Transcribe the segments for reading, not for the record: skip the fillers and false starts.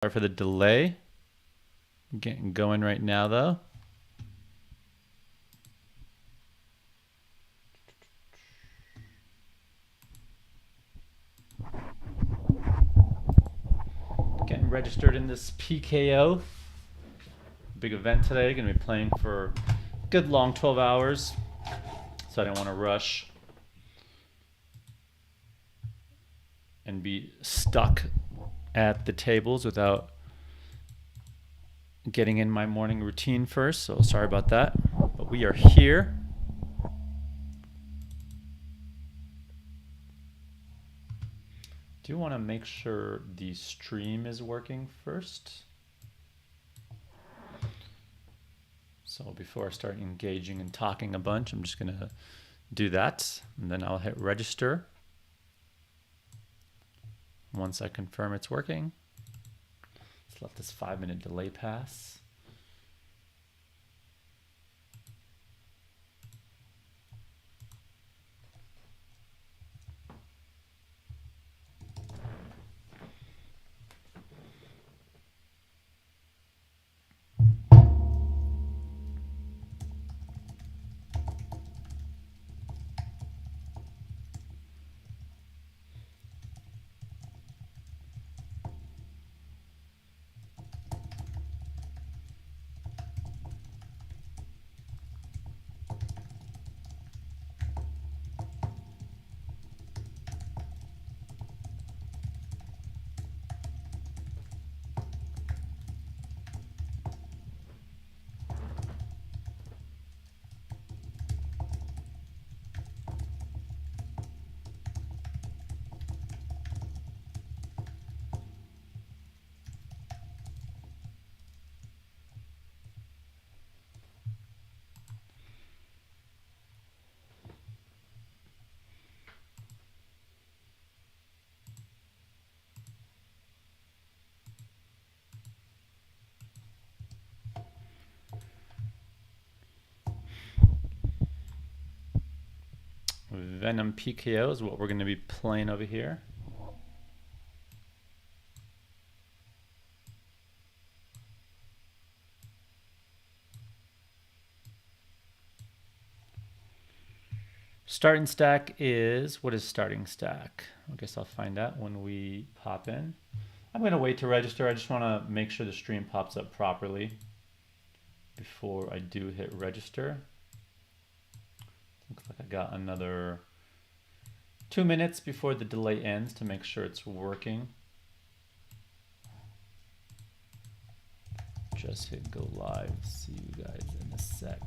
Sorry for the delay. Getting going right now, though. Getting registered in this PKO. Big event today. Going to be playing for a good long 12 hours. So I didn't want to rush and be stuck at the tables without getting in my morning routine first. So sorry about that. But we are here. Do want to make sure the stream is working first. So before I start engaging and talking a bunch, I'm just going to do that. And then I'll hit register. Once I confirm it's working, let's let this 5-minute delay pass. Venom PKO is what we're going to be playing over here. Starting stack is, what is starting stack? I guess I'll find out when we pop in. I'm going to wait to register. I just want to make sure the stream pops up properly before I do hit register. Looks like I got another 2 minutes before the delay ends to make sure it's working. Just hit go live. See you guys in a sec.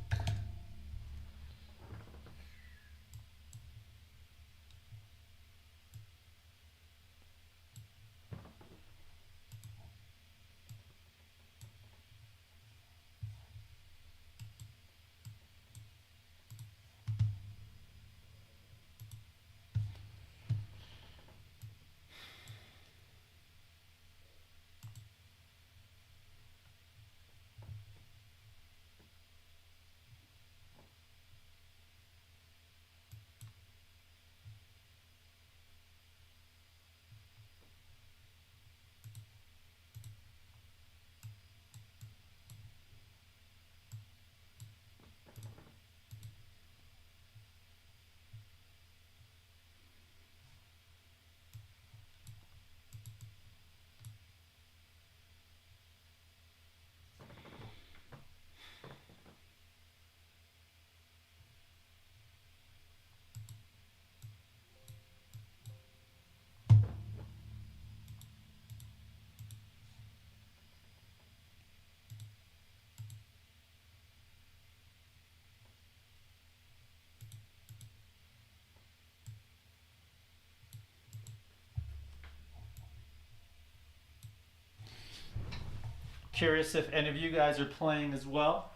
Curious if any of you guys are playing as well.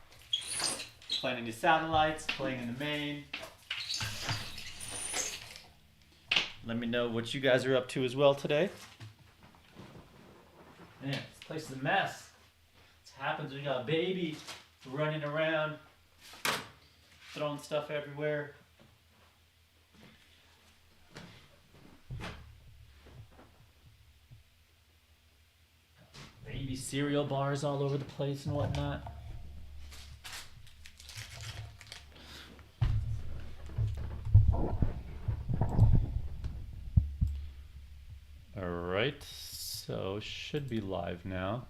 Playing in the satellites, playing in the main. Let me know what you guys are up to as well today. Man, this place is a mess. This happens when you got a baby running around, throwing stuff everywhere. Maybe cereal bars all over the place and whatnot. All right, so should be live now.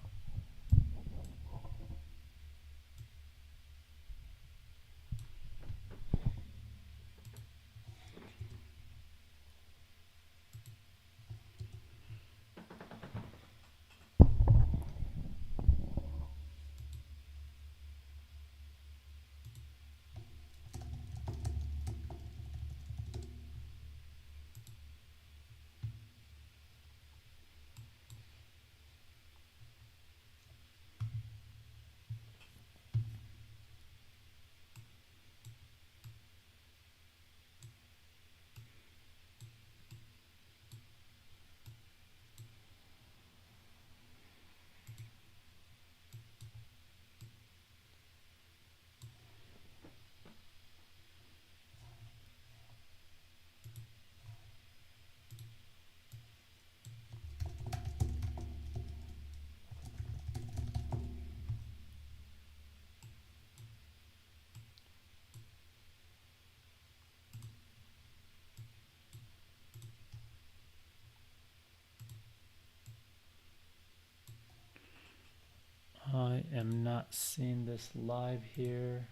I am not seeing this live here.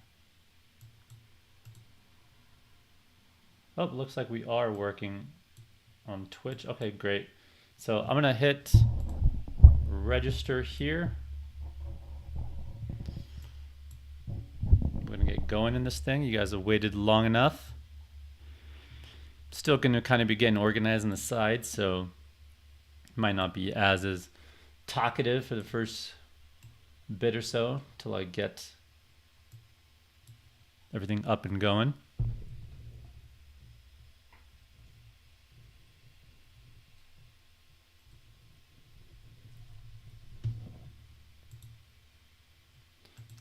Oh, looks like we are working on Twitch. Okay, great. So I'm gonna hit register here. We're gonna get going in this thing. You guys have waited long enough. Still gonna kind of be getting organized on the side, so might not be as talkative for the first bit or so till I get everything up and going.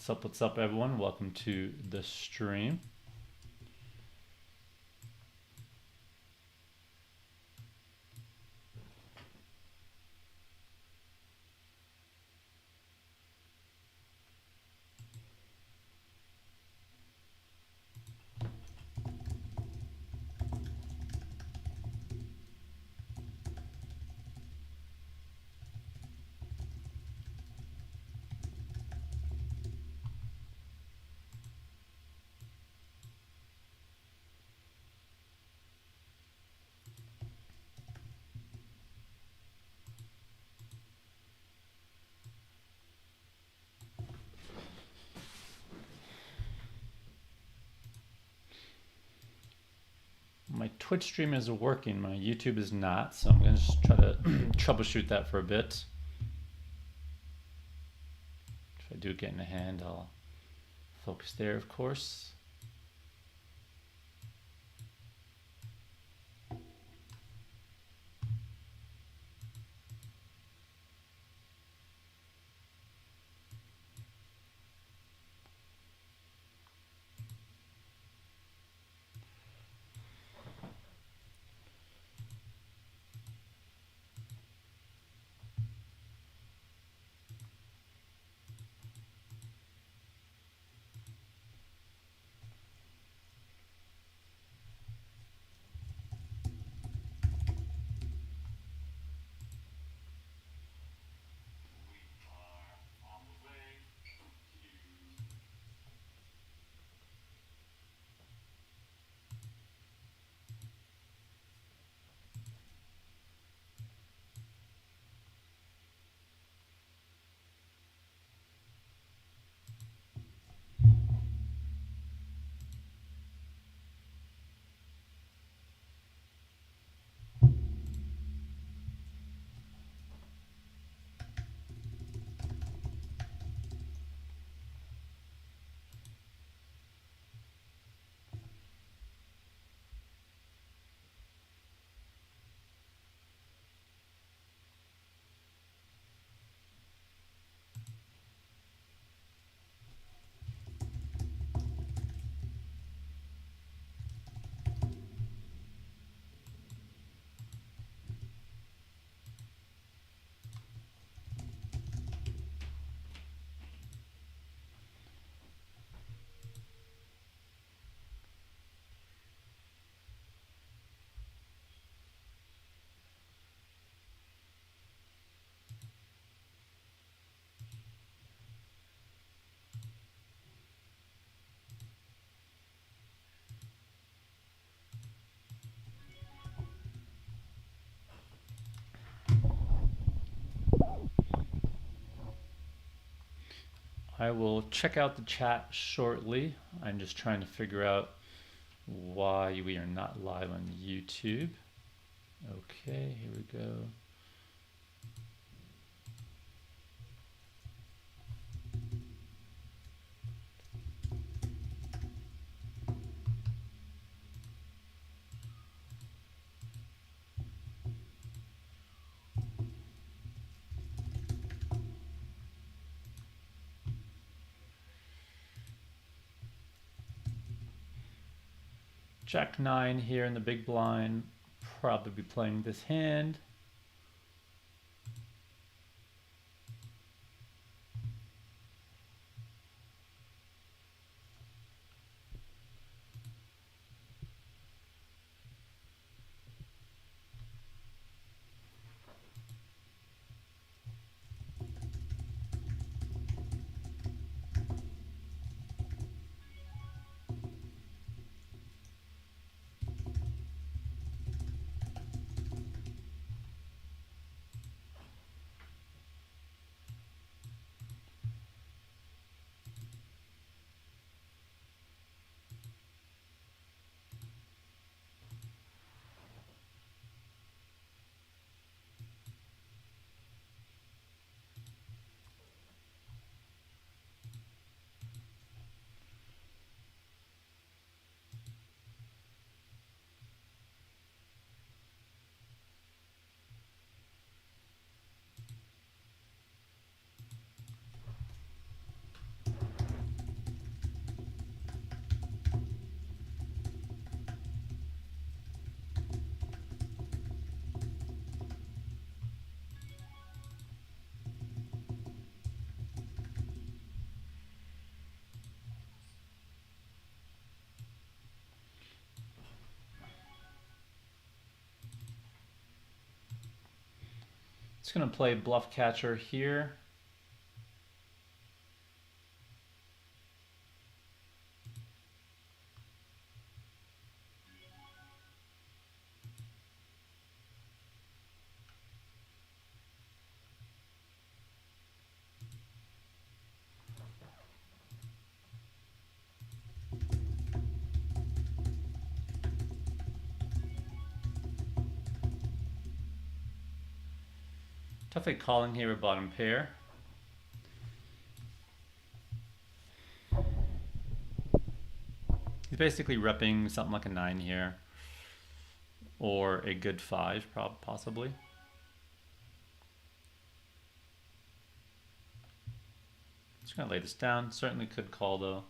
What's up everyone? Welcome to the stream. My Twitch stream is working, my YouTube is not, so I'm going to just try to troubleshoot that for a bit. If I do get in a hand, I'll focus there, of course. I will check out the chat shortly. I'm just trying to figure out why we are not live on YouTube. Okay, here we go. Jack 9 here in the big blind. Probably be playing this hand. It's going to play bluff catcher here. Definitely calling here a bottom pair. He's basically repping something like a 9 here. Or a good 5, possibly. Just gonna lay this down. Certainly could call though.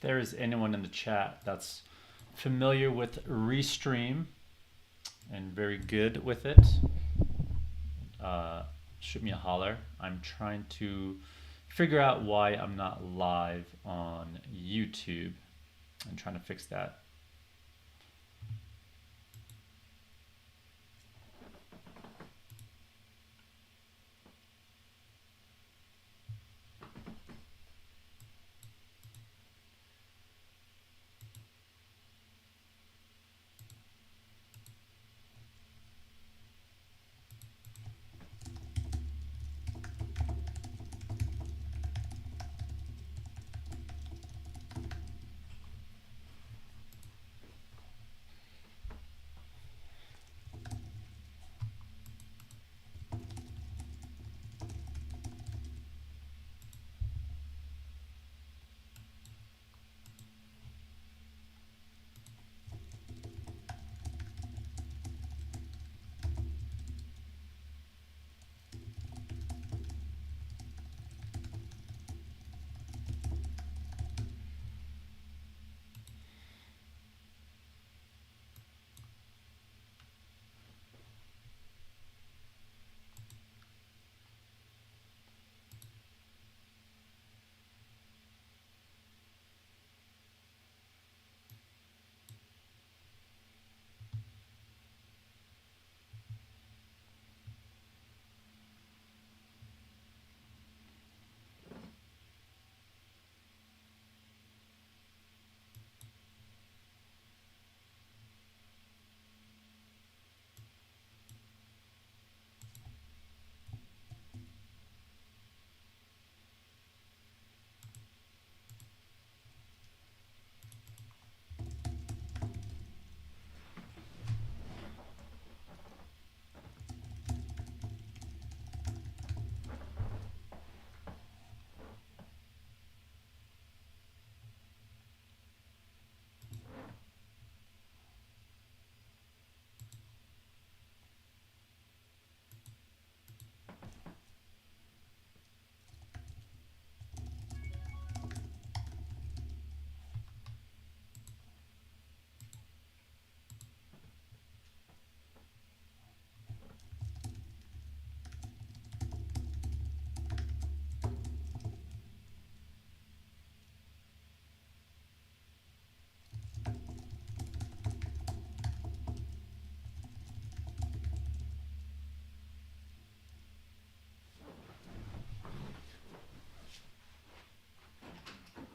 there is anyone in the chat that's familiar with Restream and very good with it, shoot me a holler. I'm trying to figure out why I'm not live on YouTube. I'm trying to fix that.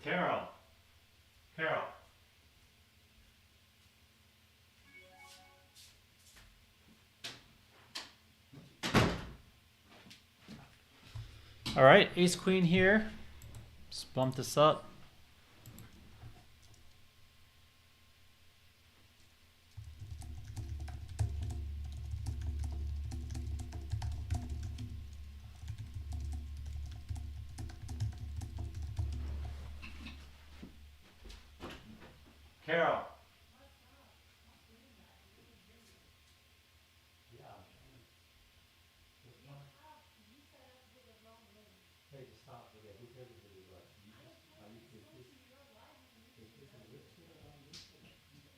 Carol. Carol. All right, ace queen here. Let's bump this up. Carol. Hey, just stop. Okay, who cares if it is right? You just, you take this. Take this and list it or unlist it. You come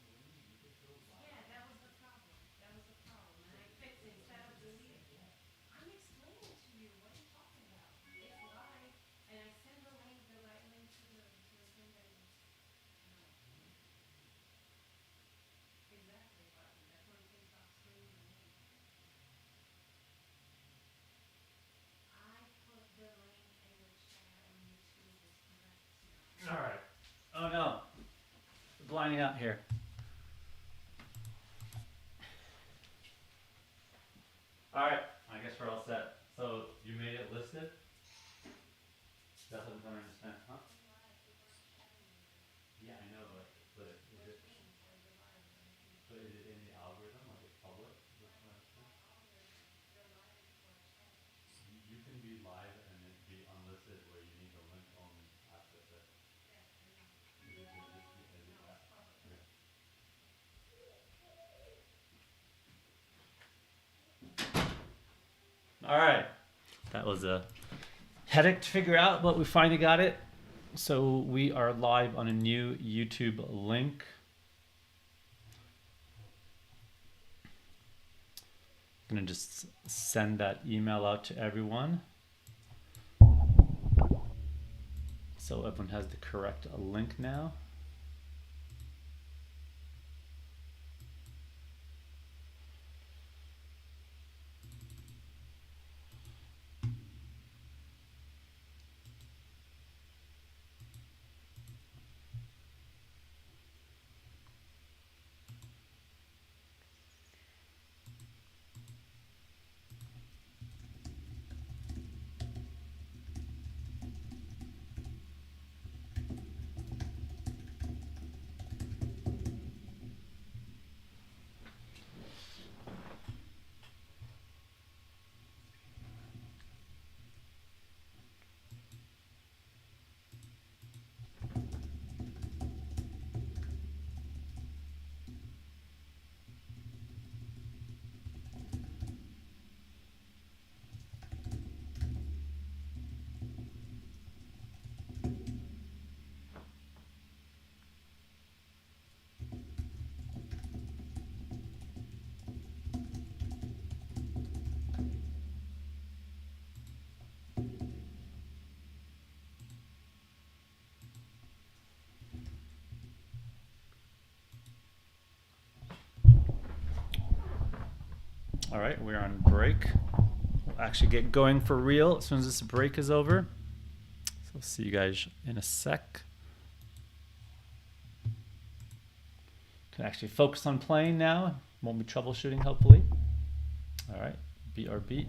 in, you could go live. Yeah, that was the problem. That was the problem. And I fixed it instead of deleting it. I'm explaining to you. What are you talking about? It's live, and I send the link, the right link to the thing that you. No. Exactly, but that's what I'm saying. Stop screaming the name. I put the link in the chat on YouTube. It's correct. All right. Oh no. Blinding out here. All right. I guess we're all set. So you made it listed? That's what I'm trying to understand, huh? Yeah, I know, but is it? But is it in the algorithm? Like it's public? That's what I'm saying. You can be live and it be unlisted where you need the link to only access it. Is it just is it that? Okay. All right. That was a headache to figure out, but we finally got it. So we are live on a new YouTube link. I'm gonna just send that email out to everyone, so everyone has the correct link now. All right, we're on break. We'll actually get going for real as soon as this break is over. So we'll see you guys in a sec. Can actually focus on playing now. Won't be troubleshooting, hopefully. All right, BRB.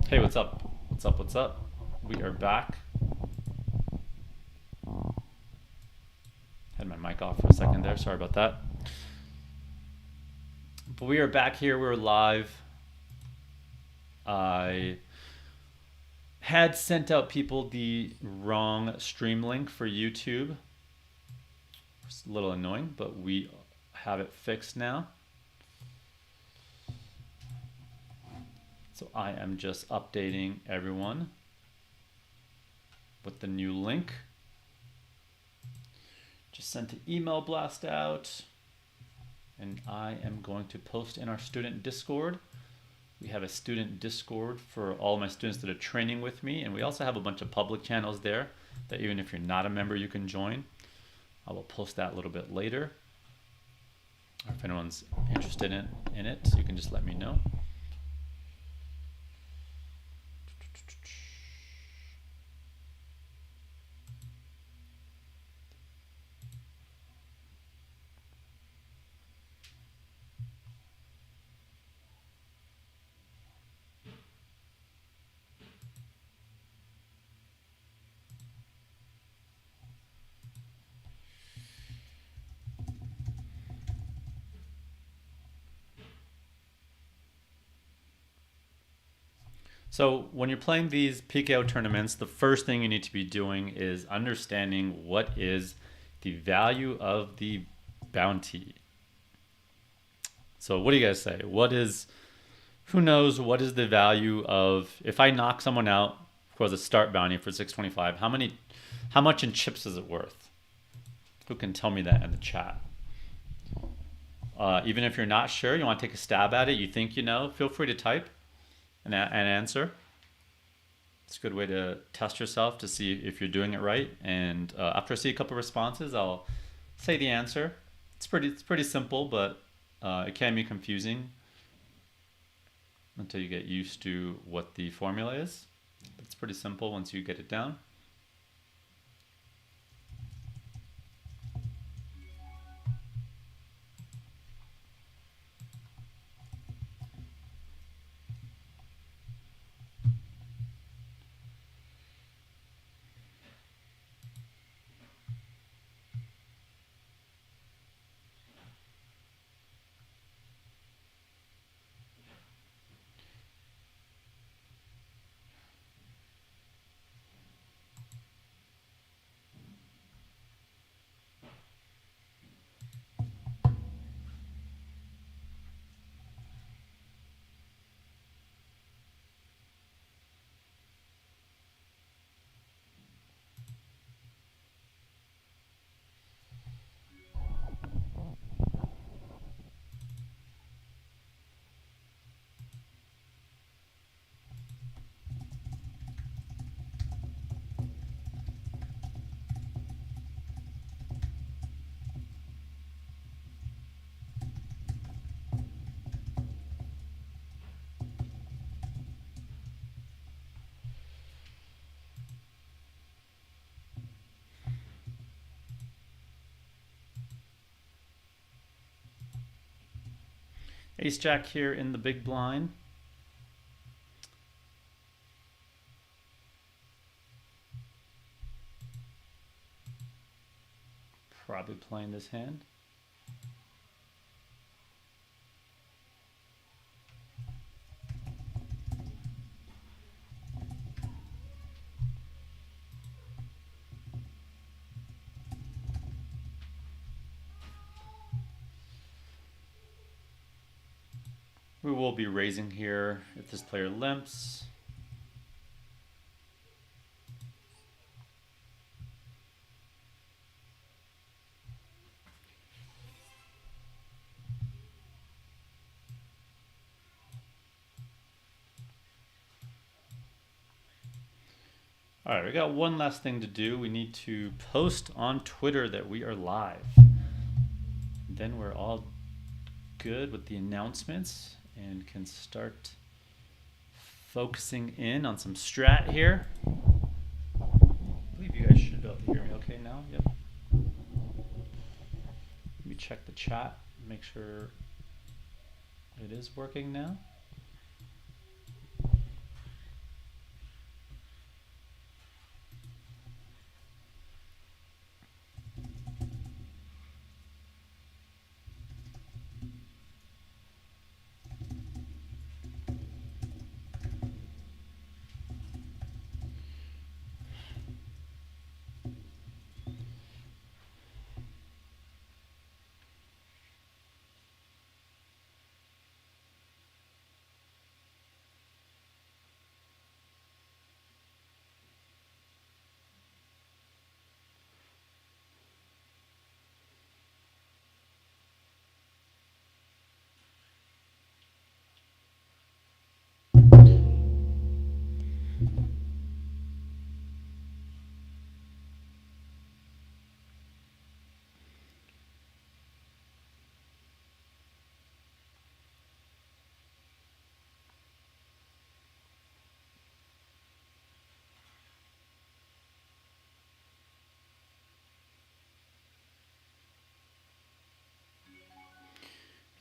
Hey, what's up? What's up? What's up? We are back. Had my mic off for a second there. Sorry about that. But we are back here. We're live. I had sent out people the wrong stream link for YouTube. It's a little annoying, but we have it fixed now. So I am just updating everyone with the new link. Just sent an email blast out, and I am going to post in our student Discord. We have a student Discord for all my students that are training with me, and we also have a bunch of public channels there that even if you're not a member, you can join. I will post that a little bit later. Or if anyone's interested in it, you can just let me know. So when you're playing these PKO tournaments, the first thing you need to be doing is understanding what is the value of the bounty. So what do you guys say? Who knows what is the value of, if I knock someone out for the start bounty for 625, how much in chips is it worth? Who can tell me that in the chat? Even if you're not sure, you want to take a stab at it, you think you know, feel free to type an answer. It's a good way to test yourself to see if you're doing it right. And after I see a couple responses, I'll say the answer. It's pretty simple, but it can be confusing until you get used to what the formula is. It's pretty simple once you get it down. Ace Jack here in the big blind. Probably playing this hand. We will be raising here if this player limps. All right, we got one last thing to do. We need to post on Twitter that we are live. Then we're all good with the announcements and can start focusing in on some strat here. I believe you guys should be able to hear me okay now. Yep. Let me check the chat, make sure it is working now.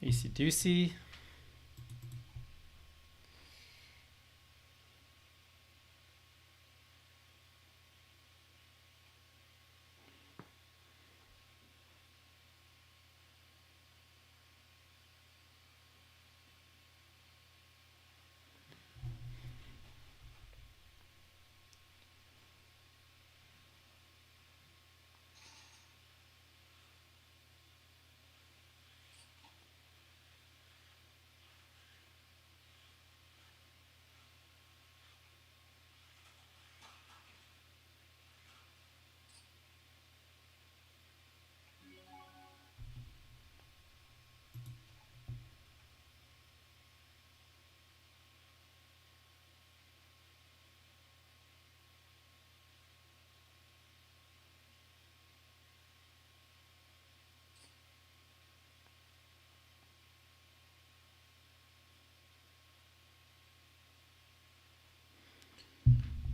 AC Doocy.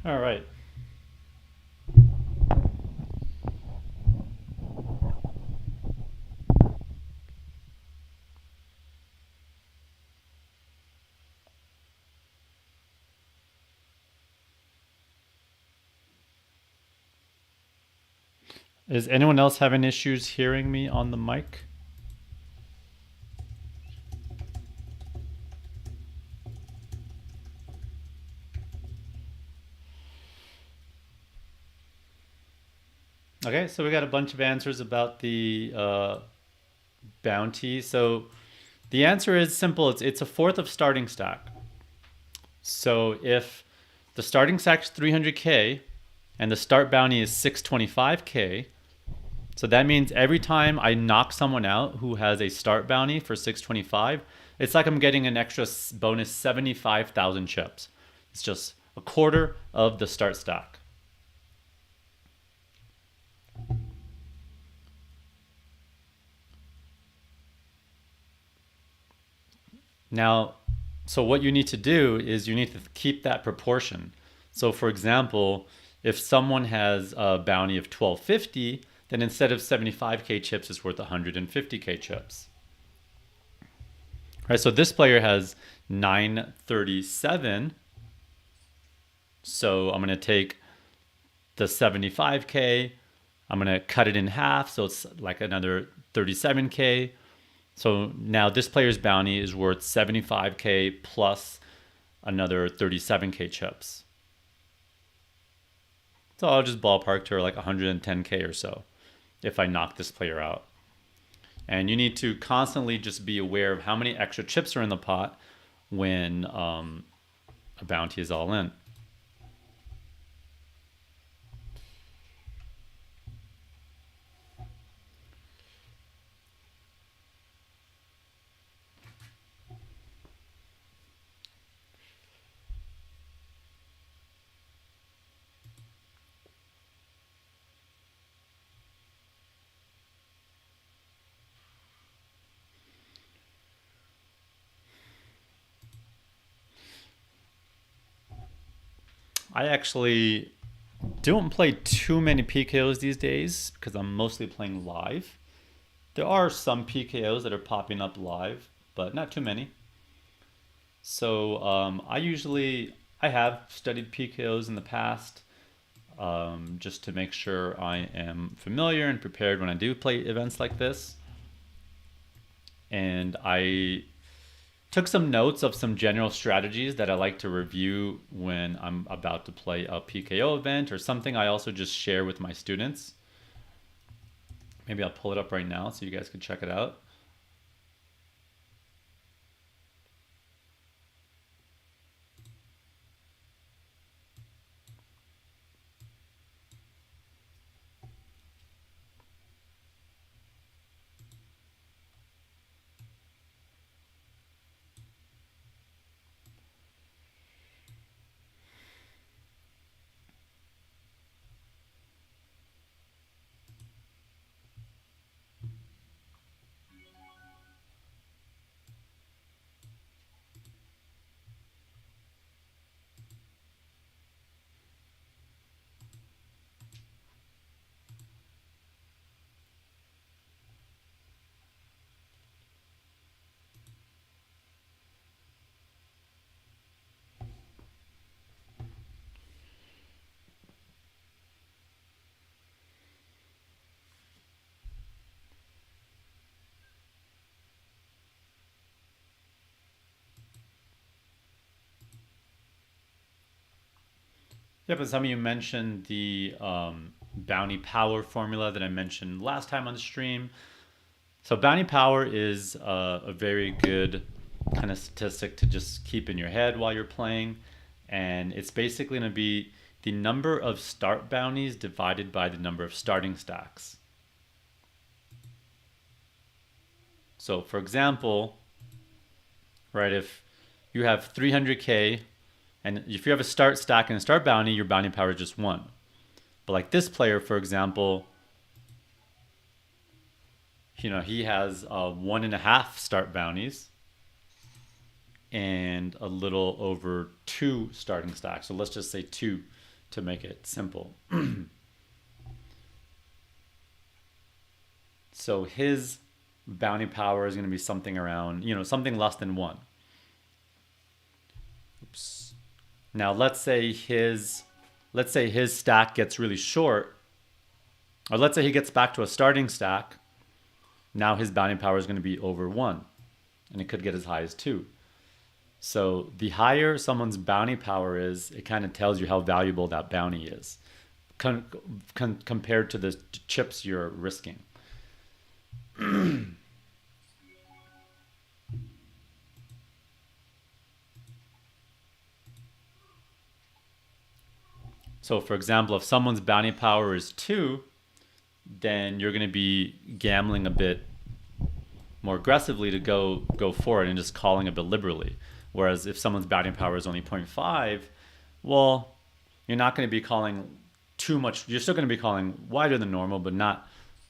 All right. Is anyone else having issues hearing me on the mic? Okay, so we got a bunch of answers about the bounty. So the answer is simple. It's a fourth of starting stack. So if the starting stack's 300k and the start bounty is 625k, so that means every time I knock someone out who has a start bounty for 625, it's like I'm getting an extra bonus 75,000 chips. It's just a quarter of the start stack. Now, so what you need to do is you need to keep that proportion. So for example, if someone has a bounty of 1250, then instead of 75k chips, it's worth 150k chips. Right, so this player has 937. So I'm going to take the 75k, I'm going to cut it in half, so it's like another 37k. So now this player's bounty is worth 75k plus another 37k chips. So I'll just ballpark to like 110k or so if I knock this player out. And you need to constantly just be aware of how many extra chips are in the pot when a bounty is all in. I actually don't play too many PKOs these days because I'm mostly playing live. There are some PKOs that are popping up live, but not too many. So I have studied PKOs in the past just to make sure I am familiar and prepared when I do play events like this. And I took some notes of some general strategies that I like to review when I'm about to play a PKO event or something I also just share with my students. Maybe I'll pull it up right now so you guys can check it out. Yeah, but some of you mentioned the bounty power formula that I mentioned last time on the stream. So bounty power is a very good kind of statistic to just keep in your head while you're playing. And it's basically going to be the number of start bounties divided by the number of starting stacks. So for example, right, if you have 300K and if you have a start stack and a start bounty, your bounty power is just 1. But like this player, for example, you know, he has 1.5 start bounties and a little over 2 starting stacks. So let's just say 2 to make it simple. So his bounty power is going to be something around, you know, something less than 1. Oops. Now let's say his stack gets really short, or let's say he gets back to a starting stack. Now his bounty power is going to be over 1, and it could get as high as 2. So the higher someone's bounty power is, it kind of tells you how valuable that bounty is compared to the chips you're risking. So for example, if someone's bounty power is 2, then you're going to be gambling a bit more aggressively to go for it and just calling a bit liberally. Whereas if someone's bounty power is only 0.5, well, you're not going to be calling too much. You're still going to be calling wider than normal, but not,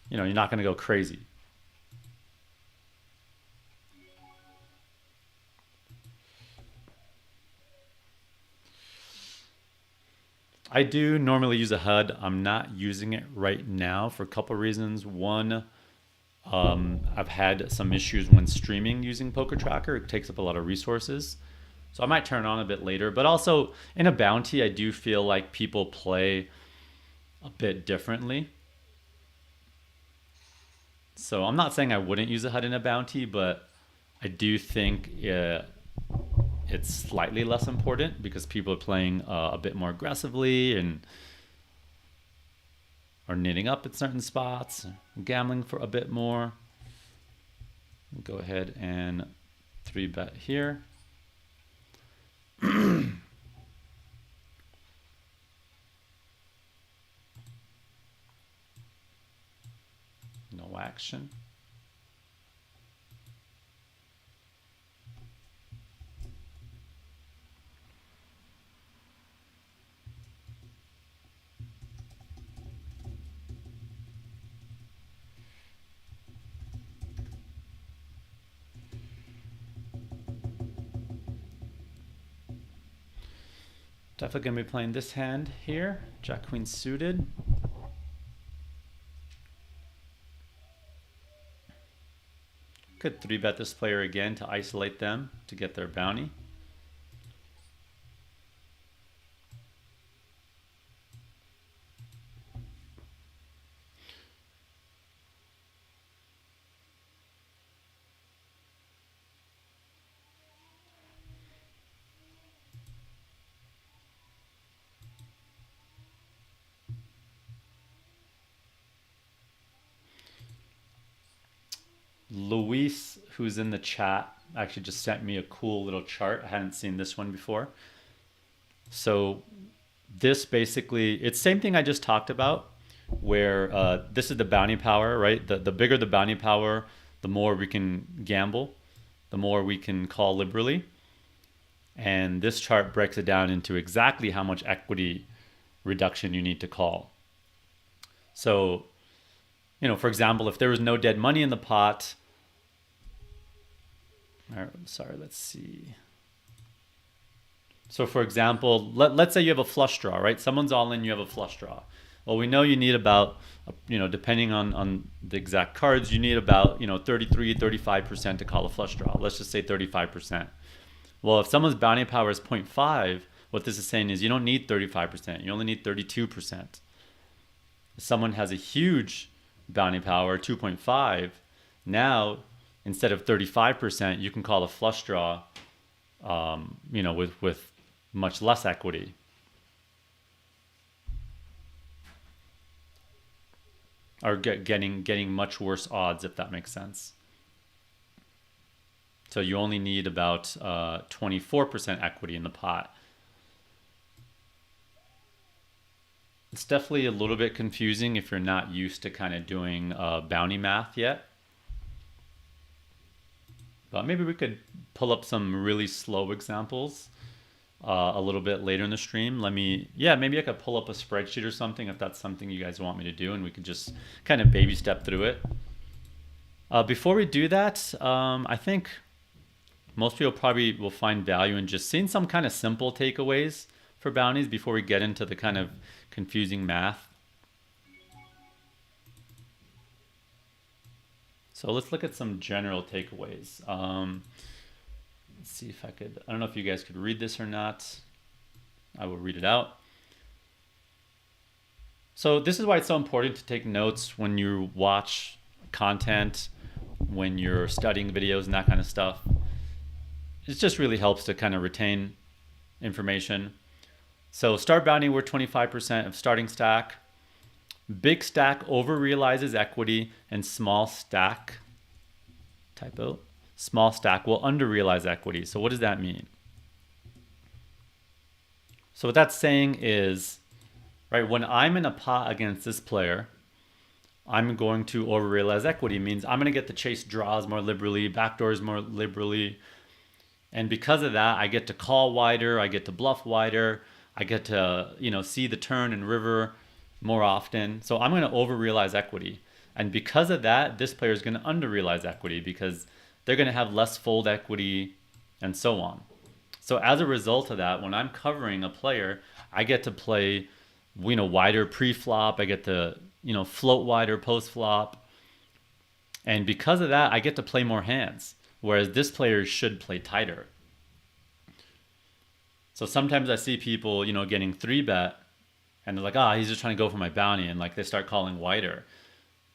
you know, you're not going to go crazy. I do normally use a HUD. I'm not using it right now for a couple of reasons. One, I've had some issues when streaming using Poker Tracker. It takes up a lot of resources. So I might turn it on a bit later. But also in a bounty, I do feel like people play a bit differently. So I'm not saying I wouldn't use a HUD in a bounty, but I do think it's slightly less important because people are playing a bit more aggressively and are knitting up at certain spots, gambling for a bit more. Go ahead and 3-bet here. No action. Definitely going to be playing this hand here, Jack Queen suited. Could 3-bet this player again to isolate them to get their bounty. Luis, who's in the chat, actually just sent me a cool little chart. I hadn't seen this one before. So this basically, it's same thing I just talked about, where this is the bounty power, right? The bigger the bounty power, the more we can gamble, the more we can call liberally. And this chart breaks it down into exactly how much equity reduction you need to call. So, you know, for example, if there was no dead money in the pot, sorry, let's see. So for example, let's say you have a flush draw, right? Someone's all in, you have a flush draw. Well, we know you need about, you know, depending on the exact cards, you need about, you know, 33, 35% to call a flush draw. Let's just say 35%. Well, if someone's bounty power is 0.5, what this is saying is you don't need 35%. You only need 32%. If someone has a huge bounty power, 2.5, now instead of 35%, you can call a flush draw, you know, with much less equity. or getting much worse odds, if that makes sense. So you only need about 24% equity in the pot. It's definitely a little bit confusing if you're not used to kind of doing bounty math yet. But maybe we could pull up some really slow examples a little bit later in the stream. Maybe I could pull up a spreadsheet or something if that's something you guys want me to do, and we could just kind of baby step through it. Before we do that, I think most people probably will find value in just seeing some kind of simple takeaways for bounties before we get into the kind of confusing math. So let's look at some general takeaways. Let's see if I don't know if you guys could read this or not. I will read it out. So this is why it's so important to take notes when you watch content, when you're studying videos and that kind of stuff. It just really helps to kind of retain information. So start bounty, we're 25% of starting stack. Big stack over realizes equity, and small stack, typo, small stack will under realize equity. So what does that mean? So what that's saying is, right, when I'm in a pot against this player, I'm going to over realize equity. It means I'm going to get to chase draws more liberally, backdoors more liberally. And because of that, I get to call wider, I get to bluff wider, I get to, see the turn and river more often. So I'm going to over realize equity. And because of that, this player is going to under realize equity because they're going to have less fold equity and so on. So as a result of that, when I'm covering a player, I get to play, wider pre-flop. I get to, float wider post-flop. And because of that, I get to play more hands. Whereas this player should play tighter. So sometimes I see people, getting 3-bet and they're like, he's just trying to go for my bounty. And like they start calling wider.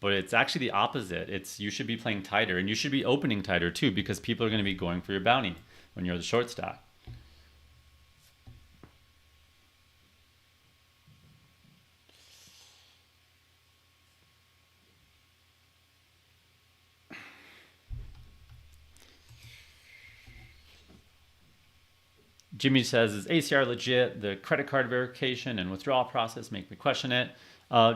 But it's actually the opposite. You should be playing tighter, and you should be opening tighter too, because people are going to be going for your bounty when you're the short stack. Jimmy says, is ACR legit? The credit card verification and withdrawal process make me question it.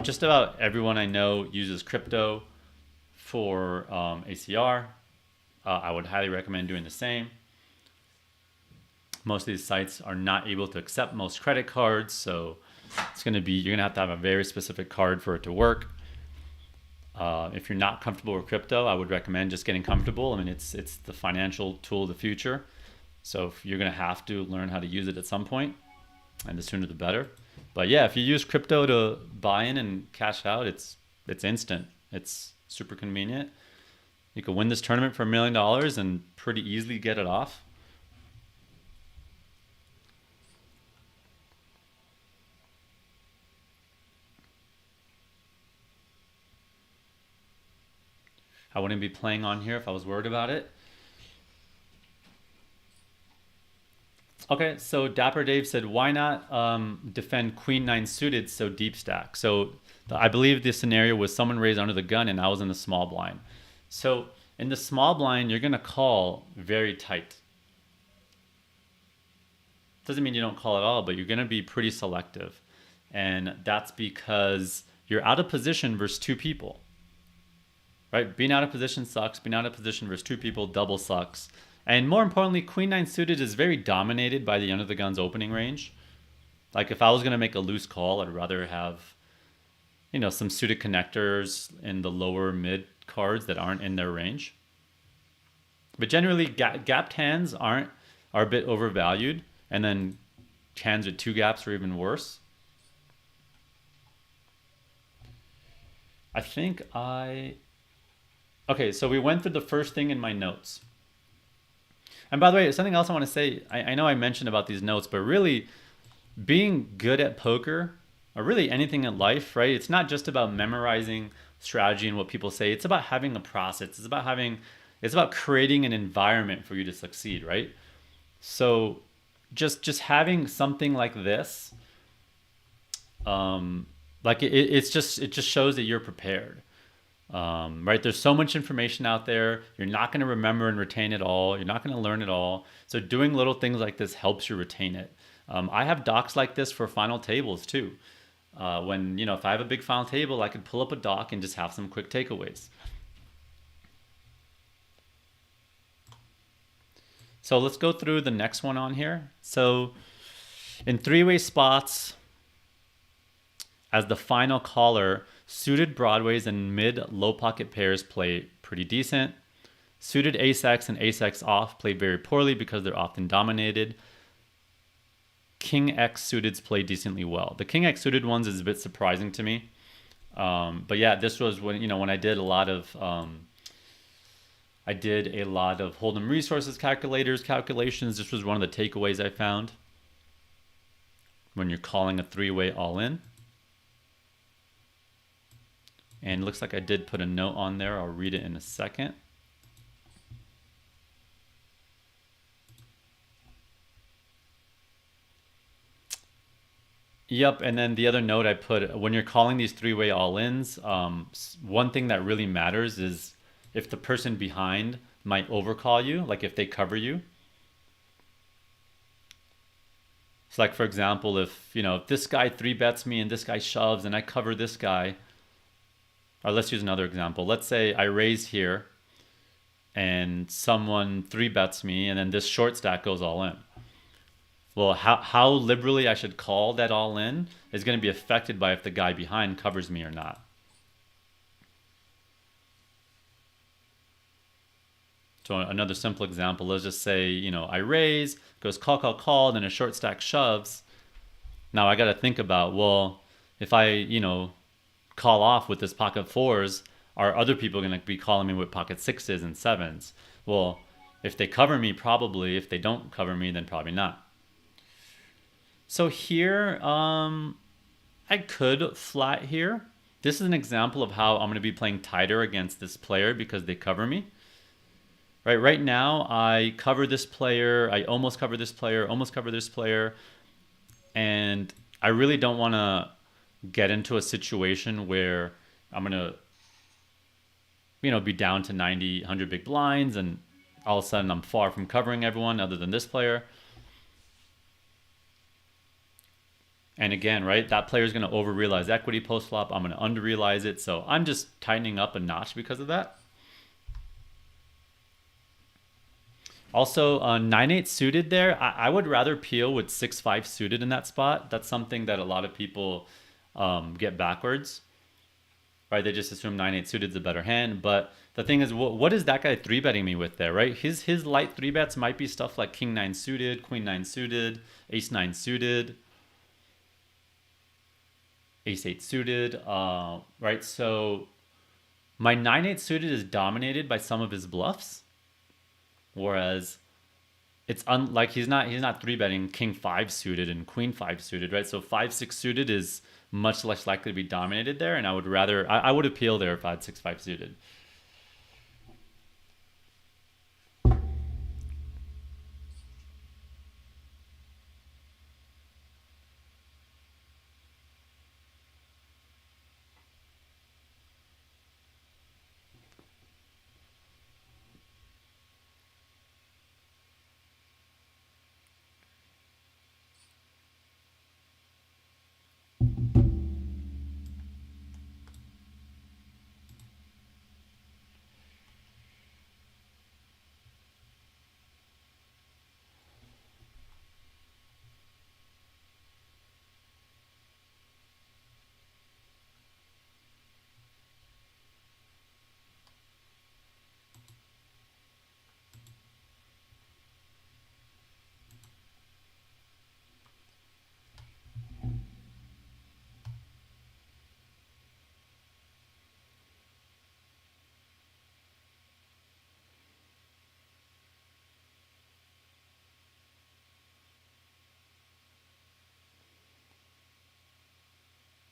Just about everyone I know uses crypto for ACR. I would highly recommend doing the same. Most of these sites are not able to accept most credit cards, so you're gonna have to have a very specific card for it to work. If you're not comfortable with crypto, I would recommend just getting comfortable. I mean, it's the financial tool of the future. So if you're going to have to learn how to use it at some point, and the sooner the better. But yeah, if you use crypto to buy in and cash out, it's instant. It's super convenient. You can win this tournament for $1 million and pretty easily get it off. I wouldn't be playing on here if I was worried about it. Okay, so Dapper Dave said, why not defend Queen 9 suited so deep stack? So I believe the scenario was someone raised under the gun and I was in the small blind. So in the small blind, you're going to call very tight. Doesn't mean you don't call at all, but you're going to be pretty selective. And that's because you're out of position versus two people. Right? Being out of position sucks. Being out of position versus two people double sucks. And more importantly, Queen 9 suited is very dominated by the under the guns opening range. Like if I was going to make a loose call, I'd rather have, some suited connectors in the lower mid cards that aren't in their range. But generally, gapped hands are a bit overvalued, and then hands with two gaps are even worse. Okay, so we went through the first thing in my notes. And by the way, something else I want to say, I know I mentioned about these notes, but really being good at poker, or really anything in life, right? It's not just about memorizing strategy and what people say. It's about having a process. It's about creating an environment for you to succeed, right? So just having something like this Like it just shows that you're prepared. Right? There's so much information out there. You're not going to remember and retain it all. You're not going to learn it all. So doing little things like this helps you retain it. I have docs like this for final tables too. When, if I have a big final table, I could pull up a doc and just have some quick takeaways. So let's go through the next one on here. So in three-way spots, as the final caller, suited broadways and mid-low pocket pairs play pretty decent. Suited ace-x and ace-x off play very poorly because they're often dominated. King X suiteds play decently well. The King X suited ones is a bit surprising to me. But yeah, this was when I did a lot of Hold'em resources calculations. This was one of the takeaways I found when you're calling a three-way all-in. And it looks like I did put a note on there. I'll read it in a second. Yep, and then the other note I put, when you're calling these three-way all-ins, one thing that really matters is if the person behind might overcall you, like if they cover you. So like, for example, if this guy three bets me and this guy shoves and I cover this guy, or let's use another example. Let's say I raise here and someone three bets me and then this short stack goes all in. Well, how liberally I should call that all in is going to be affected by if the guy behind covers me or not. So another simple example, let's just say, I raise, goes call, then a short stack shoves. Now I got to think about, well, if I, call off with this pocket fours, are other people going to be calling me with pocket sixes and sevens? Well, if they cover me, probably. If they don't cover me, then probably not. So here, I could flat here. This is an example of how I'm going to be playing tighter against this player because they cover me. Right now, I cover this player. I almost cover this player, almost cover this player. And I really don't want to get into a situation where I'm going to, be down to 90, 100 big blinds and all of a sudden I'm far from covering everyone other than this player. And again, right, that player is going to over-realize equity post-flop. I'm going to under-realize it. So I'm just tightening up a notch because of that. Also, 9-8 suited there. I would rather peel with 6-5 suited in that spot. That's something that a lot of people get backwards. Right? They just assume 9-8 suited is a better hand. But the thing is, what is that guy 3-betting me with there, right? His light 3-bets might be stuff like King 9 suited, Queen 9 suited, Ace 9 suited, Ace 8 suited, right? So my 9-8 suited is dominated by some of his bluffs. Whereas it's like he's not 3-betting King 5 suited and Queen 5 suited, right? So 5-6 suited is much less likely to be dominated there, and I would appeal there if I had 6-5 suited.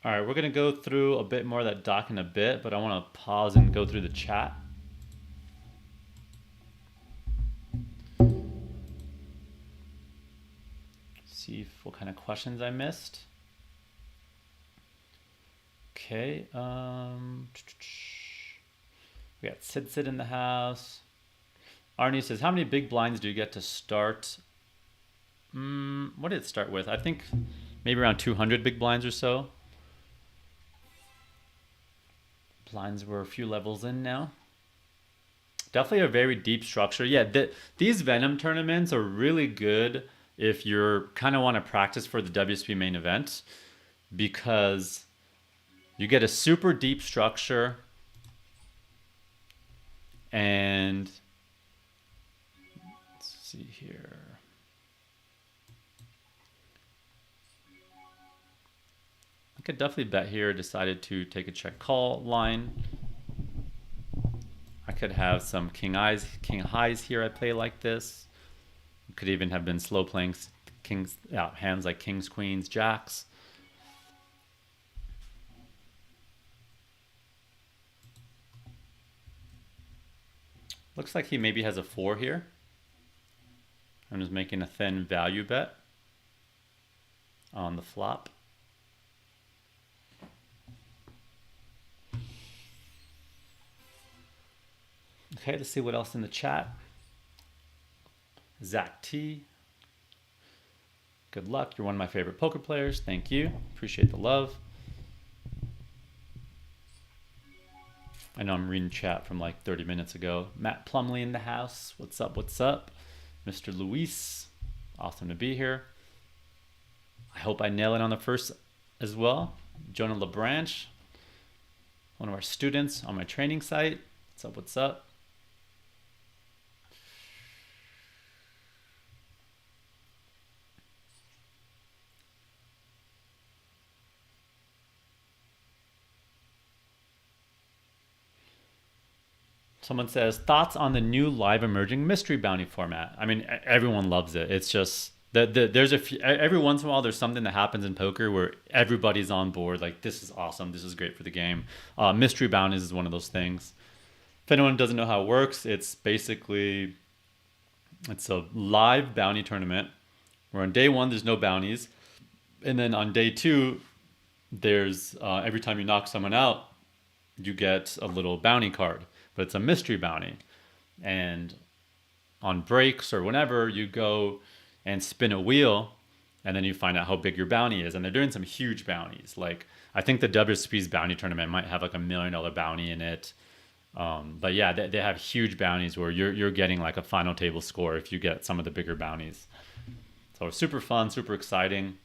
All right, we're going to go through a bit more of that doc in a bit, but I want to pause and go through the chat. See what kind of questions I missed. Okay. We got Sid in the house. Arnie says, how many big blinds do you get to start? What did it start with? I think maybe around 200 big blinds or so. Blinds were a few levels in now. Definitely a very deep structure. Yeah, these Venom tournaments are really good if you're kind of want to practice for the WSOP main event, because you get a super deep structure, and let's see here. I could definitely bet here decided to take a check call line. I could have some king highs here. I play like this. Could even have been slow playing kings, hands like kings, queens, jacks. Looks like he maybe has a 4 here. I'm just making a thin value bet on the flop. Okay, let's see what else in the chat. Zach T. Good luck. You're one of my favorite poker players. Thank you. Appreciate the love. I know I'm reading chat from like 30 minutes ago. Matt Plumley in the house. What's up? What's up? Mr. Luis. Awesome to be here. I hope I nail it on the first as well. Jonah LeBranch, one of our students on my training site. What's up? What's up? Someone says, thoughts on the new live emerging mystery bounty format? I mean, everyone loves it. It's just there's a few, every once in a while there's something that happens in poker where everybody's on board. Like, this is awesome. This is great for the game. Mystery bounties is one of those things. If anyone doesn't know how it works, it's basically, it's a live bounty tournament where on day 1 there's no bounties, and then on day 2 there's every time you knock someone out, you get a little bounty card. But it's a mystery bounty. And on breaks or whenever, you go and spin a wheel, and then you find out how big your bounty is. And they're doing some huge bounties. Like, I think the WSOP's bounty tournament might have like $1 million bounty in it. But yeah, they have huge bounties where you're getting like a final table score if you get some of the bigger bounties. So super fun, super exciting.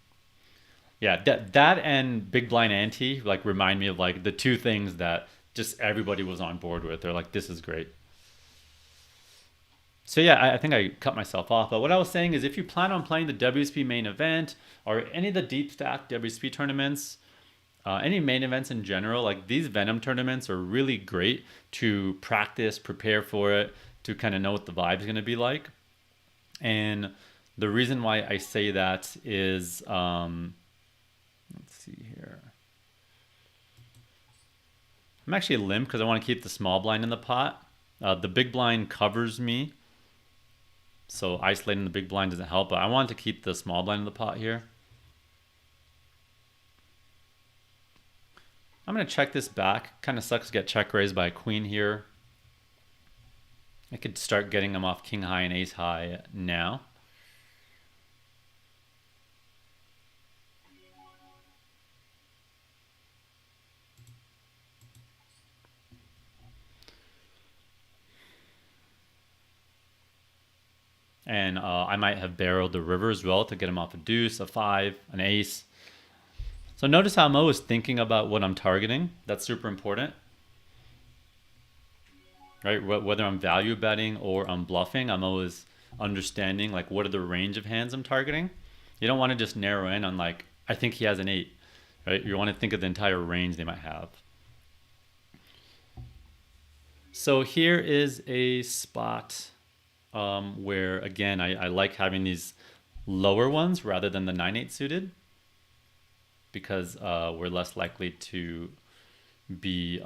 Yeah, that and Big Blind Ante like remind me of like the two things that just everybody was on board with. They're like, this is great. So yeah, I think I cut myself off. But what I was saying is, if you plan on playing the WSOP main event or any of the deep stack WSOP tournaments, any main events in general, like these Venom tournaments are really great to practice, prepare for it, to kind of know what the vibe is going to be like. And the reason why I say that is, let's see here. I'm actually limp because I want to keep the small blind in the pot. The big blind covers me, so isolating the big blind doesn't help, but I want to keep the small blind in the pot here. I'm going to check this back. Kind of sucks to get check raised by a queen here. I could start getting them off king high and ace high now. And I might have barreled the river as well to get him off a deuce, a 5, an ace. So notice how I'm always thinking about what I'm targeting. That's super important. Right? Whether I'm value betting or I'm bluffing, I'm always understanding like what are the range of hands I'm targeting. You don't want to just narrow in on like, I think he has an 8. Right? You want to think of the entire range they might have. So here is a spot where, again, I like having these lower ones rather than the 9-8 suited, because we're less likely to be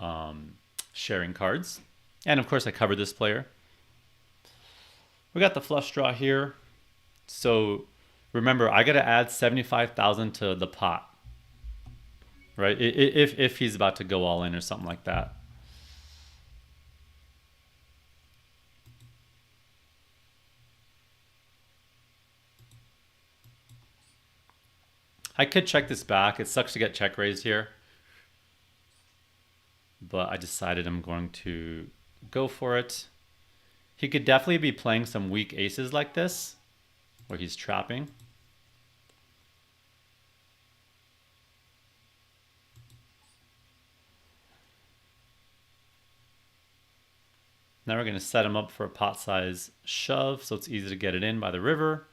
sharing cards. And of course I covered this player. We got the flush draw here. So remember, I got to add 75,000 to the pot. right? If he's about to go all in or something like that. I could check this back. It sucks to get check raised here, but I decided I'm going to go for it. He could definitely be playing some weak aces like this, where he's trapping. Now we're going to set him up for a pot size shove, so it's easy to get it in by the river.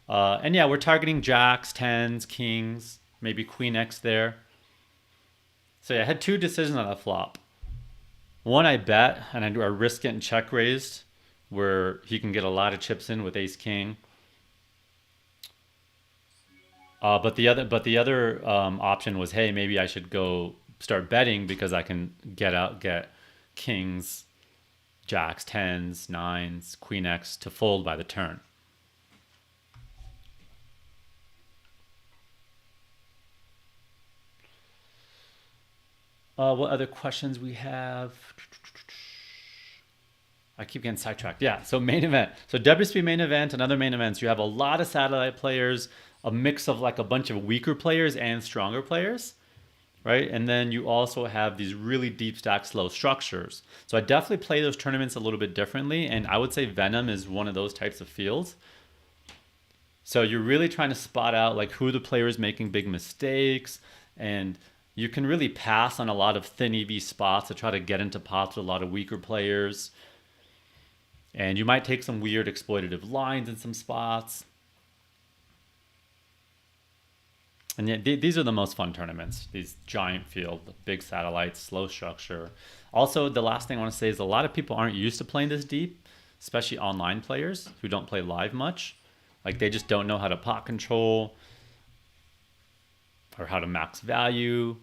And yeah, we're targeting jacks, tens, kings, maybe queen X there. So yeah, I had two decisions on that flop. One, I bet, and I risk getting check raised, where he can get a lot of chips in with ace king. But the other option was, hey, maybe I should go start betting because I can get kings, jacks, tens, nines, queen X to fold by the turn. What other questions we have? I keep getting sidetracked. Yeah, so main event. So WSOP main event and other main events, you have a lot of satellite players, a mix of like a bunch of weaker players and stronger players, right? And then you also have these really deep stack slow structures. So I definitely play those tournaments a little bit differently, and I would say Venom is one of those types of fields. So you're really trying to spot out like who the player is making big mistakes, and you can really pass on a lot of thin EV spots to try to get into pots with a lot of weaker players. And you might take some weird exploitative lines in some spots. And yet these are the most fun tournaments, these giant field, big satellites, slow structure. Also, the last thing I want to say is a lot of people aren't used to playing this deep, especially online players who don't play live much. Like they just don't know how to pot control or how to max value.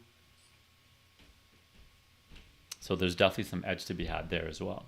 So there's definitely some edge to be had there as well.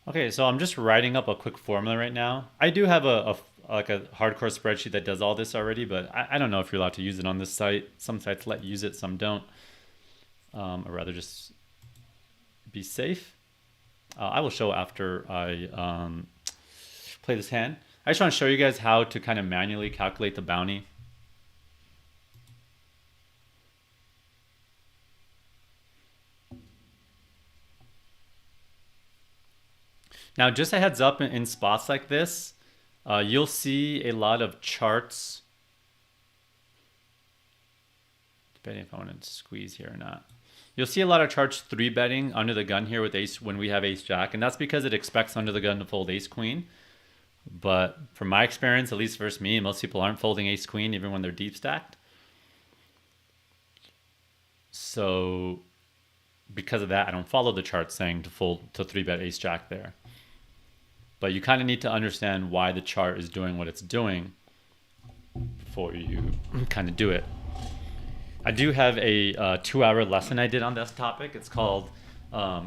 Okay, so I'm just writing up a quick formula right now. I do have like a hardcore spreadsheet that does all this already, but I don't know if you're allowed to use it on this site. Some sites let you use it, some don't. I'd rather just be safe. I will show after I play this hand. I just want to show you guys how to kind of manually calculate the bounty. Now, just a heads up, in spots like this, you'll see a lot of charts, depending if I want to squeeze here or not. You'll see a lot of charts 3-betting under the gun here with ace when we have ace jack, and that's because it expects under the gun to fold ace queen. But from my experience, at least versus me, most people aren't folding ace queen even when they're deep stacked. So because of that, I don't follow the chart saying to fold to 3-bet ace jack there. But you kind of need to understand why the chart is doing what it's doing before you kind of do it. I do have a 2-hour lesson I did on this topic. It's called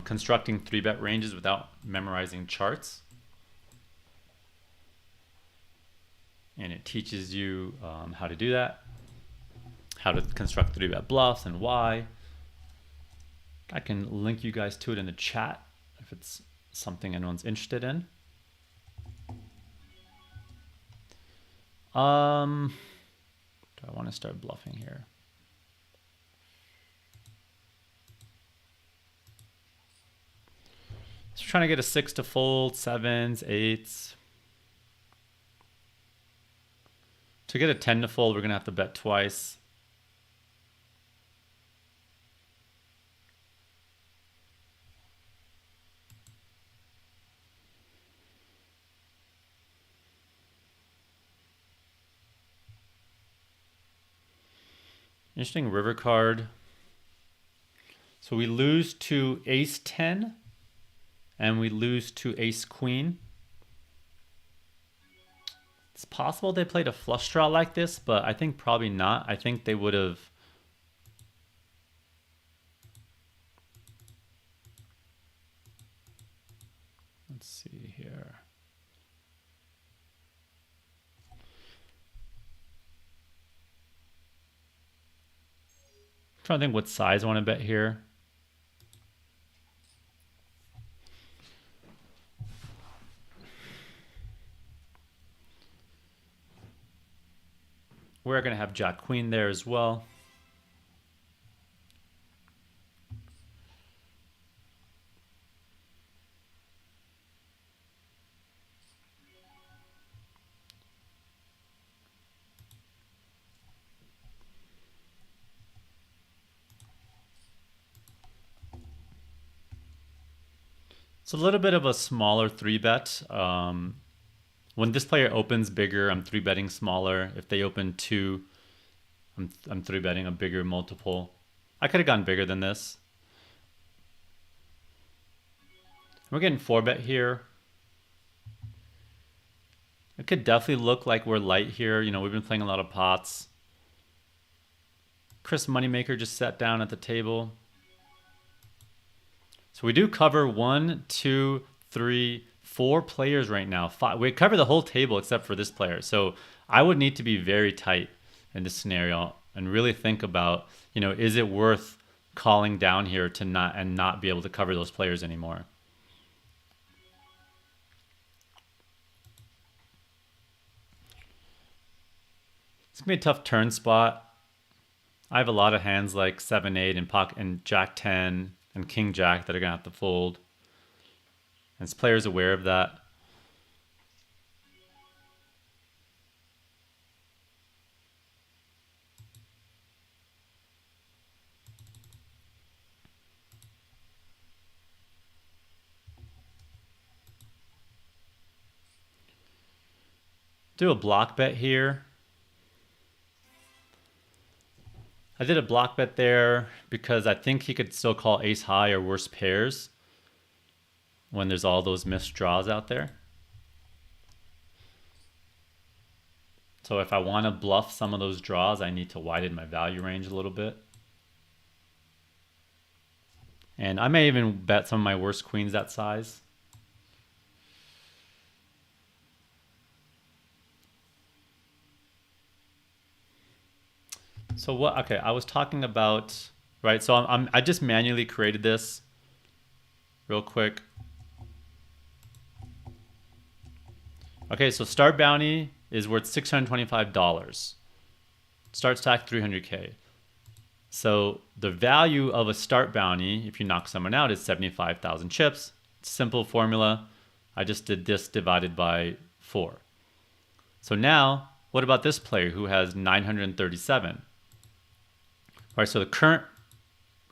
Constructing 3-Bet Ranges Without Memorizing Charts. And it teaches you how to do that, how to construct 3-bet bluffs and why. I can link you guys to it in the chat if it's something anyone's interested in. Do I want to start bluffing here? So trying to get a 6 to fold, 7s, 8s. To get a 10 to fold, we're going to have to bet twice. Interesting river card. So we lose to ace 10 and we lose to ace queen. It's possible they played a flush draw like this, but I think probably not. I think they would have. Let's see here. I'm trying to think what size I want to bet here. We're going to have Jack Queen there as well. It's a little bit of a smaller 3-bet. When this player opens bigger, I'm 3-betting smaller. If they open 2, I'm 3-betting a bigger multiple. I could have gone bigger than this. We're getting 4-bet here. It could definitely look like we're light here. You know, we've been playing a lot of pots. Chris Moneymaker just sat down at the table. So we do cover 1, 2, 3, 4 players right now. 5. We cover the whole table except for this player. So I would need to be very tight in this scenario and really think about, you know, is it worth calling down here to not be able to cover those players anymore? It's gonna be a tough turn spot. I have a lot of hands like 7-8 and Jack 10 and King Jack that are gonna have to fold. And this player's aware of that. Do a block bet here. I did a block bet there because I think he could still call ace high or worse pairs when there's all those missed draws out there. So if I want to bluff some of those draws, I need to widen my value range a little bit. And I may even bet some of my worst queens that size. So what, okay, I was talking about, right? So I just manually created this real quick. Okay, so start bounty is worth $625. Start stack 300K. So the value of a start bounty, if you knock someone out, is 75,000 chips. Simple formula. I just did this divided by 4. So now, what about this player who has 937? All right, so the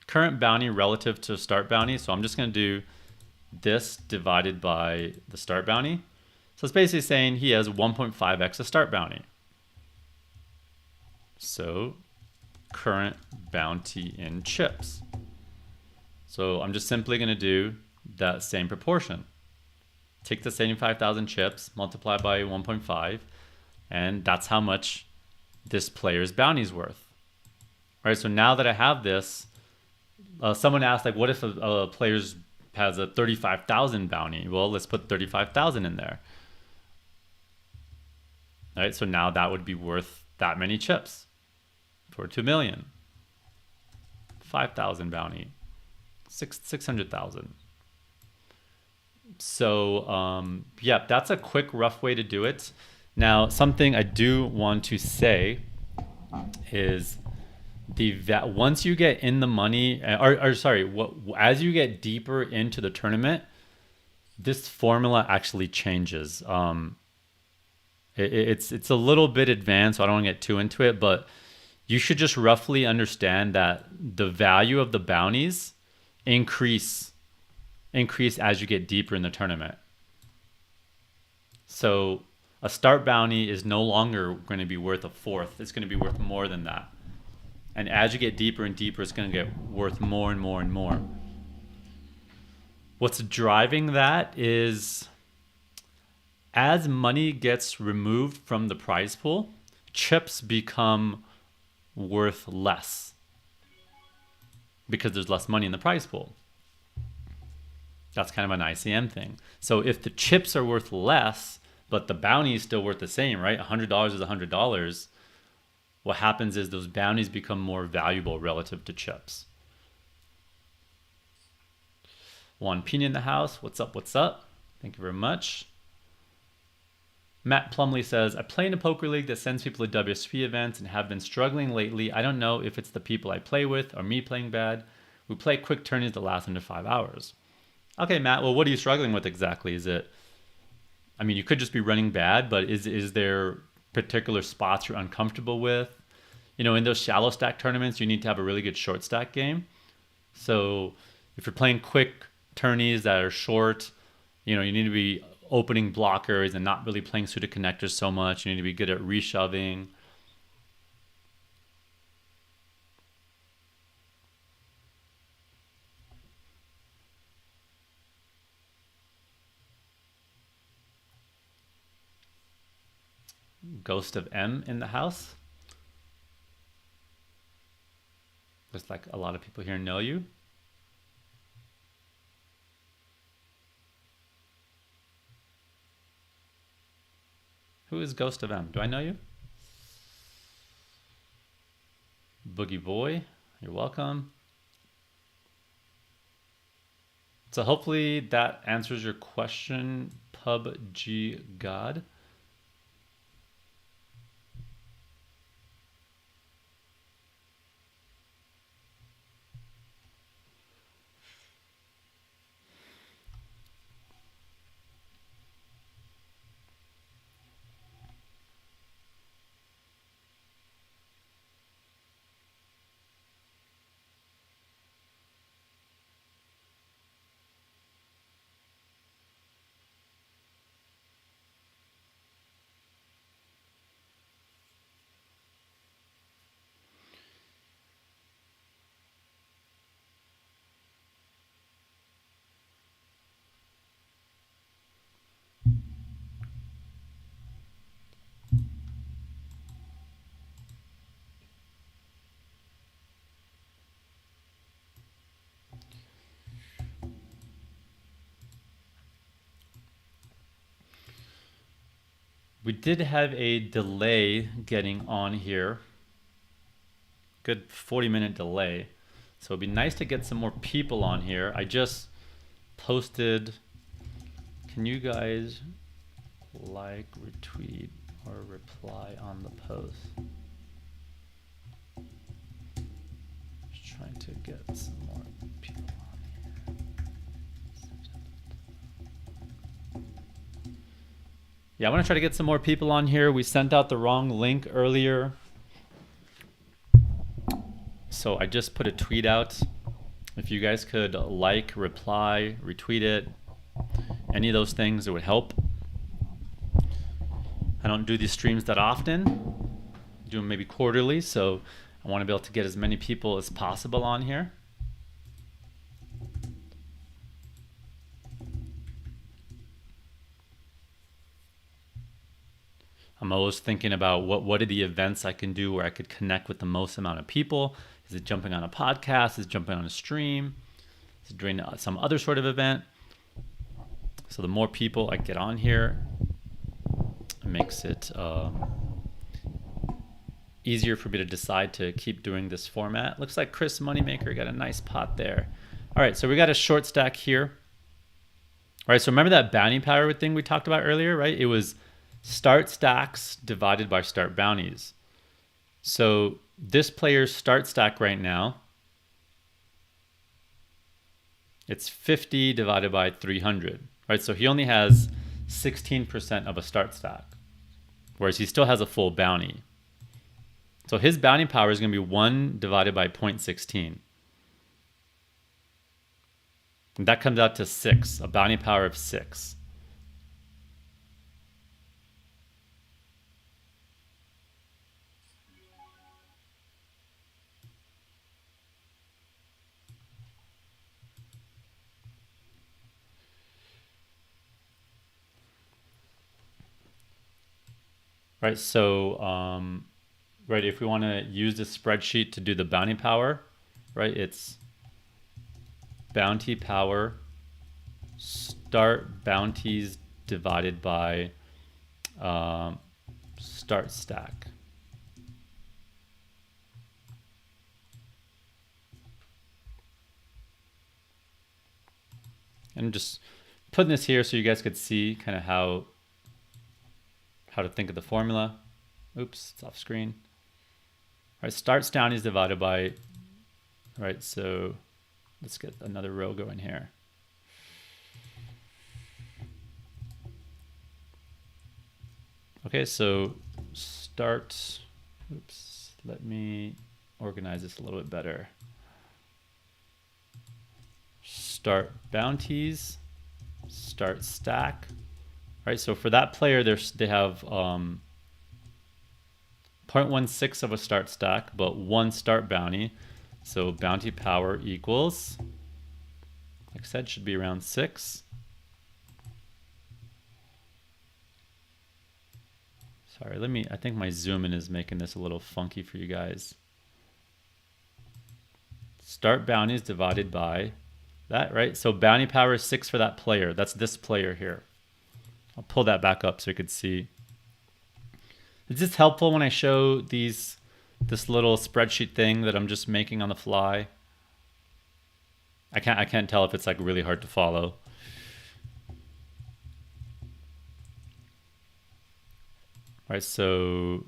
current bounty relative to start bounty. So I'm just going to do this divided by the start bounty. So it's basically saying he has 1.5x a start bounty. So current bounty in chips. So I'm just simply going to do that same proportion. Take the 75,000 chips, multiply by 1.5, and that's how much this player's bounty is worth. All right, so now that I have this, someone asked, like, what if a player has a 35,000 bounty? Well, let's put 35,000 in there. All right, so now that would be worth that many chips for 2 million. 5,000 bounty, 600,000. So, yeah, that's a quick, rough way to do it. Now, something I do want to say is once you get in the money, as you get deeper into the tournament, this formula actually changes. It's a little bit advanced, so I don't want to get too into it, but you should just roughly understand that the value of the bounties increase as you get deeper in the tournament. So a start bounty is no longer going to be worth a fourth. It's going to be worth more than that. And as you get deeper and deeper, it's going to get worth more and more and more. What's driving that is as money gets removed from the prize pool, chips become worth less because there's less money in the prize pool. That's kind of an ICM thing. So if the chips are worth less, but the bounty is still worth the same, right? $100 is $100. What happens is those bounties become more valuable relative to chips. Juan Pina in the house. What's up? What's up? Thank you very much. Matt Plumley says, I play in a poker league that sends people to WSOP events and have been struggling lately. I don't know if it's the people I play with or me playing bad. We play quick tourneys that last under 5 hours. Okay, Matt, well, what are you struggling with exactly? Is it, I mean, you could just be running bad, but is there particular spots you're uncomfortable with? You know, in those shallow stack tournaments, you need to have a really good short stack game. So if you're playing quick tourneys that are short, you know, you need to be opening blockers and not really playing suited connectors so much. You need to be good at reshoving. Ghost of M in the house. Looks like a lot of people here know you. Who is Ghost of M? Do I know you? Boogie Boy, you're welcome. So hopefully that answers your question, PUBG God. We did have a delay getting on here. Good 40-minute delay. So it'd be nice to get some more people on here. I just posted, can you guys like, retweet, or reply on the post? Just trying to get some more people on here. Yeah, I want to try to get some more people on here. We sent out the wrong link earlier. So I just put a tweet out. If you guys could like, reply, retweet it, any of those things, it would help. I don't do these streams that often. I do them maybe quarterly, so I want to be able to get as many people as possible on here. I'm always thinking about what are the events I can do where I could connect with the most amount of people. Is it jumping on a podcast? Is it jumping on a stream? Is it doing some other sort of event? So the more people I get on here, it makes it easier for me to decide to keep doing this format. Looks like Chris Moneymaker got a nice pot there. All right, so we got a short stack here. All right, so remember that bounty power thing we talked about earlier, right? It was start stacks divided by start bounties. So this player's start stack right now, it's 50 divided by 300, right? So he only has 16% of a start stack, whereas he still has a full bounty. So his bounty power is going to be 1 divided by 0.16. And that comes out to 6, a bounty power of 6. Right, so right, if we want to use this spreadsheet to do the bounty power, right, it's bounty power start bounties divided by start stack. And I'm just putting this here so you guys could see kind of how to think of the formula. Oops, it's off screen. All right, starts down is divided by, right, so let's get another row going here. Okay, so start, oops, let me organize this a little bit better. Start bounties, start stack. Right, so for that player, they have 0.16 of a start stack, but 1 start bounty. So bounty power equals, like I said, should be around 6. Sorry, I think my zoom in is making this a little funky for you guys. Start bounties divided by that, right? So bounty power is 6 for that player. That's this player here. I'll pull that back up so you could see. Is this helpful when I show this little spreadsheet thing that I'm just making on the fly? I can't tell if it's like really hard to follow. All right, so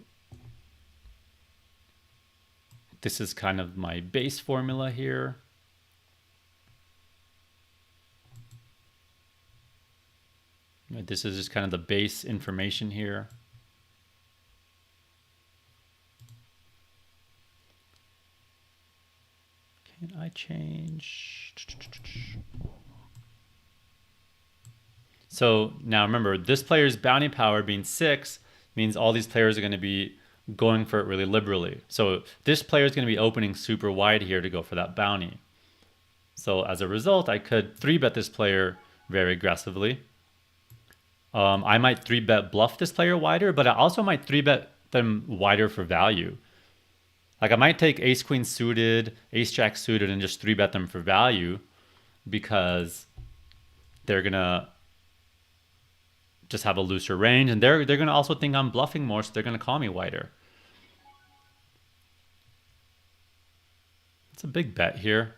this is kind of my base formula here. This is just kind of the base information here. Can I change? So now remember, this player's bounty power being 6 means all these players are going to be going for it really liberally. So this player is going to be opening super wide here to go for that bounty. So as a result, I could 3-bet this player very aggressively. I might 3-bet bluff this player wider, but I also might 3-bet them wider for value. Like I might take ace queen suited, ace jack suited, and just 3-bet them for value because they're gonna just have a looser range, and they're gonna also think I'm bluffing more, so they're gonna call me wider. It's a big bet here.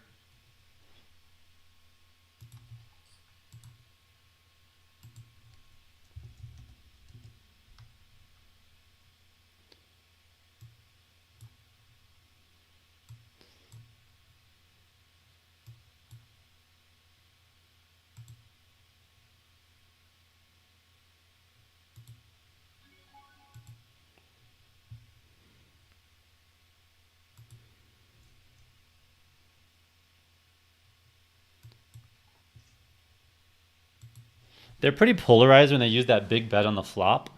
They're pretty polarized when they use that big bet on the flop,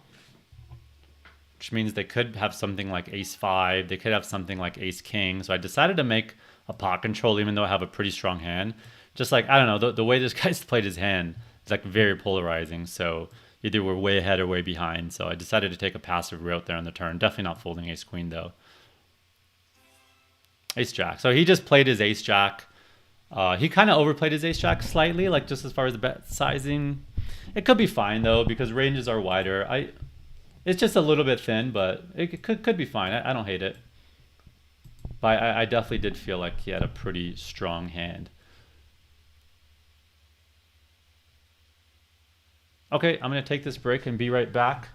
which means they could have something like ace-5. They could have something like ace-king. So I decided to make a pot control even though I have a pretty strong hand. Just like, I don't know, the way this guy's played his hand is like very polarizing. So either we're way ahead or way behind. So I decided to take a passive route there on the turn. Definitely not folding ace queen though. Ace jack. So he just played his ace jack. He kind of overplayed his ace jack slightly, like just as far as the bet sizing. It could be fine though because ranges are wider. It's just a little bit thin, but it could be fine. I don't hate it. But I definitely did feel like he had a pretty strong hand. Okay, I'm going to take this break and be right back.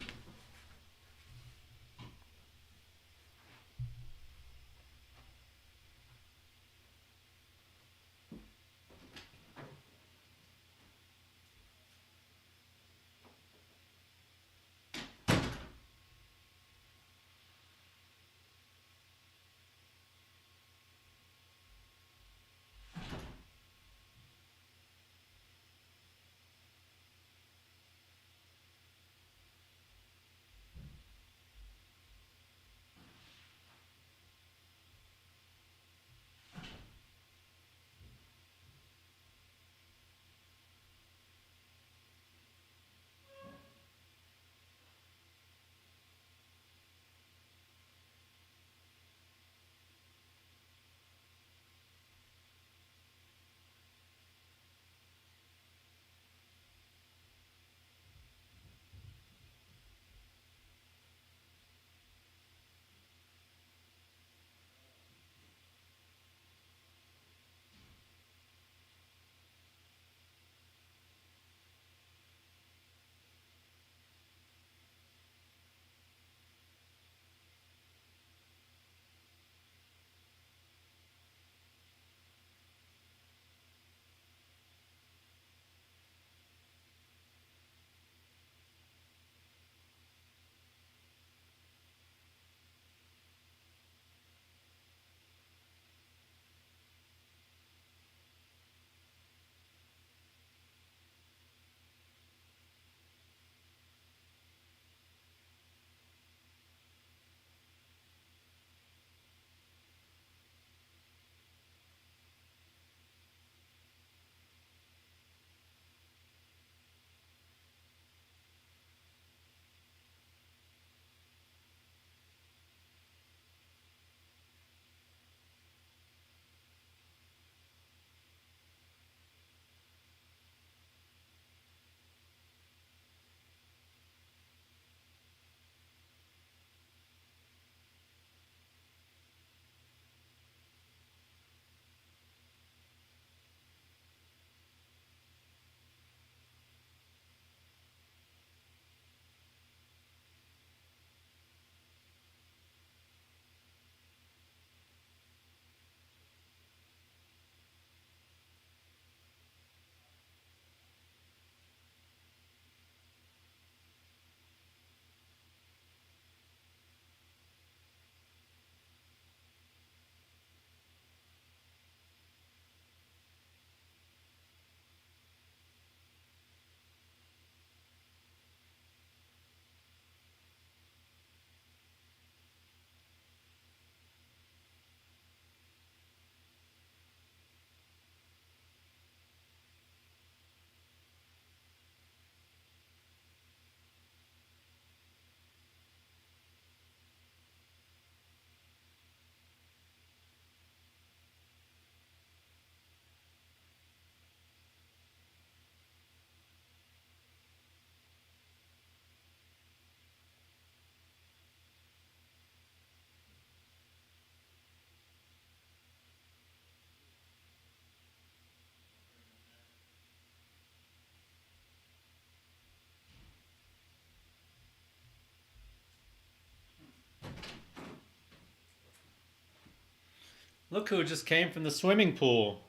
Look who just came from the swimming pool.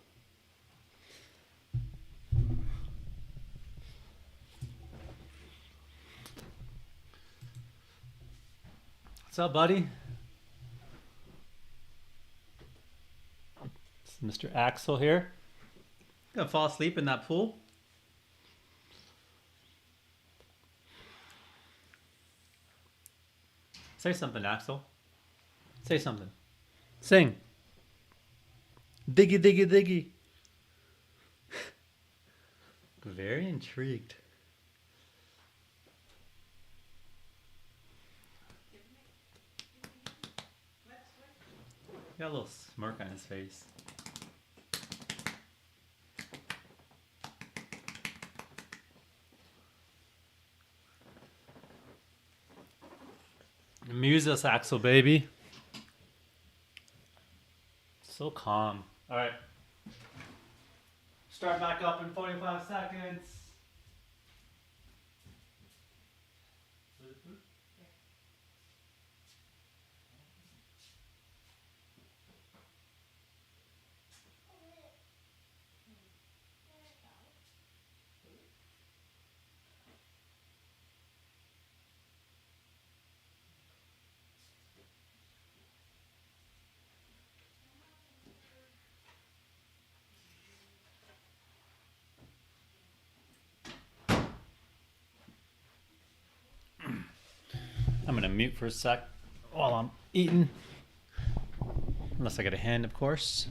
What's up, buddy? It's Mr. Axel here. Gonna fall asleep in that pool? Say something, Axel. Say something. Sing. Diggy, diggy, diggy. Very intrigued. got a little smirk on his face. Amuse us, Axel, baby. So calm. All right. Start back up in 45 seconds. I'm gonna mute for a sec while I'm eating. Unless I get a hand, of course.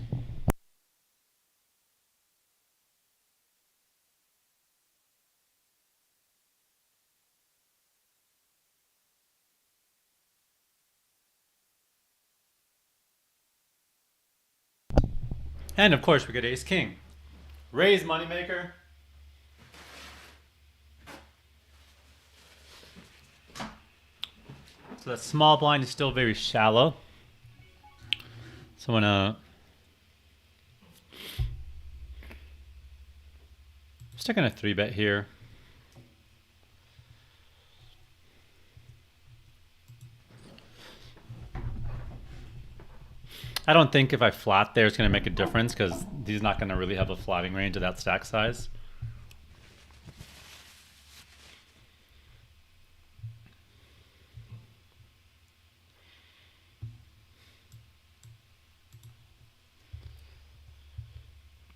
And of course we get ace king. Raise moneymaker. So that small blind is still very shallow. So I'm gonna stick on a 3-bet here. I don't think if I flat there it's going to make a difference because he's not going to really have a flatting range of that stack size.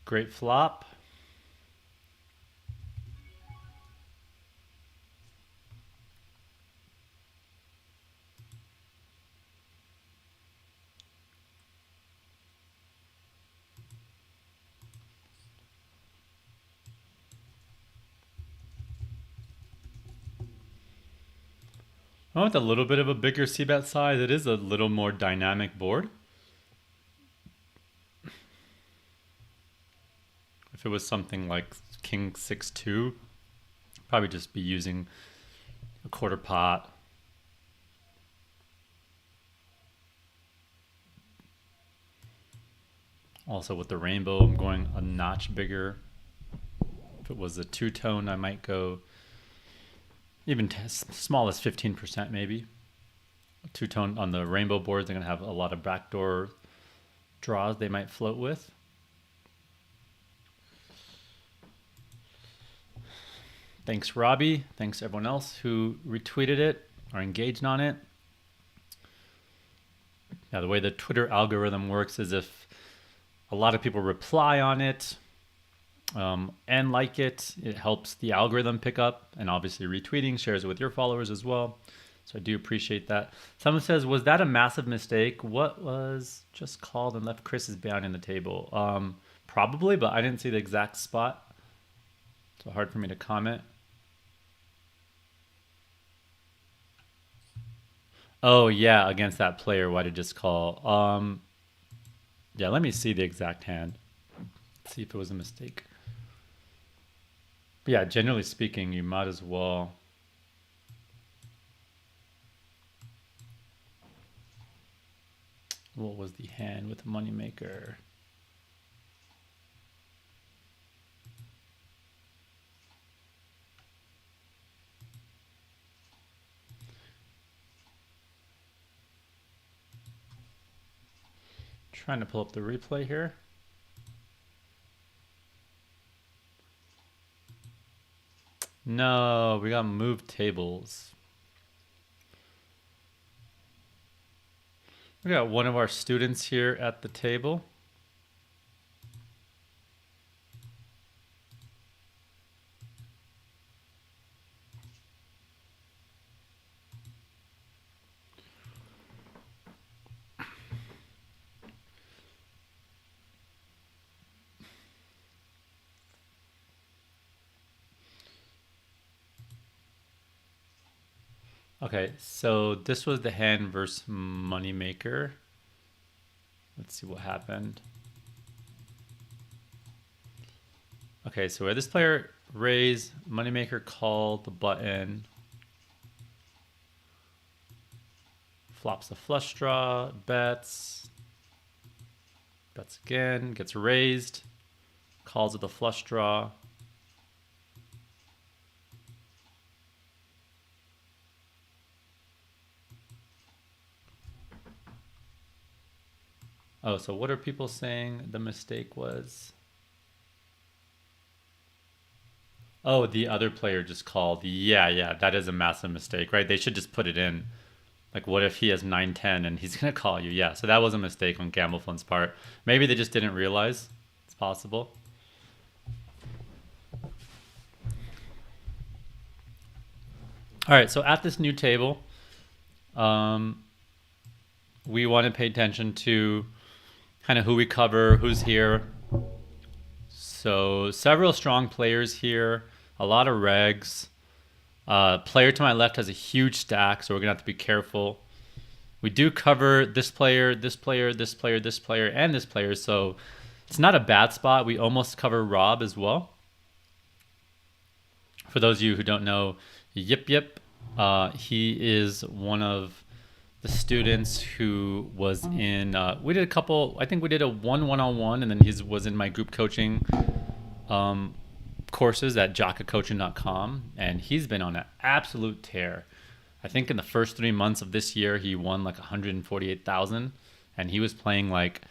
Great flop. Oh, with a little bit of a bigger c-bet size, it is a little more dynamic board. If it was something like king 6-2, probably just be using a quarter pot. Also with the rainbow, I'm going a notch bigger. If it was a two-tone, I might go even as small as 15% maybe. Two-tone on the rainbow boards, they're going to have a lot of backdoor draws they might float with. Thanks, Robbie. Thanks everyone else who retweeted it or engaged on it. Now, the way the Twitter algorithm works is if a lot of people reply on it and like it, it helps the algorithm pick up, and obviously retweeting shares it with your followers as well. So I do appreciate that. Someone says, was that a massive mistake? What was just called and left Chris's behind in the table? Probably, but I didn't see the exact spot. So hard for me to comment. Oh yeah, against that player, why did just call? Yeah, let me see the exact hand. Let's see if it was a mistake. But yeah, generally speaking, you might as well. What was the hand with the moneymaker? Trying to pull up the replay here. No, we got moved tables. We got one of our students here at the table. Okay, so this was the hand versus moneymaker. Let's see what happened. Okay, so where this player raised, moneymaker called the button, flops the flush draw, bets again, gets raised, calls it the flush draw. Oh, so what are people saying the mistake was? Oh, the other player just called. Yeah, that is a massive mistake, right? They should just put it in. Like, what if he has 9-10 and he's going to call you? Yeah, so that was a mistake on Gambleflin's part. Maybe they just didn't realize. It's possible. All right, so at this new table, we want to pay attention to kind of who we cover, who's here. So several strong players here, a lot of regs. Player to my left has a huge stack, so we're gonna have to be careful. We do cover this player, this player, this player, this player, and this player, so it's not a bad spot. We almost cover Rob as well. For those of you who don't know, Yip, he is one of the students who was in, we did a couple, I think we did a one-on-one, and then he was in my group coaching courses at jakacoaching.com, and he's been on an absolute tear. I think in the first 3 months of this year, he won like 148,000, and he was playing like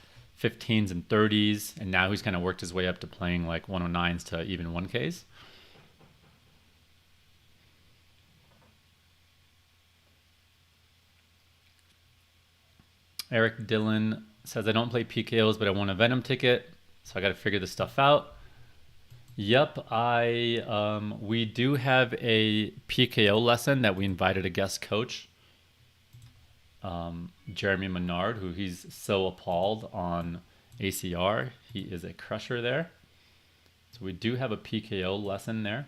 15s and 30s, and now he's kind of worked his way up to playing like 109s to even 1Ks. Eric Dillon says, I don't play PKOs, but I want a Venom ticket, so I got to figure this stuff out. Yep, we do have a PKO lesson that we invited a guest coach, Jeremy Menard, who he's so appalled on ACR. He is a crusher there. So we do have a PKO lesson there.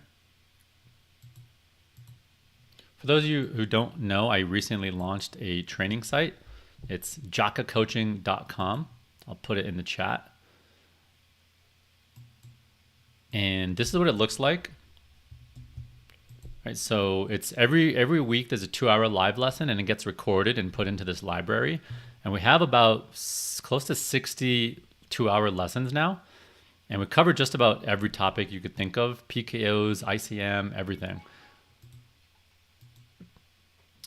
For those of you who don't know, I recently launched a training site. It's jakacoaching.com. I'll put it in the chat. And this is what it looks like. Right, so it's every week there's a 2-hour live lesson, and it gets recorded and put into this library. And we have about close to 60 2-hour lessons now. And we cover just about every topic you could think of, PKOs, ICM, everything.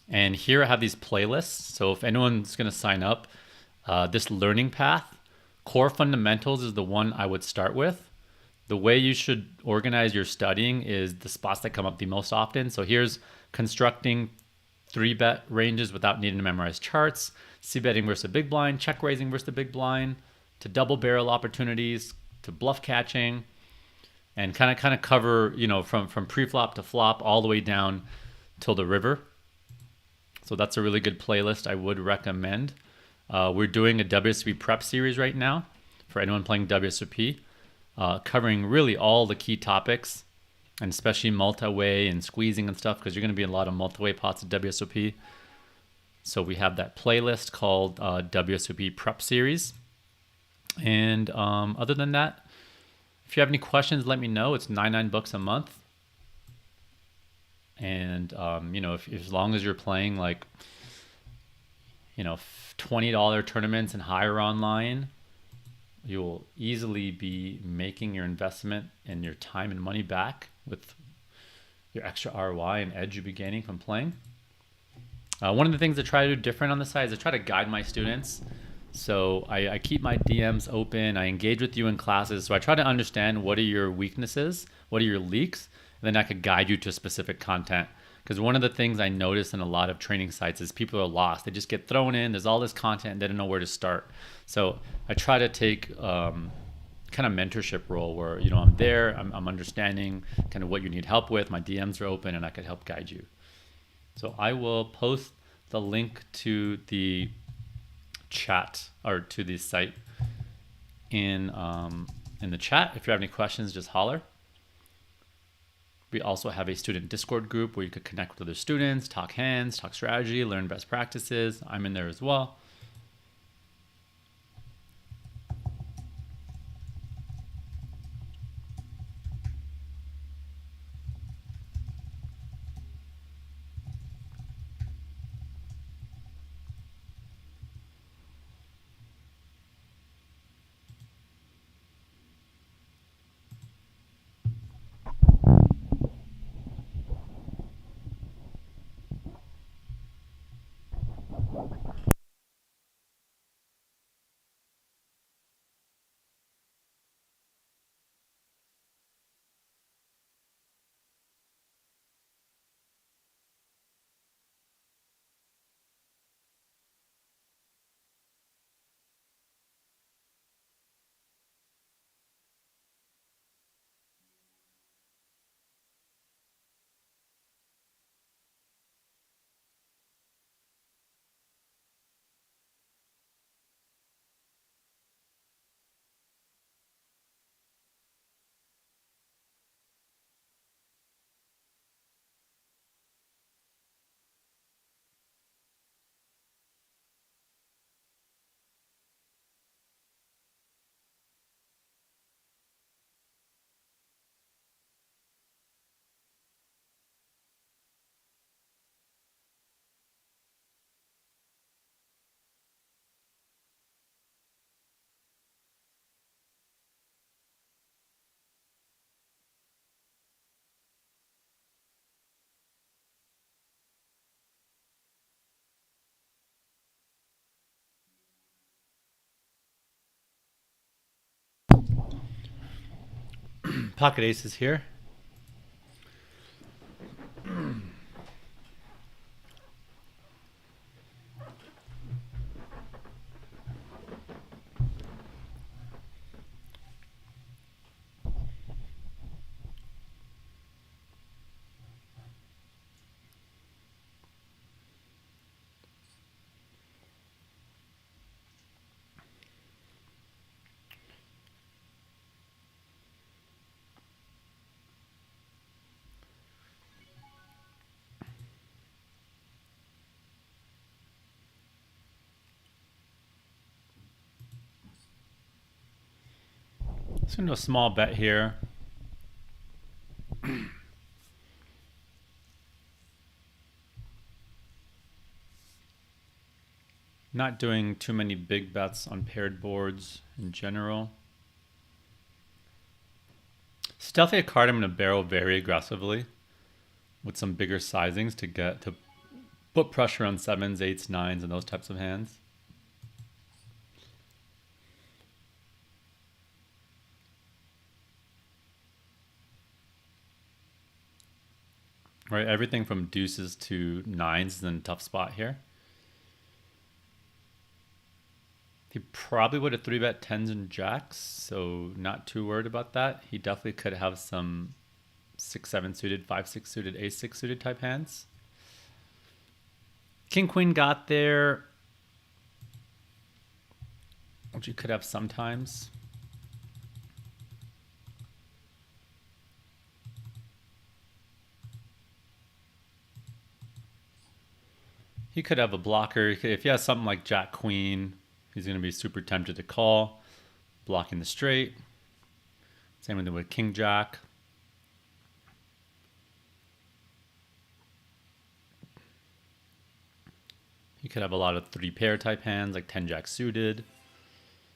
And here I have these playlists. So if anyone's going to sign up, this learning path, core fundamentals is the one I would start with. The way you should organize your studying is the spots that come up the most often. So here's constructing 3-bet ranges without needing to memorize charts, c-betting versus the big blind, check raising versus the big blind, to double barrel opportunities, to bluff catching, and kind of cover, you know, from pre-flop to flop all the way down till the river. So that's a really good playlist I would recommend. We're doing a WSOP prep series right now for anyone playing WSOP. Covering really all the key topics, and especially multi-way and squeezing and stuff, because you're going to be in a lot of multi-way pots at WSOP. So we have that playlist called WSOP Prep Series. And other than that, if you have any questions, let me know. It's $99 a month. And, you know, if as long as you're playing like, you know, $20 tournaments and higher online, you will easily be making your investment and your time and money back with your extra ROI and edge you'll be gaining from playing. One of the things I try to do different on the side is I try to guide my students. So I keep my DMs open. I engage with you in classes. So I try to understand what are your weaknesses, what are your leaks, and then I could guide you to specific content. Because one of the things I notice in a lot of training sites is people are lost. They just get thrown in. There's all this content. They don't know where to start. So I try to take kind of mentorship role where, you know, I'm there. I'm understanding kind of what you need help with. My DMs are open, and I could help guide you. So I will post the link to the chat or to the site in the chat. If you have any questions, just holler. We also have a student Discord group where you could connect with other students, talk hands, talk strategy, learn best practices. I'm in there as well. pocket aces here. Let's do a small bet here. Not doing too many big bets on paired boards in general. It's definitely a card I'm going to barrel very aggressively with some bigger sizings to put pressure on 7s, 8s, 9s, and those types of hands. Right, everything from deuces to 9s is in a tough spot here. He probably would have 3-bet 10s and jacks, so not too worried about that. He definitely could have some 6-7 suited, 5-6 suited, ace-6 suited type hands. King-queen got there, which you could have sometimes. He could have a blocker. If he has something like Jack-Queen, he's going to be super tempted to call, blocking the straight. Same with King-Jack. He could have a lot of 3-pair type hands, like 10-Jack suited.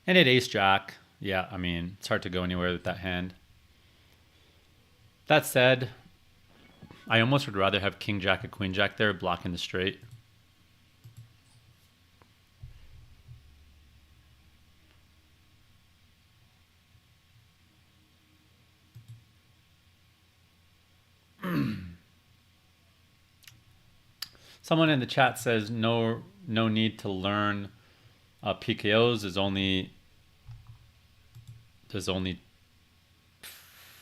And at Ace-Jack, yeah, I mean, it's hard to go anywhere with that hand. That said, I almost would rather have King-Jack or Queen-Jack there, blocking the straight. Someone in the chat says no need to learn PKOs. There's only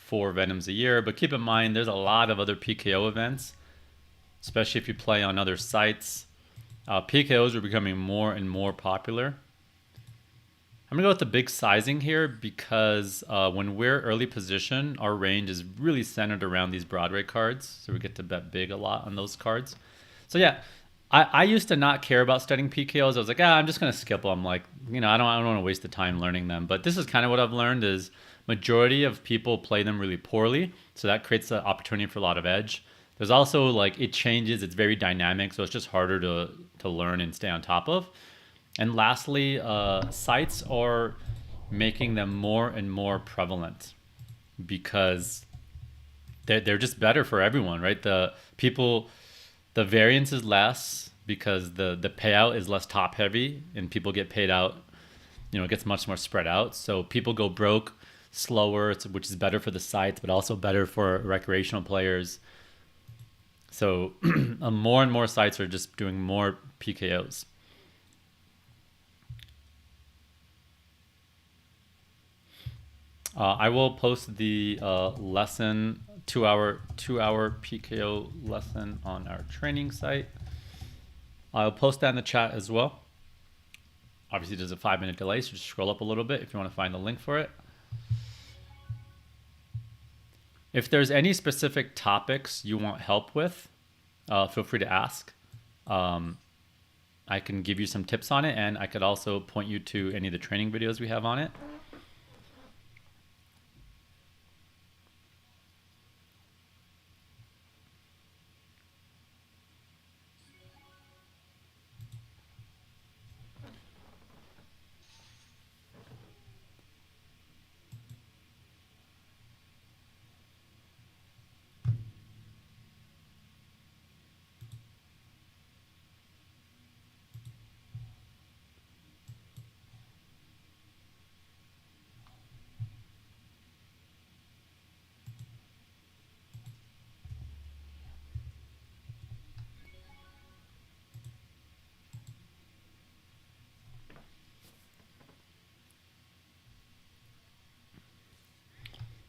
4 Venoms a year, but keep in mind there's a lot of other PKO events, especially if you play on other sites. PKOs are becoming more and more popular. I'm gonna go with the big sizing here because when we're early position, our range is really centered around these Broadway cards, so we get to bet big a lot on those cards. So yeah, I used to not care about studying PKOs. I was like, I'm just gonna skip them. Like, you know, I don't want to waste the time learning them. But this is kind of what I've learned is majority of people play them really poorly, so that creates an opportunity for a lot of edge. There's also like it changes; it's very dynamic, so it's just harder to learn and stay on top of. And lastly, sites are making them more and more prevalent because they're just better for everyone, right? The variance is less because the payout is less top heavy and people get paid out, you know, it gets much more spread out. So people go broke slower, which is better for the sites, but also better for recreational players. So more and more sites are just doing more PKOs. I will post the lesson, 2-hour PKO lesson on our training site. I'll post that in the chat as well. Obviously, there's a 5-minute delay, so just scroll up a little bit if you want to find the link for it. If there's any specific topics you want help with, feel free to ask. I can give you some tips on it, and I could also point you to any of the training videos we have on it.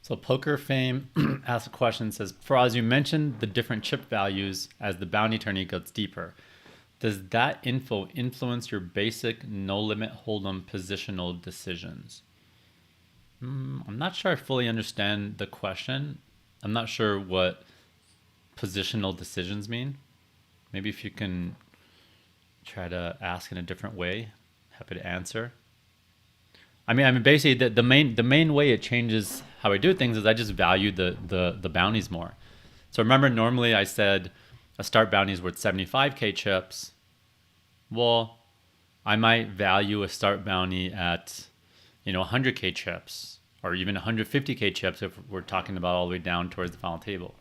So Poker Fame asks a question, says, Faraz, you mentioned the different chip values as the bounty tourney gets deeper. Does that info influence your basic no-limit hold'em positional decisions? I'm not sure I fully understand the question. I'm not sure what positional decisions mean. Maybe if you can try to ask in a different way, happy to answer. I mean, basically the main way it changes how I do things is I just value the bounties more. So remember, normally I said a start bounty is worth 75k chips. Well, I might value a start bounty at 100k chips or even 150k chips if we're talking about all the way down towards the final table.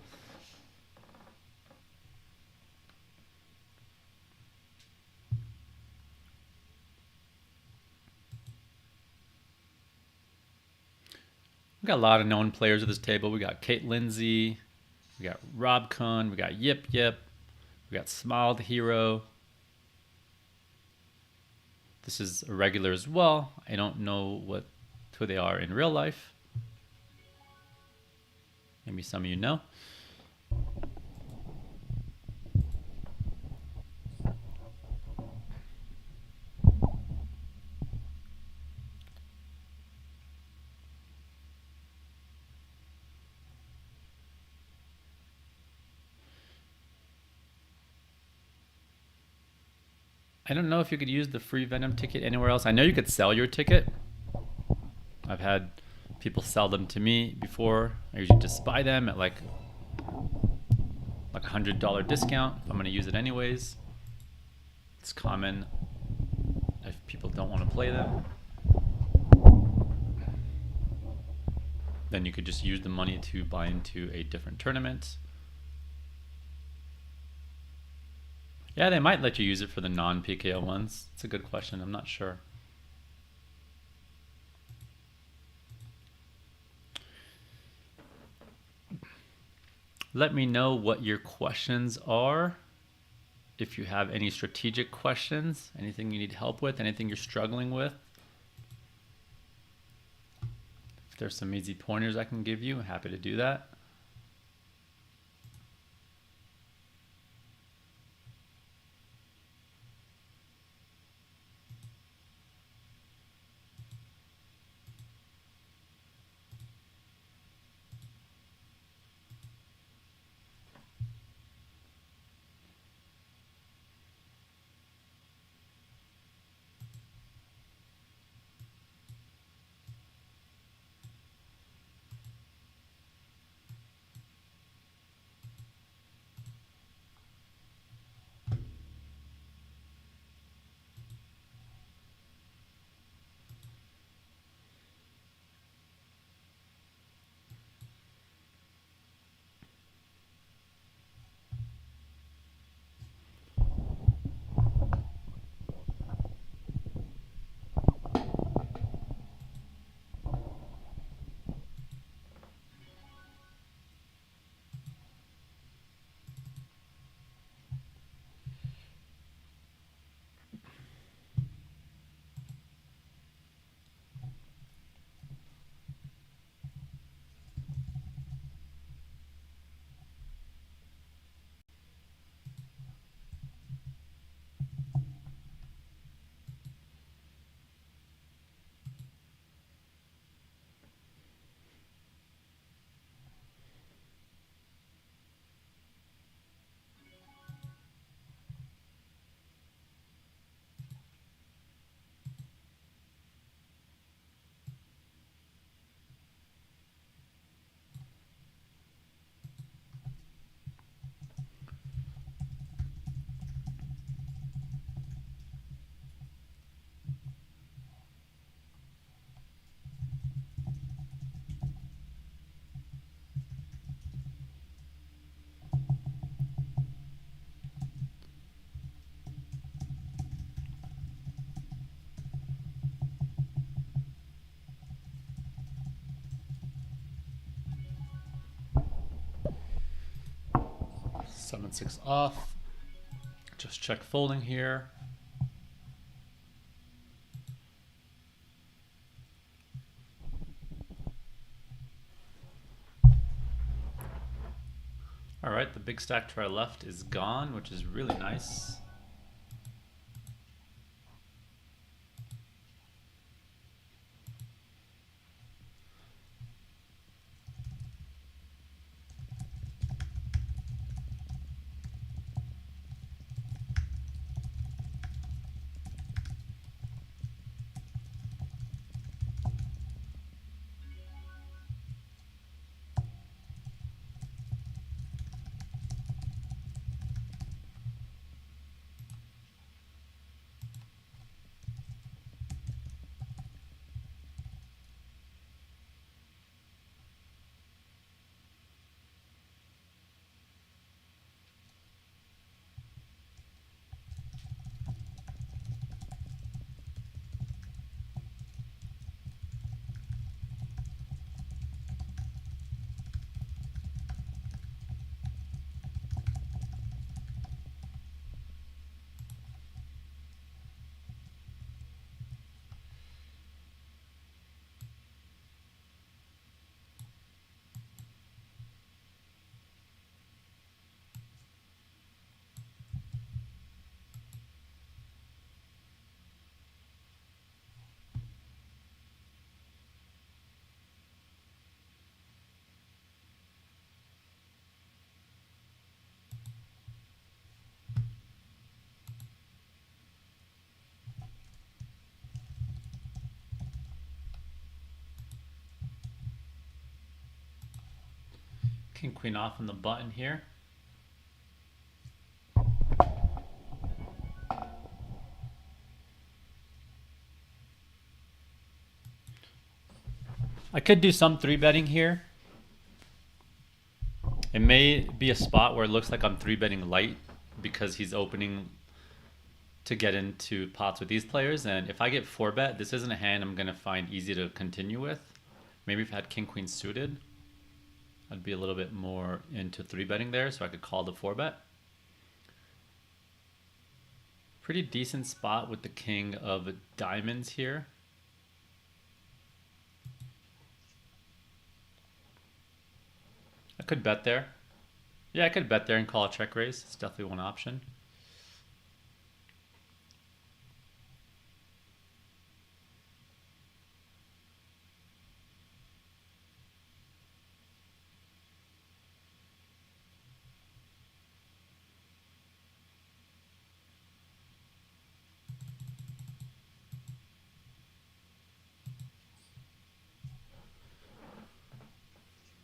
We got a lot of known players at this table. We got Kate Lindsay, we got Rob Kun, we got Yip Yip, we got Smile the Hero. This is a regular as well. I don't know who they are in real life. Maybe some of you know. I don't know if you could use the free Venom ticket anywhere else. I know you could sell your ticket. I've had people sell them to me before. I usually just buy them at like $100 discount if I'm going to use it anyways. It's common if people don't want to play them. Then you could just use the money to buy into a different tournament. Yeah, they might let you use it for the non-PKO ones. It's a good question. I'm not sure. Let me know what your questions are. If you have any strategic questions, anything you need help with, anything you're struggling with. If there's some easy pointers I can give you, I'm happy to do that. Summon 6 off. Just check folding here. right, the big stack to our left is gone, which is really nice. King queen off on the button here. I could do some 3-betting here. It may be a spot where it looks like I'm 3-betting light because he's opening to get into pots with these players. And if I get 4-bet, this isn't a hand I'm going to find easy to continue with. Maybe if I had king queen suited, I'd be a little bit more into 3-betting there, so I could call the 4-bet. Pretty decent spot with the king of diamonds here. I could bet there. Yeah, I could bet there and call a check raise. It's definitely one option.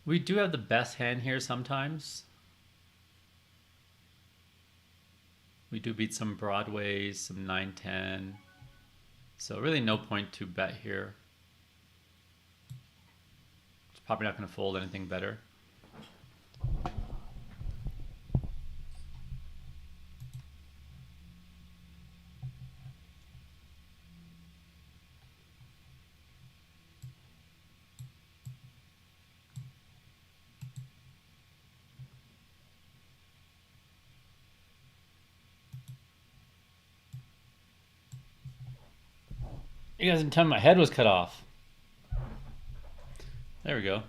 We do have the best hand here sometimes. We do beat some Broadways, some 9-10. So really no point to bet here. It's probably not going to fold anything better. You guys didn't tell me my head was cut off. There we go.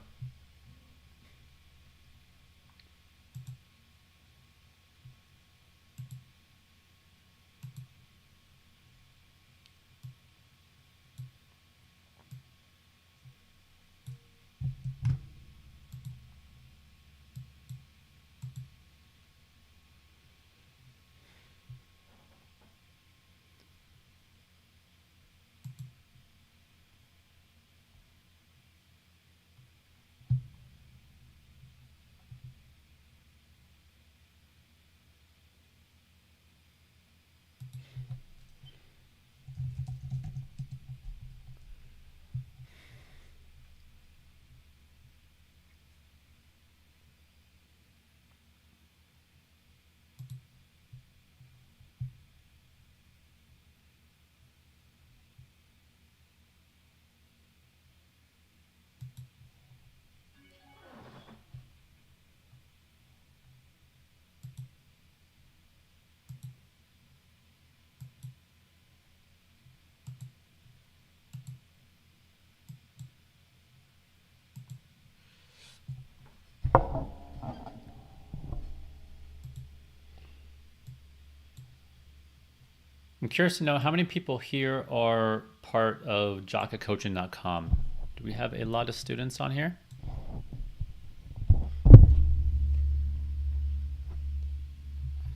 curious to know how many people here are part of JakaCoaching.com. Do we have a lot of students on here?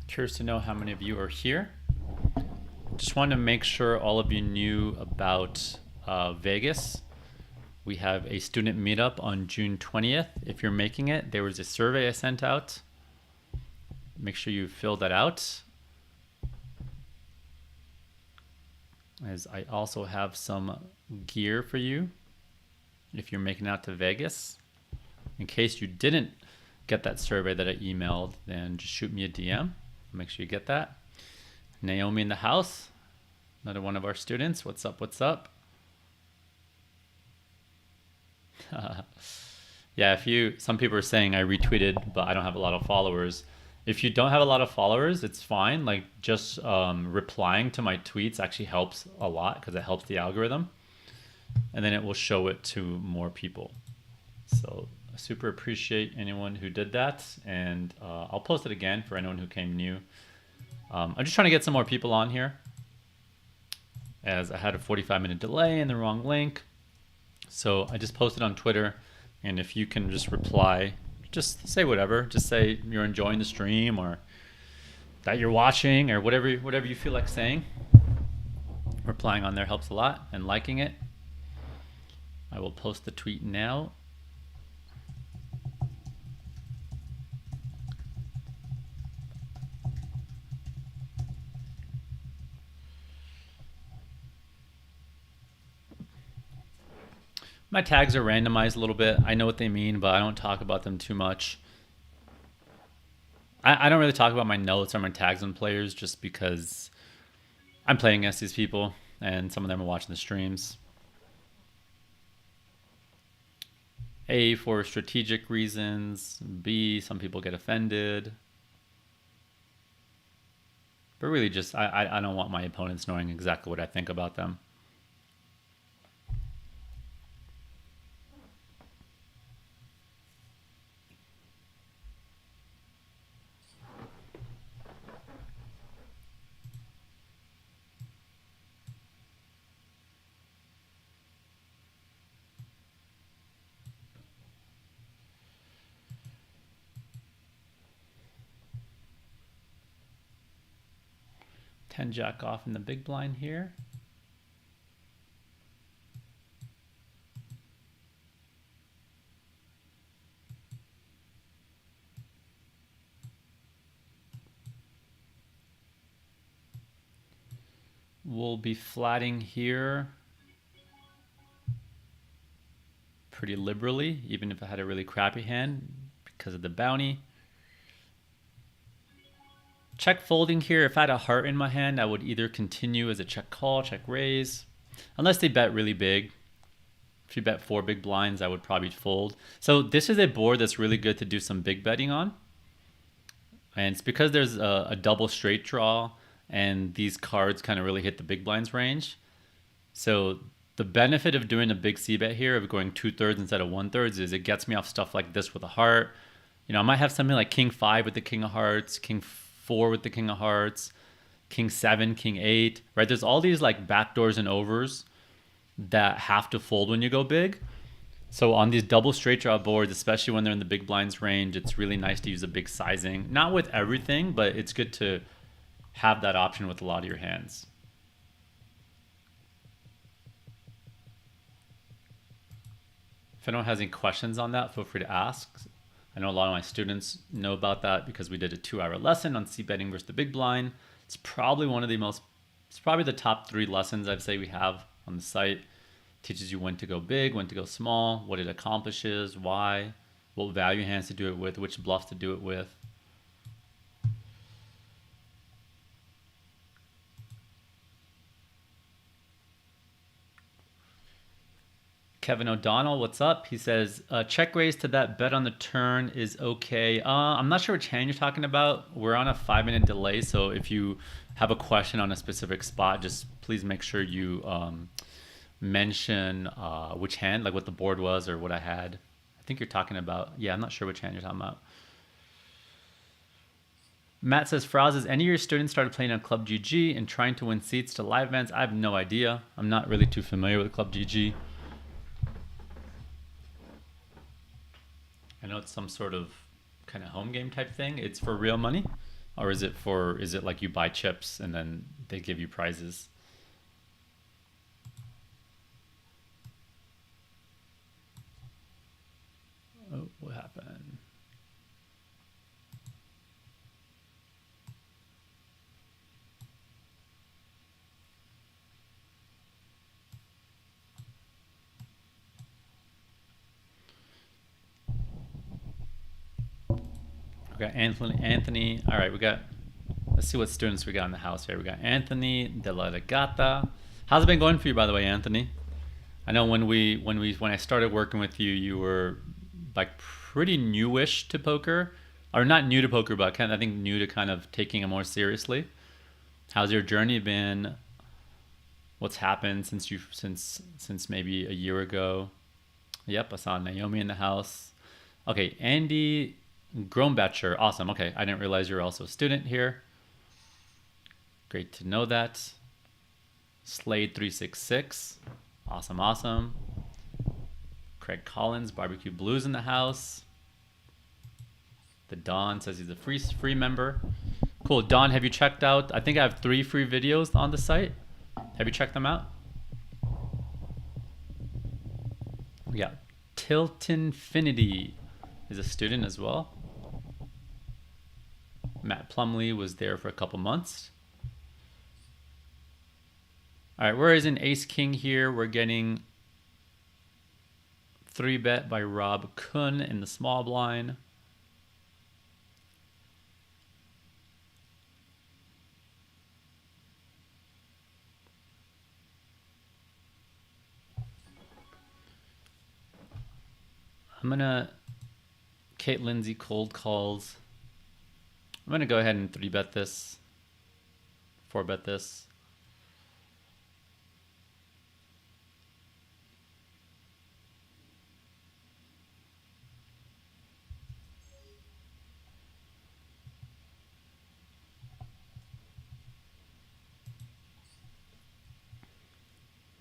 Curious to know how many of you are here. Just wanted to make sure all of you knew about Vegas. We have a student meetup on June 20th. If you're making it, there was a survey I sent out. Make sure you fill that out. As I also have some gear for you if you're making out to Vegas. In case you didn't get that survey that I emailed, then just shoot me a DM. Make sure you get that. Naomi in the house, another one of our students. What's up? What's up? Yeah, some people are saying I retweeted, but I don't have a lot of followers. If you don't have a lot of followers, it's fine. Like just replying to my tweets actually helps a lot because it helps the algorithm, and then it will show it to more people. So I super appreciate anyone who did that, and I'll post it again for anyone who came new. I'm just trying to get some more people on here, as I had a 45-minute delay and the wrong link. So I just posted on Twitter, and if you can just reply, just say whatever. Just say you're enjoying the stream or that you're watching or whatever you feel like saying. Replying on there helps a lot, and liking it. I will post the tweet now. My tags are randomized a little bit. I know what they mean, but I don't talk about them too much. I don't really talk about my notes or my tags on players just because I'm playing against these people and some of them are watching the streams. A, for strategic reasons. B, some people get offended. But really just, I don't want my opponents knowing exactly what I think about them. Jack off in the big blind here. We'll be flatting here pretty liberally, even if I had a really crappy hand because of the bounty. Check folding here. If I had a heart in my hand, I would either continue as a check call, check raise, unless they bet really big. If you bet 4 big blinds, I would probably fold. So this is a board that's really good to do some big betting on. And it's because there's a double straight draw and these cards kind of really hit the big blinds range. So the benefit of doing a big C bet here, of going 2/3 instead of 1/3, is it gets me off stuff like this with a heart. You know, I might have something like King 5 with the King of Hearts, King 4 with the King of Hearts, King 7, King 8, right? There's all these like backdoors and overs that have to fold when you go big. So on these double straight draw boards, especially when they're in the big blinds range, it's really nice to use a big sizing. Not with everything, but it's good to have that option with a lot of your hands. If anyone has any questions on that, feel free to ask. I know a lot of my students know about that because we did a 2-hour lesson on C betting versus the big blind. It's probably it's probably the top 3 lessons I'd say we have on the site. It teaches you when to go big, when to go small, what it accomplishes, why, what value hands to do it with, which bluffs to do it with. Kevin O'Donnell, what's up? He says, check raise to that bet on the turn is okay. I'm not sure which hand you're talking about. We're on a 5-minute delay, so if you have a question on a specific spot, just please make sure you mention which hand, like what the board was or what I had. I think you're talking about, yeah, I'm not sure which hand you're talking about. Matt says, Faraz, has any of your students started playing on Club GG and trying to win seats to live events? I have no idea. I'm not really too familiar with Club GG. I know it's some sort of kind of home game type thing. It's for real money? Or is it like you buy chips and then they give you prizes? Oh, what happened? We got Anthony. All right, let's see what students we got in the house here. We got Anthony De La Gata. How's it been going for you, by the way, Anthony? I know when I started working with you, you were like pretty newish to poker, or not new to poker, but I think new to kind of taking it more seriously. How's your journey been? What's happened since maybe a year ago? Yep, I saw Naomi in the house. Okay, Andy Grombatcher, awesome. Okay, I didn't realize you're also a student here. Great to know that. Slade366, awesome. Craig Collins, Barbecue Blues in the house. The Don says he's a free member. Cool, Don, have you checked out? I think I have 3 free videos on the site. Have you checked them out? Yeah, Tiltinfinity is a student as well. Matt Plumley was there for a couple months. All right, whereas in Ace King here, we're getting 3-bet by Rob Kuhn in the small blind. I'm gonna Kate Lindsay cold calls. I'm gonna go ahead and 3-bet this, 4-bet this.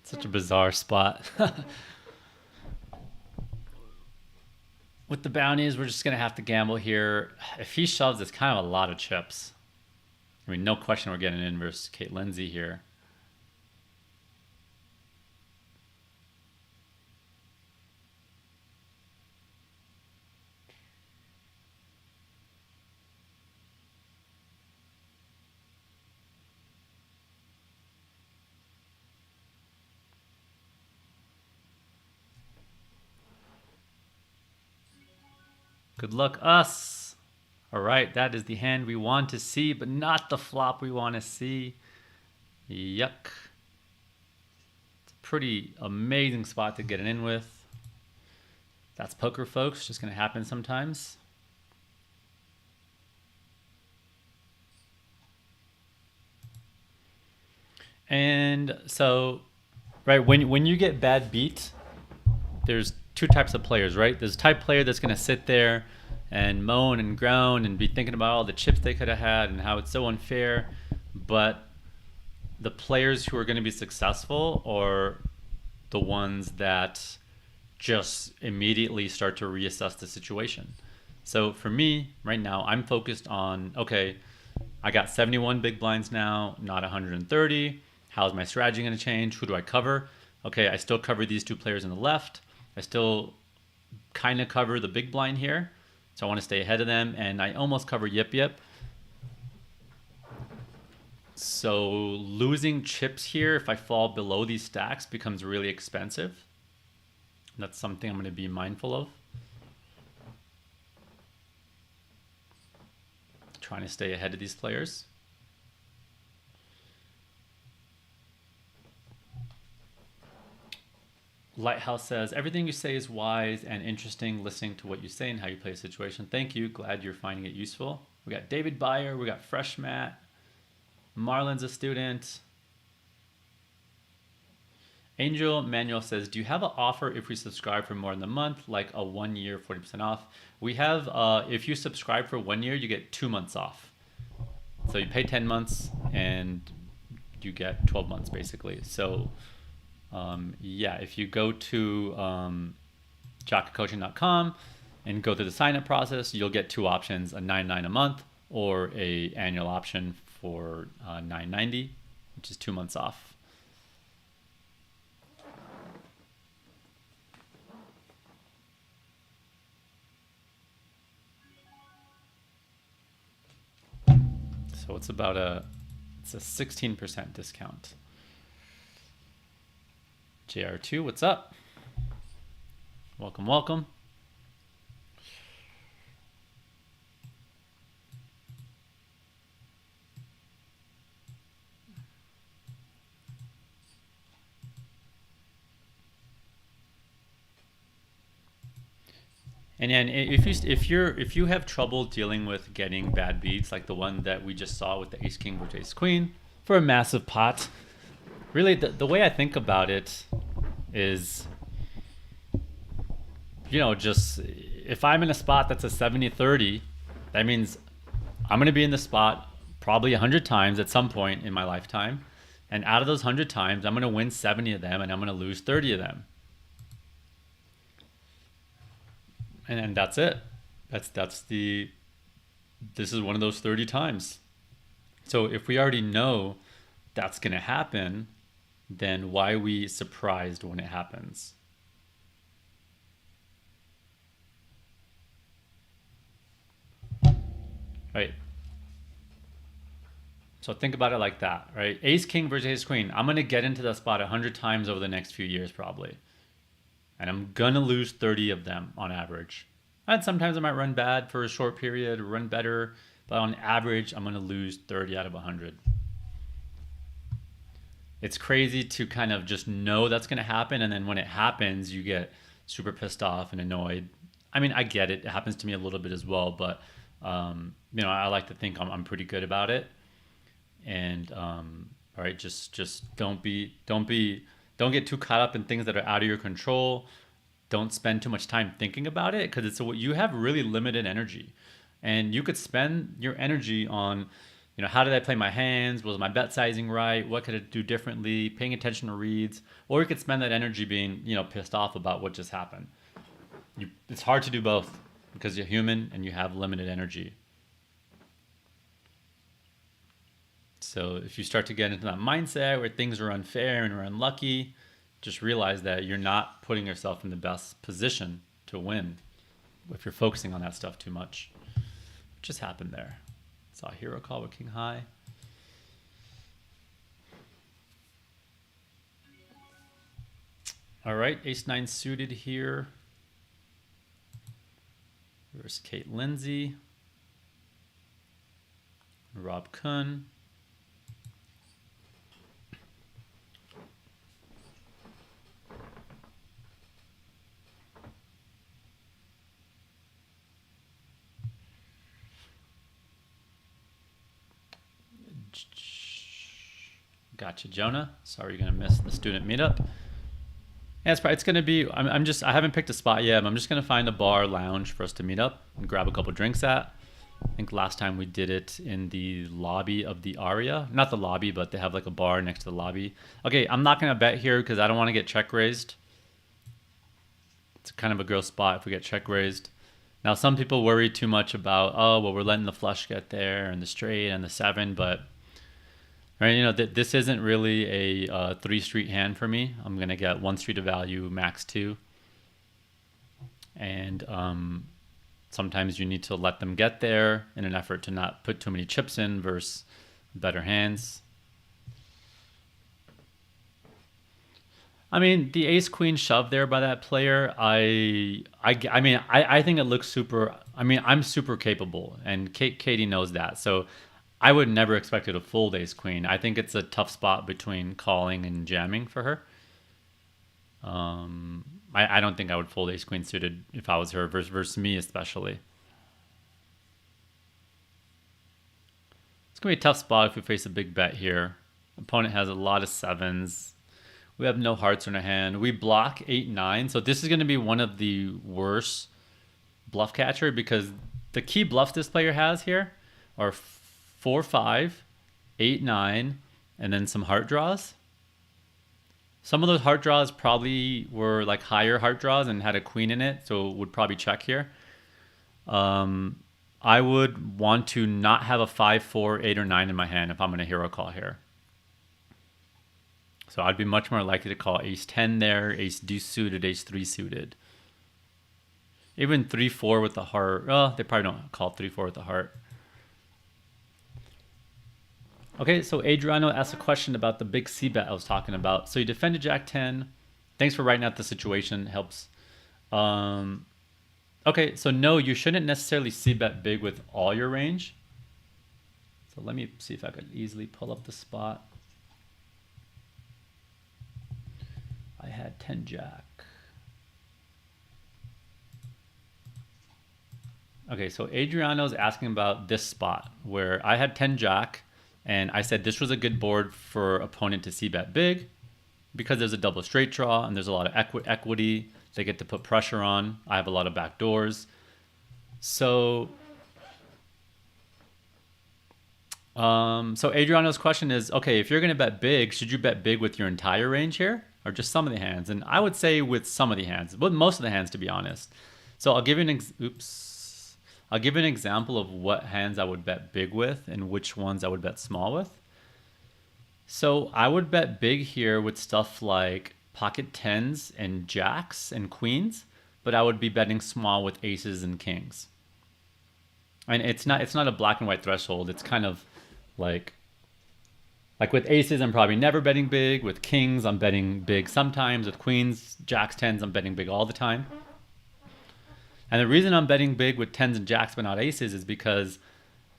Such a bizarre spot. With the bounties, we're just going to have to gamble here. If he shoves, it's kind of a lot of chips. I mean, no question we're getting in versus Kate Lindsay here. Good luck, us. All right, that is the hand we want to see, but not the flop we want to see. Yuck. It's a pretty amazing spot to get it in with. That's poker, folks. Just going to happen sometimes. And so, right, when you get bad beat, there's 2 types of players, right? There's a type player that's going to sit there and moan and groan and be thinking about all the chips they could have had and how it's so unfair. But the players who are going to be successful are the ones that just immediately start to reassess the situation. So for me, right now, I'm focused on, okay, I got 71 big blinds now, not 130. How's my strategy going to change? Who do I cover? Okay, I still cover these 2 players on the left. I still kind of cover the big blind here. So I want to stay ahead of them. And I almost cover Yip Yip. So losing chips here, if I fall below these stacks, becomes really expensive. That's something I'm going to be mindful of. Trying to stay ahead of these players. Lighthouse says, everything you say is wise and interesting, listening to what you say and how you play a situation. Thank you. Glad you're finding it useful. We got David Byer. We got Fresh Matt. Marlon's a student. Angel Manuel says, do you have an offer if we subscribe for more than a month, like a 1 year, 40% off? We have, if you subscribe for 1 year, you get 2 months off. So you pay 10 months and you get 12 months basically. So yeah, if you go to jakacoaching.com and go through the sign up process, you'll get two options: a $9.99 a month or a annual option for $9.90, which is 2 months off. So it's about it's a 16% discount. JR2, what's up? Welcome, welcome. And then if you have trouble dealing with getting bad beats like the one that we just saw with the Ace King versus Ace Queen for a massive pot, really the way I think about it is, you know, just if I'm in a spot that's a 70-30, that means I'm going to be in the spot probably 100 times at some point in my lifetime. And out of those 100 times, I'm going to win 70 of them and I'm going to lose 30 of them. And that's it. This is one of those 30 times. So if we already know that's going to happen, then why are we surprised when it happens? Right. So think about it like that, right? Ace King versus Ace Queen. I'm going to get into that spot 100 times over the next few years probably. And I'm going to lose 30 of them on average. And sometimes I might run bad for a short period, run better, but on average, I'm going to lose 30 out of 100. It's crazy to kind of just know that's going to happen, and then when it happens, you get super pissed off and annoyed. I mean, I get it. It happens to me a little bit as well, but you know, I like to think I'm pretty good about it. And all right, just don't get too caught up in things that are out of your control. Don't spend too much time thinking about it, because you have really limited energy, and you could spend your energy on, you know, how did I play my hands? Was my bet sizing right? What could I do differently? Paying attention to reads, or you could spend that energy being, you know, pissed off about what just happened. It's hard to do both because you're human and you have limited energy. So if you start to get into that mindset where things are unfair and are unlucky, just realize that you're not putting yourself in the best position to win if you're focusing on that stuff too much. What just happened there? Saw a hero call with King High. All right, Ace-9 suited here. There's Kate Lindsay. Rob Kuhn. Gotcha, Jonah. Sorry you're gonna miss the student meetup. Yeah, it's gonna be. I haven't picked a spot yet. I'm just gonna find a bar lounge for us to meet up and grab a couple drinks at. I think last time we did it in the lobby of the Aria. Not the lobby, but they have like a bar next to the lobby. Okay, I'm not gonna bet here because I don't want to get check raised. It's kind of a gross spot if we get check raised. Now some people worry too much about, oh well, we're letting the flush get there and the straight and the 7, but. Right, you know, this isn't really a 3-street hand for me. I'm going to get 1 street of value, max 2. And sometimes you need to let them get there in an effort to not put too many chips in versus better hands. I mean, the ace-queen shove there by that player, I think it looks super... I mean, I'm super capable, and Katie knows that, so... I would never expect her to fold ace queen. I think it's a tough spot between calling and jamming for her. I don't think I would fold ace queen suited if I was her versus me especially. It's going to be a tough spot if we face a big bet here. Opponent has a lot of 7s. We have no hearts in our hand. We block 8-9. So this is going to be one of the worst bluff catcher because the key bluffs this player has here are 4-5, 8-9, and then some heart draws. Some of those heart draws probably were like higher heart draws and had a queen in it, so would probably check here. I would want to not have a 5, 4, 8, or 9 in my hand if I'm going to hero call here. So I'd be much more likely to call ace 10 there, ace deuce suited, ace 3 suited. Even 3, 4 with the heart. Oh, they probably don't call 3, 4 with the heart. Okay, so Adriano asked a question about the big c-bet I was talking about. So you defended Jack 10. Thanks for writing out the situation. Helps. Okay, so no, you shouldn't necessarily c-bet big with all your range. So let me see if I could easily pull up the spot. I had 10 Jack. Okay, so Adriano's asking about this spot where I had 10 Jack. And I said this was a good board for opponent to c-bet big because there's a double straight draw and there's a lot of equity they get to put pressure on. I have a lot of back doors. So Adriano's question is, okay, if you're going to bet big, should you bet big with your entire range here or just some of the hands? And I would say with some of the hands, but most of the hands, to be honest. So I'll give you I'll give you an example of what hands I would bet big with and which ones I would bet small with. So I would bet big here with stuff like pocket tens and jacks and queens, but I would be betting small with aces and kings. And it's not a black and white threshold. It's kind of like with aces, I'm probably never betting big. With kings, I'm betting big sometimes. With queens, jacks, tens, I'm betting big all the time. And the reason I'm betting big with tens and jacks but not aces is because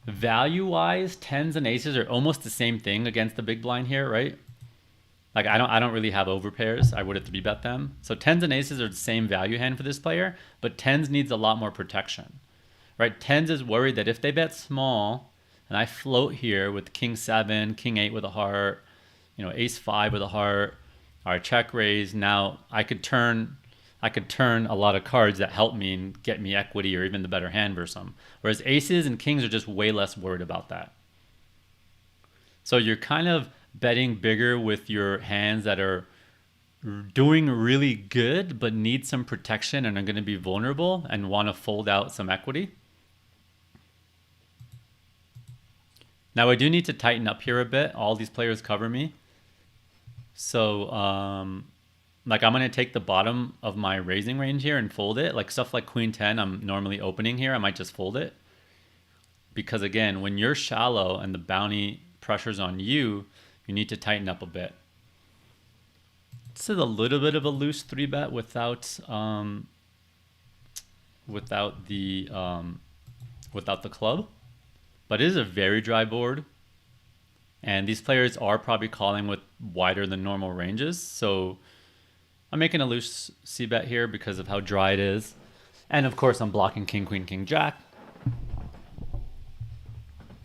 value-wise, tens and aces are almost the same thing against the big blind here, right? Like I don't really have overpairs. I would have 3-bet them. So tens and aces are the same value hand for this player, but tens needs a lot more protection, right? Tens is worried that if they bet small and I float here with king 7, king 8 with a heart, ace 5 with a heart, or check raise, now I could turn a lot of cards that help me and get me equity or even the better hand versus them. Whereas aces and kings are just way less worried about that. So you're kind of betting bigger with your hands that are doing really good but need some protection and are going to be vulnerable and want to fold out some equity. Now I do need to tighten up here a bit. All these players cover me. So like I'm going to take the bottom of my raising range here and fold it. Like stuff like queen 10, I'm normally opening here. I might just fold it. Because again, when you're shallow and the bounty pressure's on you, you need to tighten up a bit. This is a little bit of a loose 3-bet without the club. But it is a very dry board. And these players are probably calling with wider than normal ranges. So I'm making a loose c-bet here because of how dry it is. And of course I'm blocking king, queen, king, jack.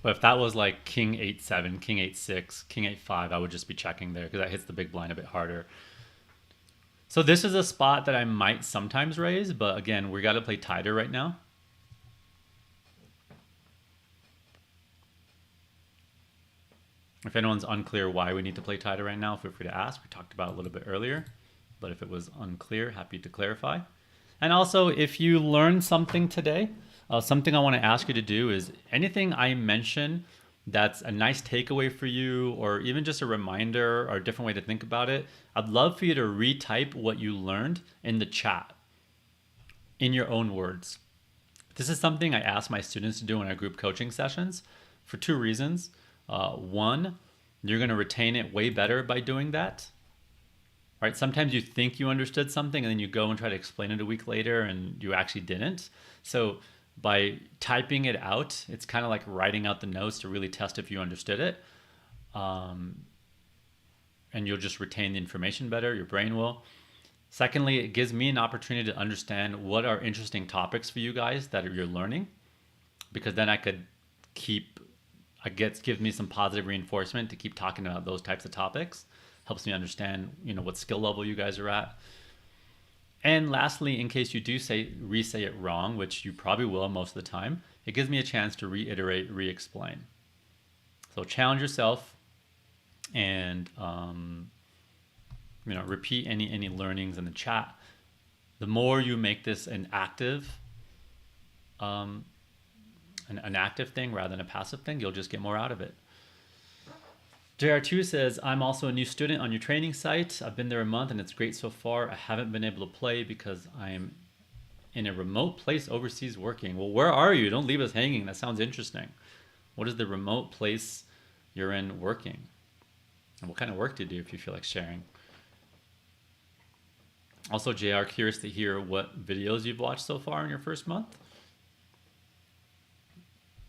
But if that was like king 8-7, king 8-6, king 8-5, I would just be checking there because that hits the big blind a bit harder. So this is a spot that I might sometimes raise, but again, we got to play tighter right now. If anyone's unclear why we need to play tighter right now, feel free to ask. We talked about it a little bit earlier. But if it was unclear, happy to clarify. And also, if you learned something today, something I want to ask you to do is anything I mention that's a nice takeaway for you or even just a reminder or a different way to think about it, I'd love for you to retype what you learned in the chat in your own words. This is something I ask my students to do in our group coaching sessions for 2 reasons. One, you're going to retain it way better by doing that. Right? Sometimes you think you understood something and then you go and try to explain it a week later and you actually didn't. So by typing it out, it's kind of like writing out the notes to really test if you understood it. And you'll just retain the information better, your brain will. Secondly, it gives me an opportunity to understand what are interesting topics for you guys that you're learning, because then I could gives me some positive reinforcement to keep talking about those types of topics. Helps me understand, what skill level you guys are at. And lastly, in case you do re-say it wrong, which you probably will most of the time, it gives me a chance to reiterate, re-explain. So challenge yourself and repeat any learnings in the chat. The more you make this an active an active thing rather than a passive thing, you'll just get more out of it. JR2 says, I'm also a new student on your training site. I've been there a month and it's great so far. I haven't been able to play because I'm in a remote place overseas working. Well, where are you? Don't leave us hanging. That sounds interesting. What is the remote place you're in working? And what kind of work do you do if you feel like sharing? Also, JR, curious to hear what videos you've watched so far in your first month.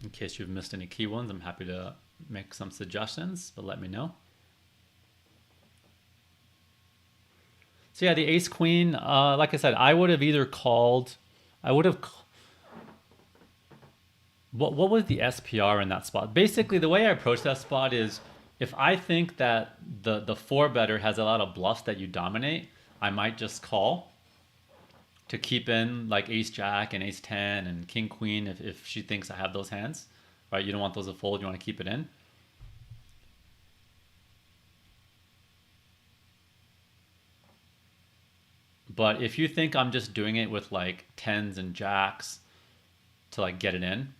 In case you've missed any key ones, I'm happy to make some suggestions, but let me know. So yeah, the ace queen, like I said, I would have either called, what was the SPR in that spot? Basically, the way I approach that spot is if I think that the four better has a lot of bluffs that you dominate, I might just call to keep in like ace jack and ace 10 and king queen if she thinks I have those hands, right? You don't want those to fold, you want to keep it in. But if you think I'm just doing it with like tens and jacks to like get it in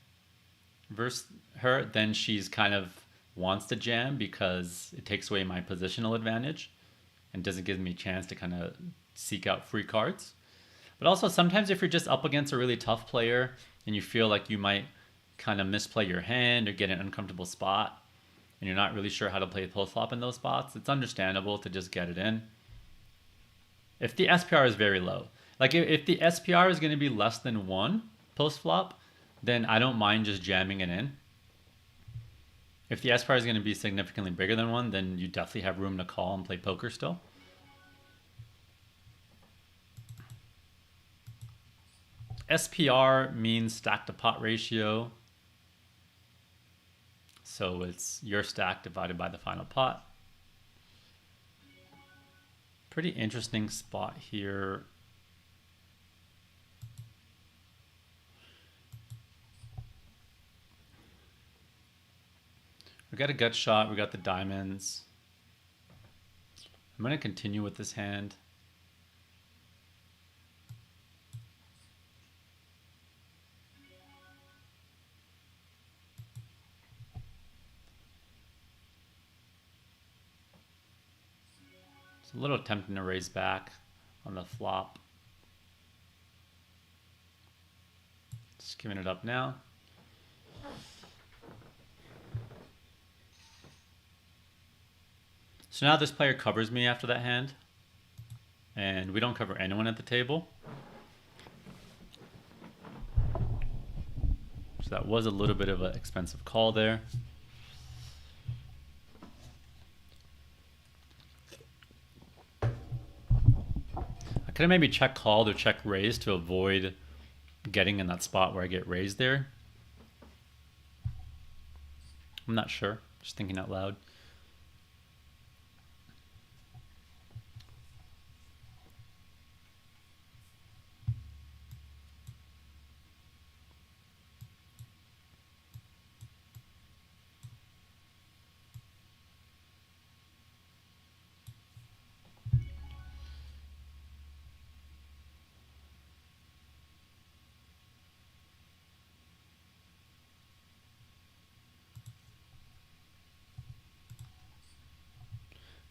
versus her, then she's kind of wants to jam because it takes away my positional advantage and doesn't give me a chance to kind of seek out free cards. But also sometimes if you're just up against a really tough player and you feel like you might kind of misplay your hand or get an uncomfortable spot and you're not really sure how to play post flop in those spots, it's understandable to just get it in. If the SPR is very low, like if the SPR is going to be less than 1 post flop, then I don't mind just jamming it in. If the SPR is going to be significantly bigger than 1, then you definitely have room to call and play poker still. SPR means stack to pot ratio. So it's your stack divided by the final pot. Pretty interesting spot here. We got a gut shot, we got the diamonds. I'm going to continue with this hand. It's a little tempting to raise back on the flop. Just giving it up now. So now this player covers me after that hand, and we don't cover anyone at the table. So that was a little bit of an expensive call there. I could have maybe check called or check raised to avoid getting in that spot where I get raised there. I'm not sure, just thinking out loud.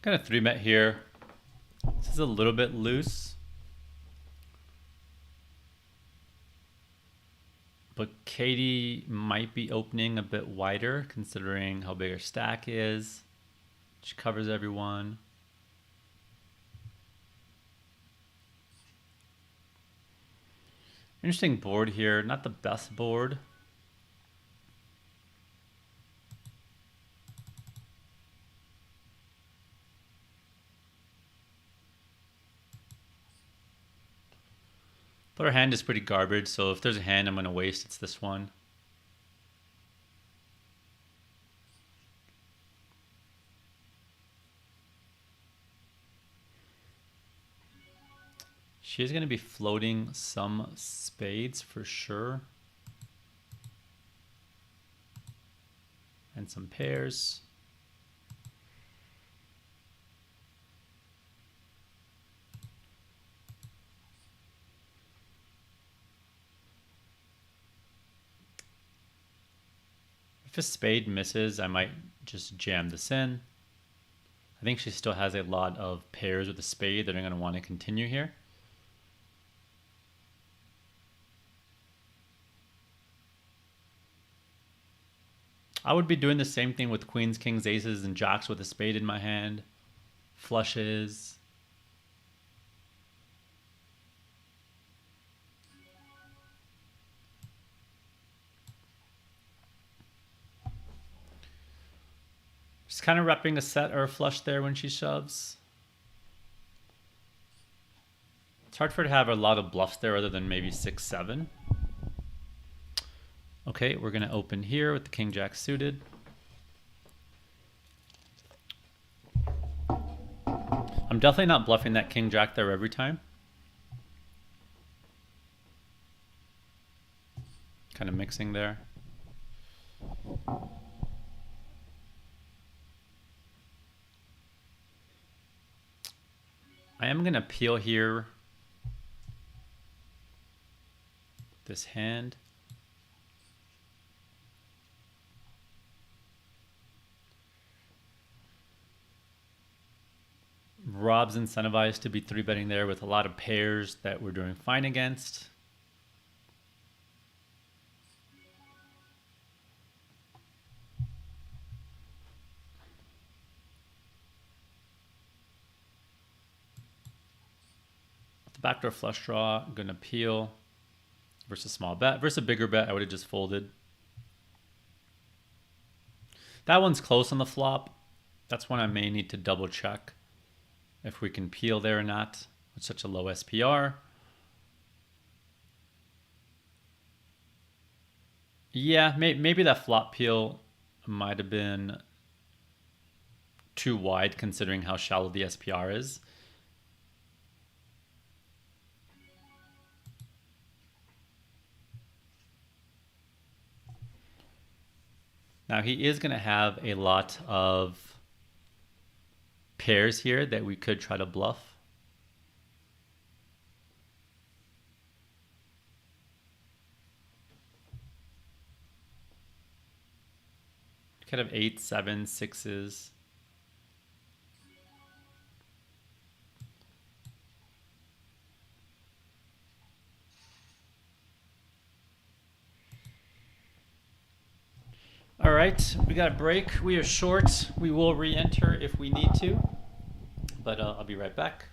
Kind of 3-bet here. This is a little bit loose. But Katie might be opening a bit wider considering how big her stack is. She covers everyone. Interesting board here. Not the best board. But our hand is pretty garbage, so if there's a hand I'm going to waste, it's this one. She's going to be floating some spades for sure. and some pairs. If a spade misses, I might just jam this in. I think she still has a lot of pairs with a spade that are going to want to continue here. I would be doing the same thing with queens, kings, aces, and jacks with a spade in my hand. Flushes. Just kind of repping a set or a flush there when she shoves. It's hard for her to have a lot of bluffs there other than maybe 6-7. Okay, we're going to open here with the king jack suited. I'm definitely not bluffing that king jack there every time. Kind of mixing there. I am going to peel here this hand. Rob's incentivized to be 3-betting there with a lot of pairs that we're doing fine against. The backdoor flush draw, I'm going to peel versus small bet. Versus a bigger bet, I would have just folded. That one's close on the flop. That's one I may need to double check if we can peel there or not with such a low SPR. Yeah, maybe that flop peel might have been too wide considering how shallow the SPR is. Now he is going to have a lot of pairs here that we could try to bluff. Could have 8, 7, 6s. All right, we got a break. We are short. We will re-enter if we need to, but I'll be right back.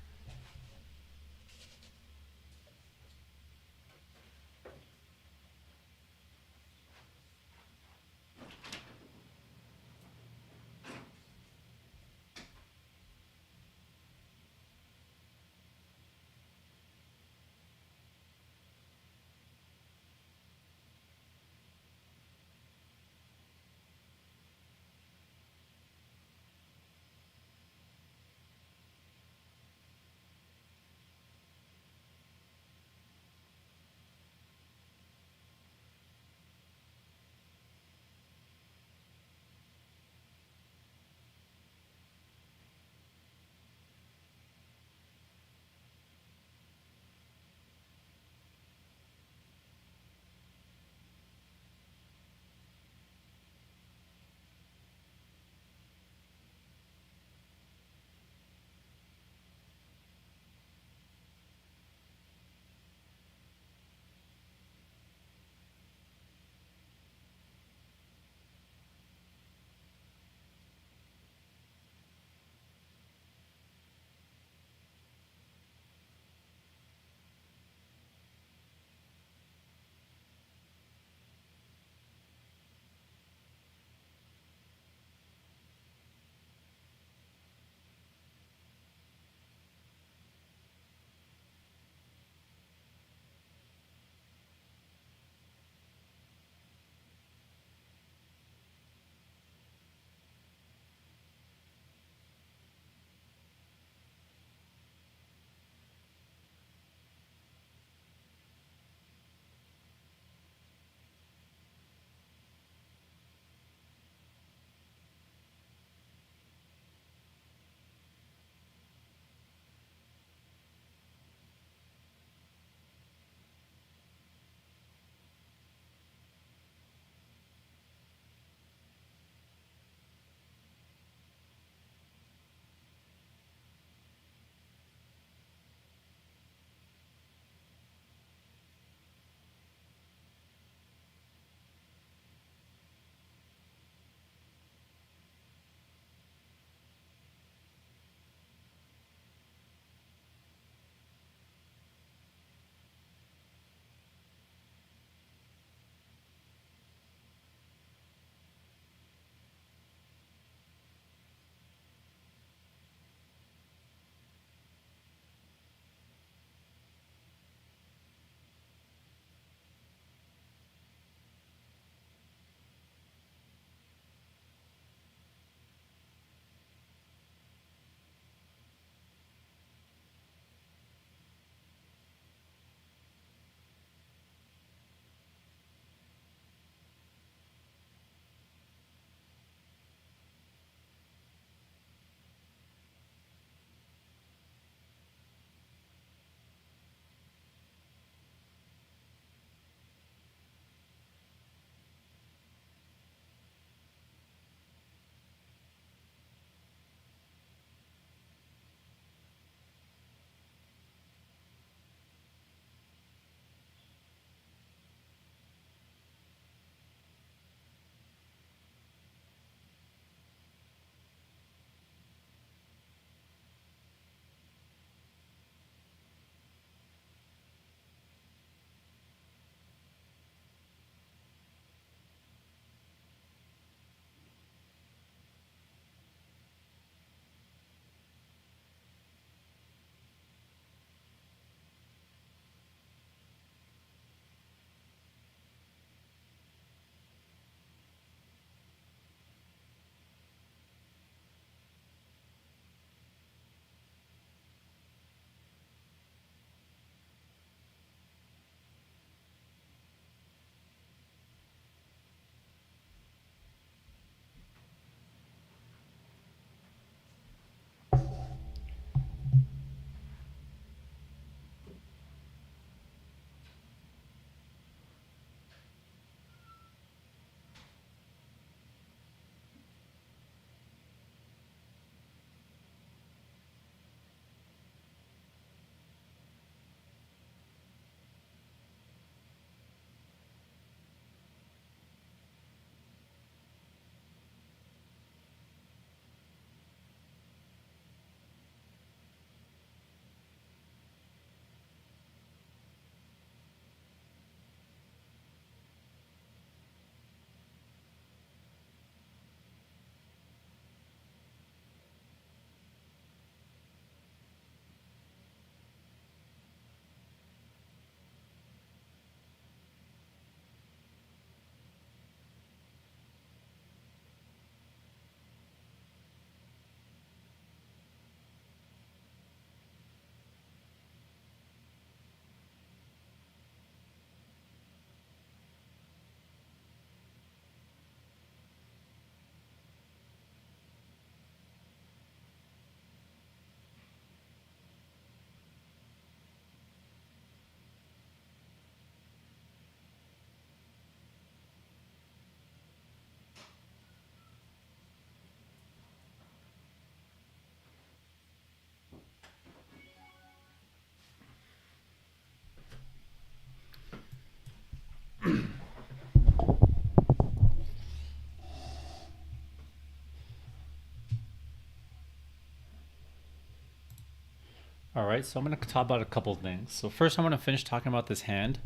All right, so I'm going to talk about a couple things. So first, I'm going to finish talking about this hand.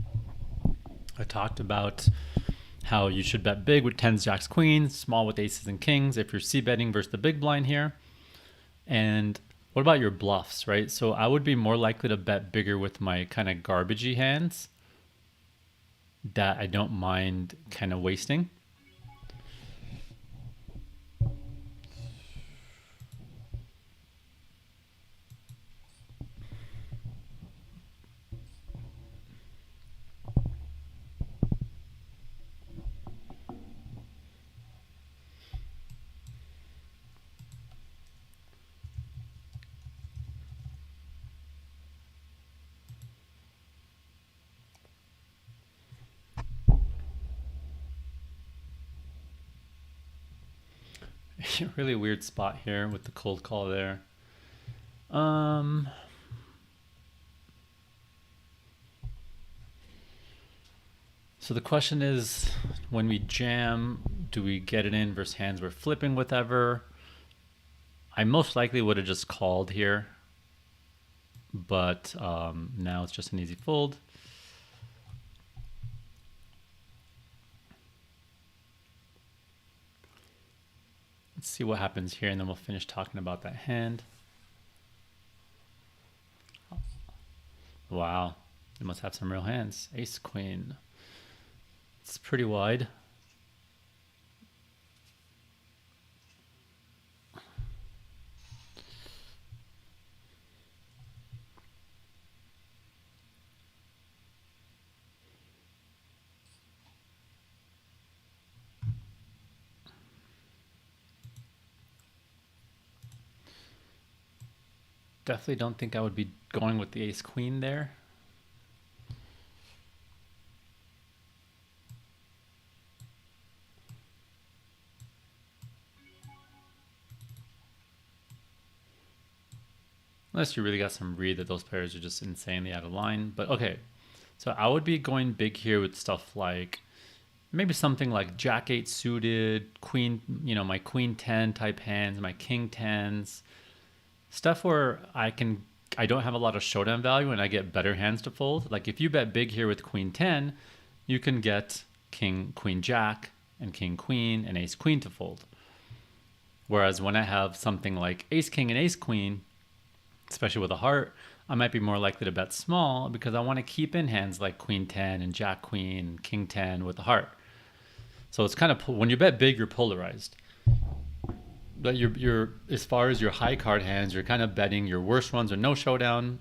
I talked about how you should bet big with tens, jacks, queens, small with aces and kings if you're c-betting versus the big blind here. And what about your bluffs, right? So I would be more likely to bet bigger with my kind of garbagey hands that I don't mind kind of wasting. Really weird spot here with the cold call there. So the question is, when we jam, do we get it in versus hands we're flipping with ever? I most likely would have just called here, but now it's just an easy fold. Let's see what happens here, and then we'll finish talking about that hand. Wow, you must have some real hands. Ace, queen. It's pretty wide. Definitely don't think I would be going with the ace queen there. Unless you really got some read that those pairs are just insanely out of line. But okay, so I would be going big here with stuff like maybe something like jack 8 suited, queen, you know, my queen 10 type hands, my king 10s. Stuff where I don't have a lot of showdown value and I get better hands to fold. Like if you bet big here with queen 10, you can get king, queen, jack, and king, queen, and ace, queen to fold. Whereas when I have something like ace, king, and ace, queen, especially with a heart, I might be more likely to bet small because I want to keep in hands like queen 10 and jack, queen, and king 10 with a heart. So it's kind of, when you bet big, you're polarized. But you're as far as your high card hands, you're kind of betting your worst ones or no showdown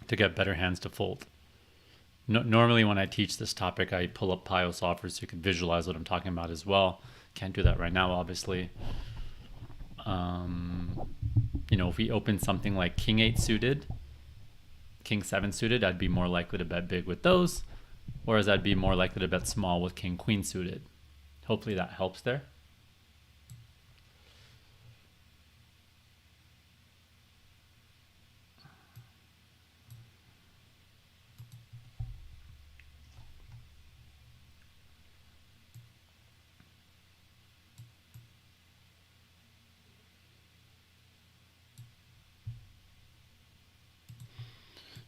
to get better hands to fold. Normally when I teach this topic, I pull up PKO offers so you can visualize what I'm talking about as well. Can't do that right now, obviously. You know, if we open something like king 8 suited, king 7 suited, I'd be more likely to bet big with those, whereas I'd be more likely to bet small with king queen suited. Hopefully that helps there.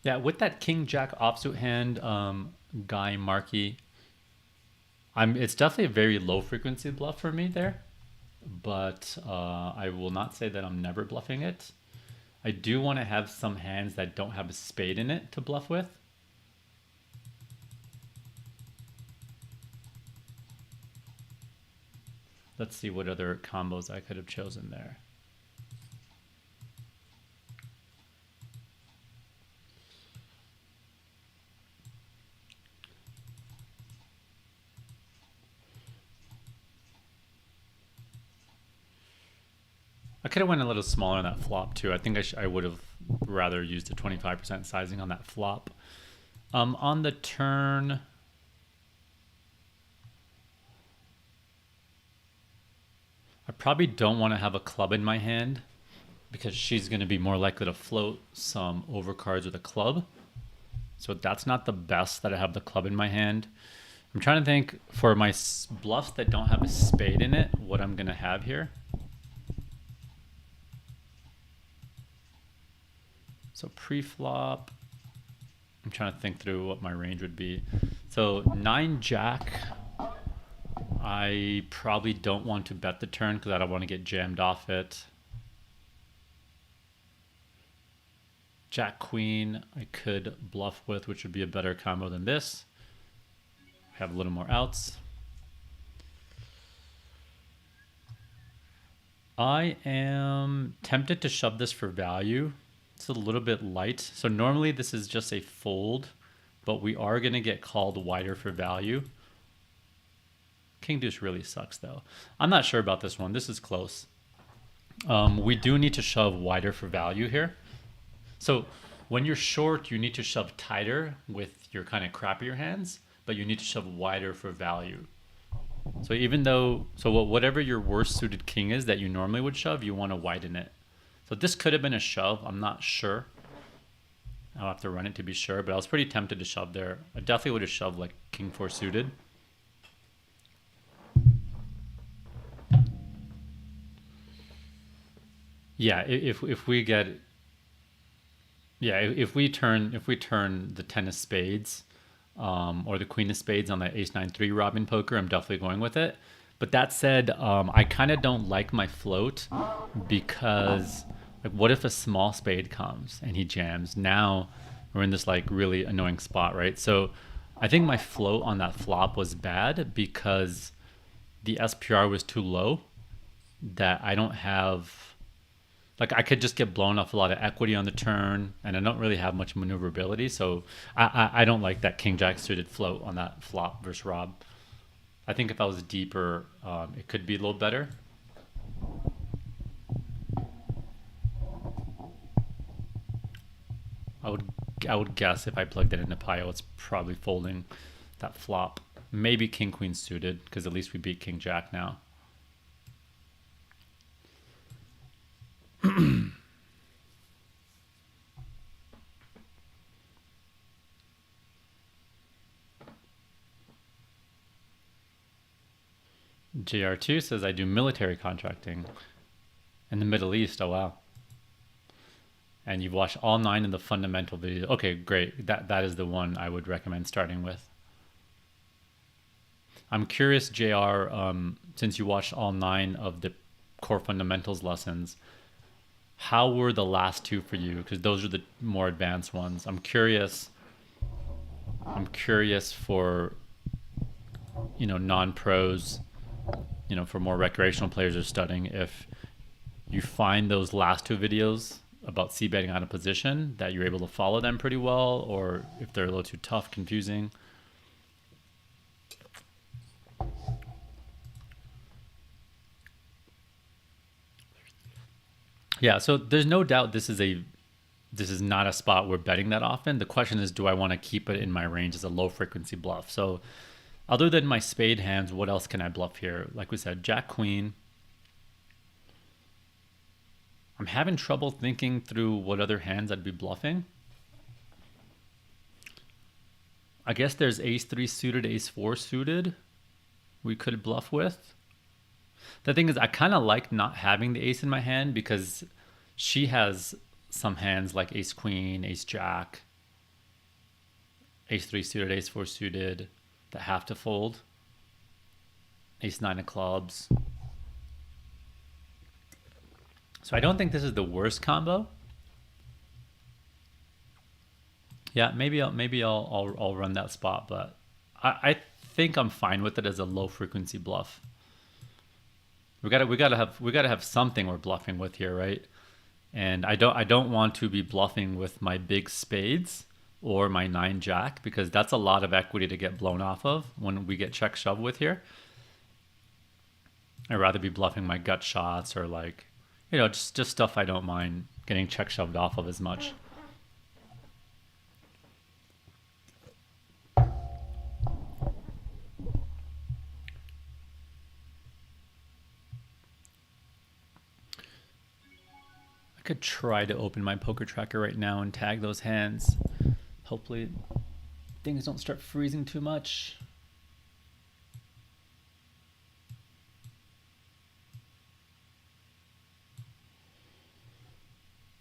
Yeah, with that king jack offsuit hand, Guy Markey, it's definitely a very low frequency bluff for me there, but I will not say that I'm never bluffing it. I do want to have some hands that don't have a spade in it to bluff with. Let's see what other combos I could have chosen there. I could have went a little smaller on that flop too. I think I would have rather used a 25% sizing on that flop. On the turn, I probably don't want to have a club in my hand because she's going to be more likely to float some overcards with a club. So that's not the best that I have the club in my hand. I'm trying to think for my bluffs that don't have a spade in it, what I'm going to have here. So pre-flop, I'm trying to think through what my range would be. So 9 Jack, I probably don't want to bet the turn because I don't want to get jammed off it. Jack Queen I could bluff with, which would be a better combo than this. Have a little more outs. I am tempted to shove this for value. It's a little bit light. So normally this is just a fold, but we are going to get called wider for value. King deuce really sucks though. I'm not sure about this one. This is close. We do need to shove wider for value here. So when you're short, you need to shove tighter with your kind of crappier hands, but you need to shove wider for value. So even though, whatever your worst suited king is that you normally would shove, you want to widen it. So this could have been a shove. I'm not sure. I'll have to run it to be sure, but I was pretty tempted to shove there. I definitely would have shoved like king 4 suited. Yeah, if we get, yeah, if we turn the 10 of spades, or the queen of spades on the ace 9-3 Robin poker, I'm definitely going with it. But that said, I kind of don't like my float because, like, what if a small spade comes and he jams? Now we're in this like really annoying spot, right? So I think my float on that flop was bad because the SPR was too low, that I don't have, like, I could just get blown off a lot of equity on the turn, and I don't really have much maneuverability. So I don't like that king jack suited float on that flop versus Rob. I think if I was deeper, it could be a little better. I would guess if I plugged it into PKO, it's probably folding that flop. Maybe king queen suited, because at least we beat king jack now. JR2 says I do military contracting in the Middle East. Oh wow. And you've watched all 9 of the fundamental videos. Okay, great. That is the one I would recommend starting with. I'm curious, JR, since you watched all 9 of the core fundamentals lessons, how were the last 2 for you? Because those are the more advanced ones. I'm curious for, you know, non-pros, you know, for more recreational players who are studying, if you find those last 2 videos about c-betting out of position that you're able to follow them pretty well, or if they're a little too tough, confusing. Yeah, so there's no doubt this is not a spot we're betting that often. The question is, do I want to keep it in my range as a low frequency bluff? So other than my spade hands, what else can I bluff here? Like we said, jack queen. I'm having trouble thinking through what other hands I'd be bluffing. I guess there's ace 3 suited, ace 4 suited we could bluff with. The thing is, I kind of like not having the ace in my hand because she has some hands like ace queen, ace jack, ace 3 suited, ace 4 suited that have to fold. Ace 9 of clubs. So I don't think this is the worst combo. Yeah, maybe I'll run that spot, but I think I'm fine with it as a low frequency bluff. We gotta have something we're bluffing with here, right? And I don't want to be bluffing with my big spades or my 9 jack, because that's a lot of equity to get blown off of when we get check shove with here. I'd rather be bluffing my gut shots, or like, you know, just stuff I don't mind getting check shoved off of as much. I could try to open my poker tracker right now and tag those hands. Hopefully things don't start freezing too much.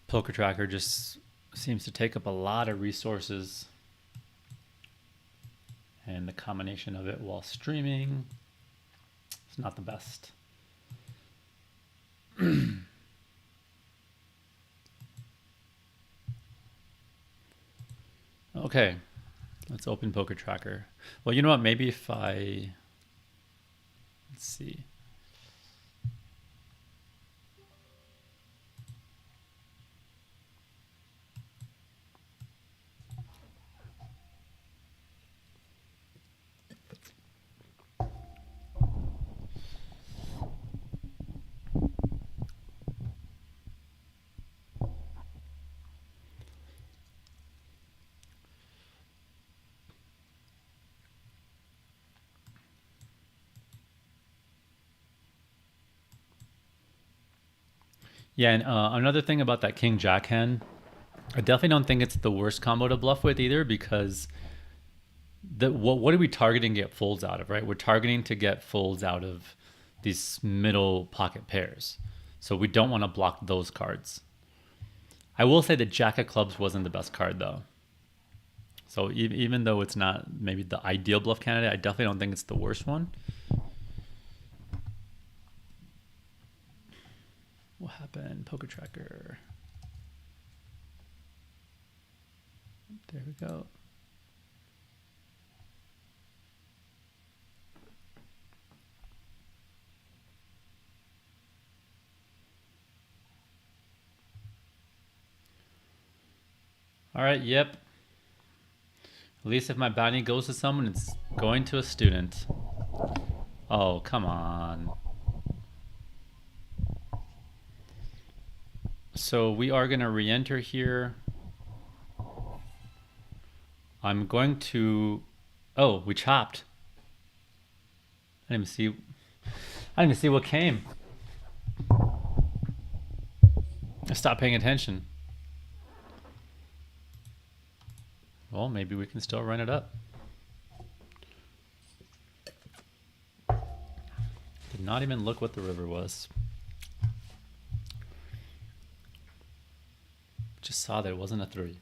Poker tracker just seems to take up a lot of resources, and the combination of it while streaming is not the best. Okay, let's open Poker Tracker. Well, you know what? Maybe if let's see. Yeah, and another thing about that King Jack hand, I definitely don't think it's the worst combo to bluff with either, because what are we targeting to get folds out of, right? We're targeting to get folds out of these middle pocket pairs. So we don't want to block those cards. I will say that Jack of Clubs wasn't the best card though. So even though it's not maybe the ideal bluff candidate, I definitely don't think it's the worst one. What happened? Poker Tracker. There we go. All right, yep. At least if my bounty goes to someone, it's going to a student. Oh, come on. So we are going to re-enter here. I'm going to... Oh, we chopped. I didn't even see what came. I stopped paying attention. Well, maybe we can still run it up. Did not even look what the river was. Just saw that it wasn't a 3.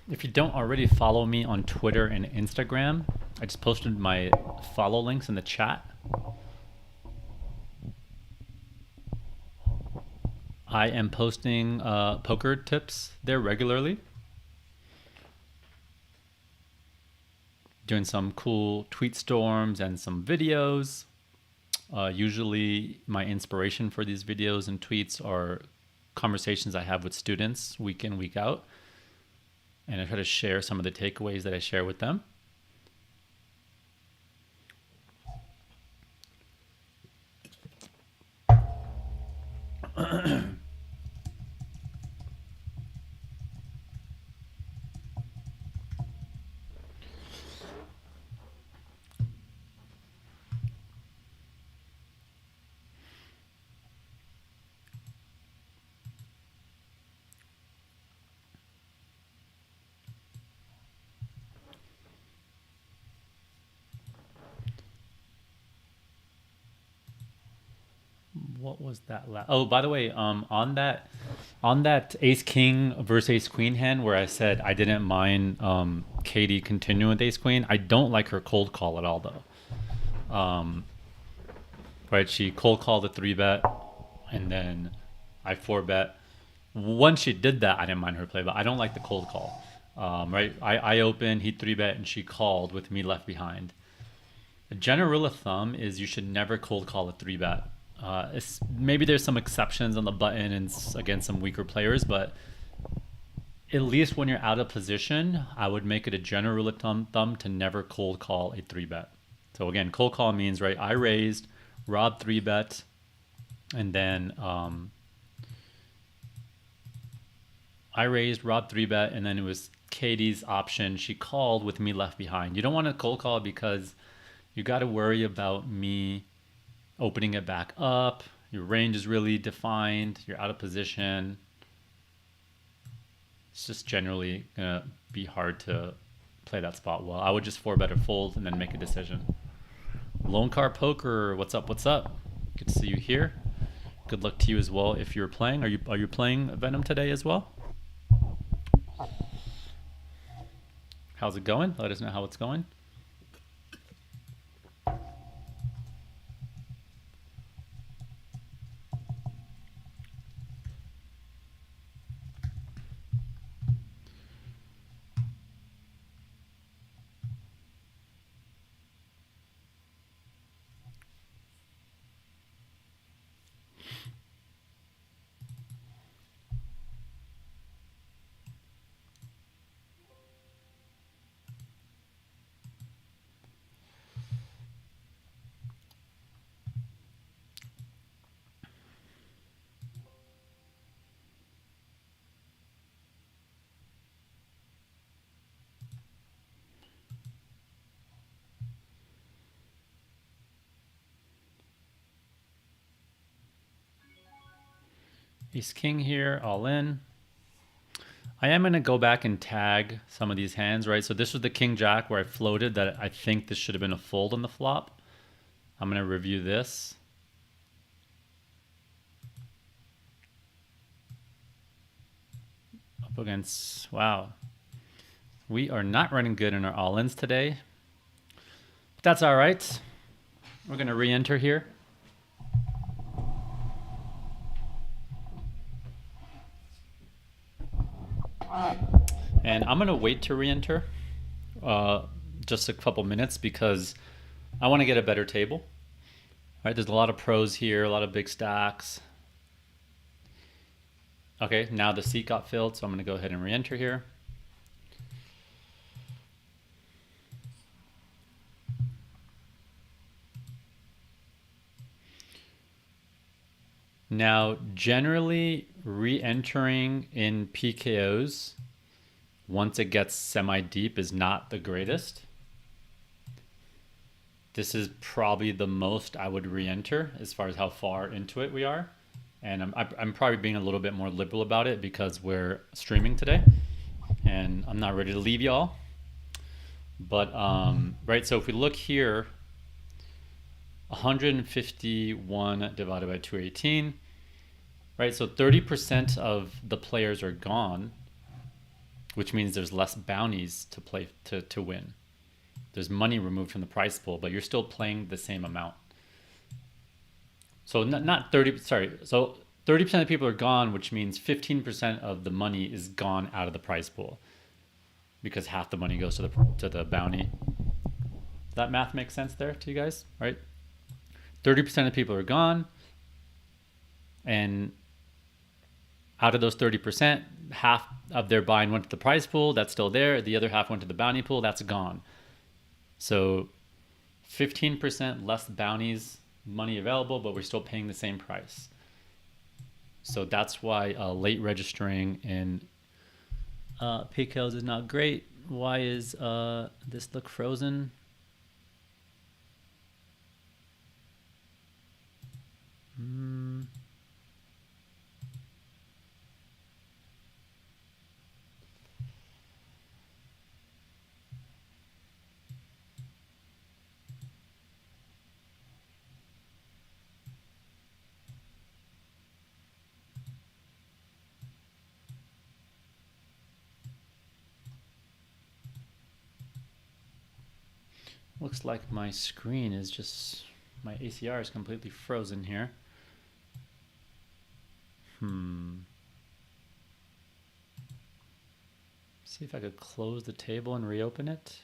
If you don't already follow me on Twitter and Instagram, I just posted my follow links in the chat. I am posting poker tips there regularly. Doing some cool tweet storms and some videos. Usually my inspiration for these videos and tweets are conversations I have with students week in, week out. And I try to share some of the takeaways that I share with them. what was that oh, by the way, on that ace king versus ace queen hand where I said I didn't mind Katie continuing with ace queen, I don't like her cold call at all though. Right, she cold called a 3-bet and then I 4-bet. Once she did that, I didn't mind her play, but I don't like the cold call. Right, I opened, he 3-bet, and she called with me left behind. A general rule of thumb is you should never cold call a 3-bet. Maybe there's some exceptions on the button and against some weaker players, but at least when you're out of position, I would make it a general rule of thumb to never cold call a 3-bet. So again, cold call means, right, I raised, Rob 3-bet, and then I raised, Rob 3-bet, and then it was Katie's option. She called with me left behind. You don't want to cold call because you got to worry about me opening it back up. Your range is really defined. You're out of position. It's just generally going to be hard to play that spot well. I would just 4-bet or fold and then make a decision. Lone Car Poker, what's up? What's up? Good to see you here. Good luck to you as well if you're playing. Are you playing Venom today as well? How's it going? Let us know how it's going. Ace King here, all in. I am going to go back and tag some of these hands, right? So this was the King Jack where I floated that I think this should have been a fold on the flop. I'm going to review this. Up against, wow. We are not running good in our all-ins today. But that's all right. We're going to re-enter here. And I'm going to wait to re-enter just a couple minutes because I want to get a better table. Right, there's a lot of pros here, a lot of big stacks. Okay, now the seat got filled, so I'm going to go ahead and re-enter here. Now, generally, re-entering in PKOs once it gets semi-deep is not the greatest. This is probably the most I would re-enter as far as how far into it we are. And I'm probably being a little bit more liberal about it because we're streaming today and I'm not ready to leave y'all. But, right, so if we look here, 151 divided by 218, right? So 30% of the players are gone, which means there's less bounties to play to win. There's money removed from the prize pool, but you're still playing the same amount. So not 30, sorry. So 30% of people are gone, which means 15% of the money is gone out of the prize pool because half the money goes to the bounty. Does that math make sense there to you guys, right? 30% of people are gone, and out of those 30%, half of their buying went to the prize pool, that's still there. The other half went to the bounty pool, that's gone. So 15% less bounties, money available, but we're still paying the same price. So that's why late registering in PKOs is not great. Why is this look frozen? Looks like my screen is just, my ACR is completely frozen here. See if I could close the table and reopen it.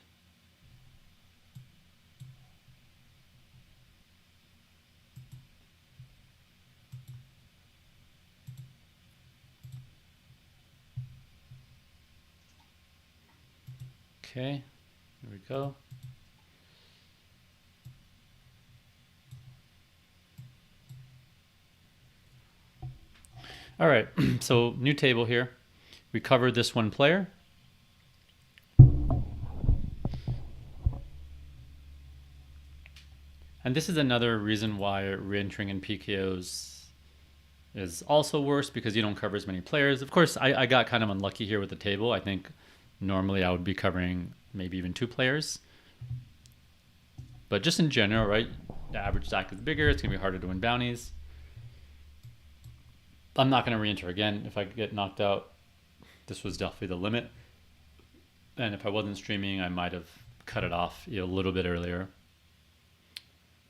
Okay, here we go. All right, so new table here. We covered this one player. And this is another reason why re-entering in PKOs is also worse, because you don't cover as many players. Of course, I got kind of unlucky here with the table. I think normally I would be covering maybe even 2 players. But just in general, right, the average stack is bigger. It's going to be harder to win bounties. I'm not going to re-enter again. If I get knocked out, this was definitely the limit. And if I wasn't streaming, I might have cut it off a little bit earlier.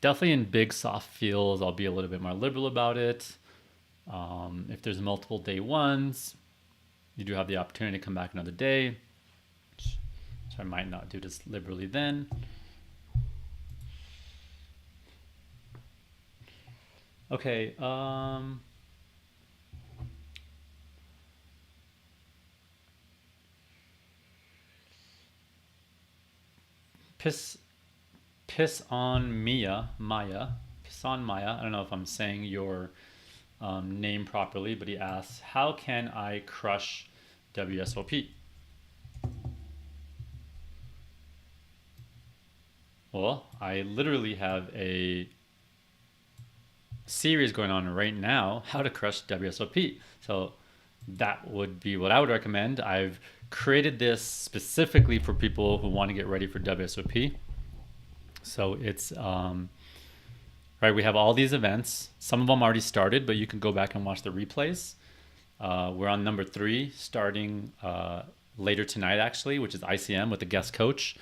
Definitely in big soft fields, I'll be a little bit more liberal about it. If there's multiple day ones, you do have the opportunity to come back another day. So I might not do this liberally then. Okay. Piss on Maya. Piss on Maya. I don't know if I'm saying your name properly, but he asks, how can I crush WSOP? Well, I literally have a series going on right now, how to crush WSOP. So that would be what I would recommend. I've created this specifically for people who want to get ready for WSOP. So it's right, we have all these events. Some of them already started, but you can go back and watch the replays. We're on number 3, starting later tonight actually, which is ICM with the guest coach.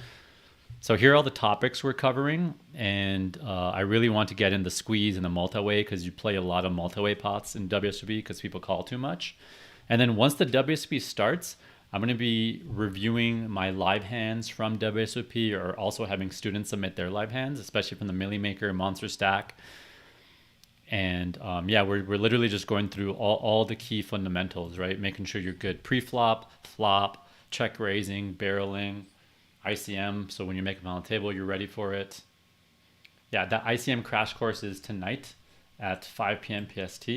So here are all the topics we're covering, and I really want to get in the squeeze and the multi-way, because you play a lot of multi-way pots in WSOP because people call too much. And then once the WSOP starts, I'm going to be reviewing my live hands from WSOP, or also having students submit their live hands, especially from the Millie Maker, Monster Stack. And yeah, we're literally just going through all the key fundamentals, right? Making sure you're good pre-flop, flop, check raising, barreling, ICM. So when you're making on the table, you're ready for it. Yeah, that ICM crash course is tonight at 5 p.m. PST.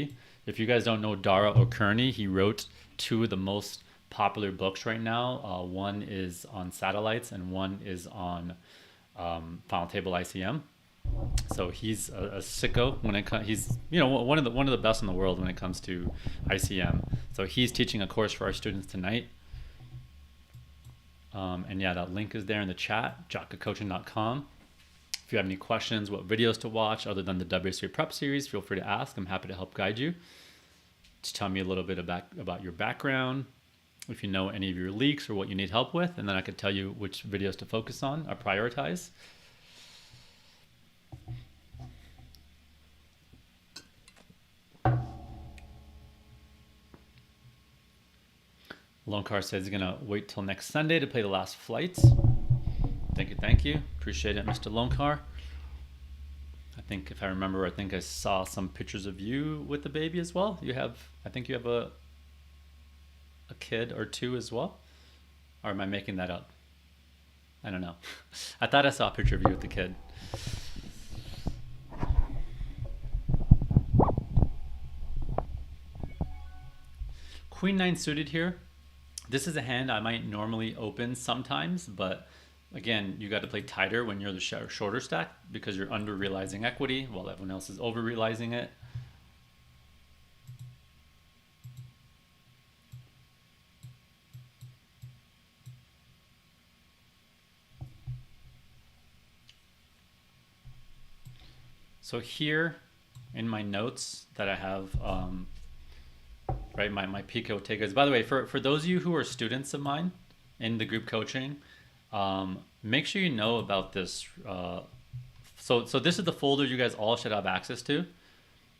If you guys don't know Dara O'Kearney, he wrote 2 of the most popular books right now. One is on satellites and one is on final table ICM. So he's a sicko when it comes. He's one of the best in the world when it comes to ICM. So he's teaching a course for our students tonight. And yeah, that link is there in the chat, jakacoaching.com. If you have any questions, what videos to watch other than the WSOP prep series, feel free to ask. I'm happy to help guide you. Just tell me a little bit about your background, if you know any of your leaks or what you need help with, and then I could tell you which videos to focus on or prioritize. Lone Car says he's gonna wait till next Sunday to play the last flights. Thank you. Appreciate it, Mr. Lone Car. I think if I remember, I saw some pictures of you with the baby as well. I think you have a kid or 2 as well. Or am I making that up? I don't know. I thought I saw a picture of you with the kid. Queen 9 suited here. This is a hand I might normally open sometimes, but again, you got to play tighter when you're the shorter stack, because you're under realizing equity while everyone else is over realizing it. So here in my notes that I have, right, my PKO takeaways. By the way, for those of you who are students of mine in the group coaching, make sure you know about this. So this is the folder you guys all should have access to.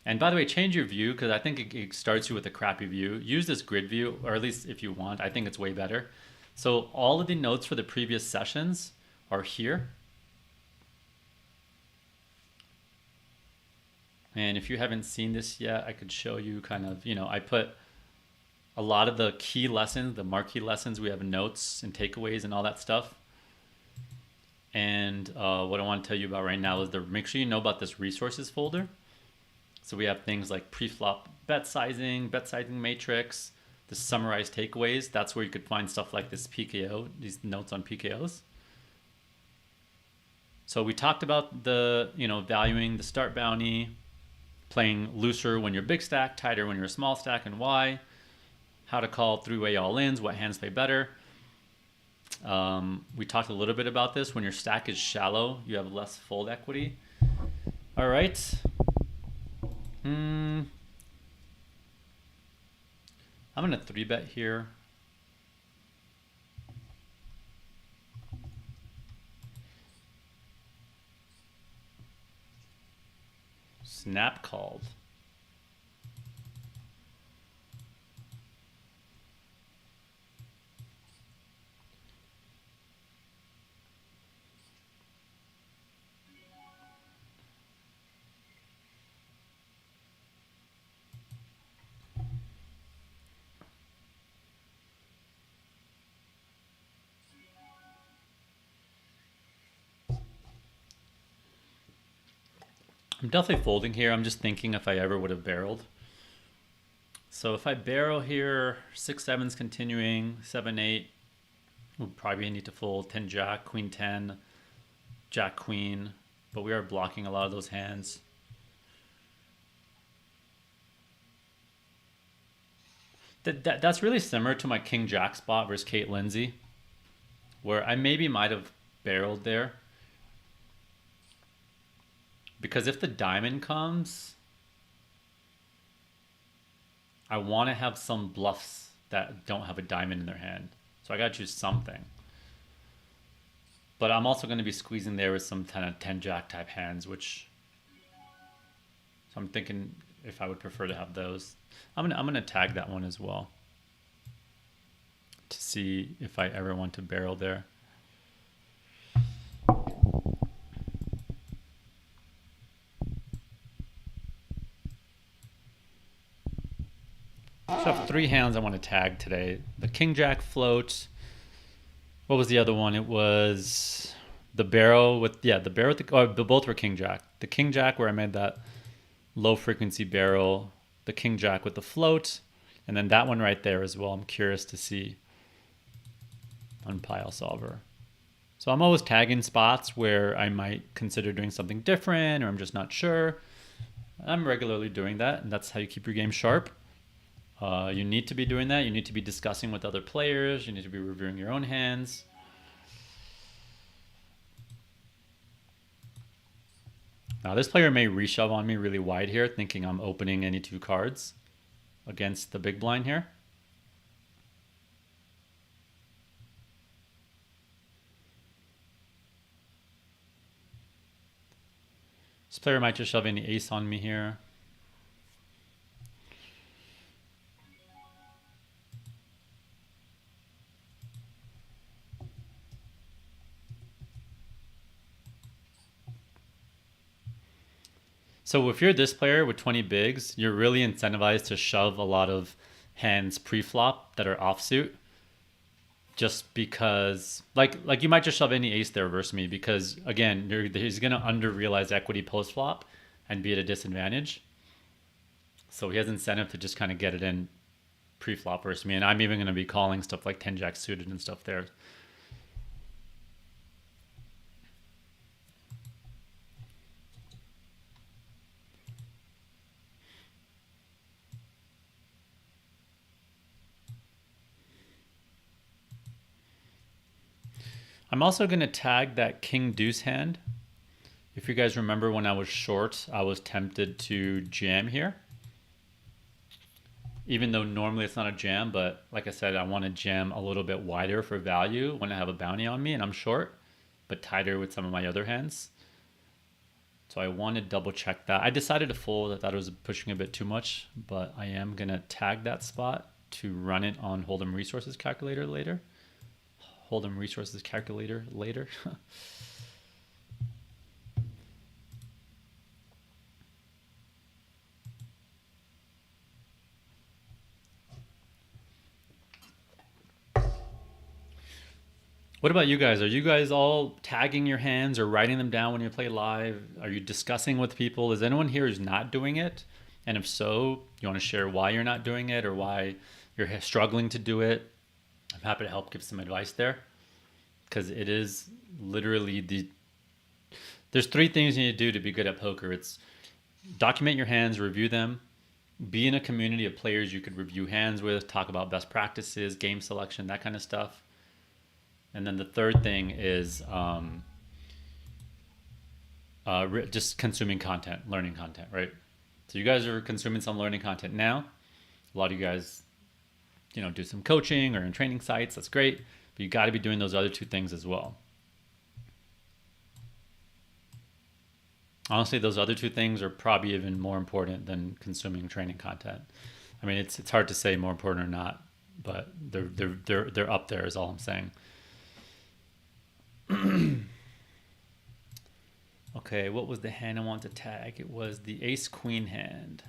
And by the way, change your view because I think it starts you with a crappy view. Use this grid view, or at least if you want. I think it's way better. So all of the notes for the previous sessions are here. And if you haven't seen this yet, I could show you kind of, I put a lot of the key lessons, the marquee lessons. We have notes and takeaways and all that stuff. And what I want to tell you about right now is make sure you know about this resources folder. So we have things like pre-flop bet sizing matrix, the summarized takeaways. That's where you could find stuff like this PKO, these notes on PKOs. So we talked about the, valuing the start bounty, playing looser when you're big stack, tighter when you're a small stack, and why, how to call three-way all-ins, what hands play better. We talked a little bit about this. When your stack is shallow, you have less fold equity. All right. I'm going to 3-bet here. Snap called. I'm definitely folding here. I'm just thinking if I ever would have barreled. So if I barrel here, 6-7's continuing, 7-8, we'll probably need to fold 10 Jack, Queen 10, Jack Queen, but we are blocking a lot of those hands. That's really similar to my King Jack spot versus Kate Lindsay, where I maybe might have barreled there. Because if the diamond comes, I want to have some bluffs that don't have a diamond in their hand. So I got to choose something. But I'm also going to be squeezing there with some kind of 10 Jack type hands, which... So I'm thinking if I would prefer to have those. I'm gonna tag that one as well to see if I ever want to barrel there. So I have 3 hands I want to tag today. The King Jack float. What was the other one? It was the barrel with, the barrel with both were King Jack. The King Jack where I made that low frequency barrel, the King Jack with the float, and then that one right there as well. I'm curious to see on Pile Solver. So I'm always tagging spots where I might consider doing something different or I'm just not sure. I'm regularly doing that, and that's how you keep your game sharp. You need to be doing that. You need to be discussing with other players. You need to be reviewing your own hands. Now this player may reshove on me really wide here, thinking I'm opening any 2 cards against the big blind here. This player might just shove any ace on me here. So if you're this player with 20 bigs, you're really incentivized to shove a lot of hands pre-flop that are offsuit. Just because, like you might just shove any ace there versus me because, again, he's going to under-realize equity post-flop and be at a disadvantage. So he has incentive to just kind of get it in pre-flop versus me. And I'm even going to be calling stuff like 10 Jack suited and stuff there. I'm also going to tag that King Deuce hand. If you guys remember when I was short, I was tempted to jam here. even though normally it's not a jam, but like I said, I want to jam a little bit wider for value when I have a bounty on me and I'm short, but tighter with some of my other hands. So I want to double check that. I decided to fold. I thought it was pushing a bit too much, but I am going to tag that spot to run it on Hold'em Resources Calculator later. Hold'em Resources Calculator later. What about you guys? Are you guys all tagging your hands or writing them down when you play live? Are you discussing with people? Is anyone here who's not doing it? And if so, you want to share why you're not doing it or why you're struggling to do it? I'm happy to help give some advice there, because it is literally there's three things you need to do to be good at poker. It's document your hands, review them, be in a community of players you could review hands with, talk about best practices, game selection, that kind of stuff. And then the third thing is just consuming content, learning content, right? So you guys are consuming some learning content now. A lot of you guys, do some coaching or in training sites. That's great. But you got to be doing those other two things as well. Honestly, those other two things are probably even more important than consuming training content. I mean, it's hard to say more important or not, but they're up there is all I'm saying. Okay, what was the hand I want to tag? It was the ace queen hand.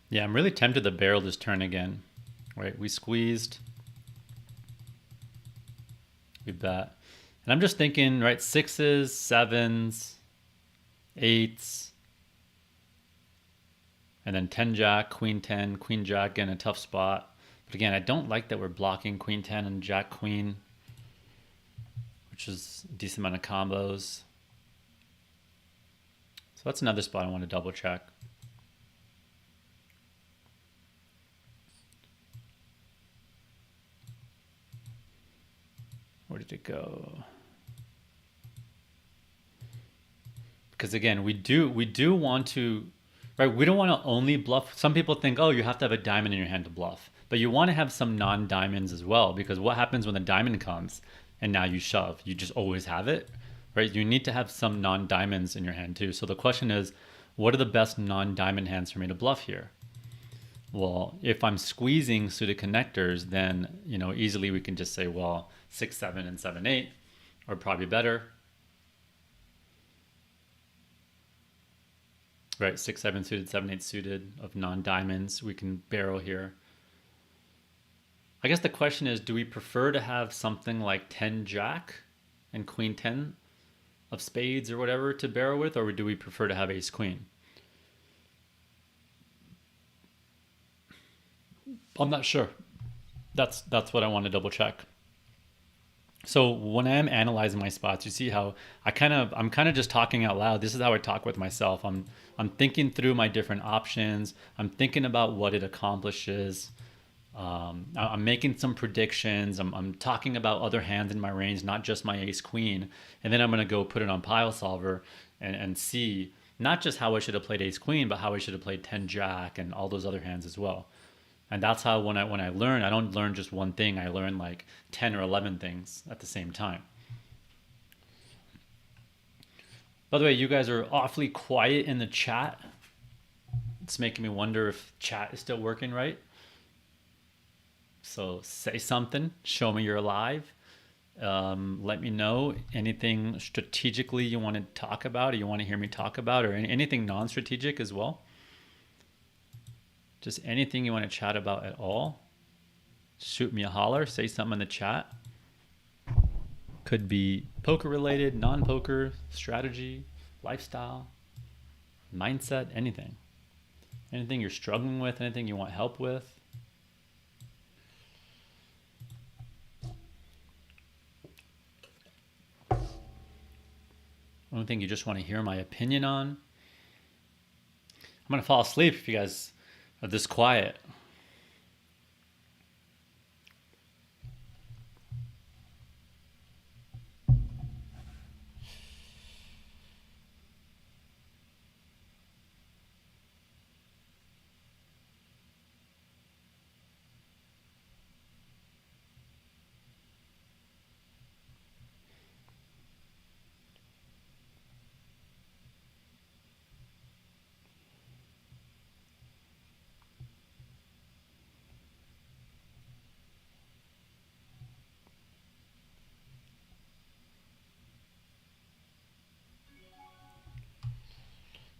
Yeah, I'm really tempted to barrel this turn again. Right, we squeezed. We bet. And I'm just thinking, right, sixes, sevens, eights, and then 10 jack, queen 10, queen jack in a tough spot. But again, I don't like that we're blocking queen 10 and jack queen, which is a decent amount of combos. So that's another spot I want to double check. Where did it go? Because again, we do want to, right? We don't want to only bluff. Some people think, oh, you have to have a diamond in your hand to bluff, but you want to have some non-diamonds as well, because what happens when the diamond comes and now you shove? You just always have it, right? You need to have some non-diamonds in your hand too. So the question is, what are the best non-diamond hands for me to bluff here? Well, if I'm squeezing suited connectors, then, easily we can just say, well, 6, 7, and 7, 8 are probably better. Right, 6, 7 suited, 7, 8 suited of non-diamonds. We can barrel here. I guess the question is, do we prefer to have something like 10 jack and queen 10 of spades or whatever to barrel with, or do we prefer to have ace queen? I'm not sure. That's what I want to double check. So when I am analyzing my spots, you see how I'm kind of just talking out loud. This is how I talk with myself. I'm thinking through my different options. I'm thinking about what it accomplishes. I'm making some predictions. I'm talking about other hands in my range, not just my ace queen. And then I'm going to go put it on Pile Solver and see not just how I should have played ace queen, but how I should have played 10 jack and all those other hands as well. And that's how when I learn, I don't learn just one thing. I learn like 10 or 11 things at the same time. By the way, you guys are awfully quiet in the chat. It's making me wonder if chat is still working right. So say something. Show me you're alive. Let me know anything strategically you want to talk about or you want to hear me talk about, or anything non-strategic as well. Just anything you want to chat about at all. Shoot me a holler. Say something in the chat. Could be poker related, non-poker, strategy, lifestyle, mindset, anything. Anything you're struggling with, anything you want help with. One thing you just want to hear my opinion on. I'm going to fall asleep if you guys are this quiet.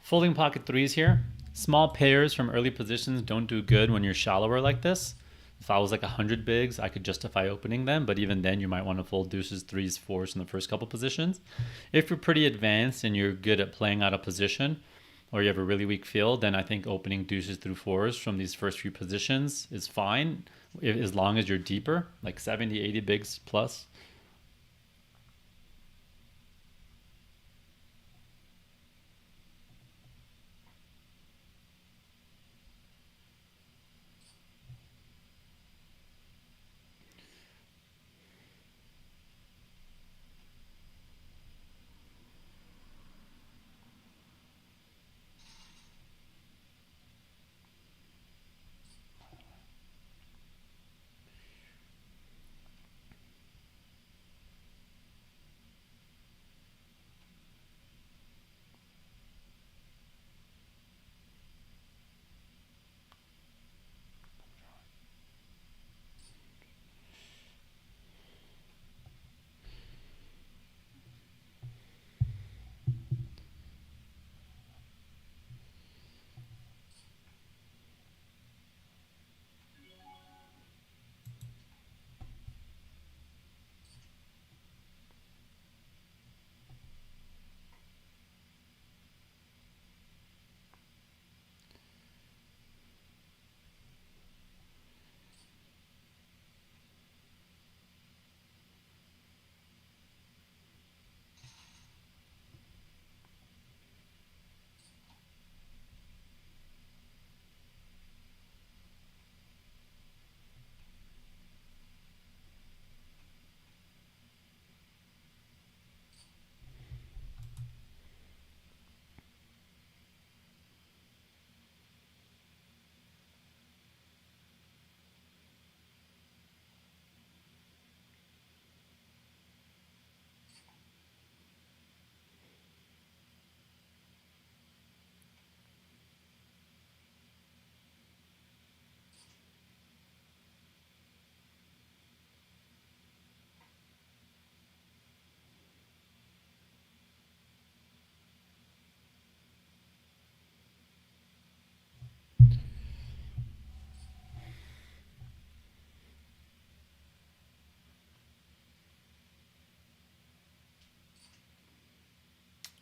Folding pocket threes here. Small pairs from early positions don't do good when you're shallower like this. If I was like 100 bigs, I could justify opening them, but even then you might want to fold deuces, threes, fours in the first couple positions. If you're pretty advanced and you're good at playing out of position, or you have a really weak field, then I think opening deuces through fours from these first few positions is fine, as long as you're deeper, like 70, 80 bigs plus.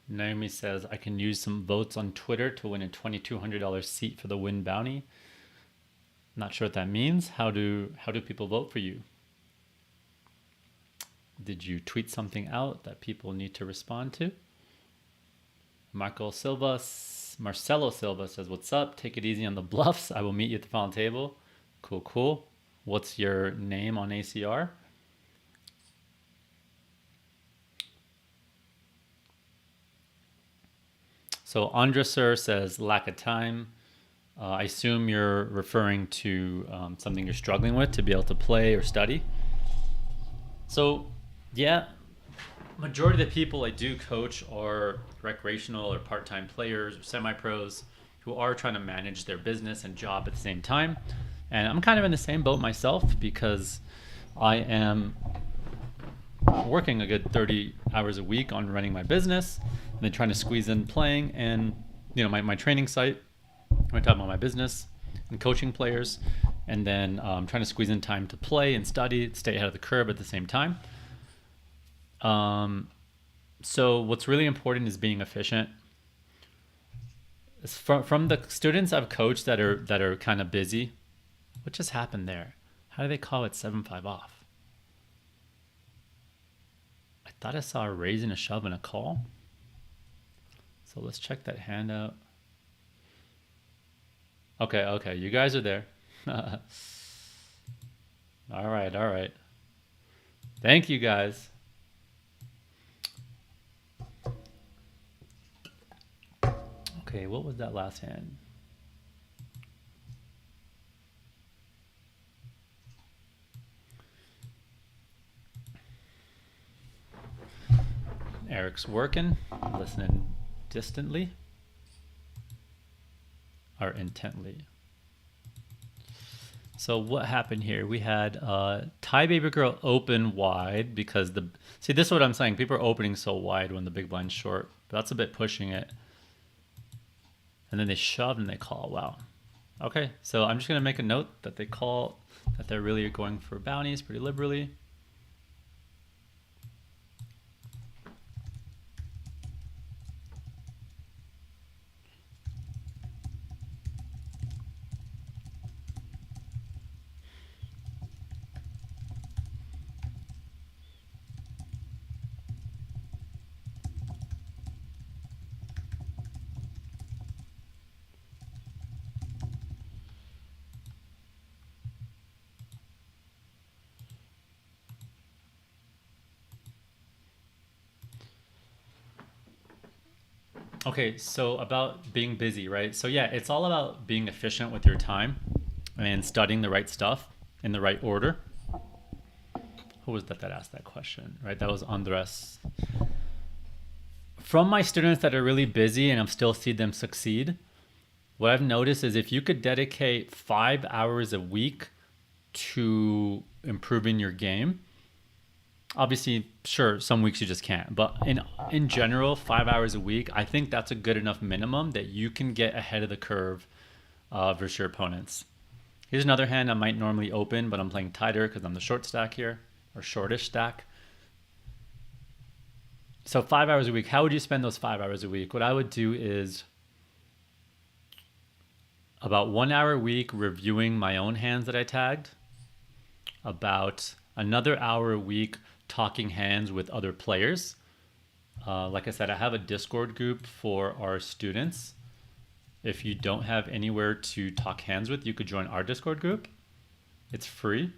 Naomi says, I can use some votes on Twitter to win a $2,200 seat for the Win Bounty. Not sure what that means. How do people vote for you? Did you tweet something out that people need to respond to? Marcelo Silva says, what's up? Take it easy on the bluffs. I will meet you at the final table. Cool, cool. What's your name on ACR? So Andresser says, lack of time. I assume you're referring to something you're struggling with to be able to play or study. So, yeah, majority of the people I do coach are recreational or part-time players or semi-pros who are trying to manage their business and job at the same time. And I'm kind of in the same boat myself because I am working a good 30 hours a week on running my business and then trying to squeeze in playing and my training site. I'm talking about my business and coaching players, and then trying to squeeze in time to play and study, stay ahead of the curve at the same time. So what's really important is being efficient. From the students I've coached that are kind of busy, what just happened there? How do they call it 7-5 off? I thought I saw a raise and a shove and a call. So let's check that hand out. Okay, you guys are there. All right. Thank you guys. Okay, what was that last hand? Eric's working, listening distantly or intently. So what happened here? We had Thai Baby Girl open wide because see, this is what I'm saying. People are opening so wide when the big blind's short. But that's a bit pushing it. And then they shove and they call. Wow. Okay, so I'm just going to make a note that they call, that they're really going for bounties pretty liberally. Okay, so about being busy, right? So yeah, it's all about being efficient with your time and studying the right stuff in the right order. Who was that asked that question, right? That was Andres. From my students that are really busy and I'm still seeing them succeed, what I've noticed is if you could dedicate 5 hours a week to improving your game, obviously, sure, some weeks you just can't. But in general, 5 hours a week, I think that's a good enough minimum that you can get ahead of the curve versus your opponents. Here's another hand I might normally open, but I'm playing tighter because I'm the short stack here, or shortish stack. So 5 hours a week, how would you spend those 5 hours a week? What I would do is about 1 hour a week reviewing my own hands that I tagged, about another hour a week talking hands with other players. Like I said, I have a Discord group for our students. If you don't have anywhere to talk hands with, you could join our Discord group. It's free.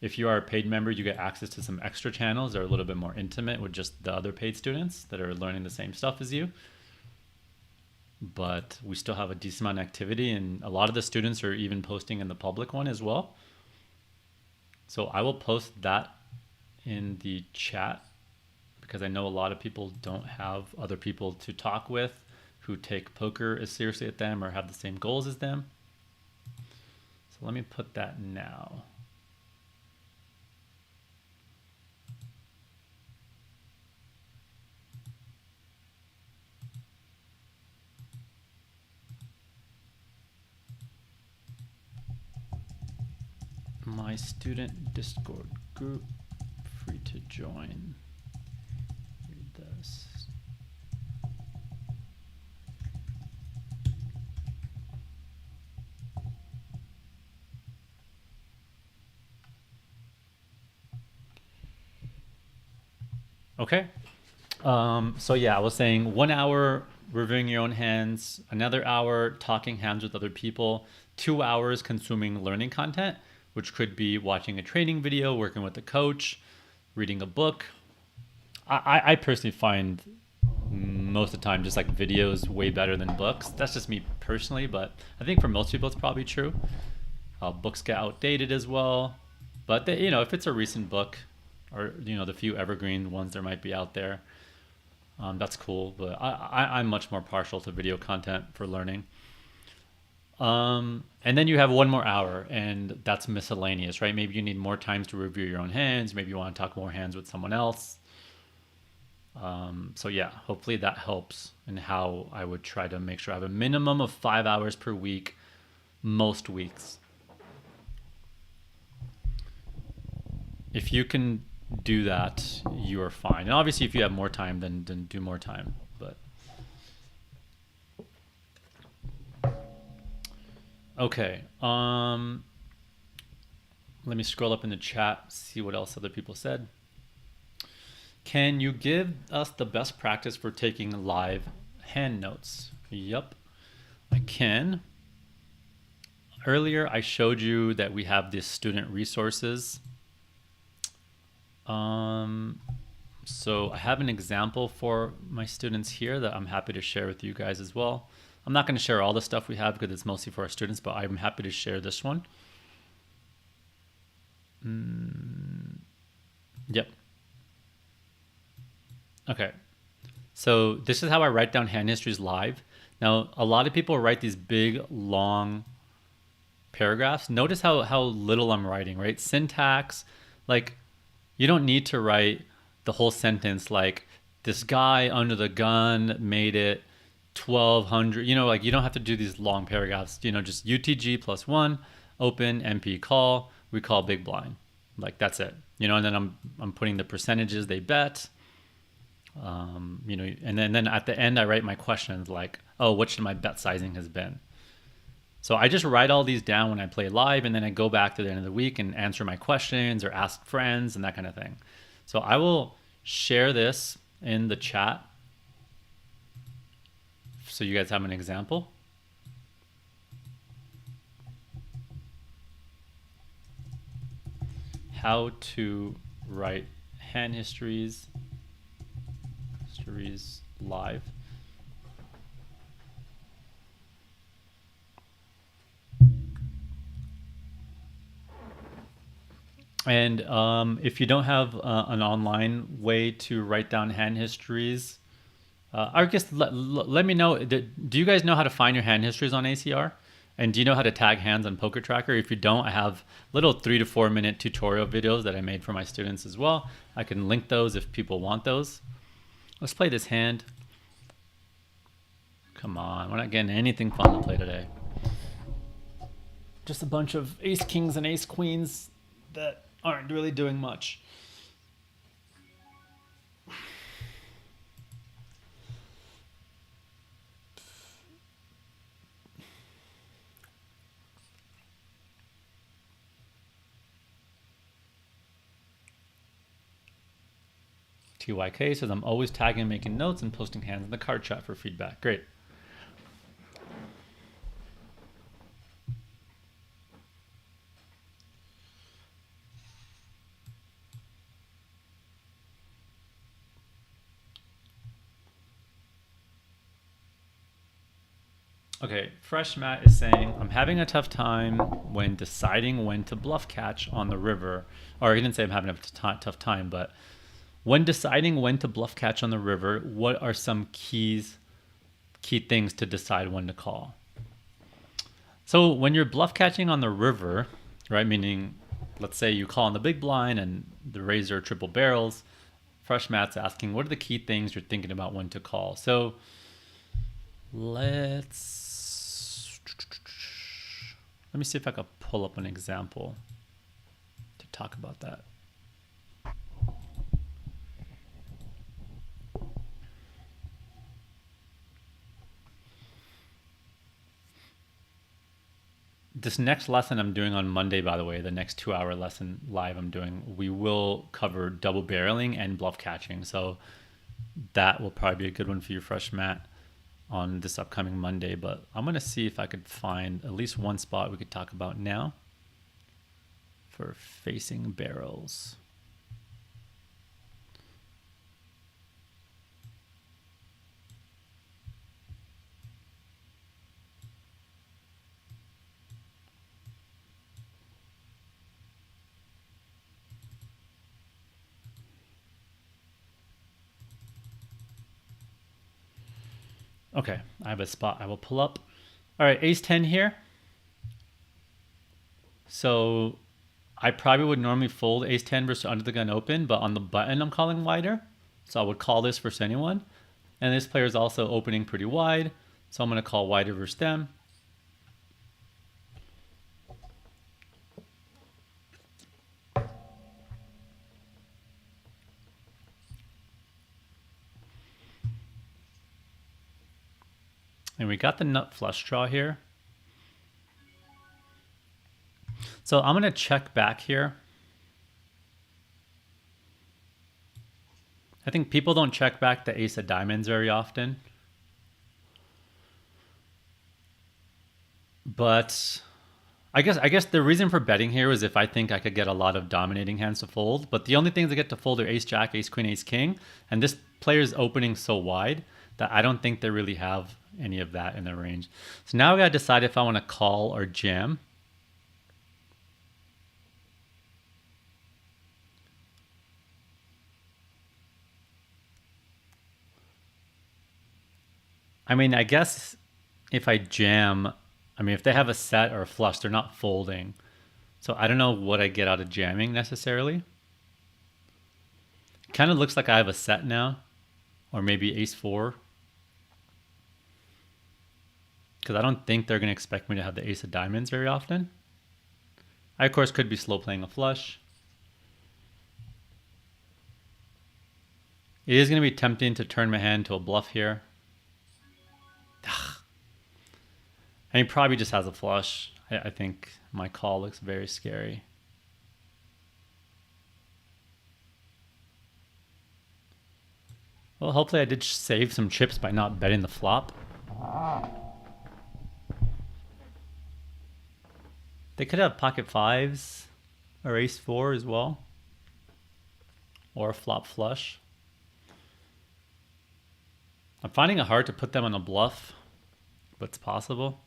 If you are a paid member, you get access to some extra channels that are a little bit more intimate with just the other paid students that are learning the same stuff as you. But we still have a decent amount of activity, and a lot of the students are even posting in the public one as well. So I will post that in the chat because I know a lot of people don't have other people to talk with who take poker as seriously as them or have the same goals as them. So let me put that now. My student Discord group, free to join. Read this. Okay. So yeah, I was saying 1 hour reviewing your own hands, another hour talking hands with other people, 2 hours consuming learning content, which could be watching a training video, working with a coach, reading a book. I personally find most of the time just like videos way better than books. That's just me personally, but I think for most people it's probably true. Books get outdated as well, but they, if it's a recent book or the few evergreen ones there might be out there, that's cool. But I'm much more partial to video content for learning. And then you have 1 more hour, and that's miscellaneous, right? Maybe you need more times to review your own hands. Maybe you want to talk more hands with someone else. So yeah, hopefully that helps in how I would try to make sure I have a minimum of 5 hours per week, most weeks. If you can do that, you are fine. And obviously, if you have more time, then do more time. But okay. Let me scroll up in the chat, see what else other people said. Can you give us the best practice for taking live hand notes. Yup, I can. Earlier, I showed you that we have this student resources. So I have an example for my students here that I'm happy to share with you guys as well. I'm not going to share all the stuff we have because it's mostly for our students, but I'm happy to share this one. Yep. Okay. So this is how I write down hand histories live. Now, a lot of people write these big, long paragraphs. Notice how little I'm writing, right? Syntax, like you don't need to write the whole sentence like this guy under the gun made it 1200, like you don't have to do these long paragraphs, just UTG +1, open, MP call, we call big blind. Like that's it, and then I'm putting the percentages they bet, and then at the end I write my questions like, oh, what should my bet sizing has been? So I just write all these down when I play live, and then I go back to the end of the week and answer my questions or ask friends and that kind of thing. So I will share this in the chat so you guys have an example. How to write hand histories live. And if you don't have an online way to write down hand histories, I guess let me know. Do you guys know how to find your hand histories on ACR? And do you know how to tag hands on Poker Tracker? If you don't, I have little 3 to 4 minute tutorial videos that I made for my students as well. I can link those if people want those. Let's play this hand. Come on, we're not getting anything fun to play today. Just a bunch of ace kings and ace queens that aren't really doing much. TYK says, I'm always tagging, making notes, and posting hands in the card chat for feedback. Great. Okay, Fresh Matt is saying, I'm having a tough time when deciding when to bluff catch on the river. Or he didn't say I'm having a tough time, but when deciding when to bluff catch on the river, what are some key things to decide when to call? So when you're bluff catching on the river, right, meaning let's say you call on the big blind and the razor triple barrels, Fresh Matt's asking, what are the key things you're thinking about when to call? So let me see if I can pull up an example to talk about that. This next lesson I'm doing on Monday, by the way, the next 2-hour lesson live I'm doing, we will cover double barreling and bluff catching. So that will probably be a good one for you, Fresh Matt, on this upcoming Monday. But I'm going to see if I could find at least one spot we could talk about now for facing barrels. Okay, I have a spot I will pull up. All right, ace 10 here. So I probably would normally fold ace 10 versus under the gun open, but on the button I'm calling wider. So I would call this versus anyone. And this player is also opening pretty wide. So I'm going to call wider versus them. And we got the nut flush draw here. So I'm going to check back here. I think people don't check back the ace of diamonds very often. But I guess the reason for betting here is if I think I could get a lot of dominating hands to fold. But the only things I get to fold are ace jack, ace queen, ace king, and this player's opening so wide that I don't think they really have any of that in their range. So now I gotta decide if I want to call or jam. I mean, I guess if I jam, I mean, if they have a set or a flush, they're not folding. So I don't know what I get out of jamming necessarily. Kind of looks like I have a set now, or maybe ace four. Because I don't think they're going to expect me to have the ace of diamonds very often. I, of course, could be slow playing a flush. It is going to be tempting to turn my hand to a bluff here. And he probably just has a flush. I think my call looks very scary. Well, hopefully I did save some chips by not betting the flop. They could have pocket fives or ace four as well. Or a flop flush. I'm finding it hard to put them on a bluff, but it's possible.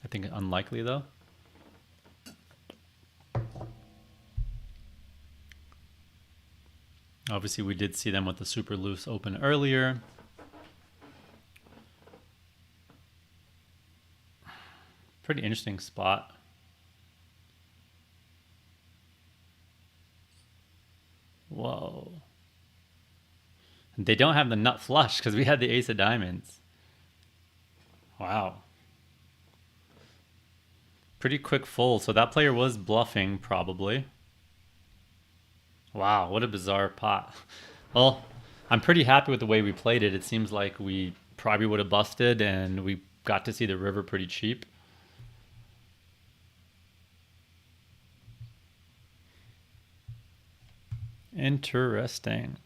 I think unlikely though. Obviously we did see them with the super loose open earlier. Pretty interesting spot. Whoa. They don't have the nut flush because we had the ace of diamonds. Wow. Pretty quick fold. So that player was bluffing probably. Wow, what a bizarre pot. Well, I'm pretty happy with the way we played it. It seems like we probably would have busted and we got to see the river pretty cheap. Interesting.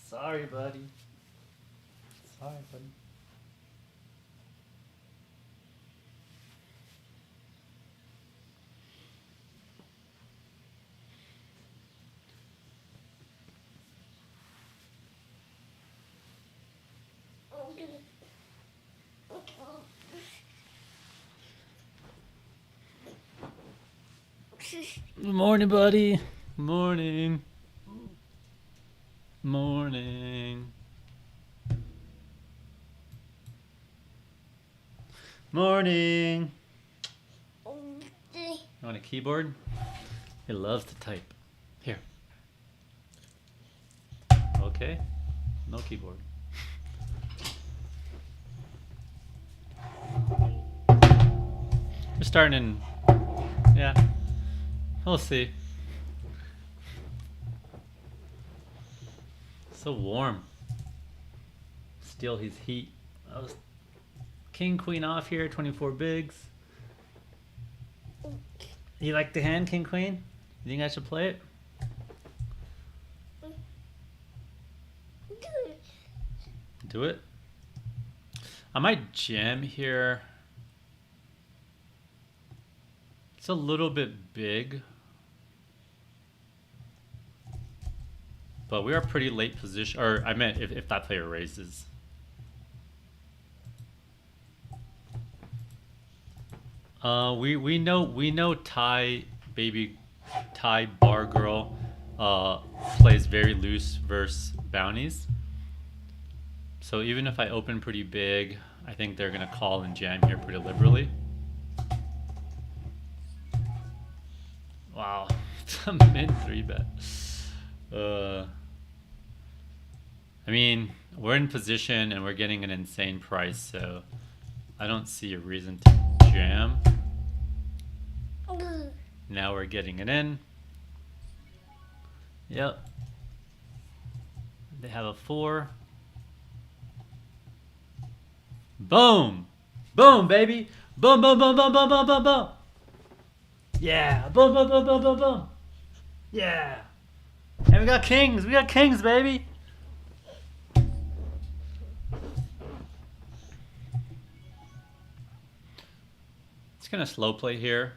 Sorry, buddy. Sorry, buddy. Good morning, buddy. Morning. Morning. Morning. You want a keyboard? He loves to type. Here. Okay. No keyboard. We're starting in... Yeah. We'll see. So warm. Steal his heat. I was king, queen off here, 24 bigs. You like the hand, king, queen? You think I should play it? Do it? I might jam here. It's a little bit big. But we are pretty late position, or I meant if that player raises. We know Thai bar girl plays very loose versus bounties. So even if I open pretty big, I think they're gonna call and jam here pretty liberally. Wow, it's a mid 3-bet. I mean, we're in position and we're getting an insane price, so I don't see a reason to jam. Now we're getting it in. Yep. They have a 4. Boom! Boom, baby! Boom, boom, boom, boom, boom, boom, boom, boom! Yeah! Boom, boom, boom, boom, boom, boom! Yeah! And we got kings! We got kings, baby! It's gonna slow play here.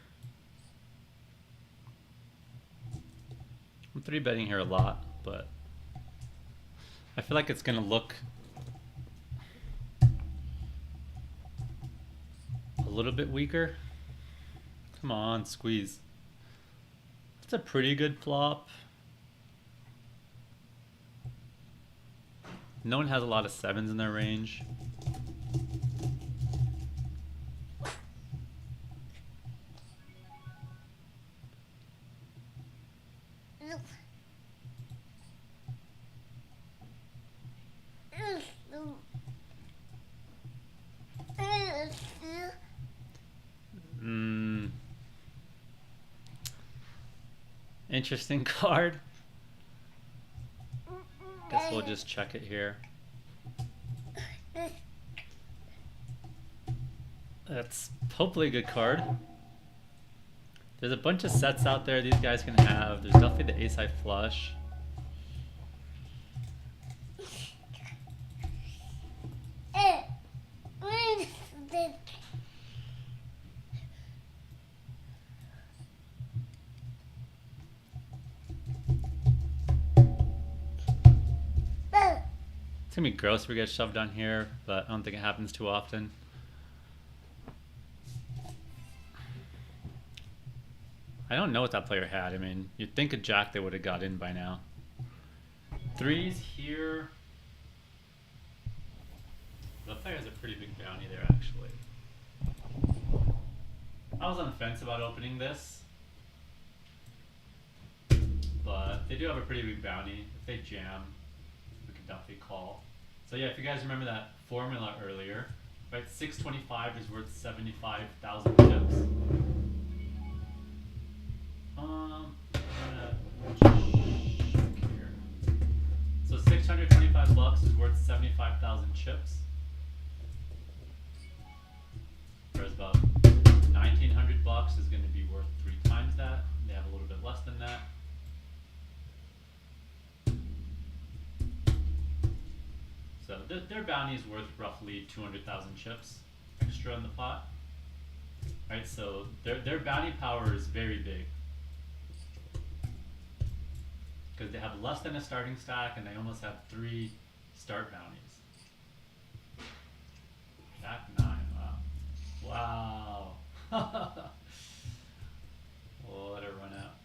I'm 3-betting here a lot, but I feel like it's gonna look a little bit weaker. Come on, squeeze. That's a pretty good flop. No one has a lot of 7s in their range. Interesting card. Guess we'll just check it here. That's hopefully a good card. There's a bunch of sets out there these guys can have. There's definitely the ace-high flush. It's gonna be gross if we get shoved on here, but I don't think it happens too often. I don't know what that player had. I mean, you'd think a jack they would have got in by now. 3s here. That player has a pretty big bounty there, actually. I was on the fence about opening this, but they do have a pretty big bounty. If they jam, we can definitely call. So yeah, if you guys remember that formula earlier, right? 625 is worth 75,000 chips. Here. So 625 bucks is worth 75,000 chips. Whereas about 1,900 bucks is going to be worth 3 times that. They have a little bit less than that. their bounty is worth roughly 200,000 chips extra in the pot. Right, so their bounty power is very big. Because they have less than a starting stack and they almost have 3 start bounties. Jack 9, wow. Wow. We'll let it run out.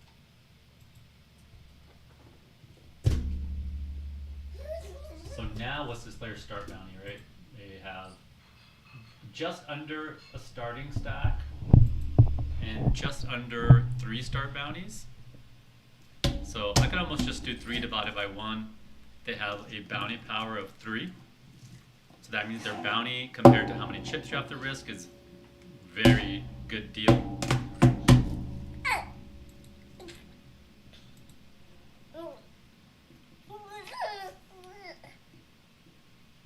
So now what's this player's start bounty, right? They have just under a starting stack and just under 3 start bounties. So I could almost just do 3 divided by 1. They have a bounty power of 3. So that means their bounty compared to how many chips you have to risk is very good deal.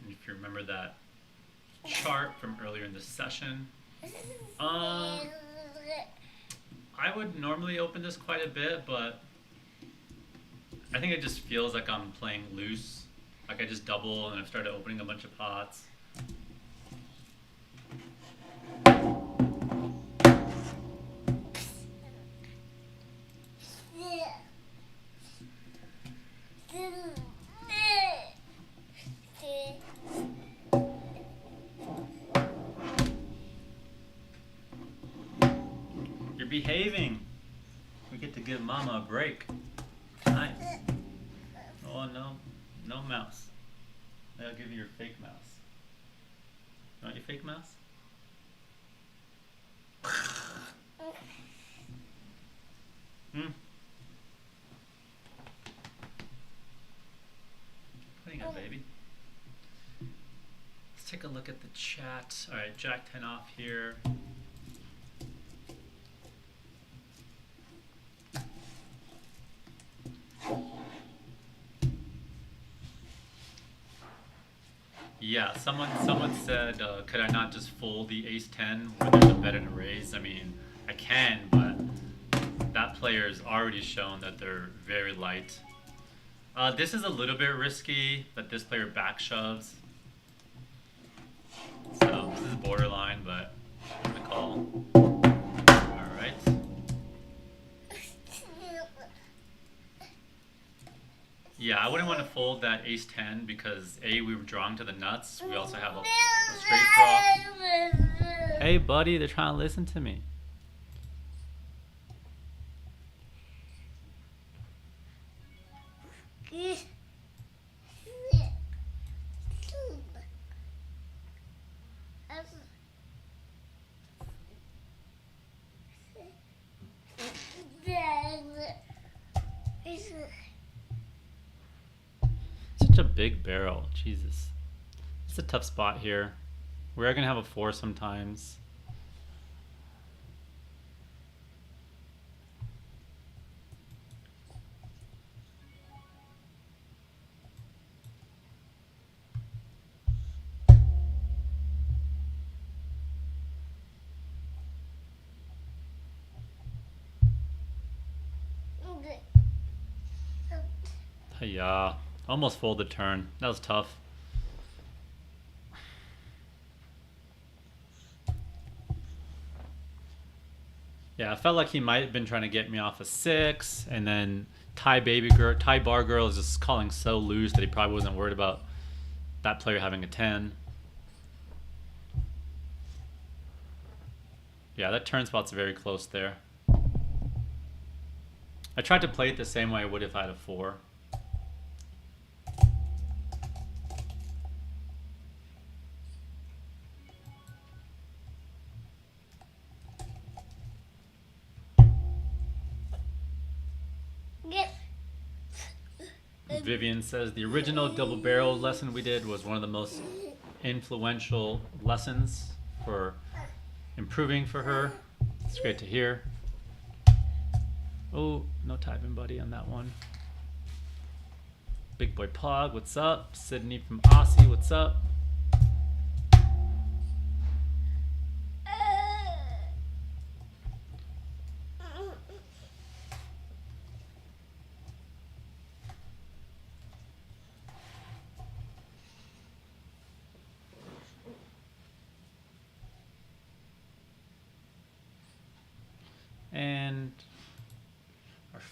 And if you remember that chart from earlier in this session, I would normally open this quite a bit, but I think it just feels like I'm playing loose. Like I just double and I've started opening a bunch of pots. You're behaving. We get to give Mama a break. Nice. Oh no, no mouse. I'll give you your fake mouse. You want your fake mouse? What do you got, baby? Let's take a look at the chat. All right, Jack 10 off here. Yeah, someone said, could I not just fold the ace 10 where there's a bet and a raise? I mean, I can, but that player's already shown that they're very light. This is a little bit risky, but this player back shoves. So this is borderline, but I'm gonna call. All right. Yeah, I wouldn't want to fold that ace 10 because A, we were drawing to the nuts. We also have a straight draw. Hey buddy, they're trying to listen to me. Such a big barrel, Jesus. It's a tough spot here. We are gonna have a 4 sometimes. Yeah, almost folded turn. That was tough. Yeah, I felt like he might have been trying to get me off a 6, and then Thai bar girl is just calling so loose that he probably wasn't worried about that player having a 10. Yeah, that turn spot's very close there. I tried to play it the same way I would if I had a 4. Vivian says the original double barrel lesson we did was one of the most influential lessons for improving for her. It's great to hear. Oh, no typing buddy on that one. Big boy Pog, what's up? Sydney from Aussie, what's up?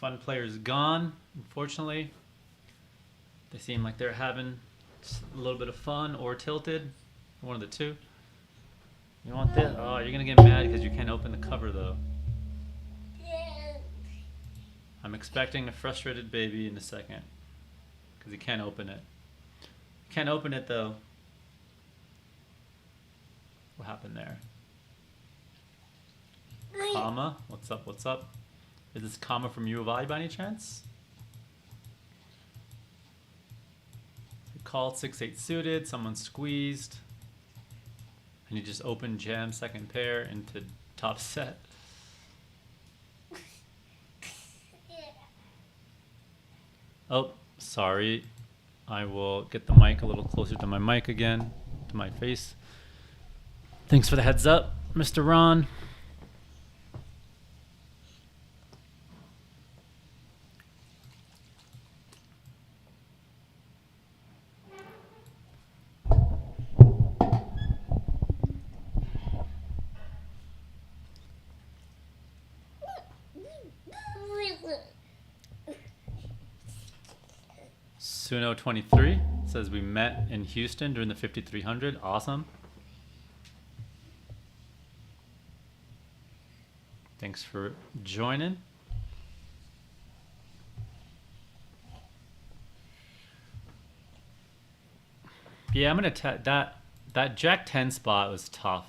fun player's gone, unfortunately. They seem like they're having a little bit of fun or tilted. One of the two. You want this? Oh, you're going to get mad because you can't open the cover, though. I'm expecting a frustrated baby in a second because he can't open it. Can't open it, though. What happened there? Comma? What's up? What's up? Is this comma from U of I by any chance? You called 6-8 suited. Someone squeezed. And you just open jam second pair into top set. Oh, sorry. I will get the mic a little closer to my mic again, to my face. Thanks for the heads up, Mr. Ron. Suno23 says we met in Houston during the 5300. Awesome. Thanks for joining. Yeah, I'm gonna that Jack 10 spot was tough.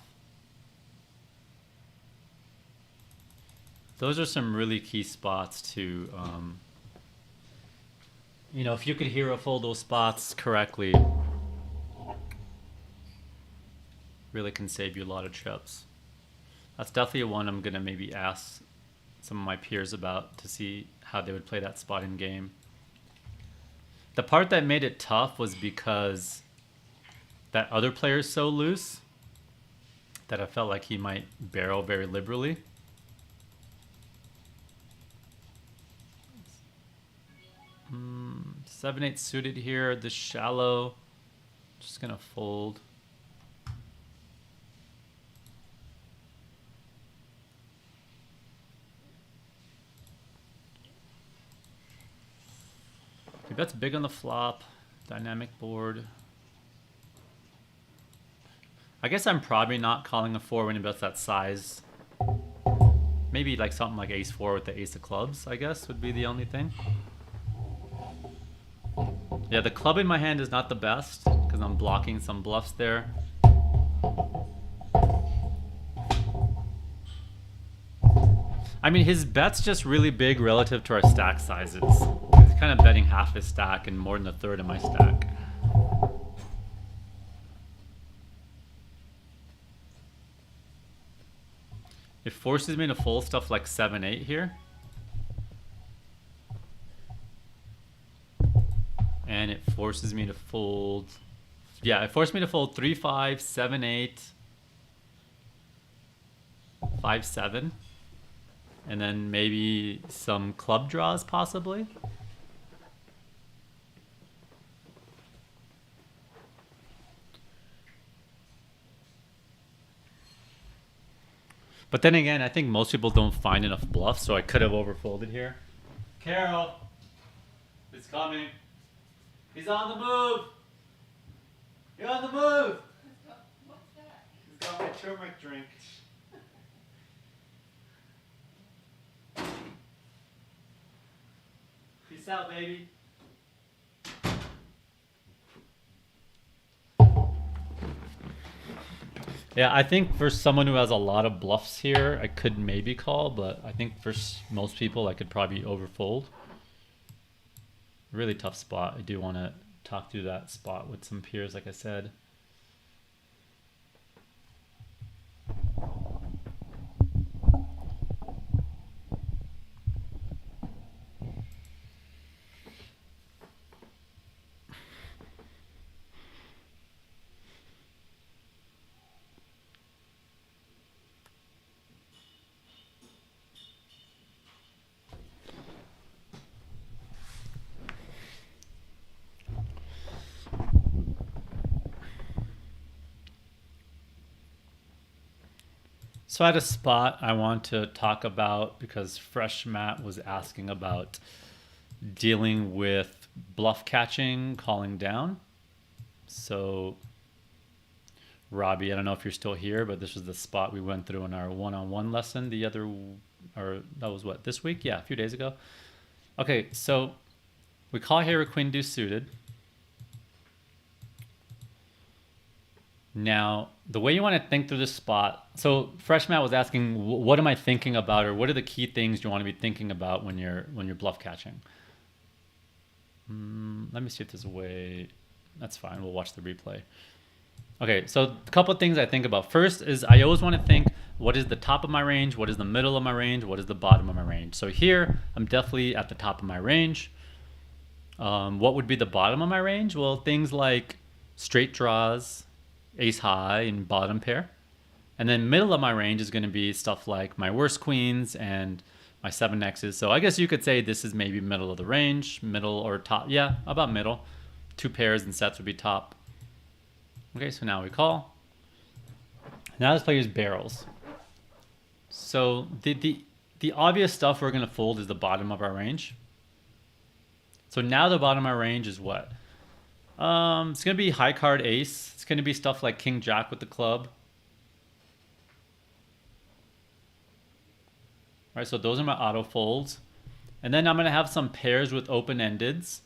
Those are some really key spots to you know, if you could hero fold those spots correctly, really can save you a lot of trips. That's definitely one I'm gonna maybe ask some of my peers about to see how they would play that spot in game. The part that made it tough was because that other player is so loose that I felt like he might barrel very liberally. 7-8 suited here, this shallow, just gonna fold. He bets big on the flop, dynamic board. I guess I'm probably not calling a 4 when he bets that size. Maybe like something like ace-4 with the ace of clubs, I guess, would be the only thing. Yeah, the club in my hand is not the best because I'm blocking some bluffs there. I mean, his bet's just really big relative to our stack sizes. He's kind of betting half his stack and more than a third of my stack. It forces me to fold stuff like 7-8 here. And it forces me to fold. Yeah, it forced me to fold 3-5, 7-8, 5-7. And then maybe some club draws possibly. But then again, I think most people don't find enough bluffs, so I could have overfolded here. Carol, it's coming. He's on the move. You're on the move. What's that? He's got my turmeric drink. Peace out, baby. Yeah, I think for someone who has a lot of bluffs here, I could maybe call, but I think for most people, I could probably overfold. Really tough spot. I do want to talk through that spot with some peers, like I said. So I had a spot I want to talk about because Fresh Matt was asking about dealing with bluff catching, calling down. So Robbie, I don't know if you're still here, but this was the spot we went through in our one-on-one lesson or that was what, this week? Yeah, a few days ago. Okay, so we call here a queen deuce suited. Now, the way you want to think through this spot, so Fresh Matt was asking, what am I thinking about, or what are the key things you want to be thinking about when you're bluff catching? Let me see if there's a way. That's fine. We'll watch the replay. Okay, so a couple of things I think about. First is I always want to think, what is the top of my range? What is the middle of my range? What is the bottom of my range? So here, I'm definitely at the top of my range. What would be the bottom of my range? Well, things like straight draws, ace high, and bottom pair. And then middle of my range is going to be stuff like my worst queens and my 7x's. So I guess you could say this is maybe middle of the range, middle or top. Yeah, about middle. Two pairs and sets would be top. Okay, so now we call. Now this player is barrels. So the obvious stuff we're going to fold is the bottom of our range. So now the bottom of our range is what? It's going to be high card ace. It's going to be stuff like king jack with the club. Right, so those are my auto folds. And then I'm going to have some pairs with open-endeds.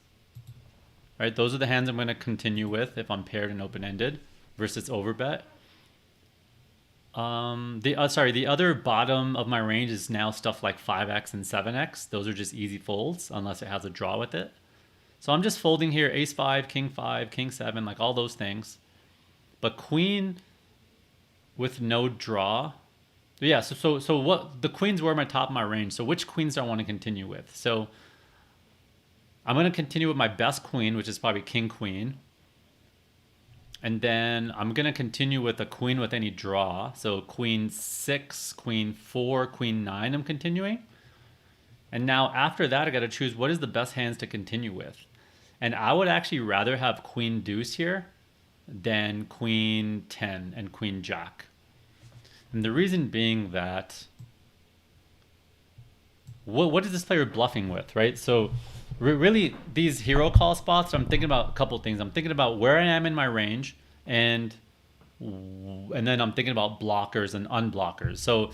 Right, those are the hands I'm going to continue with if I'm paired and open-ended versus overbet. The other bottom of my range is now stuff like 5x and 7x. Those are just easy folds unless it has a draw with it. So I'm just folding here ace 5, king 7, like all those things. But queen with no draw. Yeah, so what the queens were my top of my range. So which queens do I want to continue with? So I'm going to continue with my best queen, which is probably king queen. And then I'm going to continue with a queen with any draw. So queen 6, queen 4, queen 9 I'm continuing. And now after that I got to choose what is the best hands to continue with. And I would actually rather have queen deuce here than queen 10 and queen jack. And the reason being that, what is this player bluffing with, right? So really these hero call spots, I'm thinking about a couple things. I'm thinking about where I am in my range, and then I'm thinking about blockers and unblockers. So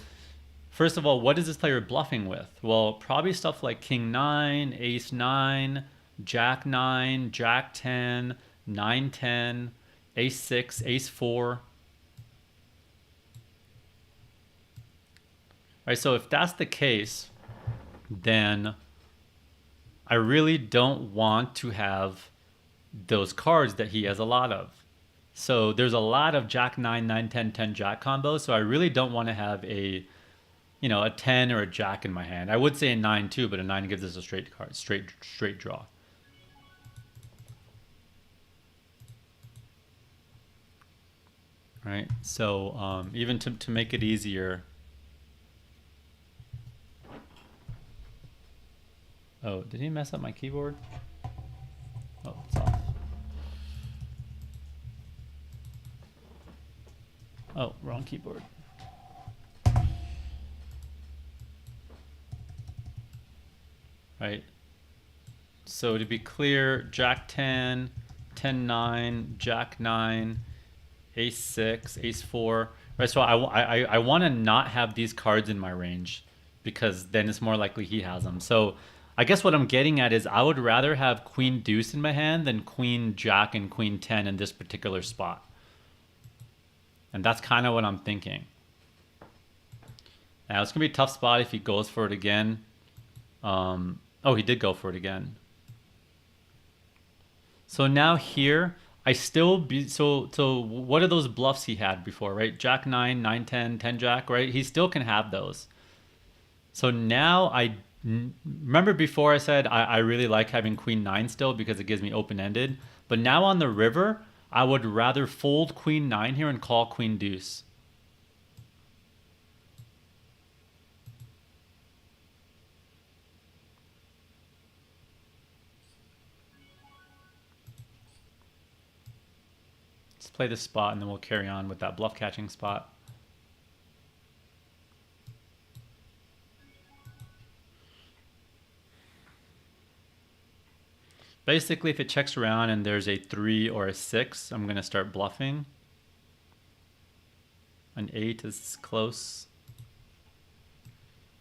first of all, what is this player bluffing with? Well, probably stuff like king 9, ace 9, jack 9, jack 10, 9 10, ace 6, ace 4. Right, so if that's the case, then I really don't want to have those cards that he has a lot of. So there's a lot of jack 9, 9 10, 10 jack combos, so I really don't want to have a 10 or a jack in my hand. I would say a 9 too, but a 9 gives us a straight card, straight draw. Right, so even to make it easier. Oh, did he mess up my keyboard? Oh, it's off. Oh, wrong keyboard. Right. So to be clear, jack 10, 10 9, jack 9, ace 6, ace 4. Right, so I want to not have these cards in my range because then it's more likely he has them. So I guess what I'm getting at is I would rather have queen deuce in my hand than queen jack and queen 10 in this particular spot. And that's kind of what I'm thinking. Now it's going to be a tough spot if he goes for it again. Oh, he did go for it again. So now here, I still be so what are those bluffs he had before, right? Jack 9, 9 10, 10 jack, right? He still can have those. So now remember before I said I really like having queen 9 still because it gives me open-ended. But now on the river, I would rather fold queen 9 here and call queen deuce. Let's play this spot and then we'll carry on with that bluff catching spot. Basically, if it checks around and there's a 3 or a 6, I'm going to start bluffing. An 8 is close.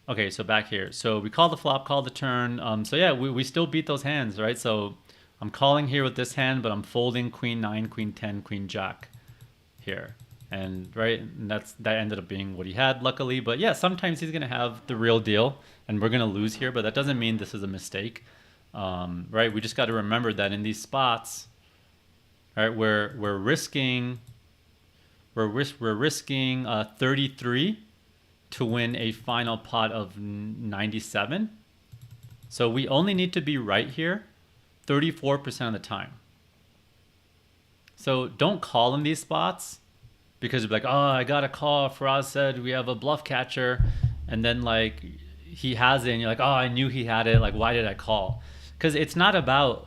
Okay, so back here. So we call the flop, call the turn. So yeah, we still beat those hands, right? So I'm calling here with this hand, but I'm folding queen 9, queen 10, queen jack here. And right, and that ended up being what he had, luckily. But yeah, sometimes he's going to have the real deal, and we're going to lose here, but that doesn't mean this is a mistake. Right, we just got to remember that in these spots, right, we're risking 33 to win a final pot of 97. So we only need to be right here 34% of the time. So don't call in these spots because you're like, oh, I got a call. Faraz said we have a bluff catcher, and then like he has it, and you're like, oh, I knew he had it. Like, why did I call? Because it's not about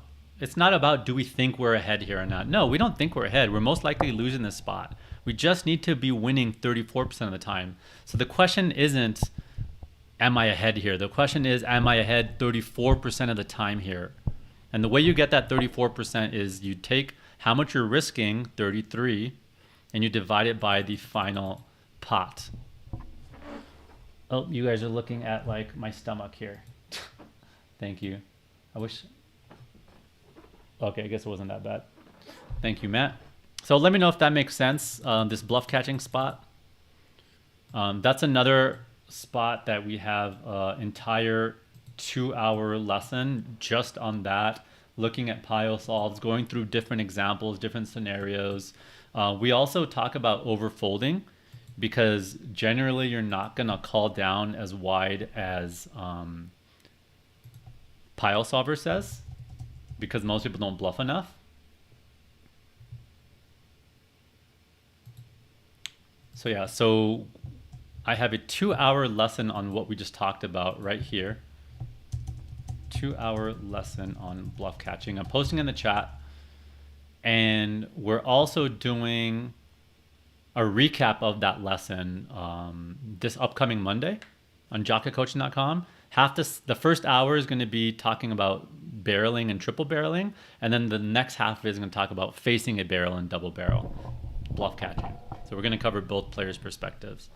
do we think we're ahead here or not. No, we don't think we're ahead. We're most likely losing this spot. We just need to be winning 34% of the time. So the question isn't, am I ahead here? The question is, am I ahead 34% of the time here? And the way you get that 34% is you take how much you're risking, 33, and you divide it by the final pot. Oh, you guys are looking at like my stomach here. Thank you. I wish. Okay, I guess it wasn't that bad. Thank you, Matt. So let me know if that makes sense. This bluff catching spot. That's another spot that we have entire 2-hour lesson just on that, looking at PKO solves, going through different examples, different scenarios. We also talk about overfolding because generally you're not going to call down as wide as PKO solver says because most people don't bluff enough. So yeah, so I have a 2-hour lesson on what we just talked about right here. 2-hour lesson on bluff catching. I'm posting in the chat. And we're also doing a recap of that lesson this upcoming Monday on jakacoaching.com. The first hour is going to be talking about barreling and triple barreling. And then the next half is going to talk about facing a barrel and double barrel, bluff catching. So we're going to cover both players' perspectives.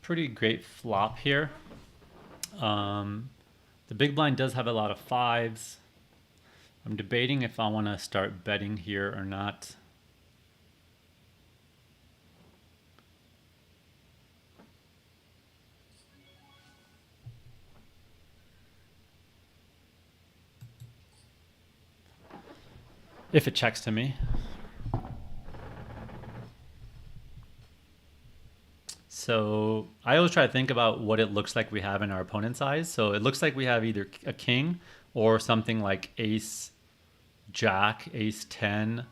Pretty great flop here. The big blind does have a lot of fives. I'm debating if I want to start betting here or not. If it checks to me. So I always try to think about what it looks like we have in our opponent's eyes. So it looks like we have either a king or something like ace, jack, ace 10.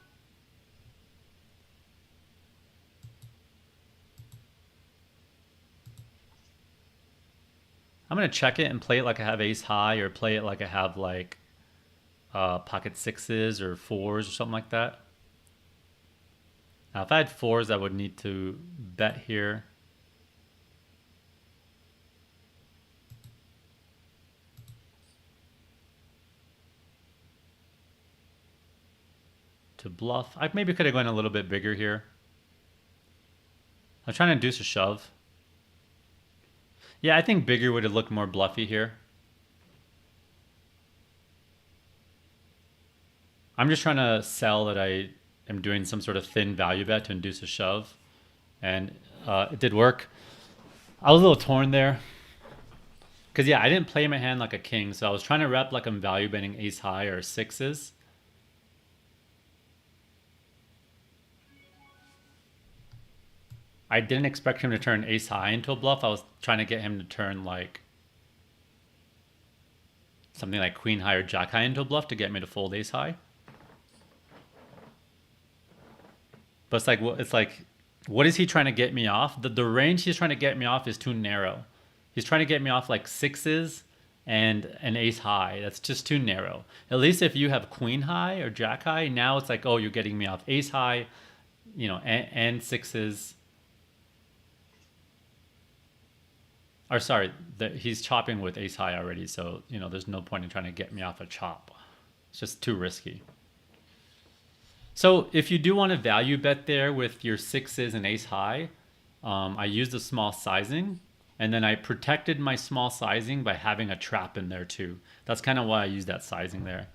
I'm going to check it and play it like I have ace high or play it like I have like pocket sixes or fours or something like that. Now if I had fours, I would need to bet here. To bluff. I maybe could have gone a little bit bigger here. I'm trying to induce a shove. Yeah, I think bigger would have looked more bluffy here. I'm just trying to sell that I am doing some sort of thin value bet to induce a shove. And it did work. I was a little torn there. Because yeah, I didn't play my hand like a king. So I was trying to rep like I'm value betting ace high or sixes. I didn't expect him to turn ace high into a bluff. I was trying to get him to turn like something like queen high or jack high into a bluff to get me to fold ace high. But it's like What is he trying to get me off? The range he's trying to get me off is too narrow. He's trying to get me off like sixes and an ace high. That's just too narrow. At least if you have queen high or jack high, now it's like, oh, you're getting me off ace high, you know, and sixes. Or sorry, he's chopping with ace high already. So, you know, there's no point in trying to get me off a chop. It's just too risky. So if you do want to value bet there with your sixes and ace high, I used a small sizing, and then I protected my small sizing by having a trap in there too. That's kind of why I used that sizing there,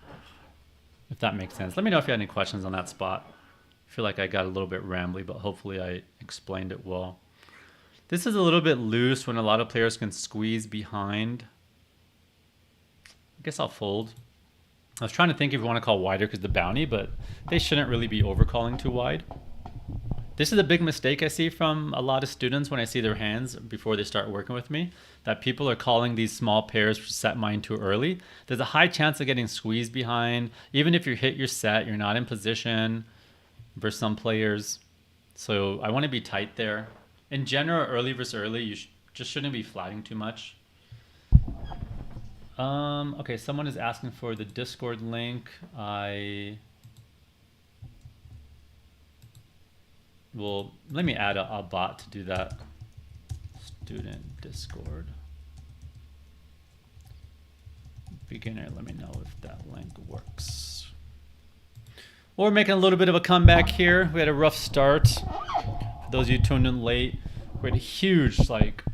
if that makes sense. Let me know if you have any questions on that spot. I feel like I got a little bit rambly, but hopefully I explained it well. This is a little bit loose when a lot of players can squeeze behind. I guess I'll fold. I was trying to think if you want to call wider because the bounty, but they shouldn't really be overcalling too wide. This is a big mistake I see from a lot of students when I see their hands before they start working with me, that people are calling these small pairs for set mine too early. There's a high chance of getting squeezed behind. Even if you hit your set, you're not in position for some players. So I want to be tight there. In general, early versus early, you just shouldn't be flatting too much. Okay, someone is asking for the Discord link. Well, let me add a bot to do that. Student Discord. Beginner, let me know if that link works. We're making a little bit of a comeback here. We had a rough start. For those of you tuned in late, we had a huge, like,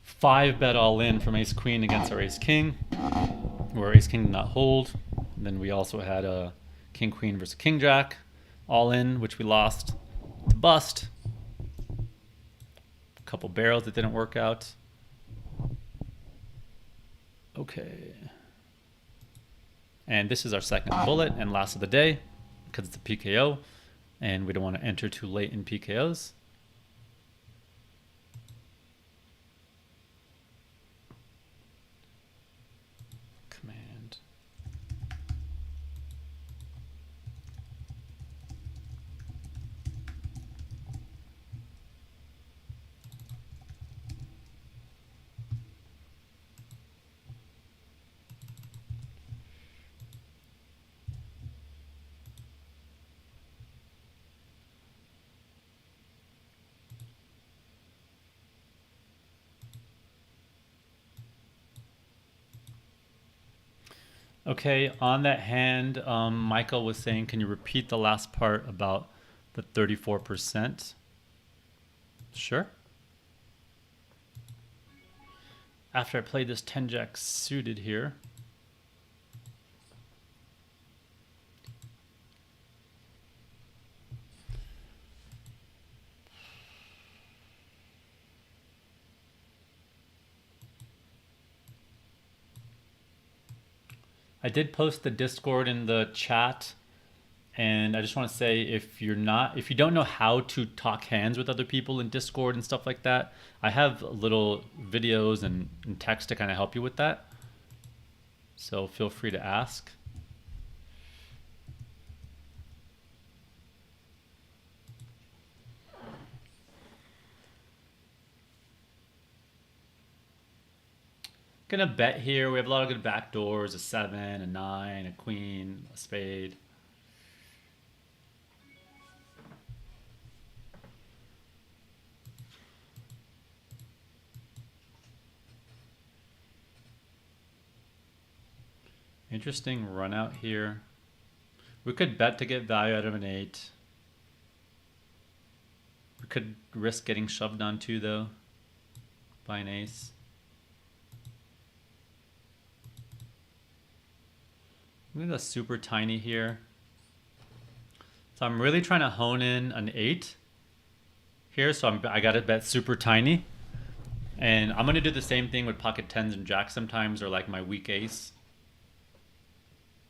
5 bet all in from ace queen against our ace king, where ace king did not hold. And then we also had a king queen versus king jack all in, which we lost to bust. A couple barrels that didn't work out. Okay. And this is our second bullet and last of the day because it's a PKO and we don't want to enter too late in PKOs. Command. Okay, on that hand, Michael was saying, can you repeat the last part about the 34%? Sure. After I played this 10 jack suited here, I did post the Discord in the chat, and I just want to say if you don't know how to talk hands with other people in Discord and stuff like that, I have little videos and text to kind of help you with that. So feel free to ask. Gonna bet here. We have a lot of good back doors, a 7, a 9, a queen, a spade. Interesting run out here. We could bet to get value out of an 8. We could risk getting shoved on too though by an ace. I'm gonna go super tiny here. So I'm really trying to hone in an 8 here. So I gotta bet super tiny. And I'm gonna do the same thing with pocket 10s and jacks sometimes, or like my weak ace,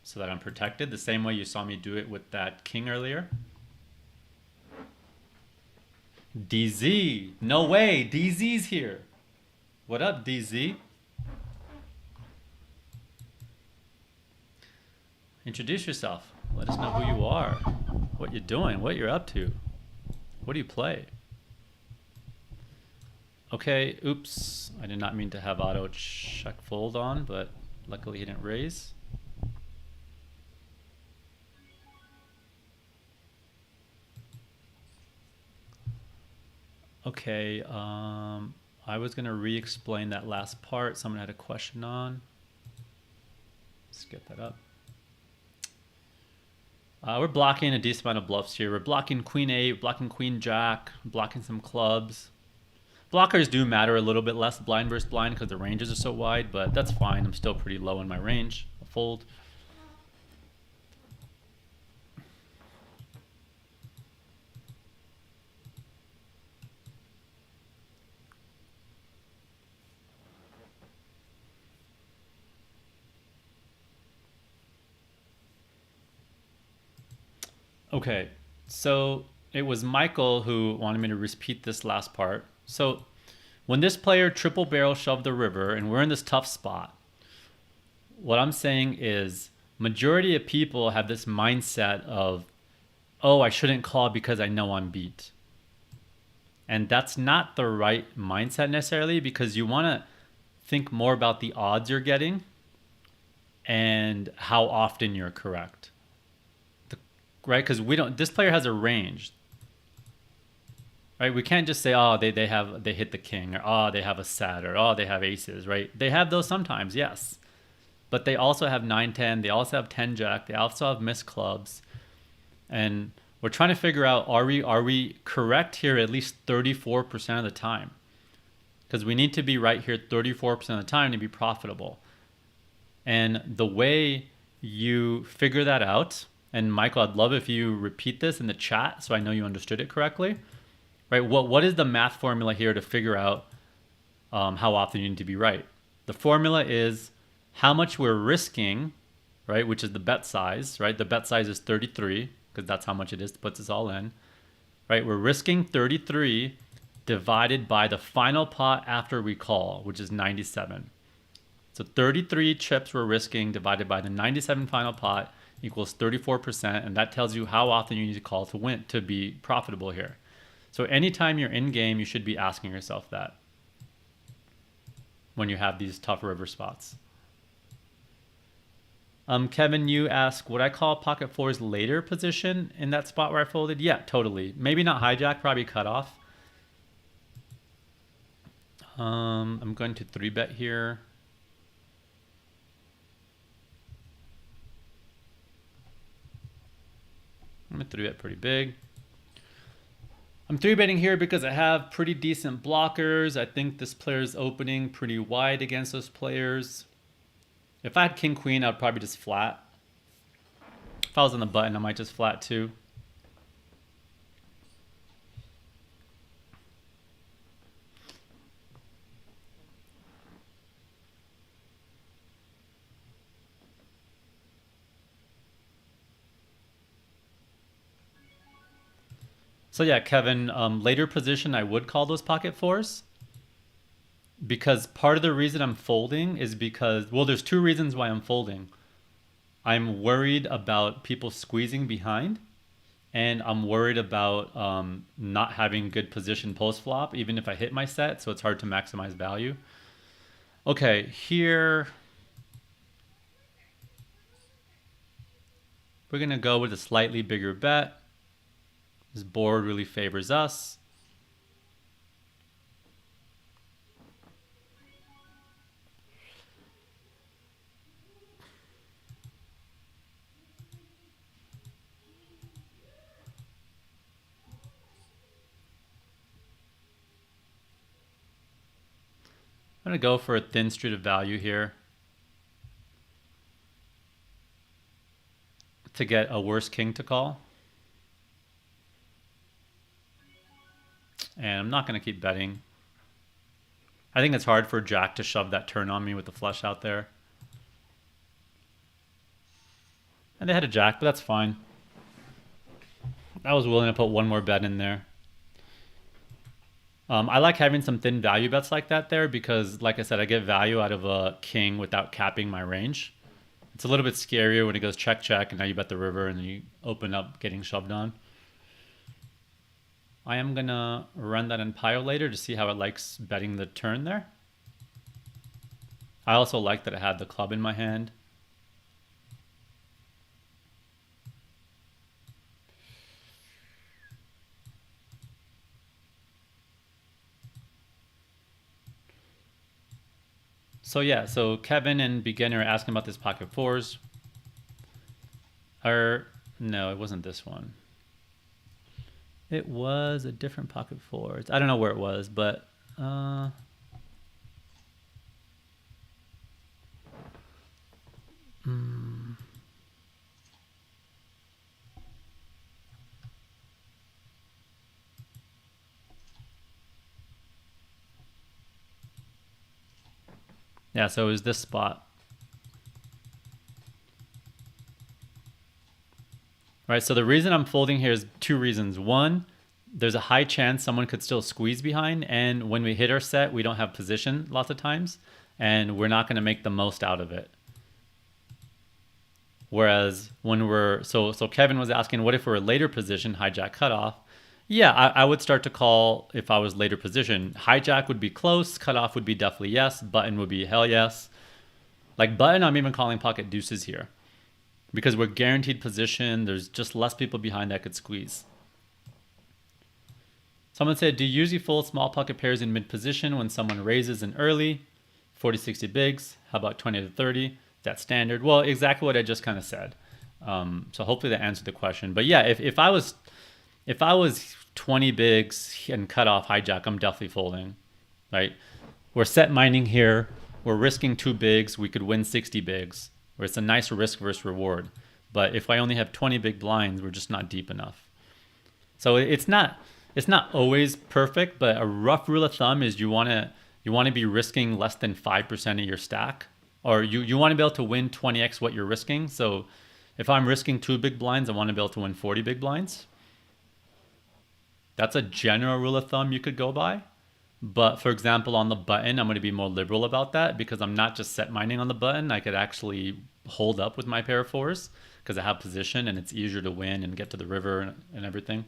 so that I'm protected. The same way you saw me do it with that king earlier. DZ, no way, DZ's here. What up, DZ? Introduce yourself. Let us know who you are, what you're doing, what you're up to. What do you play? Okay, oops. I did not mean to have auto check fold on, but luckily he didn't raise. Okay, I was gonna re-explain that last part someone had a question on. Let's get that up. We're blocking a decent amount of bluffs here. We're blocking queen 8, blocking queen jack, blocking some clubs. Blockers do matter a little bit less blind versus blind because the ranges are so wide, but that's fine. I'm still pretty low in my range. I'll fold. Okay, so it was Michael who wanted me to repeat this last part. So when this player triple barrel shoved the river and we're in this tough spot, what I'm saying is majority of people have this mindset of, oh, I shouldn't call because I know I'm beat. And that's not the right mindset necessarily, because you want to think more about the odds you're getting and how often you're correct. Right? Because this player has a range. Right? We can't just say, oh, they hit the king, or oh, they have a set, or oh, they have aces, right? They have those sometimes, yes. But they also have 9-10, they also have 10 jack, they also have missed clubs. And we're trying to figure out, are we correct here at least 34% of the time? Because we need to be right here 34% of the time to be profitable. And the way you figure that out, and Michael, I'd love if you repeat this in the chat so I know you understood it correctly. Right? What is the math formula here to figure out how often you need to be right? The formula is how much we're risking, right? Which is the bet size, right? The bet size is 33 because that's how much it is to put this all in, right? We're risking 33 divided by the final pot after we call, which is 97. So 33 chips we're risking divided by the 97 final pot equals 34%, and that tells you how often you need to call to win, to be profitable here. So anytime you're in game, you should be asking yourself that when you have these tough river spots. Kevin, you ask, would I call pocket fours later position in that spot where I folded? Yeah, totally. Maybe not hijack, probably cut off. I'm going to 3-bet here. I'm going to 3-bet pretty big. I'm 3-betting here because I have pretty decent blockers. I think this player's opening pretty wide against those players. If I had king queen, I'd probably just flat. If I was on the button, I might just flat too. So yeah, Kevin, later position, I would call those pocket fours. Because part of the reason I'm folding is because, well, there's two reasons why I'm folding. I'm worried about people squeezing behind, and I'm worried about not having good position post-flop, even if I hit my set, so it's hard to maximize value. Okay, here we're going to go with a slightly bigger bet. This board really favors us. I'm going to go for a thin street of value here to get a worse king to call. And I'm not going to keep betting. I think it's hard for Jack to shove that turn on me with the flush out there. And they had a Jack, but that's fine. I was willing to put one more bet in there. I like having some thin value bets like that there because, like I said, I get value out of a king without capping my range. It's a little bit scarier when it goes check, check, and now you bet the river and then you open up getting shoved on. I am gonna run that in Pio later to see how it likes betting the turn there. I also like that it had the club in my hand. So yeah, so Kevin and Beginner are asking about this pocket fours. Or no, it wasn't this one. It was a different pocket fours. I don't know where it was, but yeah, so it was this spot. Right, so the reason I'm folding here is two reasons. One, there's a high chance someone could still squeeze behind, and when we hit our set, we don't have position lots of times, and we're not going to make the most out of it. Whereas when we're so Kevin was asking, what if we're a later position, hijack cutoff? Yeah, I would start to call if I was later position. Hijack would be close, cutoff would be definitely yes, button would be hell yes. Like button, I'm even calling pocket deuces here. Because we're guaranteed position, there's just less people behind that could squeeze. Someone said, do you usually fold small pocket pairs in mid position when someone raises in early? 40, 60 bigs. How about 20 to 30? That's standard. Well, exactly what I just kind of said. So hopefully that answered the question. But yeah, if I was 20 bigs and cut off hijack, I'm definitely folding, right? We're set mining here. We're risking 2 bigs. We could win 60 bigs. Where it's a nice risk versus reward. But if I only have 20 big blinds, we're just not deep enough. So it's not always perfect, but a rough rule of thumb is you want to be risking less than 5% of your stack, or you want to be able to win 20x what you're risking. So if I'm risking 2 big blinds, I want to be able to win 40 big blinds. That's a general rule of thumb you could go by. But for example, on the button, I'm going to be more liberal about that because I'm not just set mining on the button. I could actually hold up with my pair of fours because I have position and it's easier to win and get to the river and everything.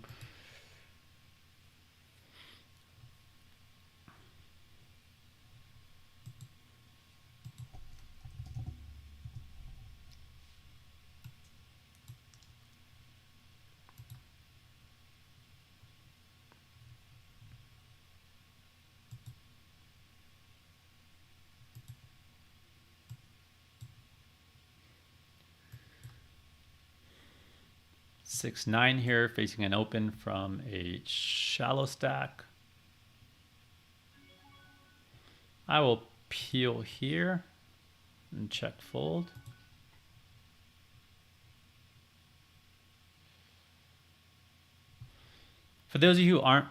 Six, 9 here, facing an open from a shallow stack. I will peel here and check fold. For those of you who aren't,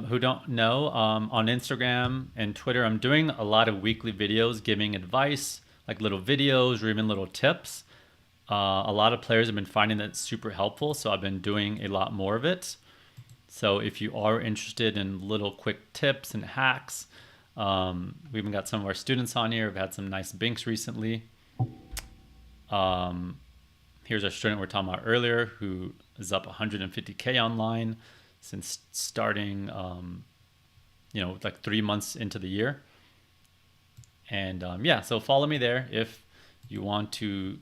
who don't know, on Instagram and Twitter, I'm doing a lot of weekly videos giving advice, like little videos or even little tips. A lot of players have been finding that super helpful, so I've been doing a lot more of it. So if you are interested in little quick tips and hacks, we even got some of our students on here. We've had some nice binks recently. Here's our student we were talking about earlier who is up 150K online since starting, like 3 months into the year. And yeah, so follow me there if you want to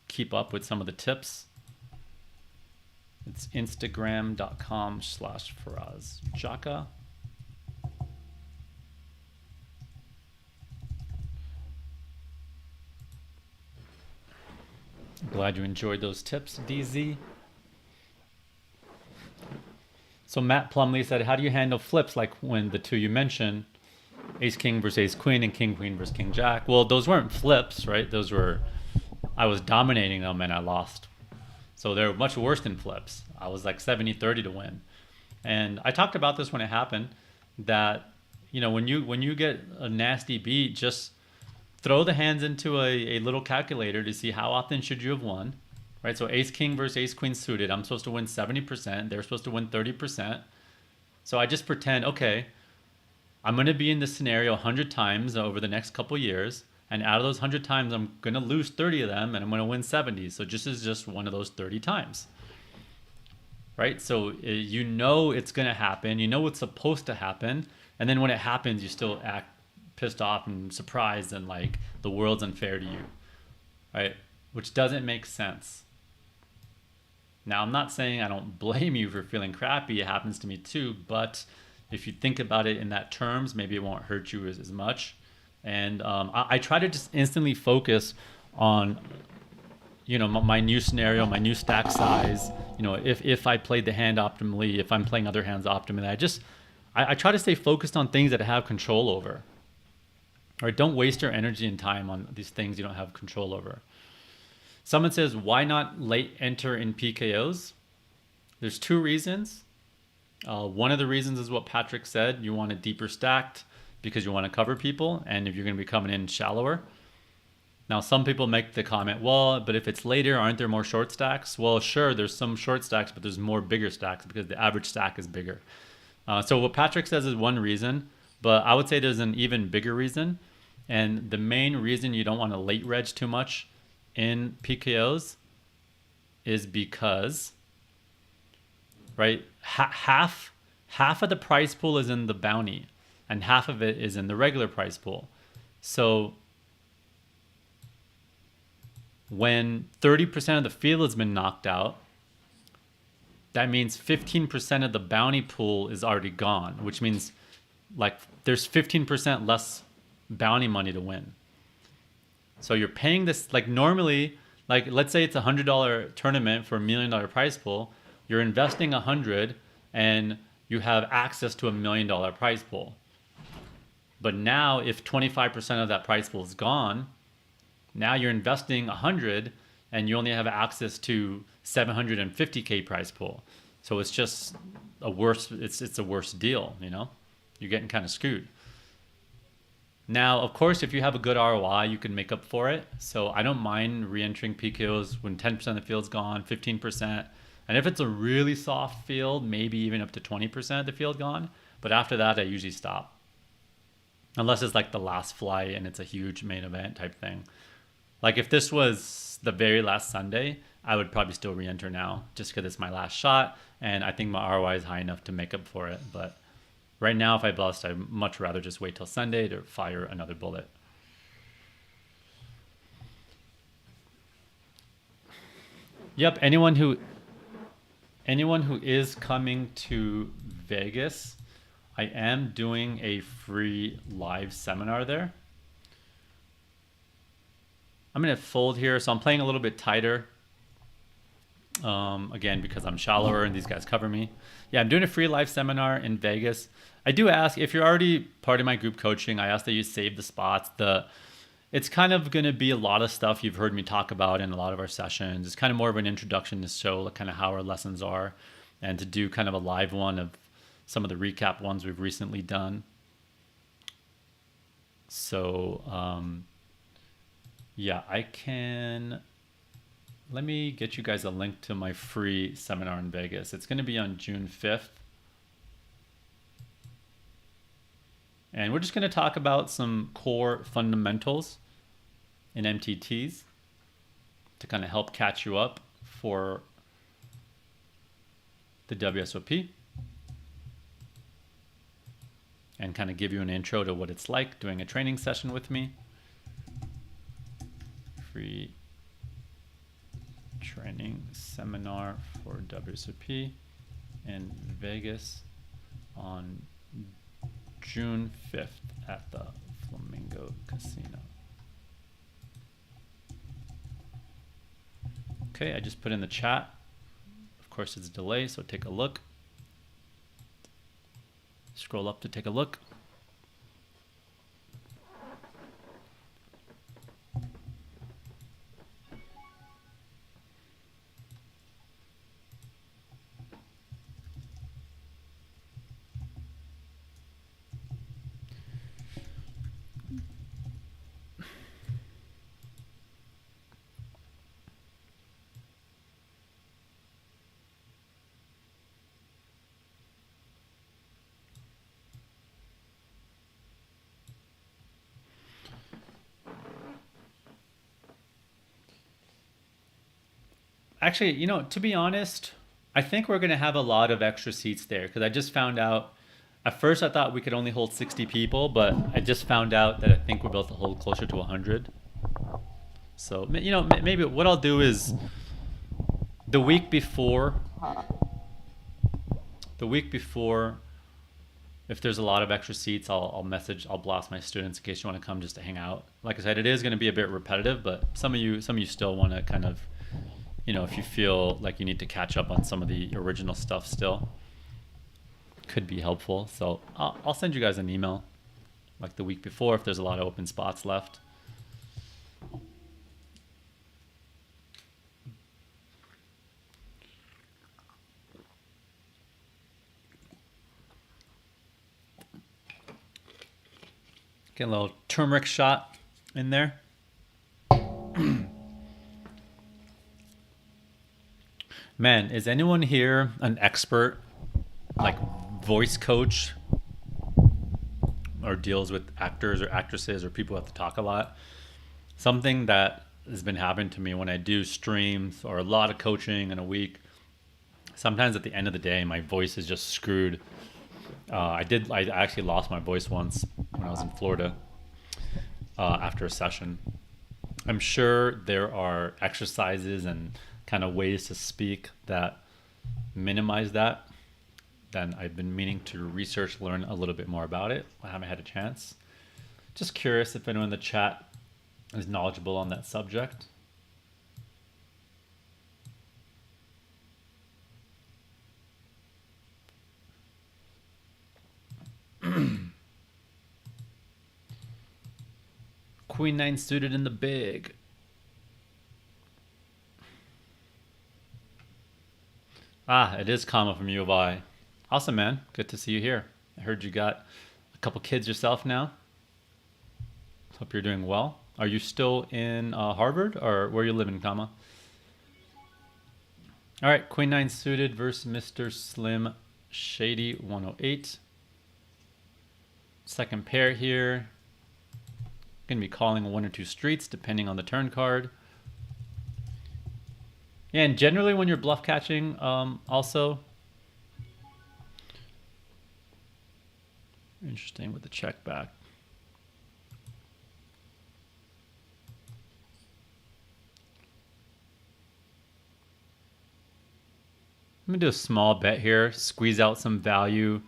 keep up with some of the tips. It's instagram.com/Faraz Jaka. Glad you enjoyed those tips, DZ. So Matt Plumley said, how do you handle flips like when the two you mentioned, ace king versus ace queen and king queen versus king jack? Well, those weren't flips, right? Those were, I was dominating them and I lost. So they're much worse than flips. I was like 70-30 to win. And I talked about this when it happened, that when you get a nasty beat, just throw the hands into a little calculator to see how often should you have won, right? So ace king versus ace queen suited, I'm supposed to win 70%. They're supposed to win 30%. So I just pretend, okay, I'm going to be in this scenario 100 times over the next couple years. And out of those 100 times, I'm going to lose 30 of them and I'm going to win 70. So this is just one of those 30 times. right? So you know it's going to happen. You know what's supposed to happen. And then when it happens, you still act pissed off and surprised and like the world's unfair to you, right? Which doesn't make sense. Now, I'm not saying I don't blame you for feeling crappy. It happens to me too. But if you think about it in that terms, maybe it won't hurt you as much. And I try to just instantly focus on, you know, my new scenario, my new stack size. You know, if I played the hand optimally, if I'm playing other hands optimally, I try to stay focused on things that I have control over. All right, don't waste your energy and time on these things you don't have control over. Someone says, why not late enter in PKOs? There's two reasons. One of the reasons is what Patrick said. You want a deeper stacked because you want to cover people, and if you're going to be coming in shallower. Now, some people make the comment, well, but if it's later, aren't there more short stacks? Well, sure, there's some short stacks, but there's more bigger stacks because the average stack is bigger. So what Patrick says is one reason, but I would say there's an even bigger reason. And the main reason you don't want to late reg too much in PKOs is because, right, half of the price pool is in the bounty and half of it is in the regular price pool. So when 30% of the field has been knocked out, that means 15% of the bounty pool is already gone, which means like there's 15% less bounty money to win. So you're paying this, like normally, like let's say it's $100 tournament for $1 million prize pool, you're investing 100 and you have access to $1 million prize pool. But now if 25% of that prize pool is gone, now you're investing 100 and you only have access to 750K prize pool. So it's just a worse, it's a worse deal, you know? You're getting kind of screwed. Now, of course, if you have a good ROI, you can make up for it. So I don't mind re-entering PKOs when 10% of the field's gone, 15%. And if it's a really soft field, maybe even up to 20% of the field gone. But after that, I usually stop. Unless it's like the last flight and it's a huge main event type thing. Like if this was the very last Sunday, I would probably still re-enter now just because it's my last shot. And I think my ROI is high enough to make up for it. But right now, if I bust, I'd much rather just wait till Sunday to fire another bullet. Yep, anyone who is coming to Vegas, I am doing a free live seminar there. I'm going to fold here, so I'm playing a little bit tighter. Again, because I'm shallower and these guys cover me. Yeah, I'm doing a free live seminar in Vegas. I do ask, if you're already part of my group coaching, I ask that you save the spots. It's kind of going to be a lot of stuff you've heard me talk about in a lot of our sessions. It's kind of more of an introduction to show kind of how our lessons are and to do kind of a live one of some of the recap ones we've recently done. So, yeah, let me get you guys a link to my free seminar in Vegas. It's going to be on June 5th. And we're just going to talk about some core fundamentals in MTTs to kind of help catch you up for the WSOP and kind of give you an intro to what it's like doing a training session with me. Free training seminar for WSOP in Vegas on June 5th at the Flamingo Casino. Okay, I just put in the chat. Of course, it's a delay, so take a look. Scroll up to take a look. Actually, you know, to be honest, I think we're going to have a lot of extra seats there because I just found out. At first, I thought we could only hold 60 people, but I just found out that I think we're able to hold closer to 100. So, you know, maybe what I'll do is the week before, the week before, if there's a lot of extra seats, I'll blast my students in case you want to come just to hang out. Like I said, it is going to be a bit repetitive, but some of you still want to kind of, you know, if you feel like you need to catch up on some of the original stuff still, could be helpful. So I'll send you guys an email like the week before if there's a lot of open spots left. Get a little turmeric shot in there. Man, is anyone here an expert, like voice coach, or deals with actors or actresses or people who have to talk a lot? Something that has been happening to me when I do streams or a lot of coaching in a week. Sometimes at the end of the day, my voice is just screwed. I actually lost my voice once when I was in Florida after a session. I'm sure there are exercises and kind of ways to speak that minimize that. Then I've been meaning to learn a little bit more about it. I haven't had a chance. Just curious if anyone in the chat is knowledgeable on that subject. Queen 9 suited in the big. Ah, it is Kama from U of I. Awesome, man. Good to see you here. I heard you got a couple kids yourself now. Hope you're doing well. Are you still in Harvard, or where you living, Kama? All right, Queen 9 suited versus Mr. Slim Shady 108. Second pair here. Going to be calling one or two streets depending on the turn card. Yeah, and generally when you're bluff catching, also interesting with the check back. I'm gonna do a small bet here, squeeze out some value.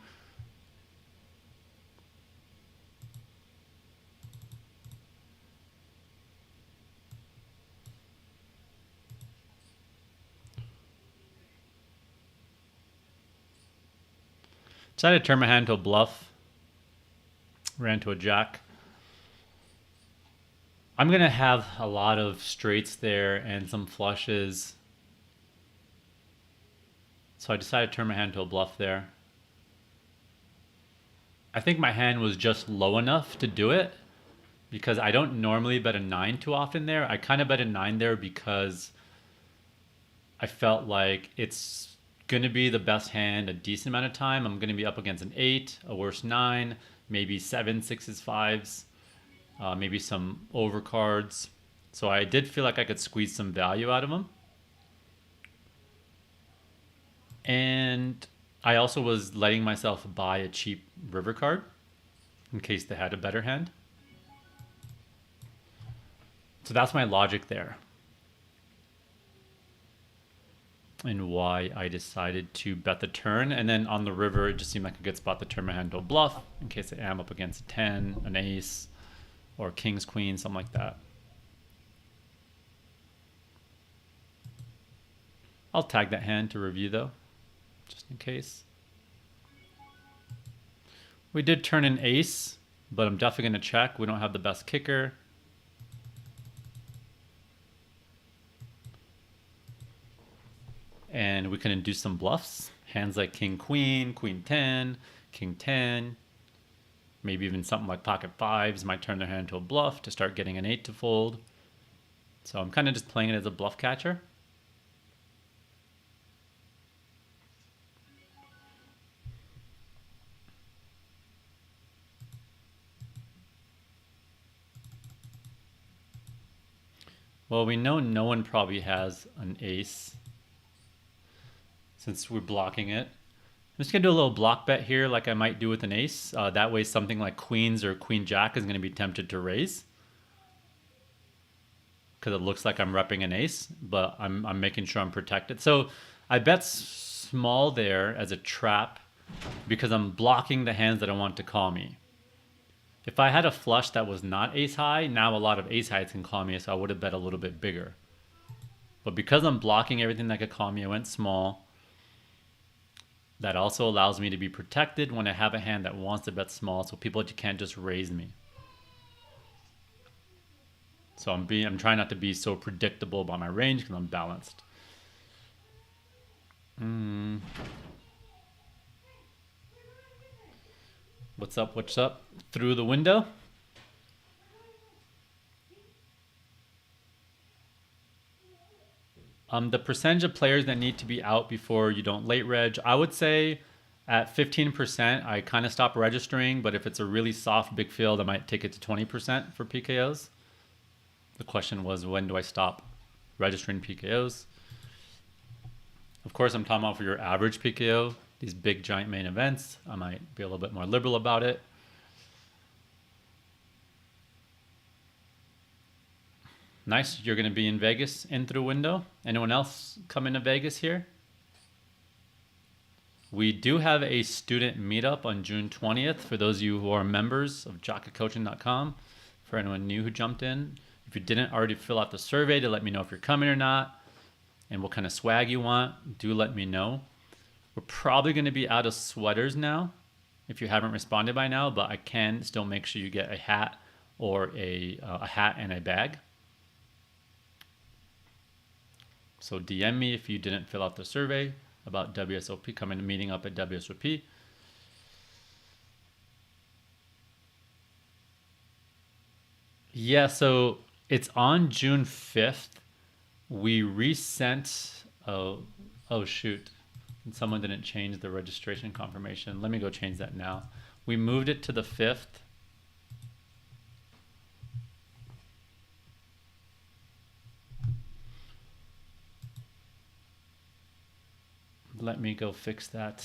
Decided to turn my hand to a bluff. Ran to a jack. I'm going to have a lot of straights there and some flushes. So I decided to turn my hand to a bluff there. I think my hand was just low enough to do it because I don't normally bet a 9 too often there. I kind of bet a 9 there because I felt like it's going to be the best hand a decent amount of time. I'm going to be up against an 8, a worse 9, maybe 7, 6s, 5s, maybe some overcards. So I did feel like I could squeeze some value out of them. And I also was letting myself buy a cheap river card in case they had a better hand. So that's my logic there. And why I decided to bet the turn. And then on the river, it just seemed like a good spot to turn my hand to a bluff in case I am up against a 10, an ace, or king's queen, something like that. I'll tag that hand to review though, just in case. We did turn an ace, but I'm definitely going to check. We don't have the best kicker. And we can induce some bluffs. Hands like king, queen, queen 10, king 10, maybe even something like pocket 5s might turn their hand to a bluff to start getting an 8 to fold. So I'm kind of just playing it as a bluff catcher. Well, we know no one probably has an ace. since we're blocking it. I'm just going to do a little block bet here like I might do with an ace. That way something like queens or queen jack is going to be tempted to raise. Because it looks like I'm repping an ace, but I'm making sure I'm protected. So I bet small there as a trap because I'm blocking the hands that I want to call me. If I had a flush that was not ace high, now a lot of ace highs can call me, so I would have bet a little bit bigger. But because I'm blocking everything that could call me, I went small. That also allows me to be protected when I have a hand that wants to bet small, so people can't just raise me. So I'm trying not to be so predictable about my range because I'm balanced. What's up? What's up? Through the window? The percentage of players that need to be out before you don't late reg, I would say at 15%, I kind of stop registering, but if it's a really soft big field, I might take it to 20% for PKOs. The question was, when do I stop registering PKOs? Of course, I'm talking about for your average PKO, these big giant main events, I might be a little bit more liberal about it. Nice, you're going to be in Vegas in through window. Anyone else come into Vegas here? We do have a student meetup on June 20th for those of you who are members of jakacoaching.com. For anyone new who jumped in, if you didn't already fill out the survey to let me know if you're coming or not and what kind of swag you want, do let me know. We're probably going to be out of sweaters now if you haven't responded by now, but I can still make sure you get a hat or a hat and a bag. So DM me if you didn't fill out the survey about WSOP, coming to meeting up at WSOP. Yeah, so it's on June 5th. We resent, oh shoot. Someone didn't change the registration confirmation. Let me go change that now. We moved it to the 5th. Let me go fix that.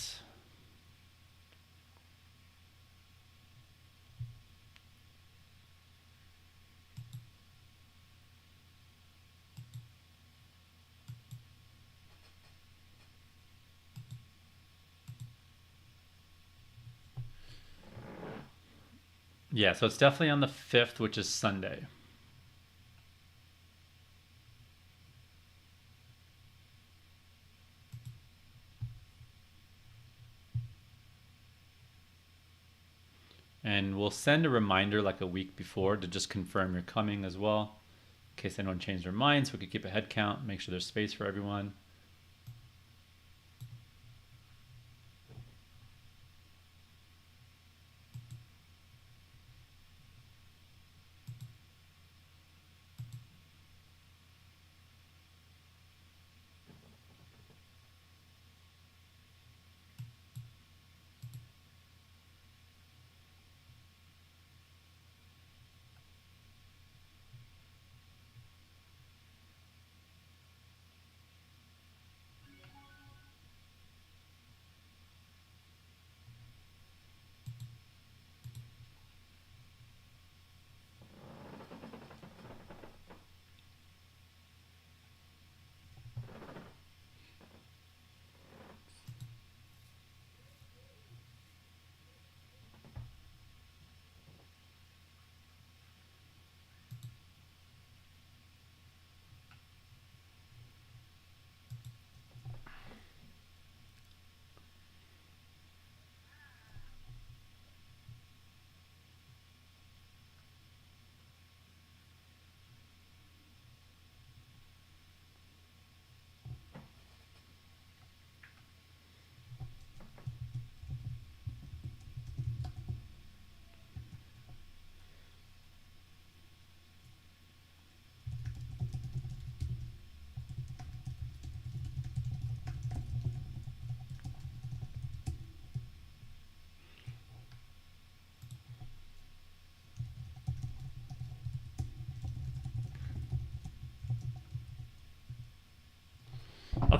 Yeah, so it's definitely on the 5th, which is Sunday. And we'll send a reminder like a week before to just confirm you're coming as well, in case anyone changed their mind, so we could keep a head count, make sure there's space for everyone.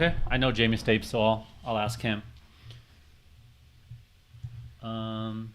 Okay, I know Jamie Stapes, so I'll ask him. Um,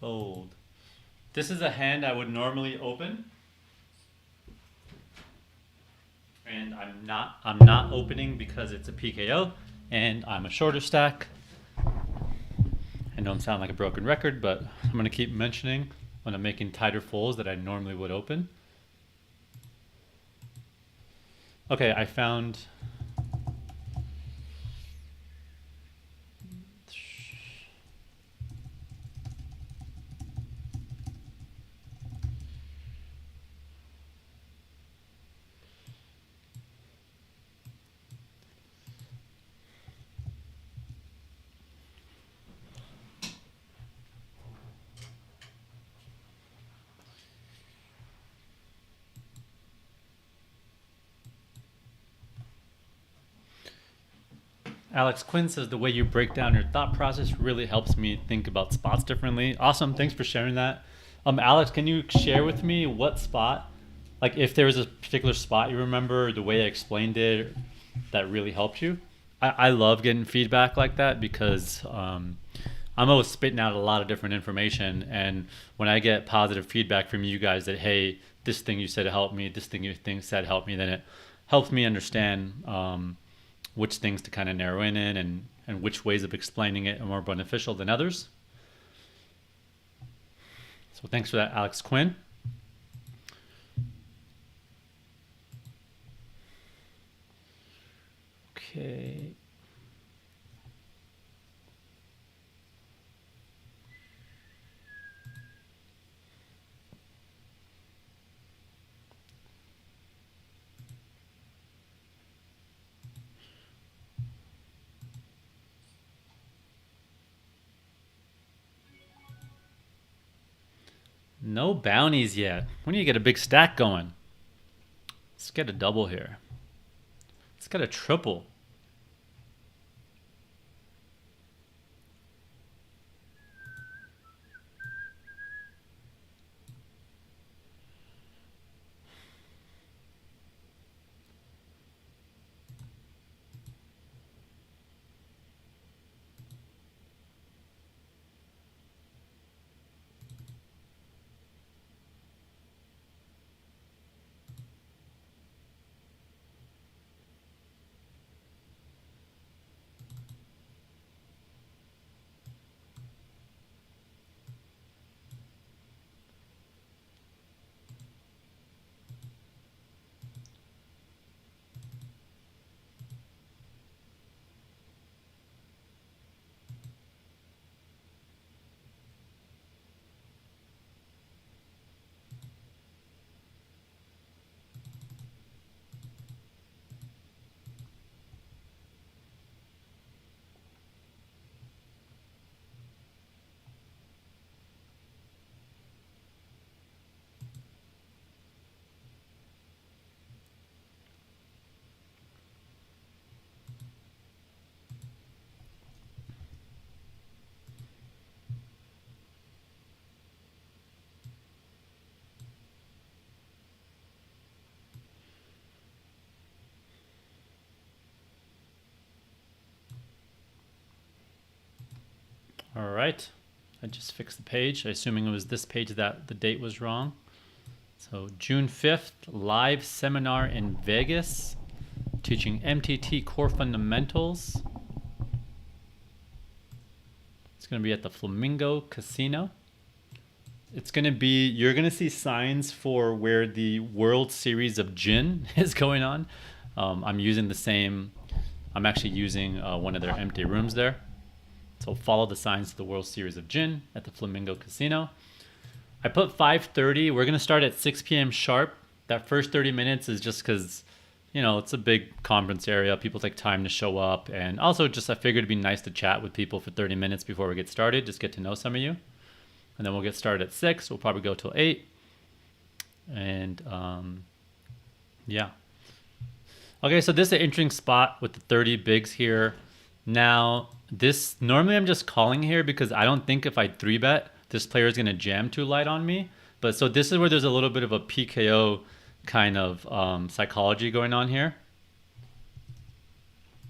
fold. This is a hand I would normally open. And I'm not opening because it's a PKO and I'm a shorter stack. I know I'm sounding like a broken record, but I'm going to keep mentioning when I'm making tighter folds that I normally would open. Okay, I found Alex Quinn says the way you break down your thought process really helps me think about spots differently. Awesome, thanks for sharing that. Alex, can you share with me what spot, like if there was a particular spot you remember, the way I explained it, that really helped you? I love getting feedback like that because I'm always spitting out a lot of different information, and when I get positive feedback from you guys that, hey, this thing you said helped me, this thing you said helped me, then it helps me understand which things to kind of narrow in and which ways of explaining it are more beneficial than others. So thanks for that, Alex Quinn. Okay. No bounties yet. When do you get a big stack going? Let's get a double here. Let's get a triple. All right, I just fixed the page, assuming it was this page that the date was wrong. So June 5th, live seminar in Vegas, teaching MTT core fundamentals. It's going to be at the Flamingo Casino. It's going to be, you're going to see signs for where the World Series of Gin is going on. I'm using the same, I'm actually using one of their empty rooms there. So follow the signs to the World Series of Gin at the Flamingo Casino. I put 5:30. We're going to start at 6 p.m. sharp. That first 30 minutes is just because, you know, it's a big conference area. People take time to show up. And also just I figured it'd be nice to chat with people for 30 minutes before we get started. Just get to know some of you. And then we'll get started at 6. We'll probably go till 8. And yeah. Okay, so this is an interesting spot with the 30 bigs here. Now, this normally I'm just calling here because I don't think if I 3-bet, this player is going to jam too light on me. But so this is where there's a little bit of a PKO kind of psychology going on here.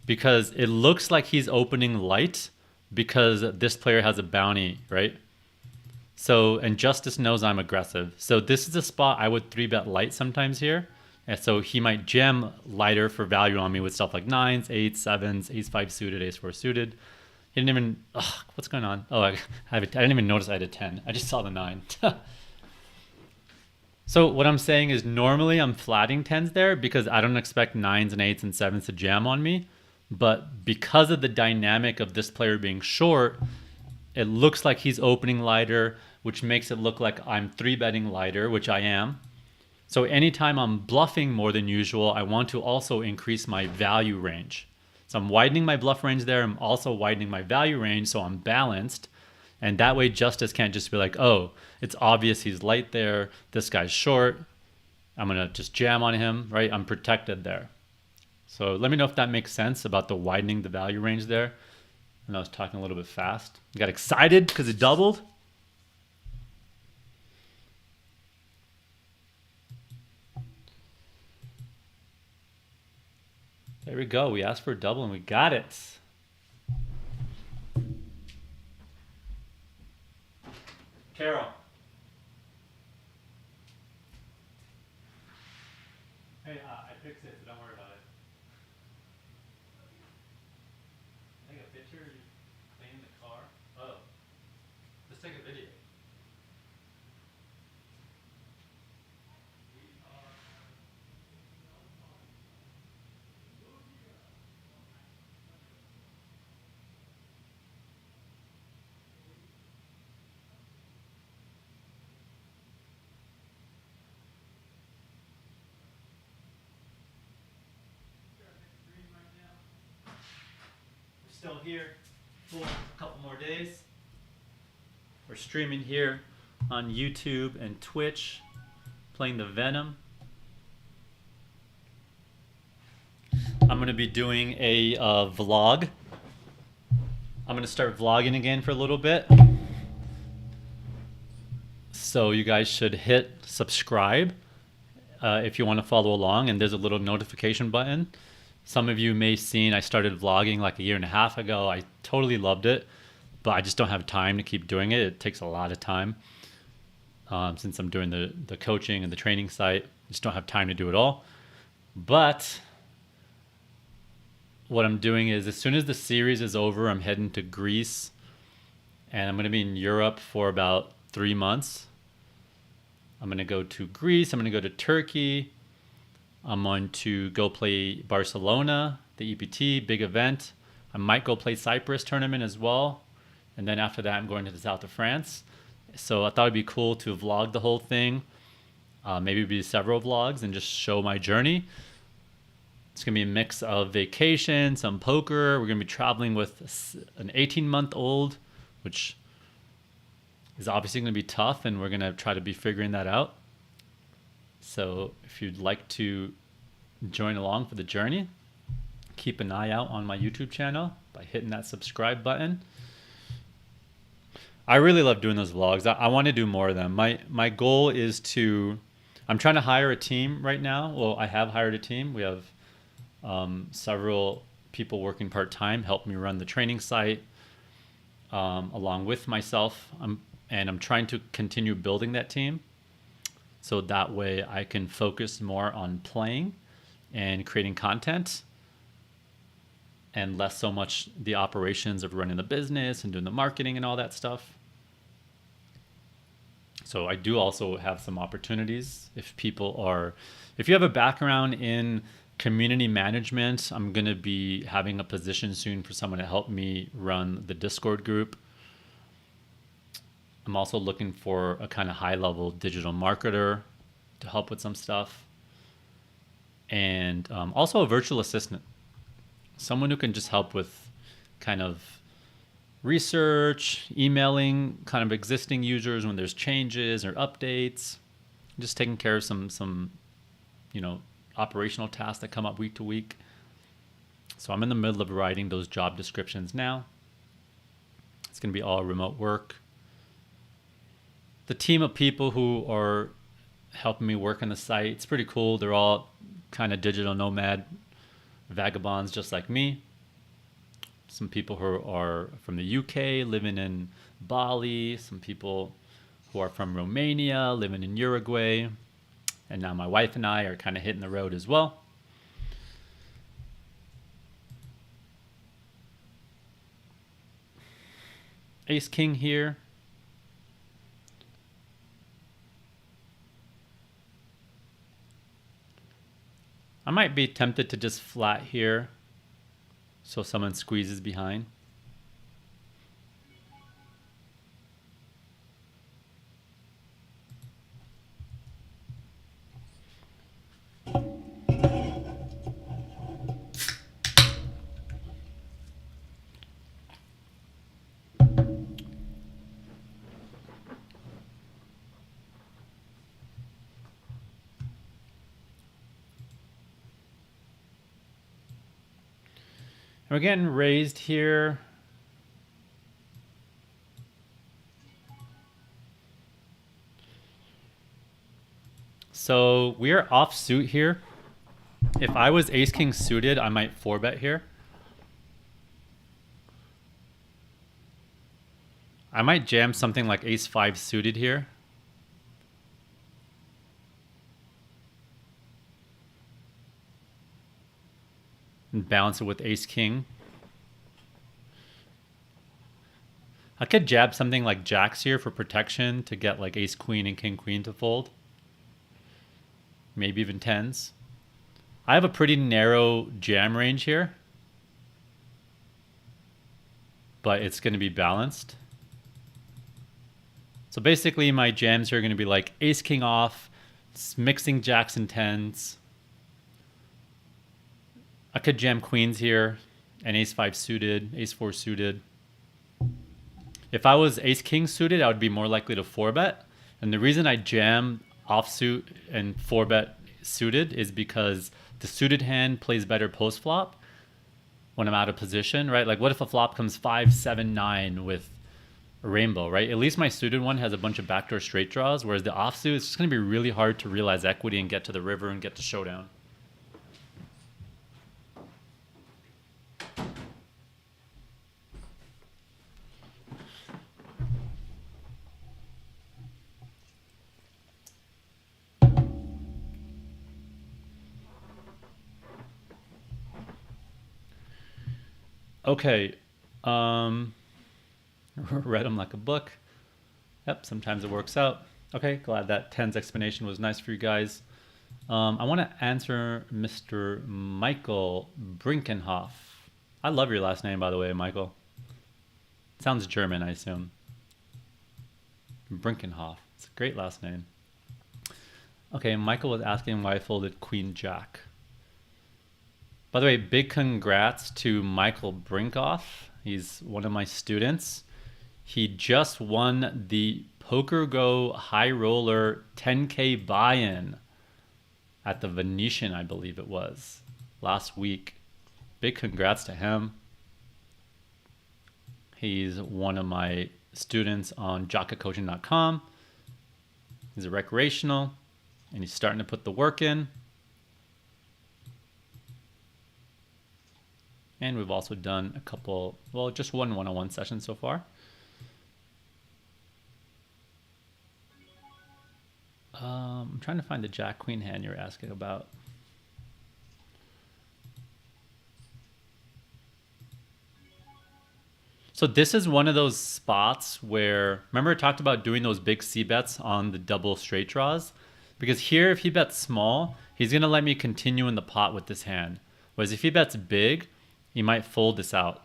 Because it looks like he's opening light because this player has a bounty, right? So, and Justice knows I'm aggressive. So this is a spot I would 3-bet light sometimes here. And so he might jam lighter for value on me with stuff like 9s, 8s, 7s, ace-5 suited, ace-4 suited. He didn't even, what's going on? Oh, I didn't even notice I had a 10. I just saw the 9. So what I'm saying is normally I'm flatting 10s there because I don't expect 9s and 8s and 7s to jam on me. But because of the dynamic of this player being short, it looks like he's opening lighter, which makes it look like I'm 3-betting lighter, which I am. So anytime I'm bluffing more than usual, I want to also increase my value range. So I'm widening my bluff range there. I'm also widening my value range so I'm balanced. And that way Justice can't just be like, oh, it's obvious he's light there. This guy's short. I'm going to just jam on him, right? I'm protected there. So let me know if that makes sense about the widening the value range there. And I was talking a little bit fast. You got excited because it doubled. There we go. We asked for a double and we got it. Carol. Hey, I fixed it, so don't worry about it. Take a picture, you clean the car. Oh, let's take a video. We're still here for a couple more days. We're streaming here on YouTube and Twitch, playing the Venom. I'm going to be doing a vlog. I'm going to start vlogging again for a little bit. So you guys should hit subscribe if you want to follow along, and there's a little notification button. Some of you may have seen I started vlogging like a year and a half ago. I totally loved it, but I just don't have time to keep doing it. It takes a lot of time since I'm doing the coaching and the training site. I just don't have time to do it all. But what I'm doing is as soon as the series is over, I'm heading to Greece, and I'm going to be in Europe for about 3 months. I'm going to go to Greece. I'm going to go to Turkey. I'm going to go play Barcelona, the EPT, big event. I might go play Cyprus tournament as well. And then after that, I'm going to the south of France. So I thought it'd be cool to vlog the whole thing. Maybe be several vlogs and just show my journey. It's going to be a mix of vacation, some poker. We're going to be traveling with an 18-month-old, which is obviously going to be tough, and we're going to try to be figuring that out. So if you'd like to join along for the journey, keep an eye out on my YouTube channel by hitting that subscribe button. I really love doing those vlogs. I want to do more of them. My goal is to, I'm trying to hire a team right now. Well, I have hired a team. We have several people working part-time, help me run the training site along with myself. And I'm trying to continue building that team. So that way I can focus more on playing and creating content and less so much the operations of running the business and doing the marketing and all that stuff. So I do also have some opportunities if you have a background in community management, I'm going to be having a position soon for someone to help me run the Discord group. I'm also looking for a kind of high-level digital marketer to help with some stuff. And also a virtual assistant. Someone who can just help with kind of research, emailing kind of existing users when there's changes or updates. Just taking care of some operational tasks that come up week to week. So I'm in the middle of writing those job descriptions now. It's going to be all remote work. The team of people who are helping me work on the site, it's pretty cool. They're all kind of digital nomad vagabonds just like me. Some people who are from the UK living in Bali, some people who are from Romania, living in Uruguay. And now my wife and I are kind of hitting the road as well. Ace King here. I might be tempted to just flat here so someone squeezes behind. We're getting raised here. So we are offsuit here. If I was ace king suited, I might 4-bet here. I might jam something like ace 5 suited here. And balance it with ace king. I could jab something like jacks here for protection to get like ace queen and king queen to fold. Maybe even tens. I have a pretty narrow jam range here, but it's going to be balanced. So basically my jams here are going to be like ace king off, mixing jacks and tens. I could jam queens here and ace 5 suited, ace 4 suited. If I was ace king suited, I would be more likely to 4-bet. And the reason I jam offsuit and 4-bet suited is because the suited hand plays better post flop when I'm out of position, right? Like what if a flop comes 5, 7, 9 with a rainbow, right? At least my suited one has a bunch of backdoor straight draws, whereas the offsuit is just going to be really hard to realize equity and get to the river and get to showdown. Okay, read them like a book. Yep, sometimes it works out. Okay, glad that tens explanation was nice for you guys. I want to answer Mr. Michael Brinkenhoff. I love your last name, by the way, Michael. It sounds German, I assume. Brinkenhoff. It's a great last name. Okay, Michael was asking why I folded Queen Jack. By the way, big congrats to Michael Brinkoff. He's one of my students. He just won the Poker Go High Roller 10K buy-in at the Venetian, I believe it was, last week. Big congrats to him. He's one of my students on jakacoaching.com. He's a recreational, and he's starting to put the work in. And we've also done a couple, well, just one one-on-one session so far. I'm trying to find the Jack Queen hand you're asking about. So this is one of those spots where, remember I talked about doing those big C bets on the double straight draws? Because here, if he bets small, he's going to let me continue in the pot with this hand. Whereas if he bets big, he might fold this out.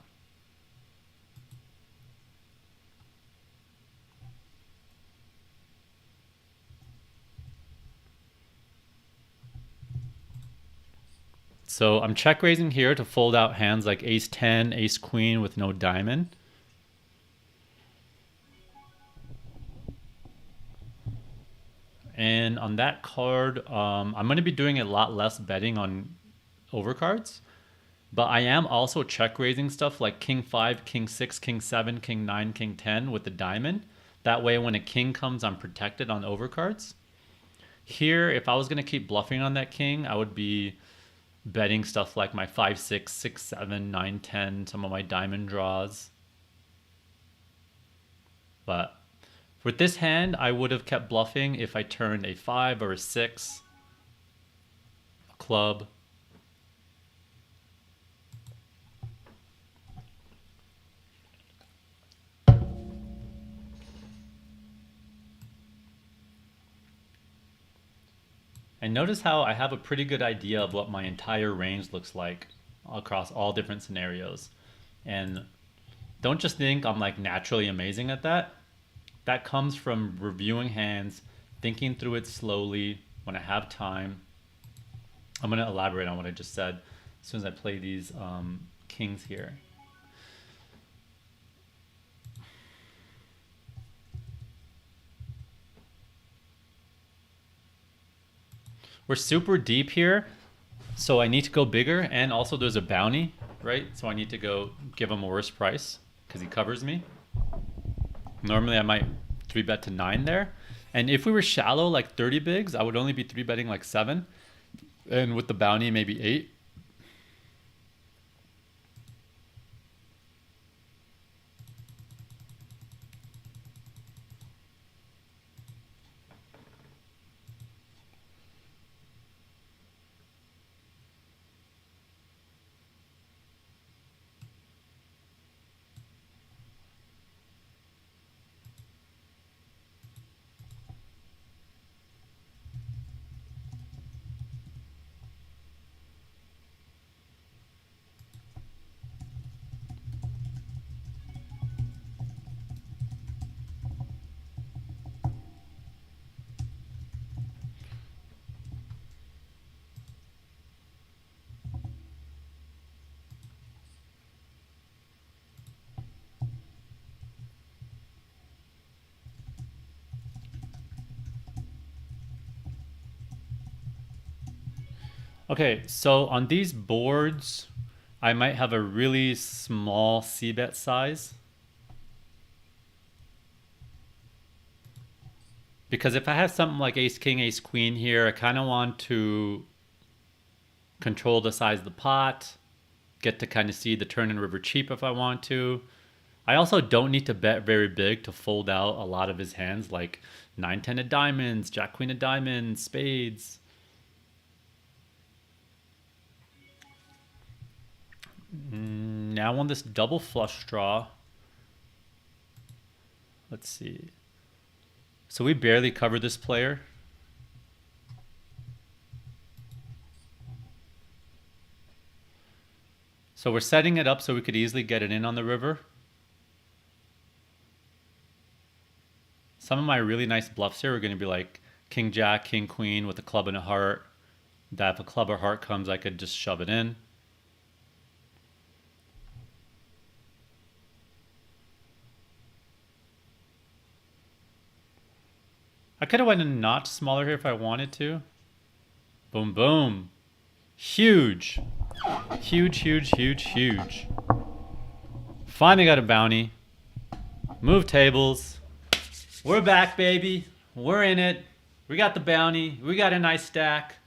So I'm check raising here to fold out hands like ace 10, ace queen with no diamond. And on that card, I'm going to be doing a lot less betting on overcards. But I am also check raising stuff like king 5, king 6, king 7, king 9, king 10 with the diamond. That way when a king comes, I'm protected on overcards. Here, if I was going to keep bluffing on that king, I would be betting stuff like my 5, 6, 6, 7, 9, 10, some of my diamond draws. But With this hand, I would have kept bluffing if I turned a 5 or a 6, a club. And notice how I have a pretty good idea of what my entire range looks like across all different scenarios. And don't just think I'm like naturally amazing at that. That comes from reviewing hands, thinking through it slowly when I have time. I'm going to elaborate on what I just said as soon as I play these kings here. We're super deep here, so I need to go bigger, and also there's a bounty, right? So I need to go give him a worse price because he covers me. Normally I might 3-bet to 9 there. And if we were shallow, like 30 bigs, I would only be 3-betting like 7. And with the bounty, maybe 8. Okay, so on these boards, I might have a really small c-bet size. Because if I have something like ace king, ace queen here, I kind of want to control the size of the pot, get to kind of see the turn and river cheap if I want to. I also don't need to bet very big to fold out a lot of his hands, like 9-10 of diamonds, jack queen of diamonds, spades. Now on this double flush draw, let's see. So we barely cover this player. So we're setting it up so we could easily get it in on the river. Some of my really nice bluffs here are going to be like king jack, king queen with a club and a heart. That if a club or heart comes, I could just shove it in. I could have went a notch smaller here if I wanted to. Boom, boom. Huge. Huge, huge, huge, huge. Finally got a bounty. Move tables. We're back, baby. We're in it. We got the bounty. We got a nice stack.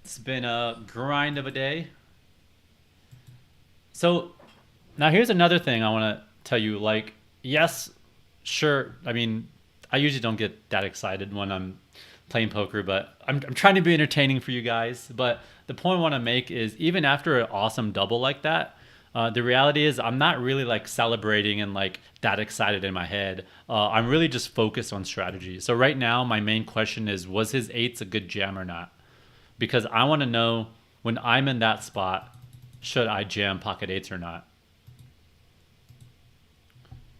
It's been a grind of a day. So now here's another thing I want to tell you. Like, yes, sure. I mean, I usually don't get that excited when I'm playing poker, but I'm trying to be entertaining for you guys. But the point I want to make is even after an awesome double like that, the reality is I'm not really like celebrating and like that excited in my head. I'm really just focused on strategy. So right now, my main question is, was his eights a good jam or not? Because I want to know when I'm in that spot, should I jam pocket eights or not?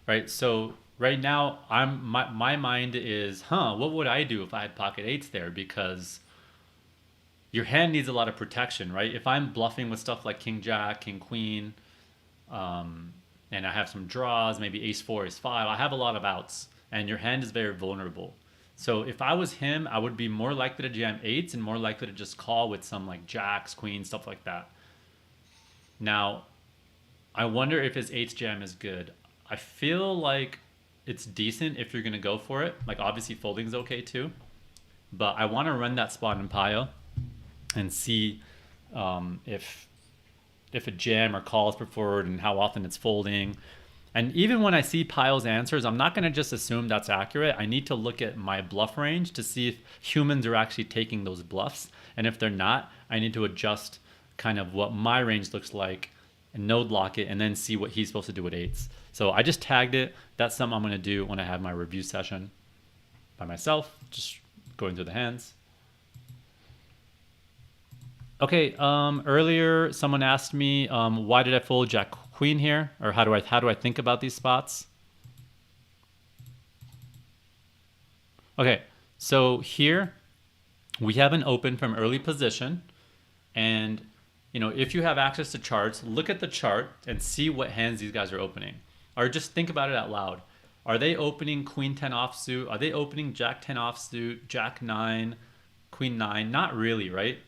Right? So right now, my mind is, what would I do if I had pocket eights there? Because your hand needs a lot of protection, right? If I'm bluffing with stuff like king jack, king queen, and I have some draws, maybe ace four, ace five, I have a lot of outs, and your hand is very vulnerable. So if I was him, I would be more likely to jam eights and more likely to just call with some like jacks, queens, stuff like that. Now, I wonder if his eights jam is good. I feel like it's decent if you're going to go for it. Like, obviously folding is okay too. But I want to run that spot in Pio and see if a jam or call is preferred and how often it's folding. And even when I see Pyle's answers, I'm not going to just assume that's accurate. I need to look at my bluff range to see if humans are actually taking those bluffs. And if they're not, I need to adjust kind of what my range looks like and node lock it and then see what he's supposed to do with eights. So I just tagged it. That's something I'm going to do when I have my review session by myself, just going through the hands. Okay, earlier someone asked me why did I fold Jack Queen here, or how do I think about these spots? Okay, so here we have an open from early position, and you know, if you have access to charts, look at the chart and see what hands these guys are opening, or just think about it out loud. Are they opening Queen 10 offsuit? Are they opening Jack 10 offsuit, Jack 9, Queen 9? Not really, right?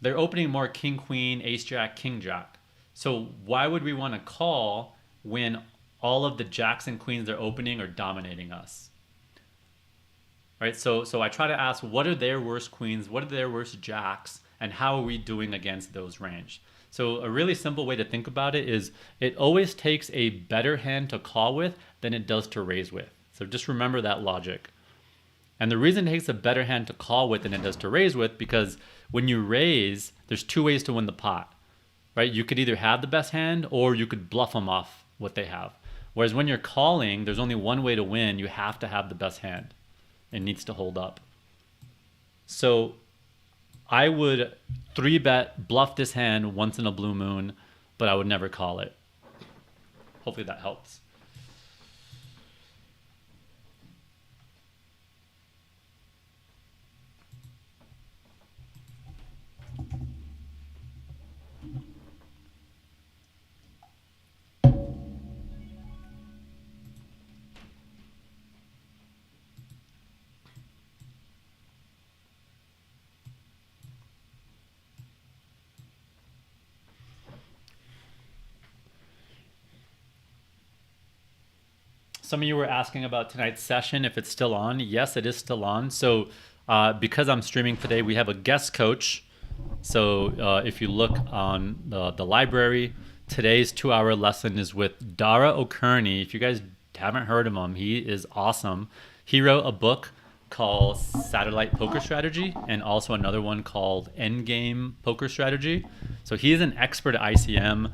They're opening more King Queen, Ace Jack, King Jack. So why would we want to call when all of the Jacks and Queens they're opening are dominating us? Right? So I try to ask, what are their worst Queens? What are their worst Jacks? And how are we doing against those range? So a really simple way to think about it is it always takes a better hand to call with than it does to raise with. So just remember that logic. And the reason it takes a better hand to call with than it does to raise with, because when you raise, there's two ways to win the pot, right? You could either have the best hand or you could bluff them off what they have. Whereas when you're calling, there's only one way to win. You have to have the best hand. It needs to hold up. So I would 3-bet, bluff this hand once in a blue moon, but I would never call it. Hopefully that helps. Some of you were asking about tonight's session, if it's still on. Yes, it is still on. So because I'm streaming today, we have a guest coach. So if you look on the library, today's 2-hour lesson is with Dara O'Kearney. If you guys haven't heard of him, he is awesome. He wrote a book called Satellite Poker Strategy and also another one called Endgame Poker Strategy. So he's an expert at ICM.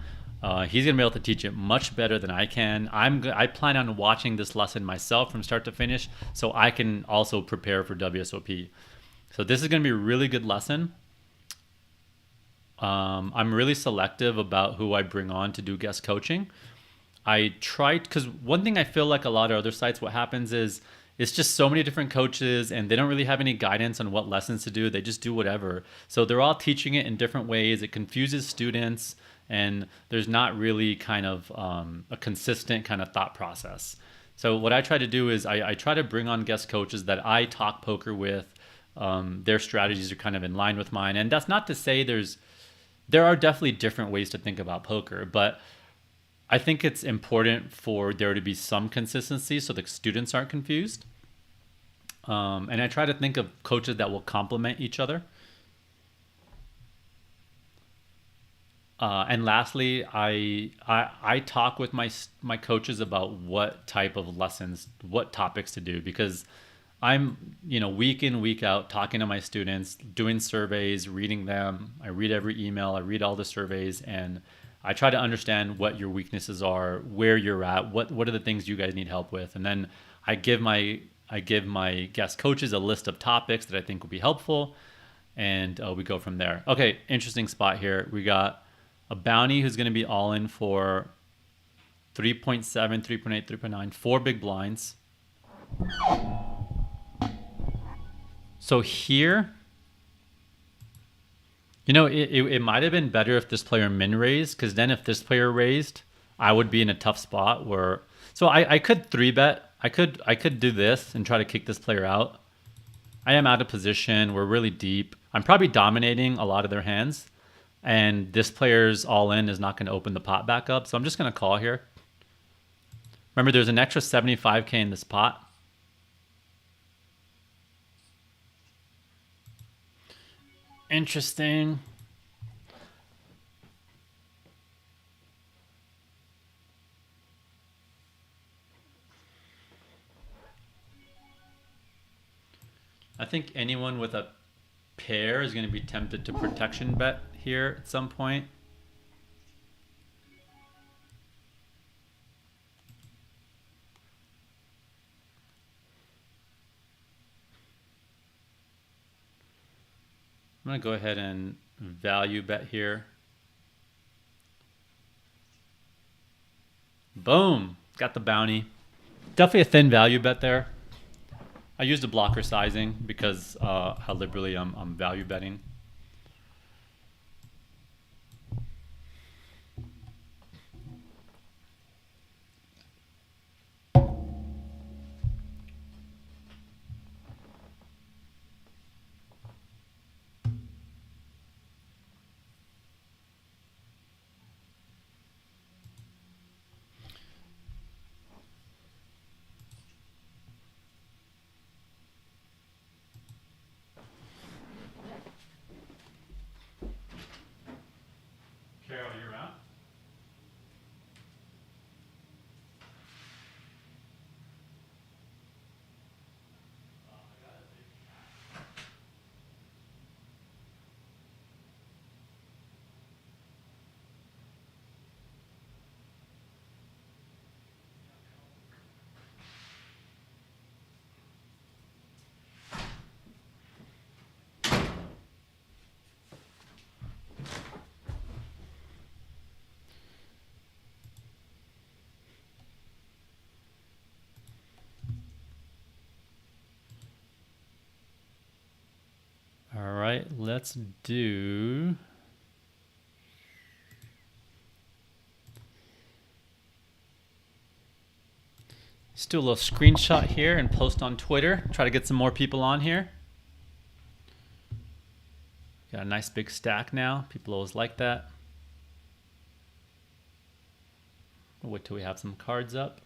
He's going to be able to teach it much better than I can. I plan on watching this lesson myself from start to finish so I can also prepare for WSOP. So this is going to be a really good lesson. I'm really selective about who I bring on to do guest coaching. I tried, because one thing I feel like a lot of other sites, what happens is it's just so many different coaches and they don't really have any guidance on what lessons to do. They just do whatever. So they're all teaching it in different ways. It confuses students. And there's not really kind of a consistent kind of thought process. So what I try to do is I try to bring on guest coaches that I talk poker with. Their strategies are kind of in line with mine. And that's not to say there are definitely different ways to think about poker. But I think it's important for there to be some consistency so the students aren't confused. And I try to think of coaches that will complement each other. And lastly, I talk with my coaches about what type of lessons, what topics to do, because I'm, week in, week out talking to my students, doing surveys, reading them. I read every email, I read all the surveys, and I try to understand what your weaknesses are, where you're at, what are the things you guys need help with. And then I give my guest coaches a list of topics that I think will be helpful, and we go from there. Okay, interesting spot here. We got a bounty who's going to be all in for 3.7, 3.8, 3.9, 4 big blinds. So here, it might have been better if this player min raised, because then if this player raised, I would be in a tough spot where, so I could 3-bet. I could do this and try to kick this player out. I am out of position. We're really deep. I'm probably dominating a lot of their hands. And this player's all in is not going to open the pot back up. So I'm just going to call here. Remember, there's an extra 75K in this pot. Interesting. I think anyone with a pair is going to be tempted to protection bet here at some point. I'm going to go ahead and value bet here. Boom. Got the bounty. Definitely a thin value bet there. I used a blocker sizing because how liberally I'm value betting. Carol, you around? All right, let's do. Let's do a little screenshot here and post on Twitter. Try to get some more people on here. Got a nice big stack now. People always like that. We'll wait till we have some cards up.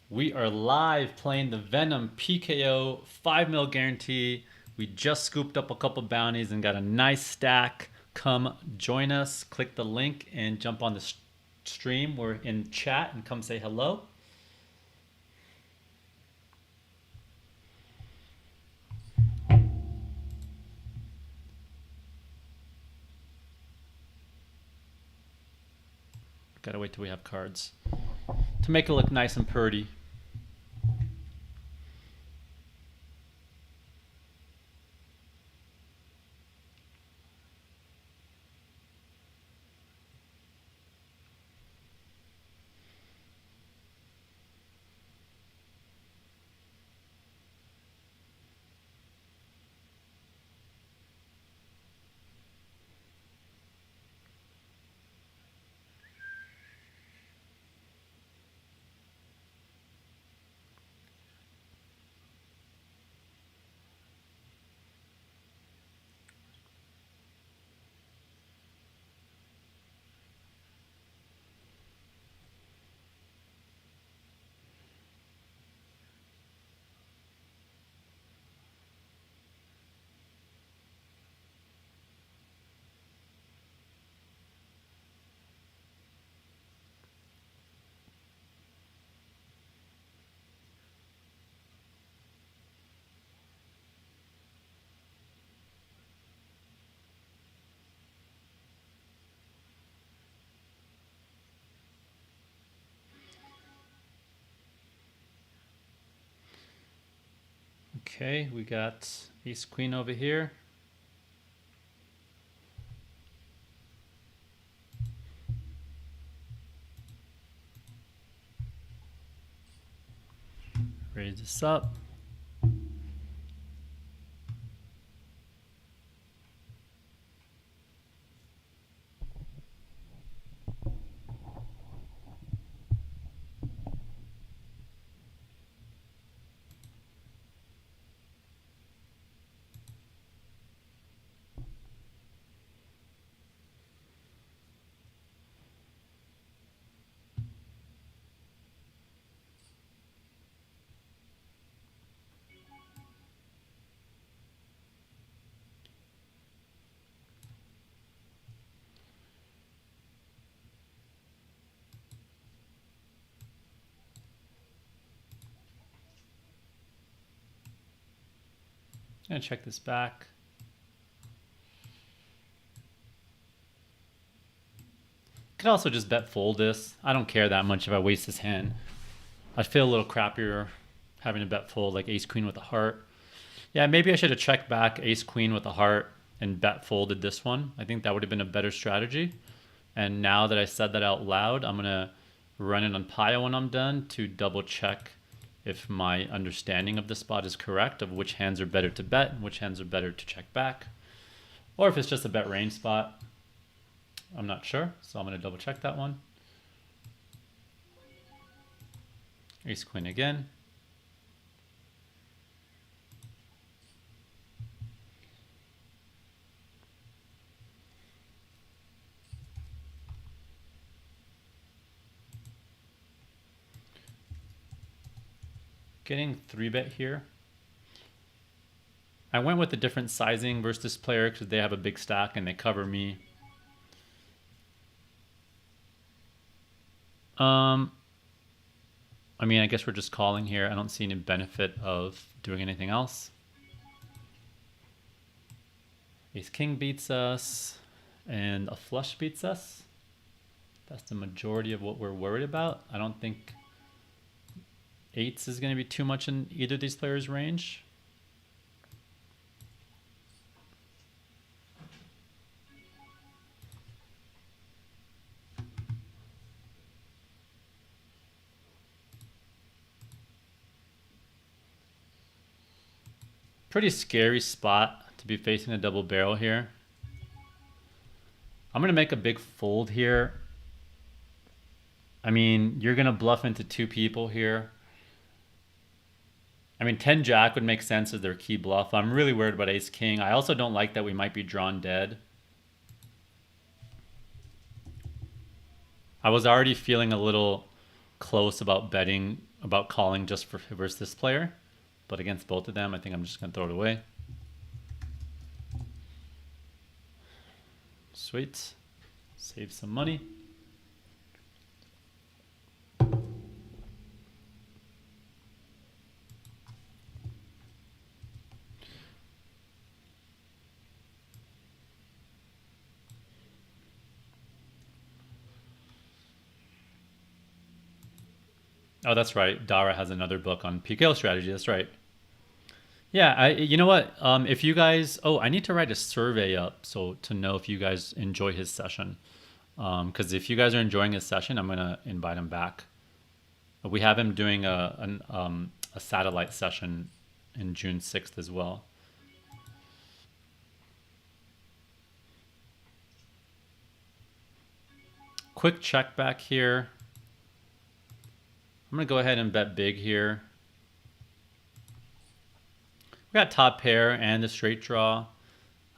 We are live playing the Venom PKO 5 mil guarantee. We just scooped up a couple bounties and got a nice stack. Come join us. Click the link and jump on the stream. We're in chat and come say hello. Gotta wait till we have cards to make it look nice and pretty. Okay, we got ace queen over here. Raise this up. I'm gonna check this back. Could also just bet fold this. I don't care that much if I waste this hand. I'd feel a little crappier having to bet fold like ace queen with a heart. Yeah, maybe I should have checked back ace queen with a heart and bet folded this one. I think that would have been a better strategy. And now that I said that out loud, I'm gonna run it on Pio when I'm done to double check if my understanding of the spot is correct, of which hands are better to bet and which hands are better to check back. Or if it's just a bet range spot. I'm not sure, so I'm gonna double check that one. Ace queen again. Getting 3-bet here. I went with a different sizing versus this player because they have a big stack and they cover me. I mean, I guess we're just calling here. I don't see any benefit of doing anything else. Ace king beats us and a flush beats us. That's the majority of what we're worried about. I don't think eights is going to be too much in either of these players' range. Pretty scary spot to be facing a double barrel here. I'm going to make a big fold here. I mean, you're going to bluff into two people here. I mean, 10 jack would make sense as their key bluff. I'm really worried about ace king. I also don't like that we might be drawn dead. I was already feeling a little close about betting, about calling just for versus this player. But against both of them, I think I'm just going to throw it away. Sweet. Save some money. Oh, that's right. Dara has another book on PKO strategy. That's right. Yeah, you know what? If you guys, I need to write a survey up so to know if you guys enjoy his session. Because if you guys are enjoying his session, I'm gonna invite him back. We have him doing a satellite session in June 6th as well. Quick check back here. I'm gonna go ahead and bet big here. We got top pair and a straight draw.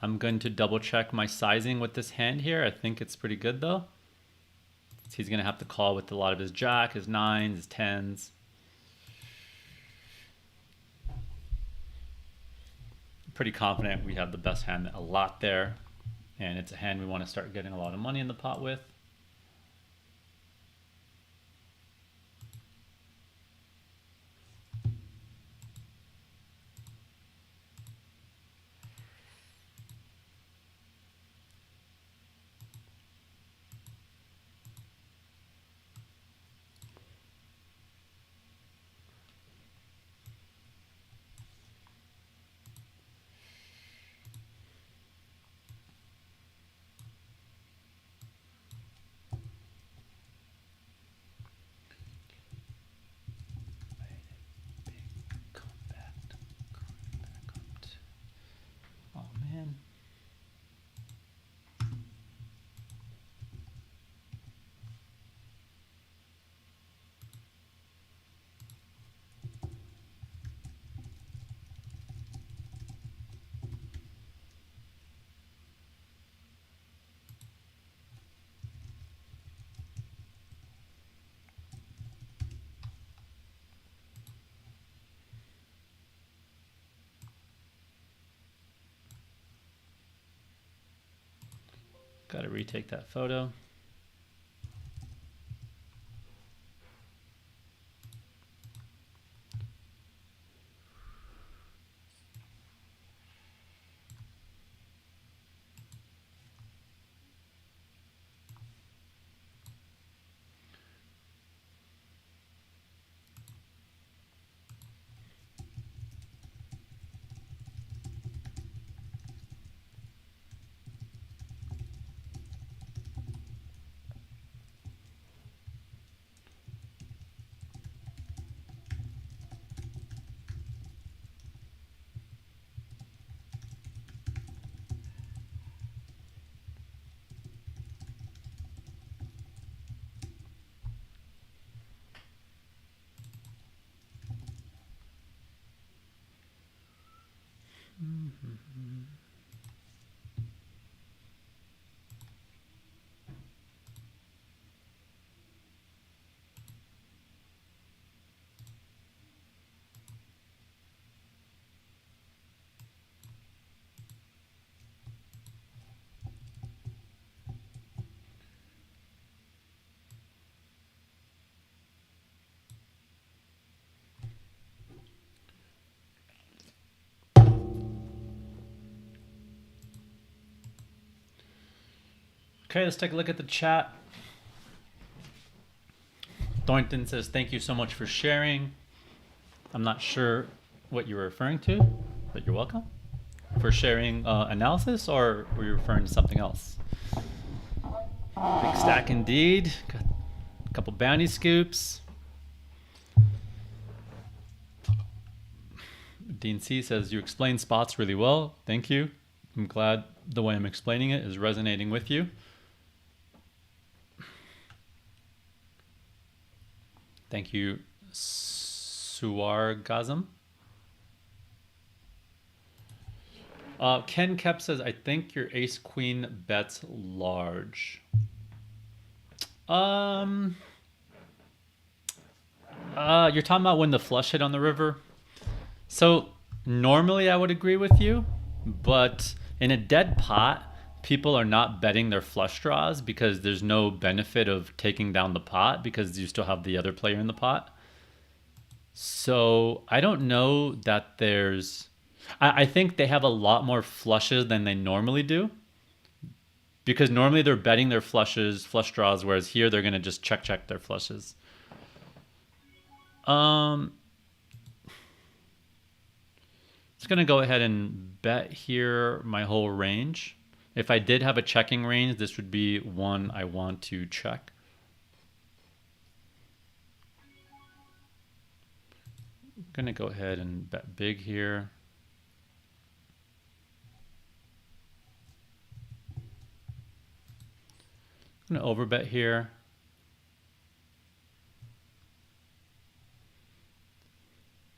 I'm going to double check my sizing with this hand here. I think it's pretty good though. So he's gonna have to call with a lot of his jack, his nines, his tens. Pretty confident we have the best hand a lot there. And it's a hand we want to start getting a lot of money in the pot with. Got to retake that photo. Okay, let's take a look at the chat. Thornton says, thank you so much for sharing. I'm not sure what you're referring to, but you're welcome. For sharing analysis, or were you referring to something else? Big stack indeed. Got a couple bounty scoops. Dean C says, you explain spots really well. Thank you. I'm glad the way I'm explaining it is resonating with you. Thank you, Suargazm. Ken Kep says, I think your ace queen bets large. You're talking about when the flush hit on the river. So normally I would agree with you, but in a dead pot, people are not betting their flush draws because there's no benefit of taking down the pot because you still have the other player in the pot. So I don't know that there's... I think they have a lot more flushes than they normally do because normally they're betting their flush draws, whereas here they're going to just check their flushes. Just going to go ahead and bet here my whole range. If I did have a checking range, this would be one I want to check. I'm going to go ahead and bet big here. I'm going to overbet here.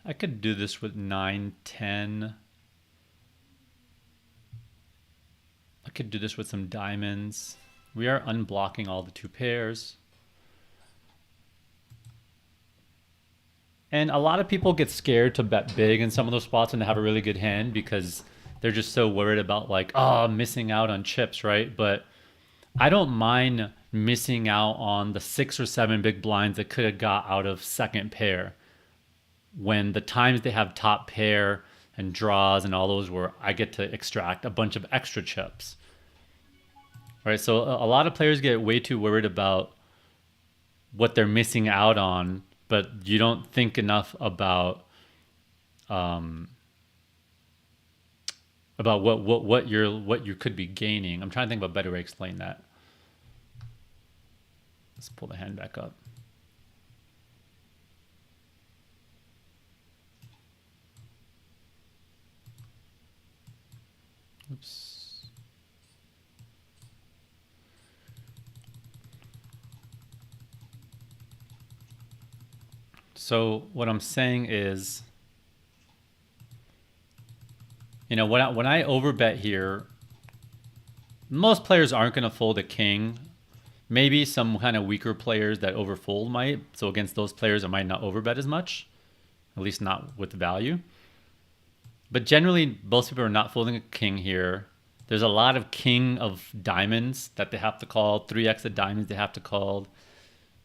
I could do this with 9, 10. I could do this with some diamonds. We are unblocking all the two pairs. And a lot of people get scared to bet big in some of those spots when they have a really good hand because they're just so worried about like, oh, missing out on chips, right? But I don't mind missing out on the 6 or 7 big blinds that could have got out of second pair when the times they have top pair and draws and all those where I get to extract a bunch of extra chips. All right, so a lot of players get way too worried about what they're missing out on, but you don't think enough about what you could be gaining. I'm trying to think of a better way to explain that. Let's pull the hand back up. Oops. So what I'm saying is, you know, when I overbet here, most players aren't going to fold a king. Maybe some kind of weaker players that overfold might. So against those players, I might not overbet as much, at least not with value. But generally, most people are not folding a king here. There's a lot of king of diamonds that they have to call. 3x of diamonds they have to call.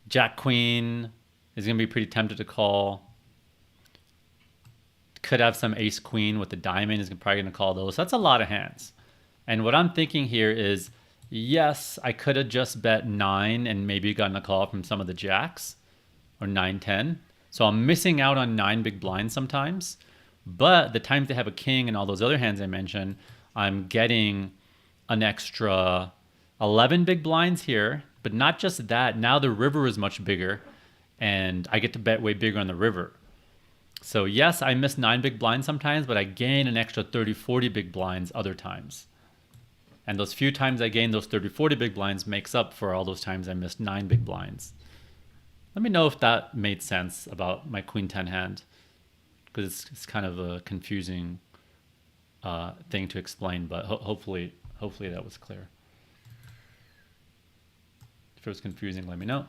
Jack queen is going to be pretty tempted to call. Could have some ace queen with the diamond. Is probably going to call those. So that's a lot of hands. And what I'm thinking here is, yes, I could have just bet 9 and maybe gotten a call from some of the jacks or 9, 10. So I'm missing out on 9 big blinds sometimes. But the times they have a king and all those other hands I mentioned, I'm getting an extra 11 big blinds here. But not just that. Now the river is much bigger and I get to bet way bigger on the river. So yes, I miss 9 big blinds sometimes, but I gain an extra 30, 40 big blinds other times. And those few times I gain those 30, 40 big blinds makes up for all those times I missed 9 big blinds. Let me know if that made sense about my queen 10 hand, because it's kind of a confusing thing to explain, but hopefully that was clear. If it was confusing, let me know.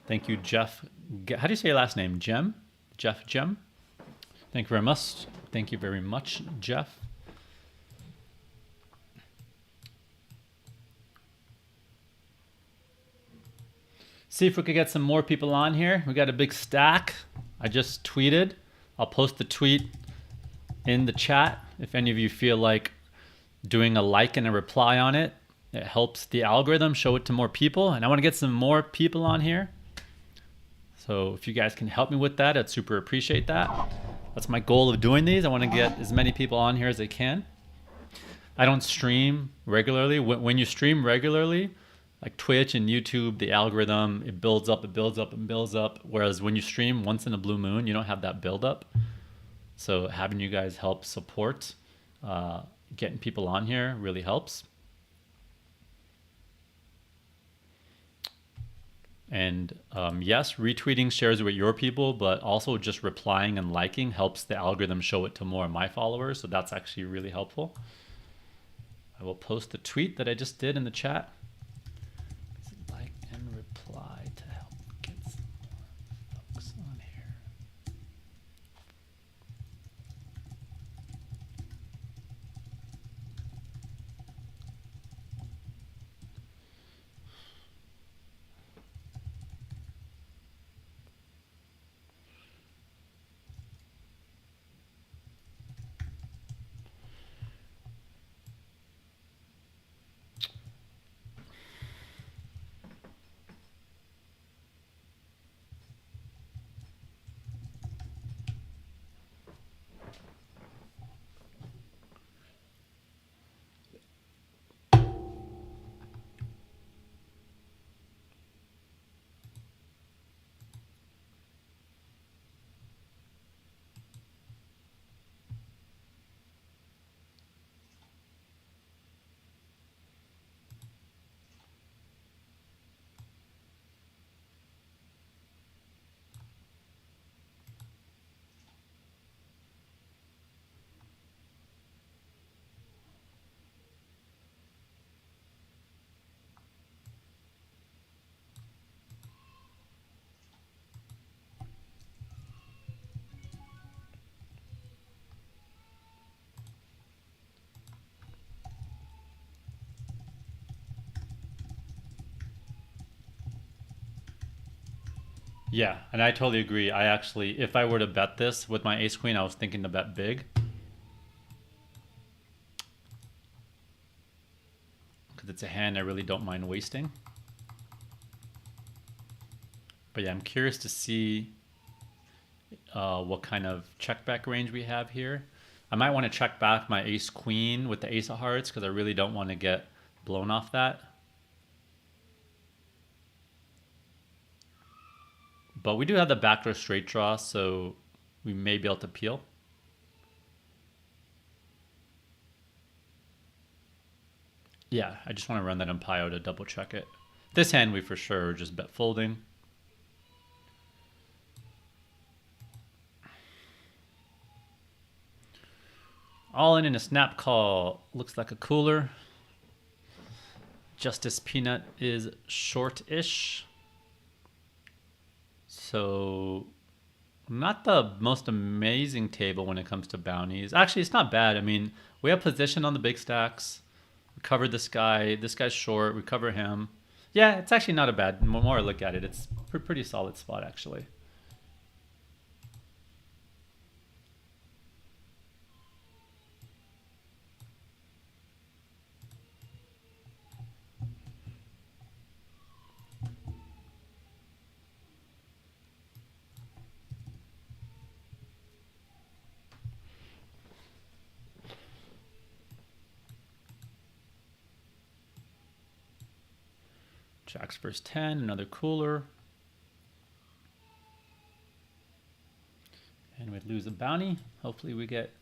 Thank you, Jeff. How do you say your last name? Jem? Jeff Jem? Thank you very much. Thank you very much, Jeff. See if we could get some more people on here. We got a big stack. I just tweeted. I'll post the tweet in the chat if any of you feel like doing a like and a reply on it. It helps the algorithm show it to more people, and I want to get some more people on here. So if you guys can help me with that, I'd super appreciate that. That's my goal of doing these. I want to get as many people on here as I can. I don't stream regularly. When you stream regularly, like Twitch and YouTube, the algorithm, it builds up, it builds up, and builds up. Whereas when you stream once in a blue moon, you don't have that build up. So having you guys help support getting people on here really helps. And yes, retweeting shares with your people, but also just replying and liking helps the algorithm show it to more of my followers. So that's actually really helpful. I will post the tweet that I just did in the chat. Like and reply to help get some more folks on here. Yeah, and I totally agree. I actually, if I were to bet this with my ace queen, I was thinking to bet big. Because it's a hand I really don't mind wasting. But yeah, I'm curious to see what kind of check back range we have here. I might want to check back my ace queen with the ace of hearts because I really don't want to get blown off that. But we do have the backdoor straight draw, so we may be able to peel. Yeah, I just want to run that on Pio to double check it. This hand we for sure are just bet folding. All in a snap call. Looks like a cooler. Justice Peanut is short-ish. So not the most amazing table when it comes to bounties. Actually, it's not bad. I mean, we have position on the big stacks. We covered this guy. This guy's short. We cover him. Yeah, it's actually not a bad. The more I look at it, it's a pretty solid spot, actually. Jacks first 10, another cooler. And we'd lose a bounty. Hopefully we get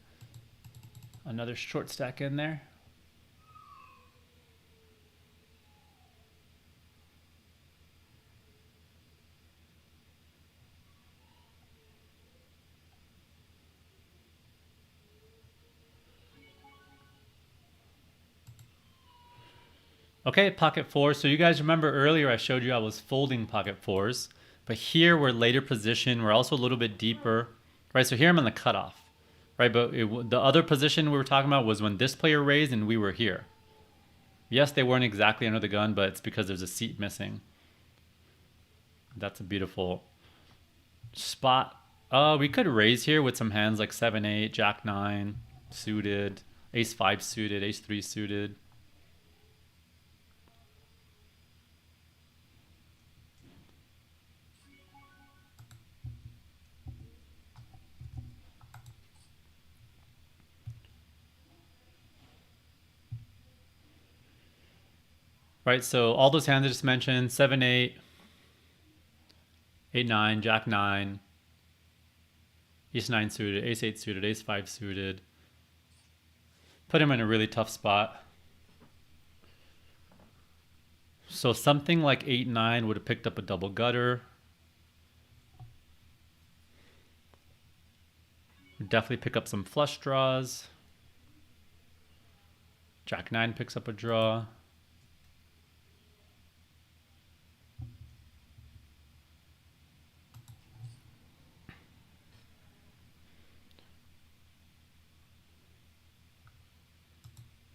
another short stack in there. Okay, pocket fours. So you guys remember earlier I showed you I was folding pocket fours, but here we're later position. We're also a little bit deeper, right? So here I'm on the cutoff, right? But the other position we were talking about was when this player raised and we were here. Yes, they weren't exactly under the gun, but it's because there's a seat missing. That's a beautiful spot. We could raise here with some hands like 7-8, Jack-9 suited, Ace-5 suited, Ace-3 suited. Right, so all those hands I just mentioned, 7-8, 8-9, Jack-9, Ace-9 suited, Ace-8 suited, Ace-5 suited. Put him in a really tough spot. So something like 8-9 would have picked up a double gutter. Would definitely pick up some flush draws. Jack-9 picks up a draw.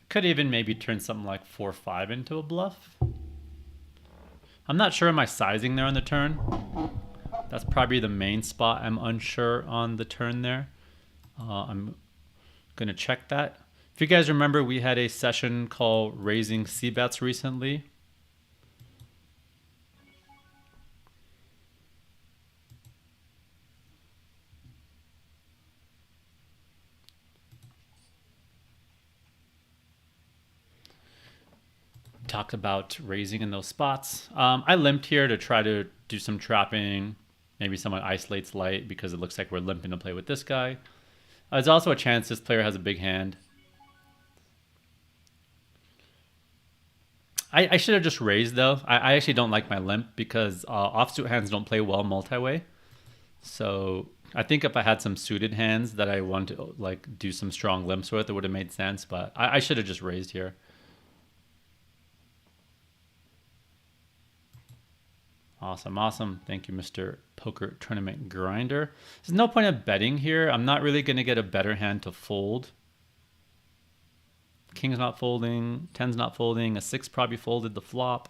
Could even maybe turn something like 4-5 into a bluff. I'm not sure of my sizing there on the turn. That's probably the main spot I'm unsure on the turn there. I'm going to check that. If you guys remember, we had a session called Raising C-Bets recently. Talked about raising in those spots. I limped here to try to do some trapping. Maybe someone isolates light because it looks like we're limping to play with this guy. There's also a chance this player has a big hand. I should have just raised though. I actually don't like my limp because offsuit hands don't play well multi-way. So I think if I had some suited hands that I want to like do some strong limps with, it would have made sense. But I should have just raised here. Awesome, awesome. Thank you, Mr. Poker Tournament Grinder. There's no point of betting here. I'm not really going to get a better hand to fold. King's not folding. 10's not folding. A 6 probably folded the flop.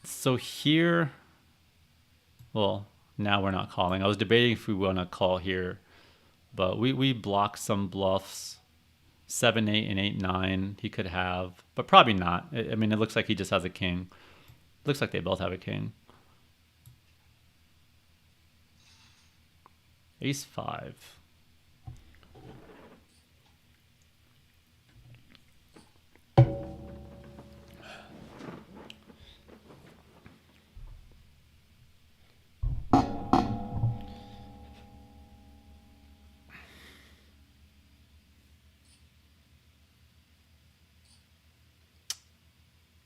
So here, well, now we're not calling. I was debating if we want to call here, but we block some bluffs. 7-8 and 8-9 he could have, but probably not. I mean, it looks like he just has a king. Looks like they both have a king. Ace-5.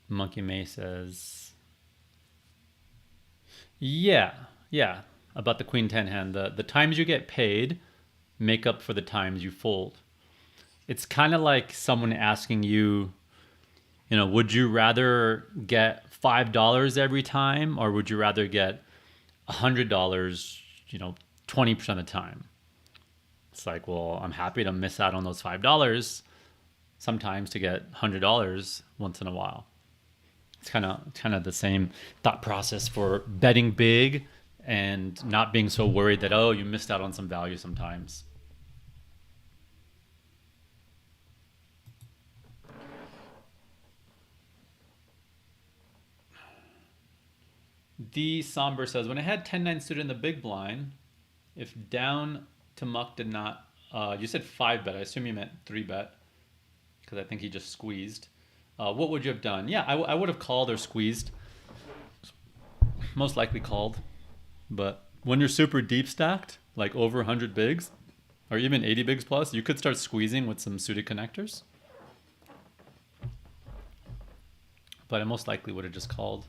Monkey May says, yeah, about the Queen 10 hand. The times you get paid make up for the times you fold. It's kind of like someone asking you, you know, would you rather get $5 every time or would you rather get $100, you know, 20% of the time? It's like, well, I'm happy to miss out on those $5 sometimes to get $100 once in a while. It's kind of the same thought process for betting big and not being so worried that, oh, you missed out on some value sometimes. D Somber says, when I had 10-9 suited in the big blind, if down to muck did not, you said 5-bet. I assume you meant 3-bet because I think he just squeezed. What would you have done? Yeah, I would have called or squeezed. Most likely called. But when you're super deep stacked, like over 100 bigs, or even 80 bigs plus, you could start squeezing with some suited connectors. But I most likely would have just called.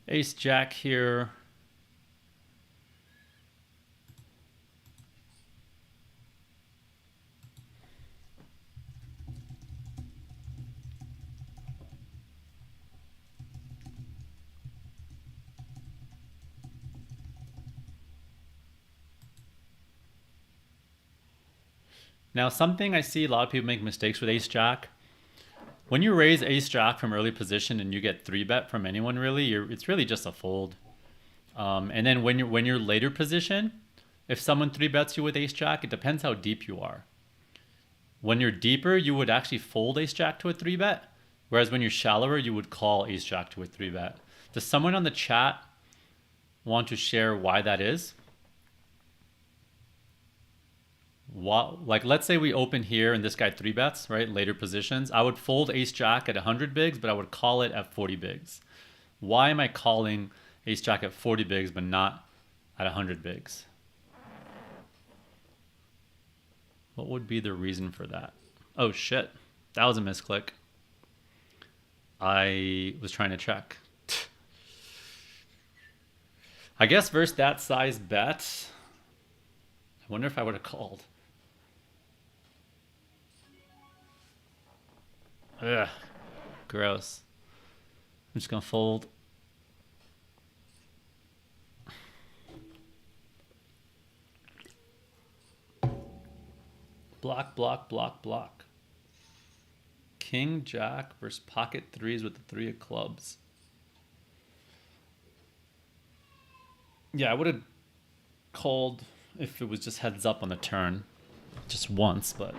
Ace Jack here. Now, something I see a lot of people make mistakes with ace jack. When you raise ace jack from early position and you get 3-bet from anyone, really, it's really just a fold. And then when you're later position, if someone 3-bets you with ace jack, it depends how deep you are. When you're deeper, you would actually fold ace jack to a 3-bet, whereas when you're shallower, you would call ace jack to a 3-bet. Does someone on the chat want to share why that is? Like, let's say we open here and this guy 3-bets, right? Later positions. I would fold ace jack at 100 bigs, but I would call it at 40 bigs. Why am I calling ace jack at 40 bigs, but not at 100 bigs? What would be the reason for that? Oh shit, that was a misclick. I was trying to check. I guess versus that size bet, I wonder if I would have called. Ugh, gross. I'm just gonna fold. Block, block, block, block. King, jack versus pocket threes with the 3 of clubs. Yeah, I would have called if it was just heads up on the turn. Just once, but...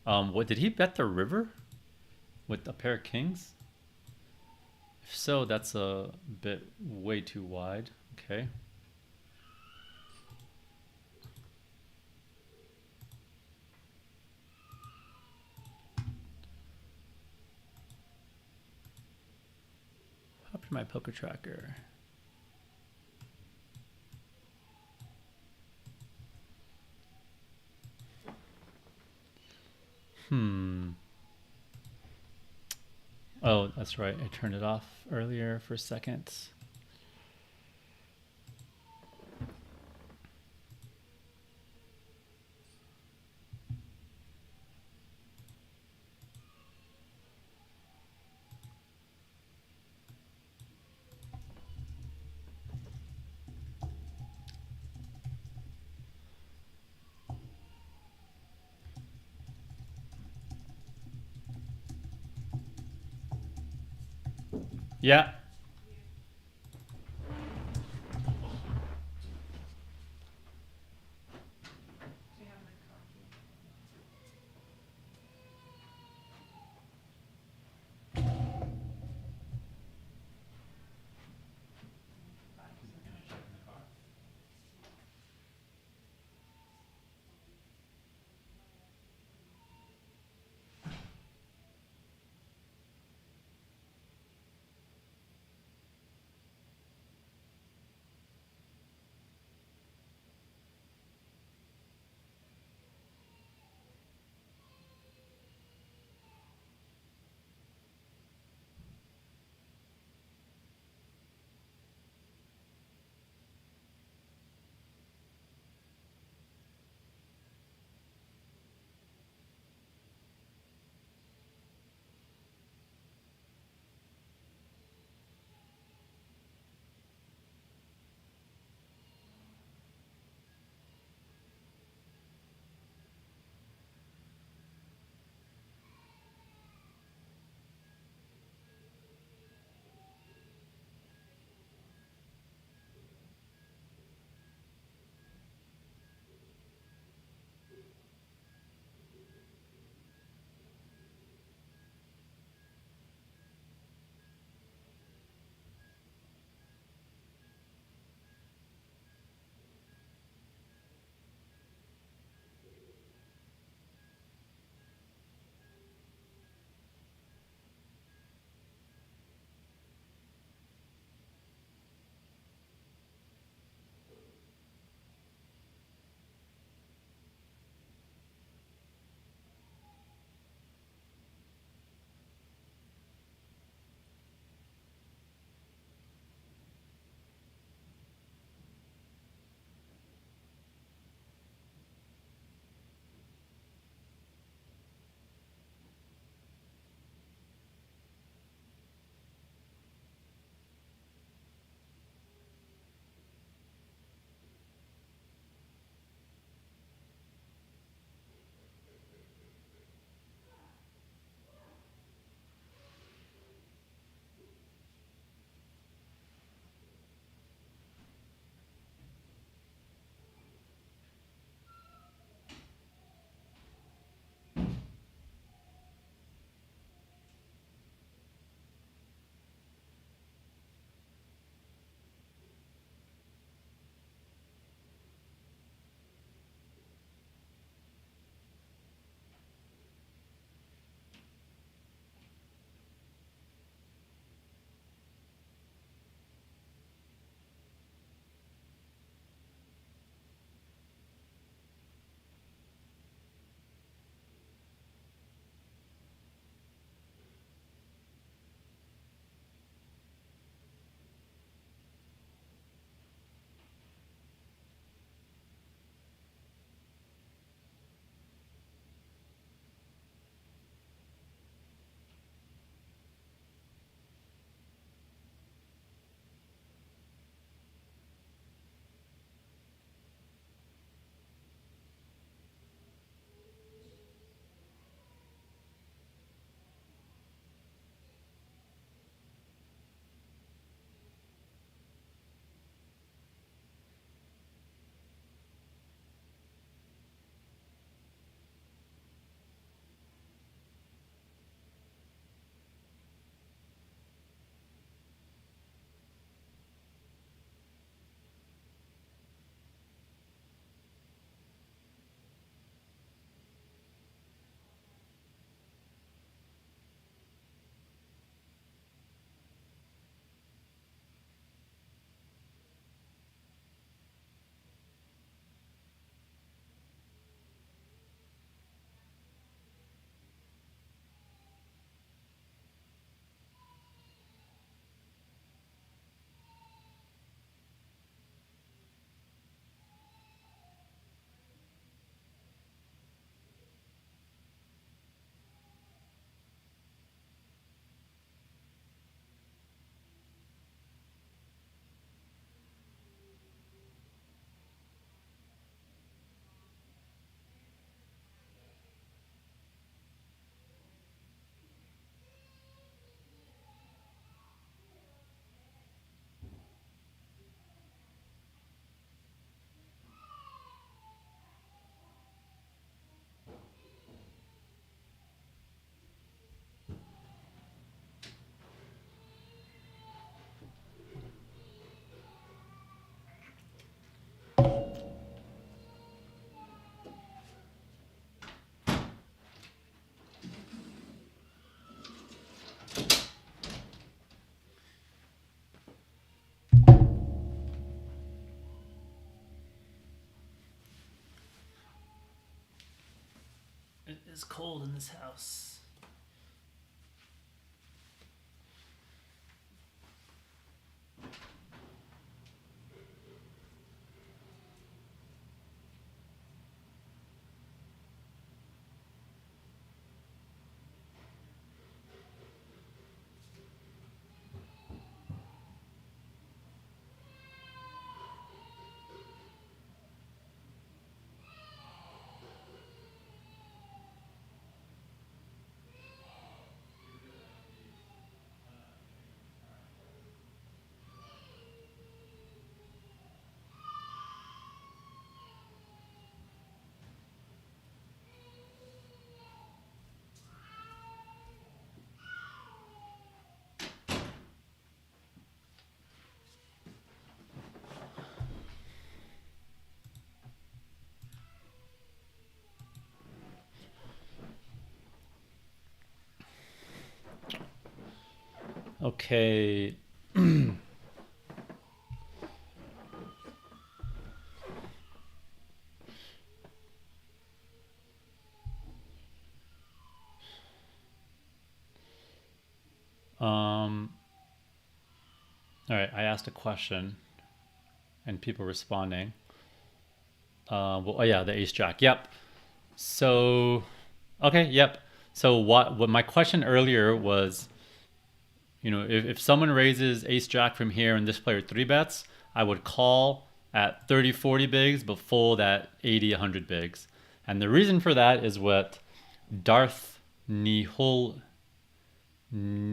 what, did he bet the river? With a pair of kings? If so, that's a bit way too wide. Okay. Up to my poker tracker. Oh, that's right. I turned it off earlier for a second. Yeah. is cold in this house. Okay. All right, I asked a question and people responding. Well, oh yeah, the ace jack. Yep. So, okay, yep. So what my question earlier was, if someone raises ace jack from here and this player three bets, I would call at 30, 40 bigs, but fold at 80, 100 bigs. And the reason for that is what Darth Nihilus, I'm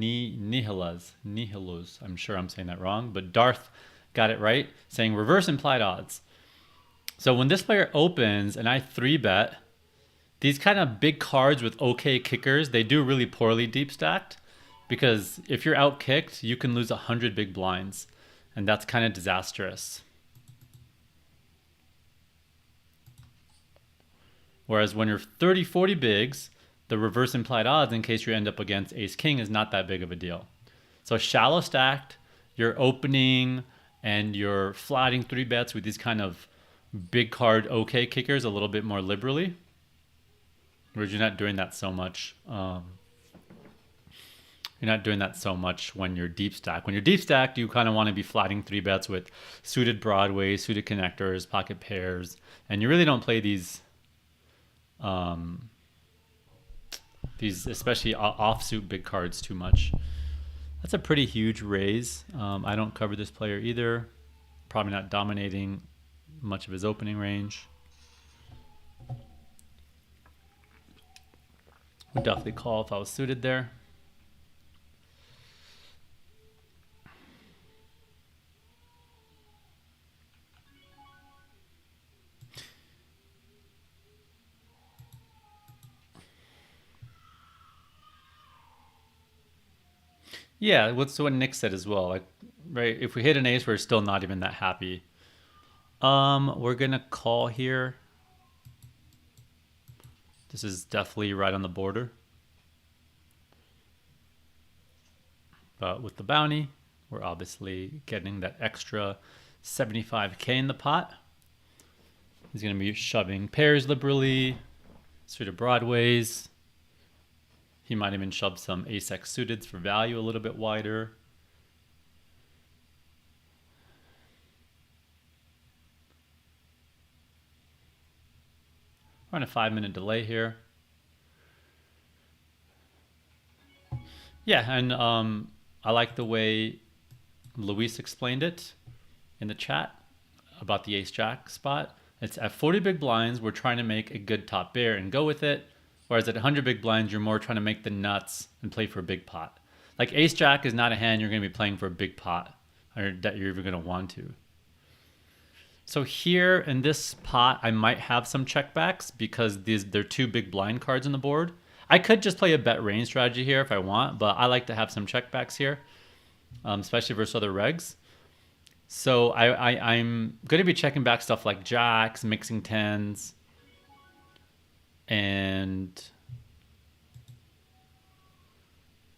sure I'm saying that wrong, but Darth got it right, saying reverse implied odds. So when this player opens and I three bet, these kind of big cards with okay kickers, they do really poorly deep stacked, because if you're out kicked, you can lose 100 big blinds, and that's kind of disastrous. Whereas when you're 30, 40 bigs, the reverse implied odds in case you end up against ace king is not that big of a deal. So shallow stacked, you're opening and you're flatting three bets with these kind of big card okay kickers a little bit more liberally. Whereas you're not doing that so much. You're not doing that so much when you're deep stacked. When you're deep stacked, you kind of want to be flatting three bets with suited broadways, suited connectors, pocket pairs, and you really don't play these especially offsuit big cards too much. That's a pretty huge raise. I don't cover this player either. Probably not dominating much of his opening range. Would definitely call if I was suited there. Yeah, what's what Nick said as well. Like, right, if we hit an ace, we're still not even that happy. We're gonna call here. This is definitely right on the border. But with the bounty, we're obviously getting that extra 75K in the pot. He's gonna be shoving pairs liberally, suited broadways. He might even shove some ace-x suiteds for value a little bit wider. We're on a 5-minute delay here. Yeah, and I like the way Luis explained it in the chat about the ace-jack spot. It's at 40 big blinds, we're trying to make a good top pair and go with it. Whereas at 100 big blinds, you're more trying to make the nuts and play for a big pot. Like ace-jack is not a hand you're going to be playing for a big pot, or that you're even going to want to. So here in this pot, I might have some checkbacks because they're two big blind cards on the board. I could just play a bet range strategy here if I want, but I like to have some checkbacks here, especially versus other regs. So I'm going to be checking back stuff like jacks, mixing tens, and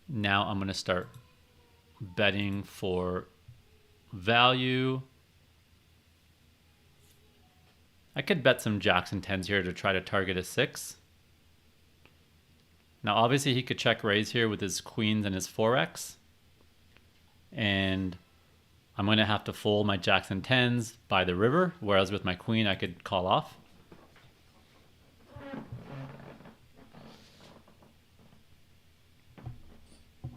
now I'm going to start betting for value. I could bet some jacks and tens here to try to target a 6. Now, obviously, he could check raise here with his queens and his 4x. And I'm going to have to fold my jacks and 10s by the river, whereas with my queen, I could call off.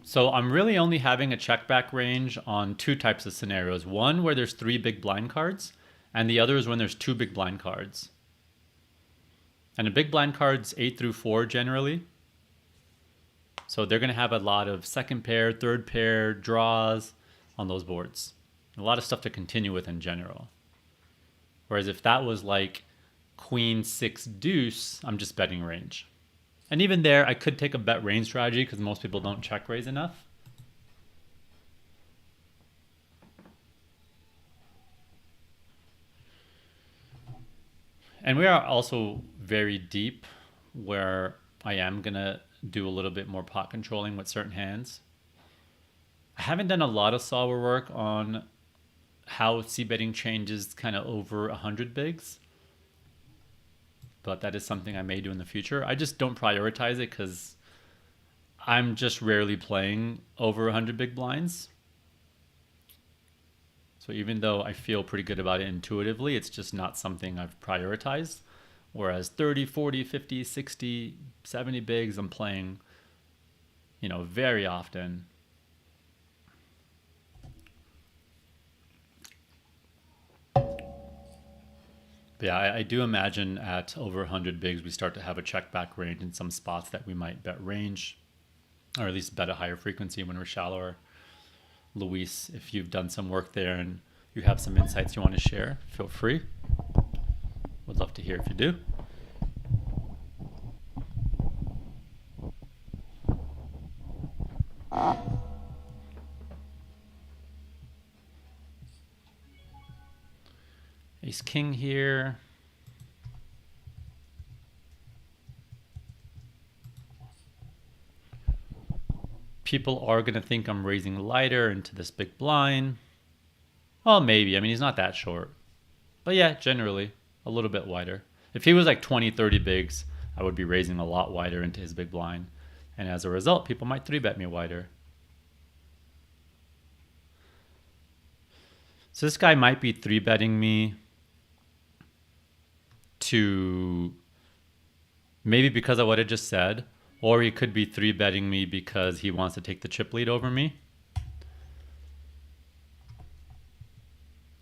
So I'm really only having a check back range on two types of scenarios. One where there's 3 big blind cards, and the other is when there's 2 big blind cards. And the big blind cards 8 through 4 generally. So they're going to have a lot of second pair, third pair, draws on those boards. A lot of stuff to continue with in general. Whereas if that was like queen 6 deuce, I'm just betting range. And even there, I could take a bet range strategy because most people don't check raise enough. And we are also very deep where I am going to do a little bit more pot controlling with certain hands. I haven't done a lot of solver work on how c-betting changes kind of over 100 bigs. But that is something I may do in the future. I just don't prioritize it because I'm just rarely playing over 100 big blinds. So even though I feel pretty good about it intuitively, it's just not something I've prioritized. Whereas 30, 40, 50, 60, 70 bigs, I'm playing, you know, very often. But yeah, I do imagine at over 100 bigs, we start to have a check back range in some spots that we might bet range, or at least bet a higher frequency when we're shallower. Luis, if you've done some work there and you have some insights you want to share, feel free. Would love to hear if you do. Ace king here. People are going to think I'm raising lighter into this big blind. Well, maybe. I mean, he's not that short. But yeah, generally, a little bit wider. If he was like 20, 30 bigs, I would be raising a lot wider into his big blind. And as a result, people might 3-bet me wider. So this guy might be 3-betting me to maybe because of what I just said, or he could be 3-betting me because he wants to take the chip lead over me.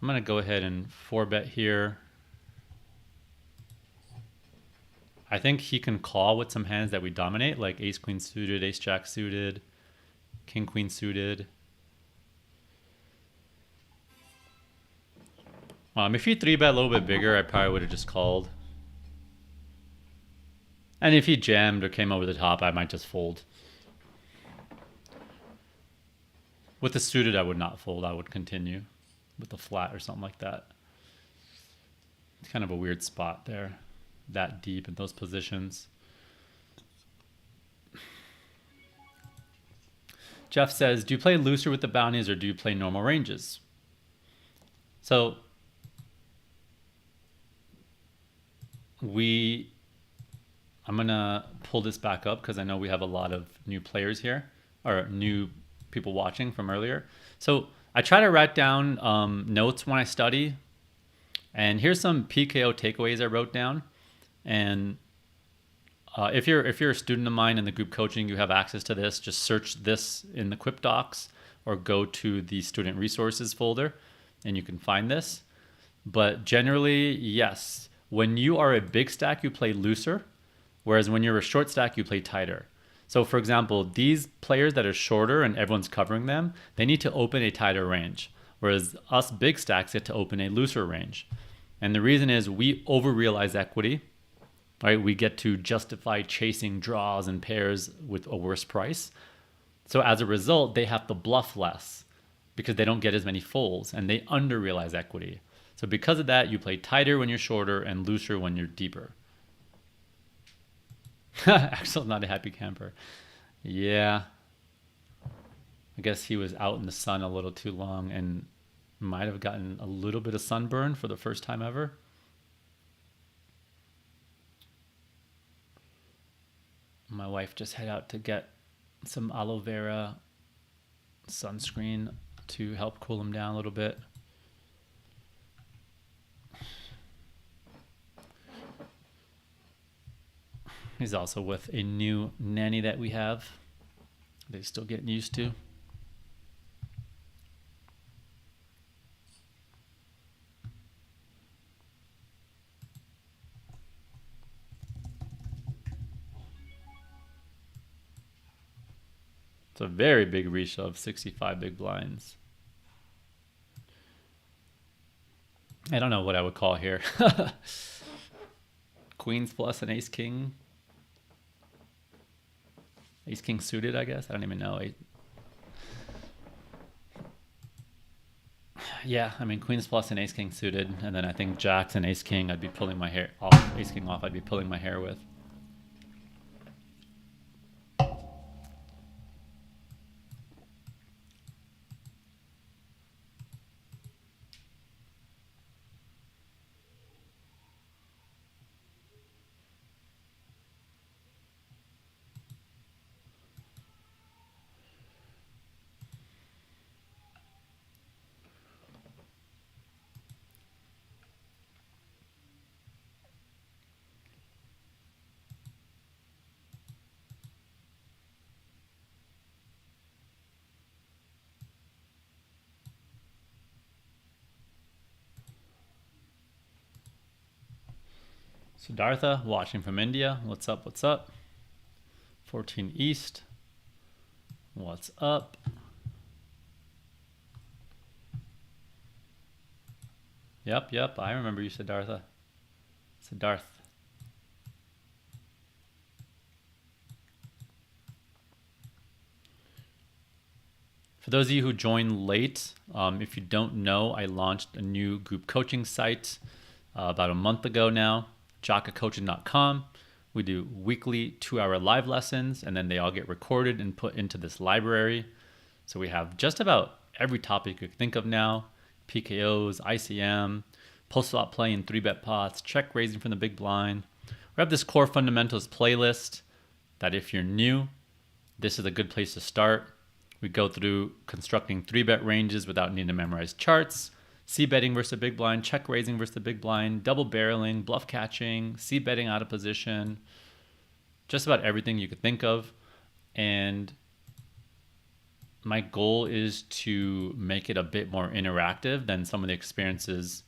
I'm going to go ahead and 4-bet here. I think he can call with some hands that we dominate, like ace queen suited, ace jack suited, king queen suited. If he 3-bet a little bit bigger, I probably would have just called. And if he jammed or came over the top, I might just fold. With the suited, I would not fold. I would continue with the flat or something like that. It's kind of a weird spot there, that deep in those positions. Jeff says, do you play looser with the bounties or do you play normal ranges? So I'm going to pull this back up because I know we have a lot of new players here, or new people watching from earlier. So I try to write down notes when I study. And here's some PKO takeaways I wrote down. And if you're a student of mine in the group coaching, you have access to this. Just search this in the Quip Docs or go to the student resources folder and you can find this. But generally, yes, when you are a big stack, you play looser, whereas when you're a short stack, you play tighter. So for example, these players that are shorter and everyone's covering them, they need to open a tighter range, whereas us big stacks get to open a looser range. And the reason is we over-realize equity, right? We get to justify chasing draws and pairs with a worse price. So as a result, they have to bluff less because they don't get as many folds and they under-realize equity. So because of that, you play tighter when you're shorter and looser when you're deeper. Axel's not a happy camper. Yeah. I guess he was out in the sun a little too long and might have gotten a little bit of sunburn for the first time ever. My wife just head out to get some aloe vera sunscreen to help cool him down a little bit. He's also with a new nanny that we have. They're still getting used to. It's a very big reshove, 65 big blinds. I don't know what I would call here. Queens plus an ace king. Ace king suited, I guess. I don't even know. Yeah, I mean queens plus an ace king suited, and then I think jacks and ace king. I'd be pulling my hair off. Ace king off. I'd be pulling my hair with. Siddhartha watching from India. What's up? What's up? 14 East. What's up? Yep. I remember you, Siddhartha. Siddharth. For those of you who joined late, if you don't know, I launched a new group coaching site about a month ago now, jakacoaching.com. We do weekly 2-hour live lessons, and then they all get recorded and put into this library. So we have just about every topic you could think of now: PKOs, ICM, post-flop play in 3-bet pots, check raising from the big blind. We have this core fundamentals playlist that if you're new, this is a good place to start. We go through constructing 3-bet ranges without needing to memorize charts, c-betting versus the big blind, check raising versus the big blind, double barreling, bluff catching, c-betting out of position, just about everything you could think of. And my goal is to make it a bit more interactive than some of the experiences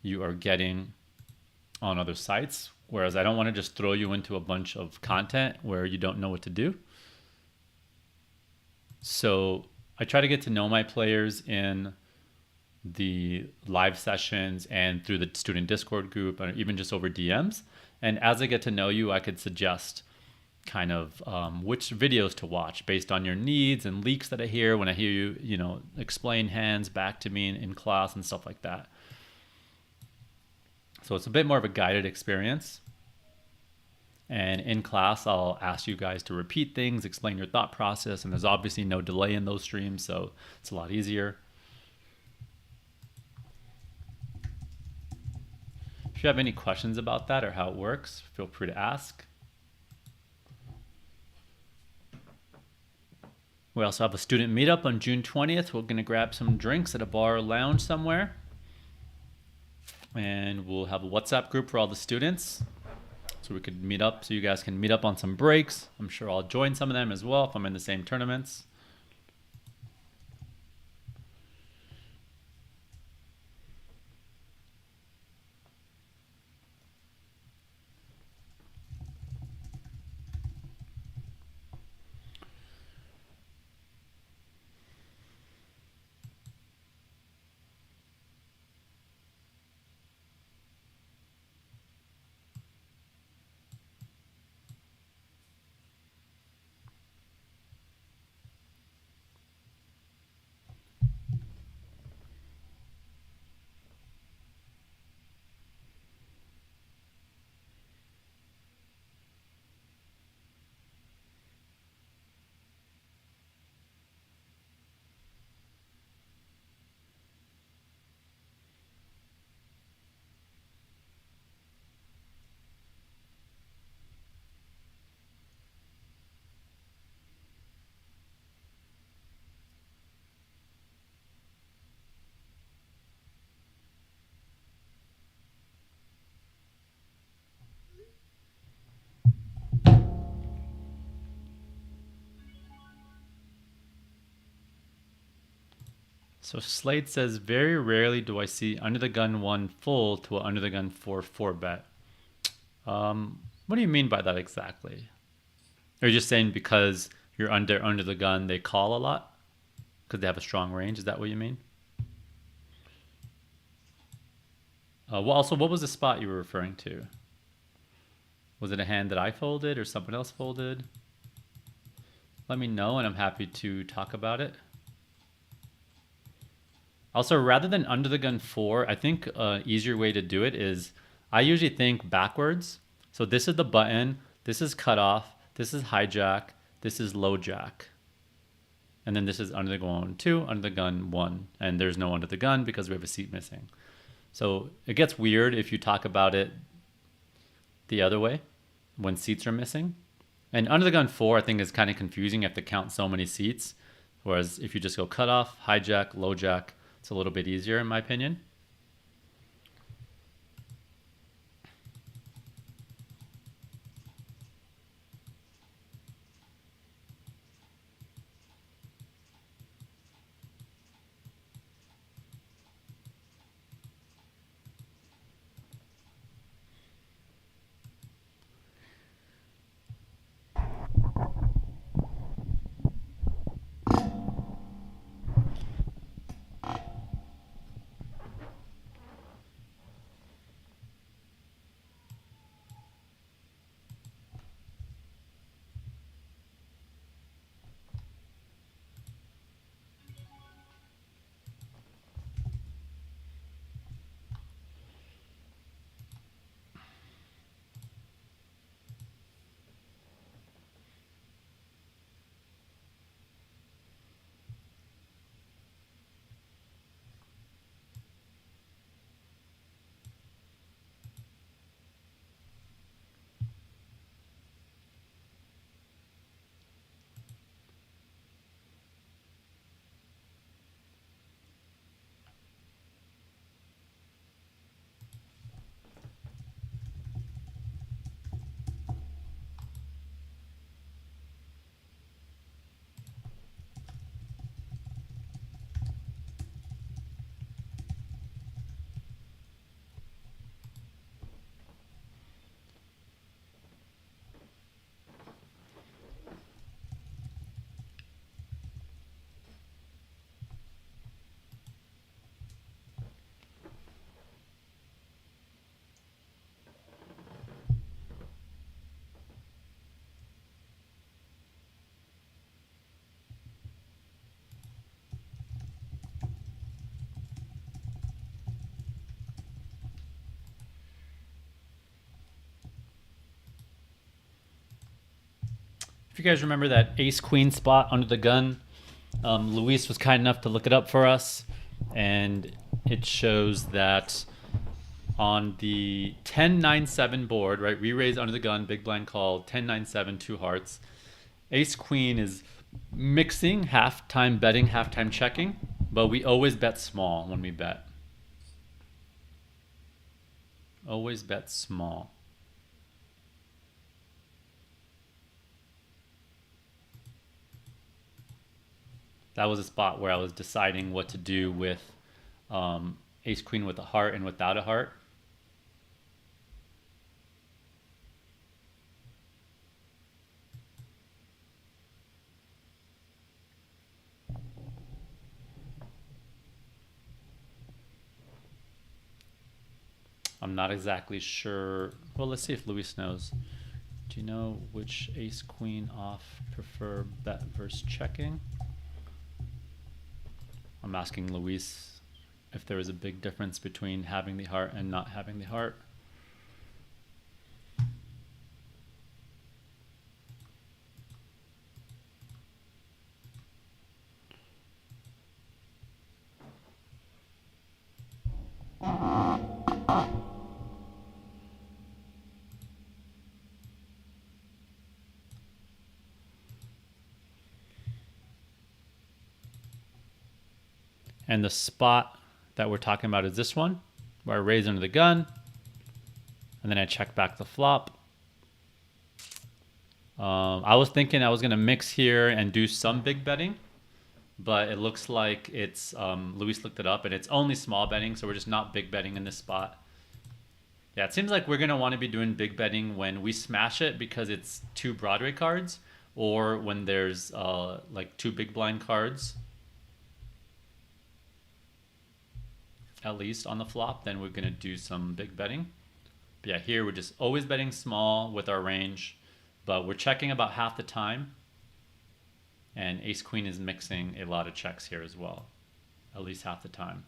you are getting on other sites. Whereas I don't want to just throw you into a bunch of content where you don't know what to do. So I try to get to know my players in the live sessions and through the student Discord group, or even just over DMs. And as I get to know you, I could suggest kind of which videos to watch based on your needs and leaks that I hear when I hear you, explain hands back to me in class and stuff like that. So it's a bit more of a guided experience. And in class, I'll ask you guys to repeat things, explain your thought process, and there's obviously no delay in those streams, so it's a lot easier. If you have any questions about that or how it works, feel free to ask. We also have a student meetup on June 20th. We're going to grab some drinks at a bar or lounge somewhere. And we'll have a WhatsApp group for all the students. So we could meet up, so you guys can meet up on some breaks. I'm sure I'll join some of them as well if I'm in the same tournaments. So Slade says, very rarely do I see under the gun 1 full to an under the gun 4 bet. What do you mean by that exactly? Are you just saying because you're under the gun, they call a lot? Because they have a strong range? Is that what you mean? Well, also, what was the spot you were referring to? Was it a hand that I folded or someone else folded? Let me know and I'm happy to talk about it. Also, rather than under the gun 4, I think an easier way to do it is I usually think backwards. So this is the button, this is cutoff, this is hijack, this is low jack. And then this is under the gun 2, under the gun 1. And there's no under the gun because we have a seat missing. So it gets weird if you talk about it the other way when seats are missing. And under the gun 4, I think is kind of confusing. You have to count so many seats. Whereas if you just go cutoff, hijack, low jack, it's a little bit easier in my opinion. If you guys remember that ace queen spot under the gun, Luis was kind enough to look it up for us, and it shows that on the 10-9-7 board, right, we raise under the gun, big blind call, 10-9-7, 2 hearts. Ace queen is mixing, half time betting, half time checking, but we always bet small when we bet. Always bet small. That was a spot where I was deciding what to do with ace queen with a heart and without a heart. I'm not exactly sure. Well, let's see if Luis knows. Do you know which ace queen off prefer bet versus checking? I'm asking Luis if there is a big difference between having the heart and not having the heart. And the spot that we're talking about is this one, where I raise under the gun, and then I check back the flop. I was thinking I was going to mix here and do some big betting, but it looks like it's Luis looked it up and it's only small betting, so we're just not big betting in this spot. Yeah, it seems like we're gonna want to be doing big betting when we smash it because it's 2 Broadway cards, or when there's like 2 big blind cards at least on the flop. Then we're gonna do some big betting. But yeah, here we're just always betting small with our range, but we're checking about half the time. And ace queen is mixing a lot of checks here as well, at least half the time.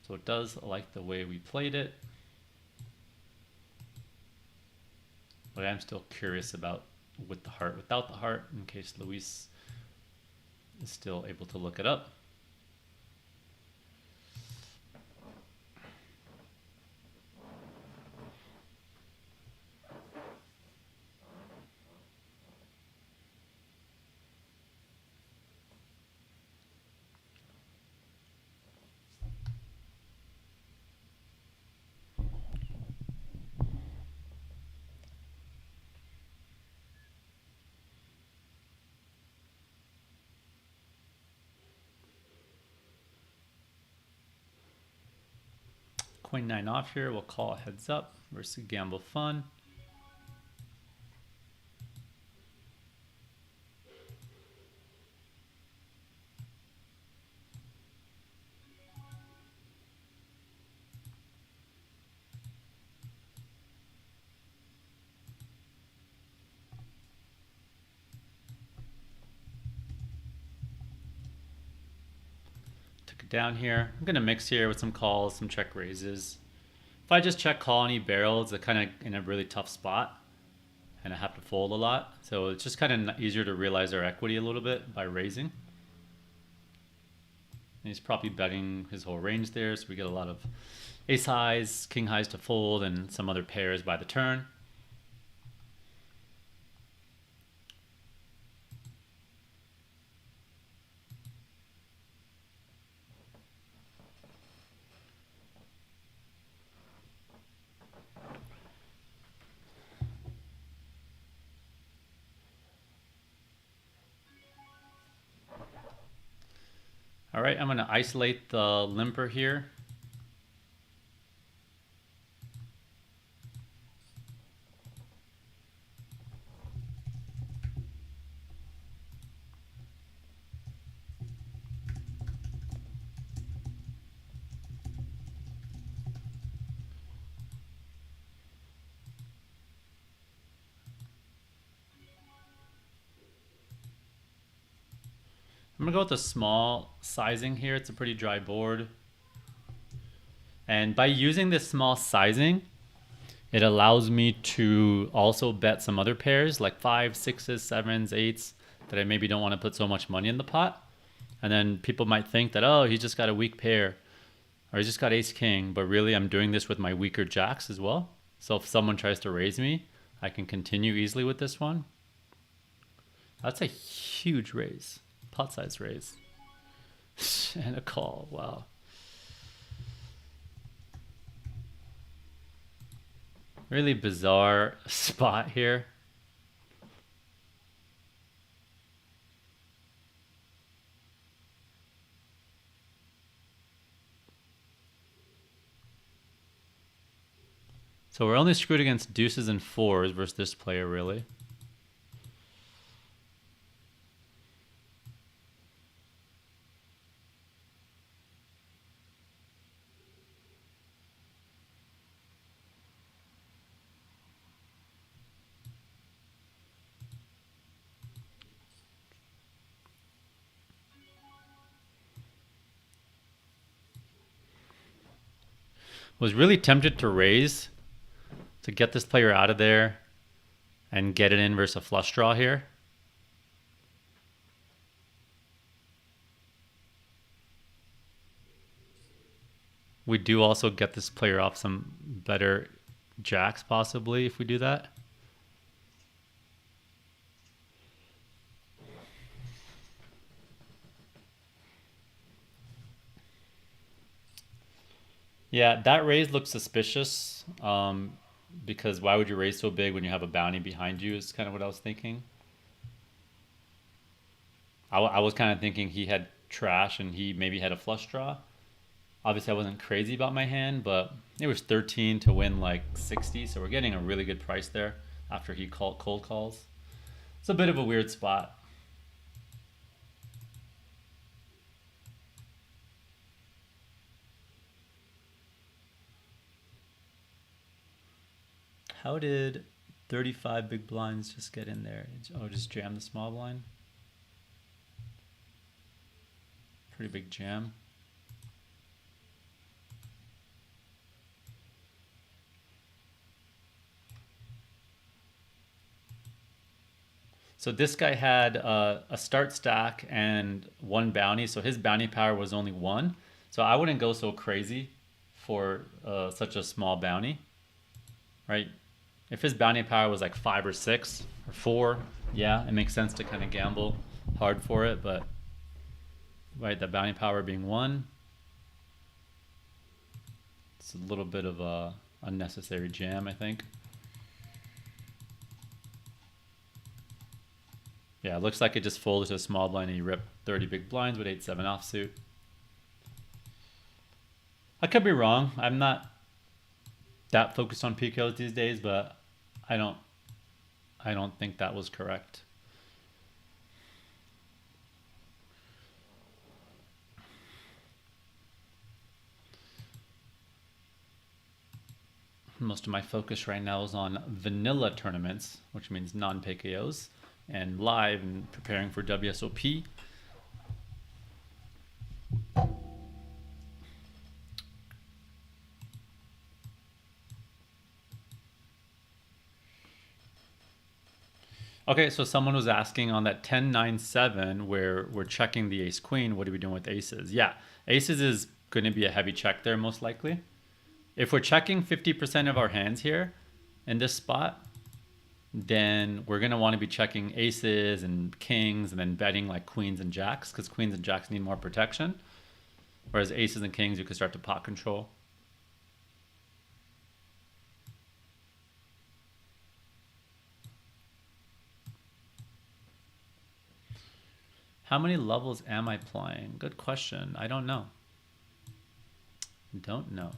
So it does like the way we played it. But I'm still curious about with the heart, without the heart, in case Luis is still able to look it up. Queen 9 off here, we'll call heads up versus gamble fun. Took it down here. I'm gonna mix here with some calls, some check raises. If I just check call and he barrels, it's kind of in a really tough spot and I have to fold a lot. So it's just kind of easier to realize our equity a little bit by raising. And he's probably betting his whole range there, so we get a lot of ace highs, king highs to fold, and some other pairs by the turn. All right, I'm going to isolate the limper here. I'm gonna go with the small sizing here. It's a pretty dry board. And by using this small sizing, it allows me to also bet some other pairs like 5s, 6s, 7s, 8s that I maybe don't want to put so much money in the pot. And then people might think that, oh, he's just got a weak pair or he's just got ace king, but really I'm doing this with my weaker jacks as well. So if someone tries to raise me, I can continue easily with this one. That's a huge raise. Pot size raise. And a call. Wow. Really bizarre spot here. So we're only screwed against deuces and 4s versus this player, really. Was really tempted to raise to get this player out of there and get it in versus a flush draw here. We do also get this player off some better jacks possibly if we do that. Yeah, that raise looks suspicious because why would you raise so big when you have a bounty behind you is kind of what I was thinking. I was kind of thinking he had trash and he maybe had a flush draw. Obviously, I wasn't crazy about my hand, but it was 13 to win like 60, so we're getting a really good price there after he cold calls. It's a bit of a weird spot. How did 35 big blinds just get in there? Oh, just jam the small blind? Pretty big jam. So this guy had a start stack and one bounty. So his bounty power was only one. So I wouldn't go so crazy for such a small bounty, right? If his bounty power was like 5 or 6 or 4, yeah, it makes sense to kind of gamble hard for it. But right, the bounty power being 1, it's a little bit of a unnecessary jam, I think. Yeah, it looks like it just folded to a small blind and he ripped 30 big blinds with 8-7 offsuit. I could be wrong. I'm not that focused on PKOs these days, but I don't think that was correct. Most of my focus right now is on vanilla tournaments, which means non-PKOs, and live and preparing for WSOP. Okay, so someone was asking on that 10-9-7 where we're checking the ace queen, what are we doing with aces? Yeah, aces is going to be a heavy check there most likely. If we're checking 50% of our hands here in this spot, then we're going to want to be checking aces and kings and then betting like queens and jacks because queens and jacks need more protection. Whereas aces and kings, you can start to pot control. How many levels am I playing? Good question. I don't know. Don't know.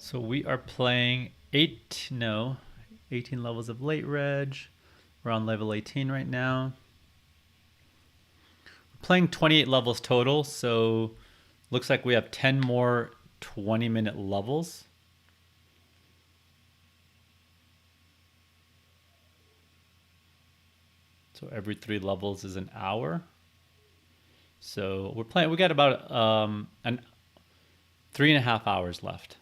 So we are playing 18 levels of late reg. We're on level 18 right now. We're playing 28 levels total, so looks like we have 10 more 20-minute levels. So every 3 levels is an hour. So we're playing, we got about 3.5 hours left.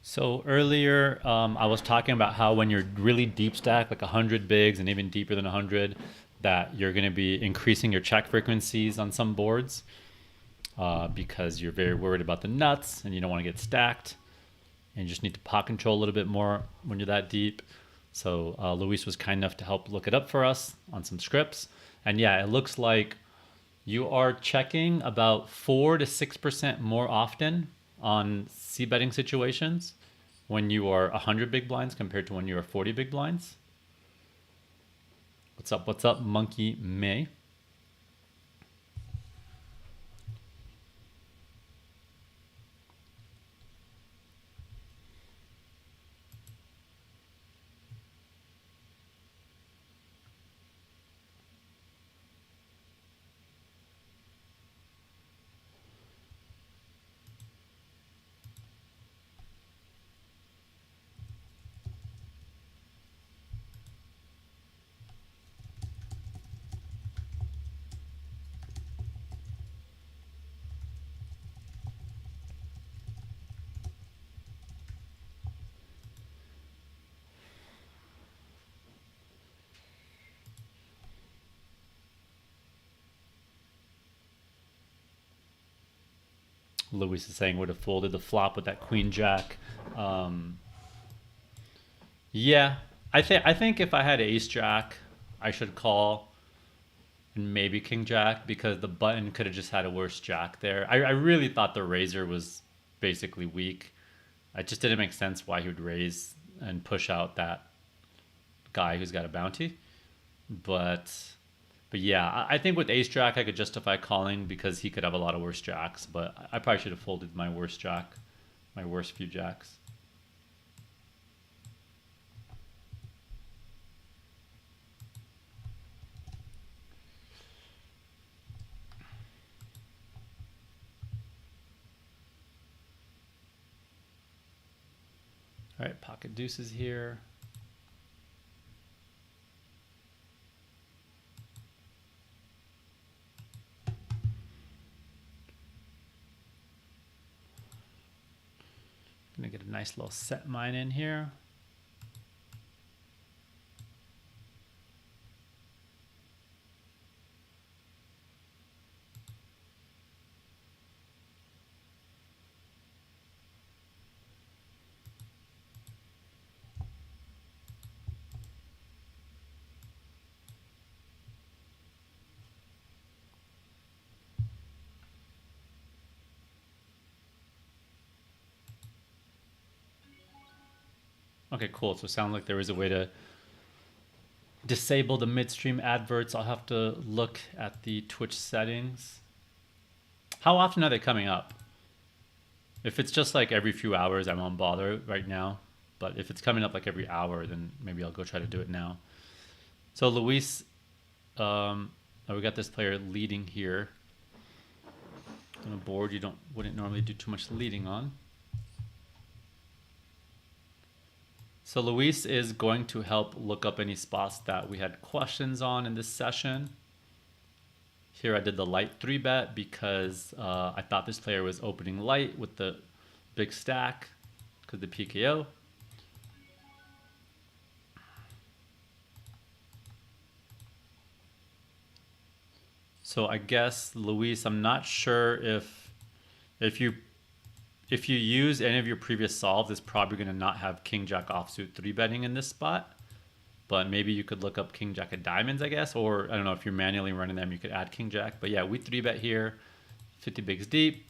So earlier, I was talking about how when you're really deep stack, like 100 bigs and even deeper than 100, that you're going to be increasing your check frequencies on some boards because you're very worried about the nuts and you don't want to get stacked. And you just need to pot control a little bit more when you're that deep. So Luis was kind enough to help look it up for us on some scripts. And yeah, it looks like you are checking about 4 to 6% more often on C betting situations when you are 100 big blinds compared to when you are 40 big blinds. What's up? What's up, Monkey May? Luis is saying would have folded the flop with that queen jack. Yeah, I think if I had ace jack, I should call and maybe king jack because the button could have just had a worse jack there. I really thought the razor was basically weak. It just didn't make sense why he would raise and push out that guy who's got a bounty. But yeah, I think with ace jack I could justify calling because he could have a lot of worse jacks. But I probably should have folded my worst jack, my worst few jacks. All right, pocket deuces here. Gonna get a nice little set mine in here. Okay, cool. So it sounds like there is a way to disable the midstream adverts. I'll have to look at the Twitch settings. How often are they coming up? If it's just like every few hours, I won't bother right now. But if it's coming up like every hour, then maybe I'll go try to do it now. So Luis, we got this player leading here on a board you wouldn't normally do too much leading on. So Luis is going to help look up any spots that we had questions on in this session. Here I did the light 3-bet because I thought this player was opening light with the big stack because the PKO. So I guess, Luis, I'm not sure if you use any of your previous solves, it's probably going to not have king jack offsuit 3-betting in this spot. But maybe you could look up king jack of diamonds, I guess. Or I don't know, if you're manually running them, you could add king jack. But yeah, we 3-bet here, 50 bigs deep,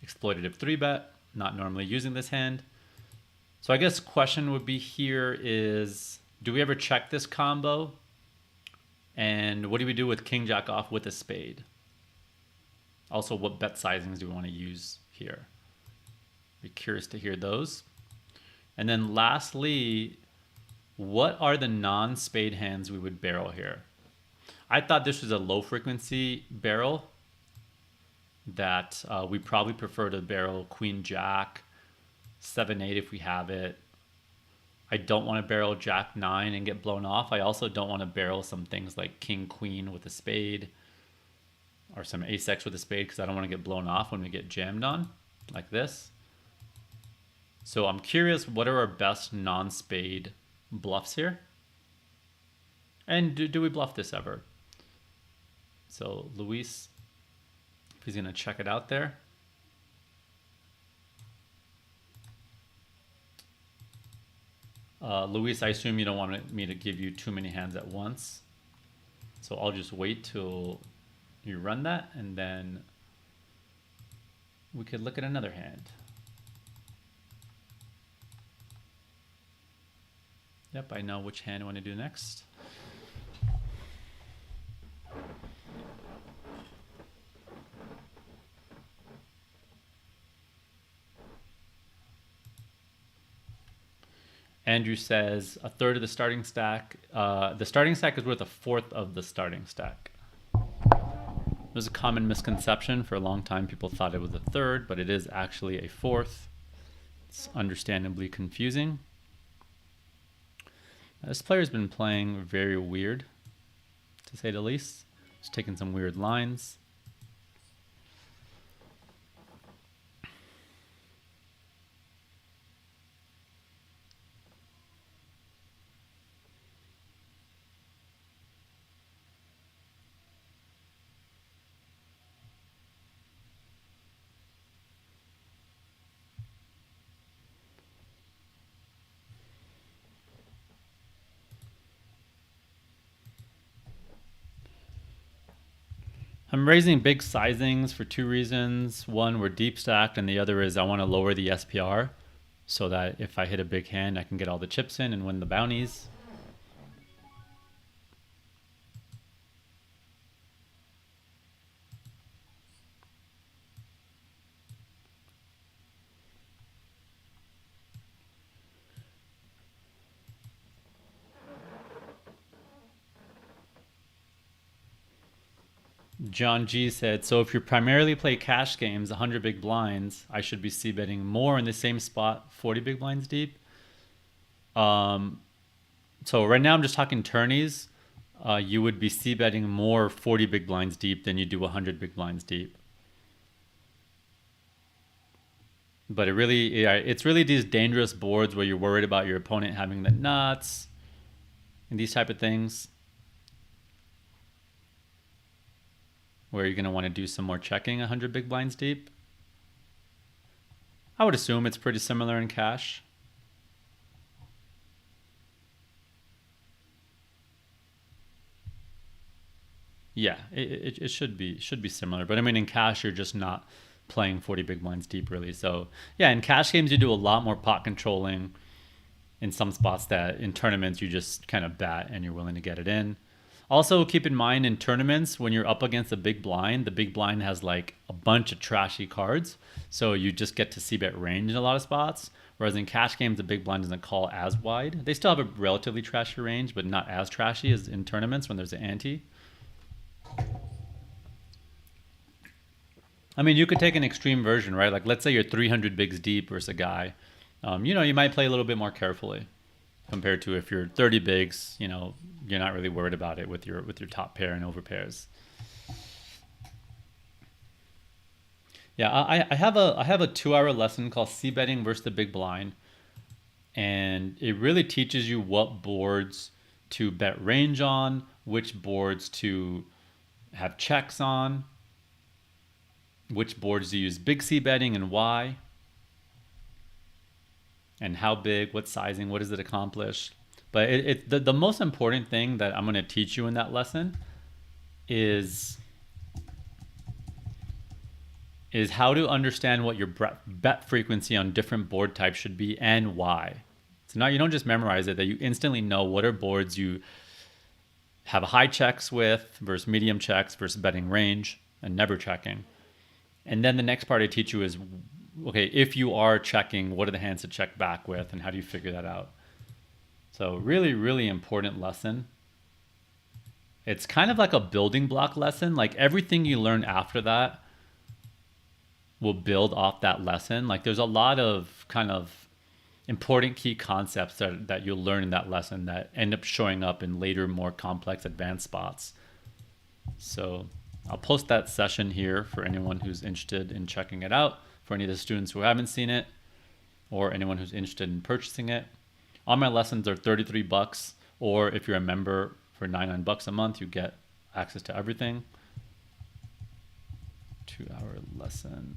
exploitative 3-bet, not normally using this hand. So I guess question would be here is, do we ever check this combo? And what do we do with king jack off with a spade? Also, what bet sizings do we want to use here? Be curious to hear those. And then lastly, what are the non-spade hands we would barrel here? I thought this was a low frequency barrel that we probably prefer to barrel queen jack, 7-8 if we have it. I don't want to barrel jack 9 and get blown off. I also don't want to barrel some things like king queen with a spade or some ace-x with a spade because I don't want to get blown off when we get jammed on like this. So I'm curious, what are our best non-spade bluffs here? And do we bluff this ever? So Luis, if he's gonna check it out there. Luis, I assume you don't want me to give you too many hands at once. So I'll just wait till you run that, and then we could look at another hand. Yep, I know which hand I want to do next. Andrew says a third of the starting stack. The starting stack is worth a fourth of the starting stack. There's a common misconception. For a long time, people thought it was a third, but it is actually a fourth. It's understandably confusing. This player's been playing very weird, to say the least. He's taking some weird lines. I'm raising big sizings for two reasons. One, we're deep stacked, and the other is I want to lower the SPR so that if I hit a big hand, I can get all the chips in and win the bounties. John G said, so if you primarily play cash games, 100 big blinds, I should be c-betting more in the same spot, 40 big blinds deep. So right now I'm just talking tourneys. You would be c-betting more 40 big blinds deep than you do 100 big blinds deep. But it's really these dangerous boards where you're worried about your opponent having the nuts and these type of things, where you're going to want to do some more checking 100 big blinds deep. I would assume it's pretty similar in cash. Yeah, it should be similar. But I mean, in cash, you're just not playing 40 big blinds deep, really. So yeah, in cash games, you do a lot more pot controlling in some spots that in tournaments, you just kind of bat and you're willing to get it in. Also, keep in mind in tournaments, when you're up against the big blind has like a bunch of trashy cards. So you just get to c-bet range in a lot of spots. Whereas in cash games, the big blind doesn't call as wide. They still have a relatively trashy range, but not as trashy as in tournaments when there's an ante. I mean, you could take an extreme version, right? Like let's say you're 300 bigs deep versus a guy. You might play a little bit more carefully compared to if you're 30 bigs, you're not really worried about it with your top pair and over pairs. Yeah, I have a 2-hour lesson called c-betting versus the big blind, and it really teaches you what boards to bet range on, which boards to have checks on, which boards to use big c-betting and why, and how big, what sizing, what does it accomplish. But the most important thing that I'm going to teach you in that lesson is how to understand what your bet frequency on different board types should be and why. So now you don't just memorize it, that you instantly know what are boards you have high checks with versus medium checks versus betting range and never checking. And then the next part I teach you is, okay, if you are checking, what are the hands to check back with and how do you figure that out? So really, really important lesson. It's kind of like a building block lesson. Like everything you learn after that will build off that lesson. Like there's a lot of kind of important key concepts that you'll learn in that lesson that end up showing up in later, more complex advanced spots. So I'll post that session here for anyone who's interested in checking it out. For any of the students who haven't seen it, or anyone who's interested in purchasing it. All my lessons are $33, or if you're a member for $99 a month, you get access to everything. 2-hour lesson.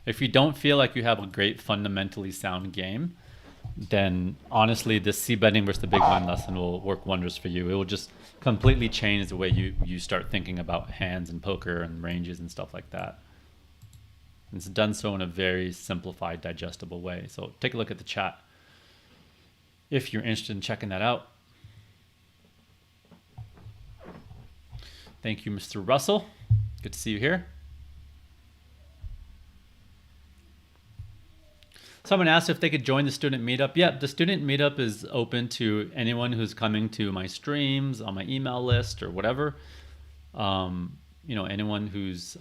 If you don't feel like you have a great fundamentally sound game, then honestly, this c-betting versus the big blind lesson will work wonders for you. It will just completely change the way you start thinking about hands and poker and ranges and stuff like that. And it's done so in a very simplified, digestible way. So take a look at the chat if you're interested in checking that out. Thank you, Mr. Russell. Good to see you here. Someone asked if they could join the student meetup. Yeah, the student meetup is open to anyone who's coming to my streams, on my email list or whatever. Anyone who's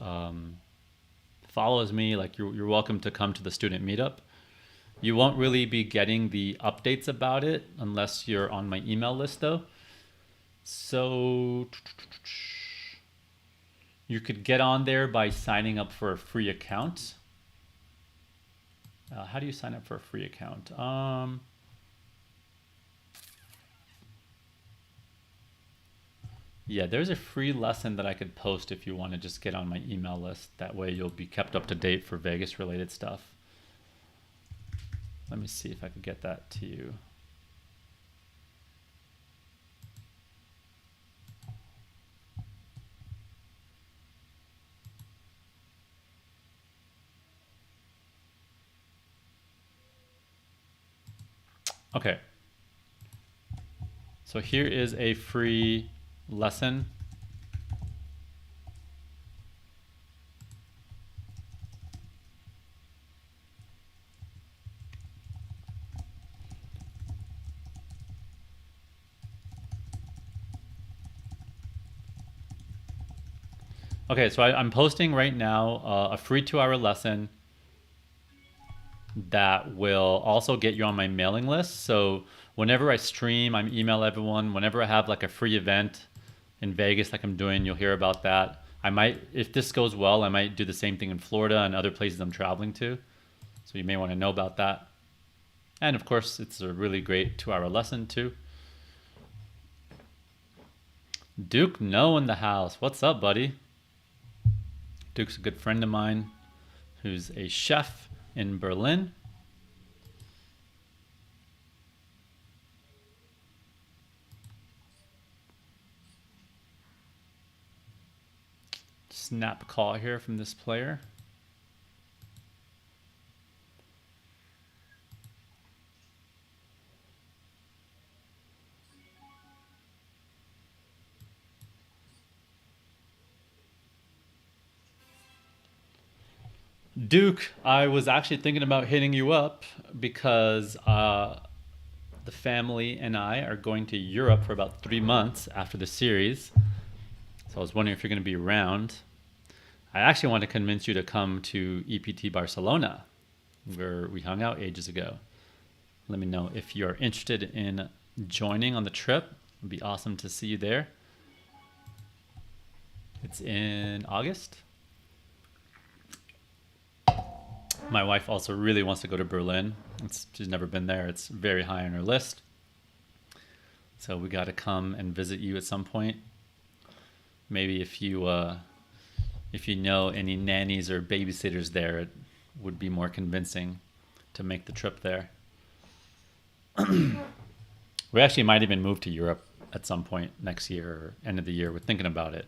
follows me, like you're welcome to come to the student meetup. You won't really be getting the updates about it unless you're on my email list though. So you could get on there by signing up for a free account. How do you sign up for a free account? Yeah, there's a free lesson that I could post if you want to just get on my email list. That way you'll be kept up to date for Vegas related stuff. Let me see if I could get that to you. Okay. So here is a free lesson. Okay, so I'm posting right now a free 2-hour lesson that will also get you on my mailing list. So whenever I stream, I email everyone. Whenever I have like a free event in Vegas like I'm doing, you'll hear about that. I might, if this goes well, I might do the same thing in Florida and other places I'm traveling to. So you may want to know about that. And of course, it's a really great 2-hour lesson too. Duke No in the house. What's up, buddy? Duke's a good friend of mine who's a chef in Berlin. Snap call here from this player. Duke, I was actually thinking about hitting you up because the family and I are going to Europe for about 3 months after the series. So I was wondering if you're going to be around. I actually want to convince you to come to EPT Barcelona, where we hung out ages ago. Let me know if you're interested in joining on the trip. It'd be awesome to see you there. It's in August. My wife also really wants to go to Berlin. She's never been there. It's very high on her list. So we got to come and visit you at some point. Maybe if you know any nannies or babysitters there, it would be more convincing to make the trip there. We actually might even move to Europe at some point next year or end of the year. We're thinking about it.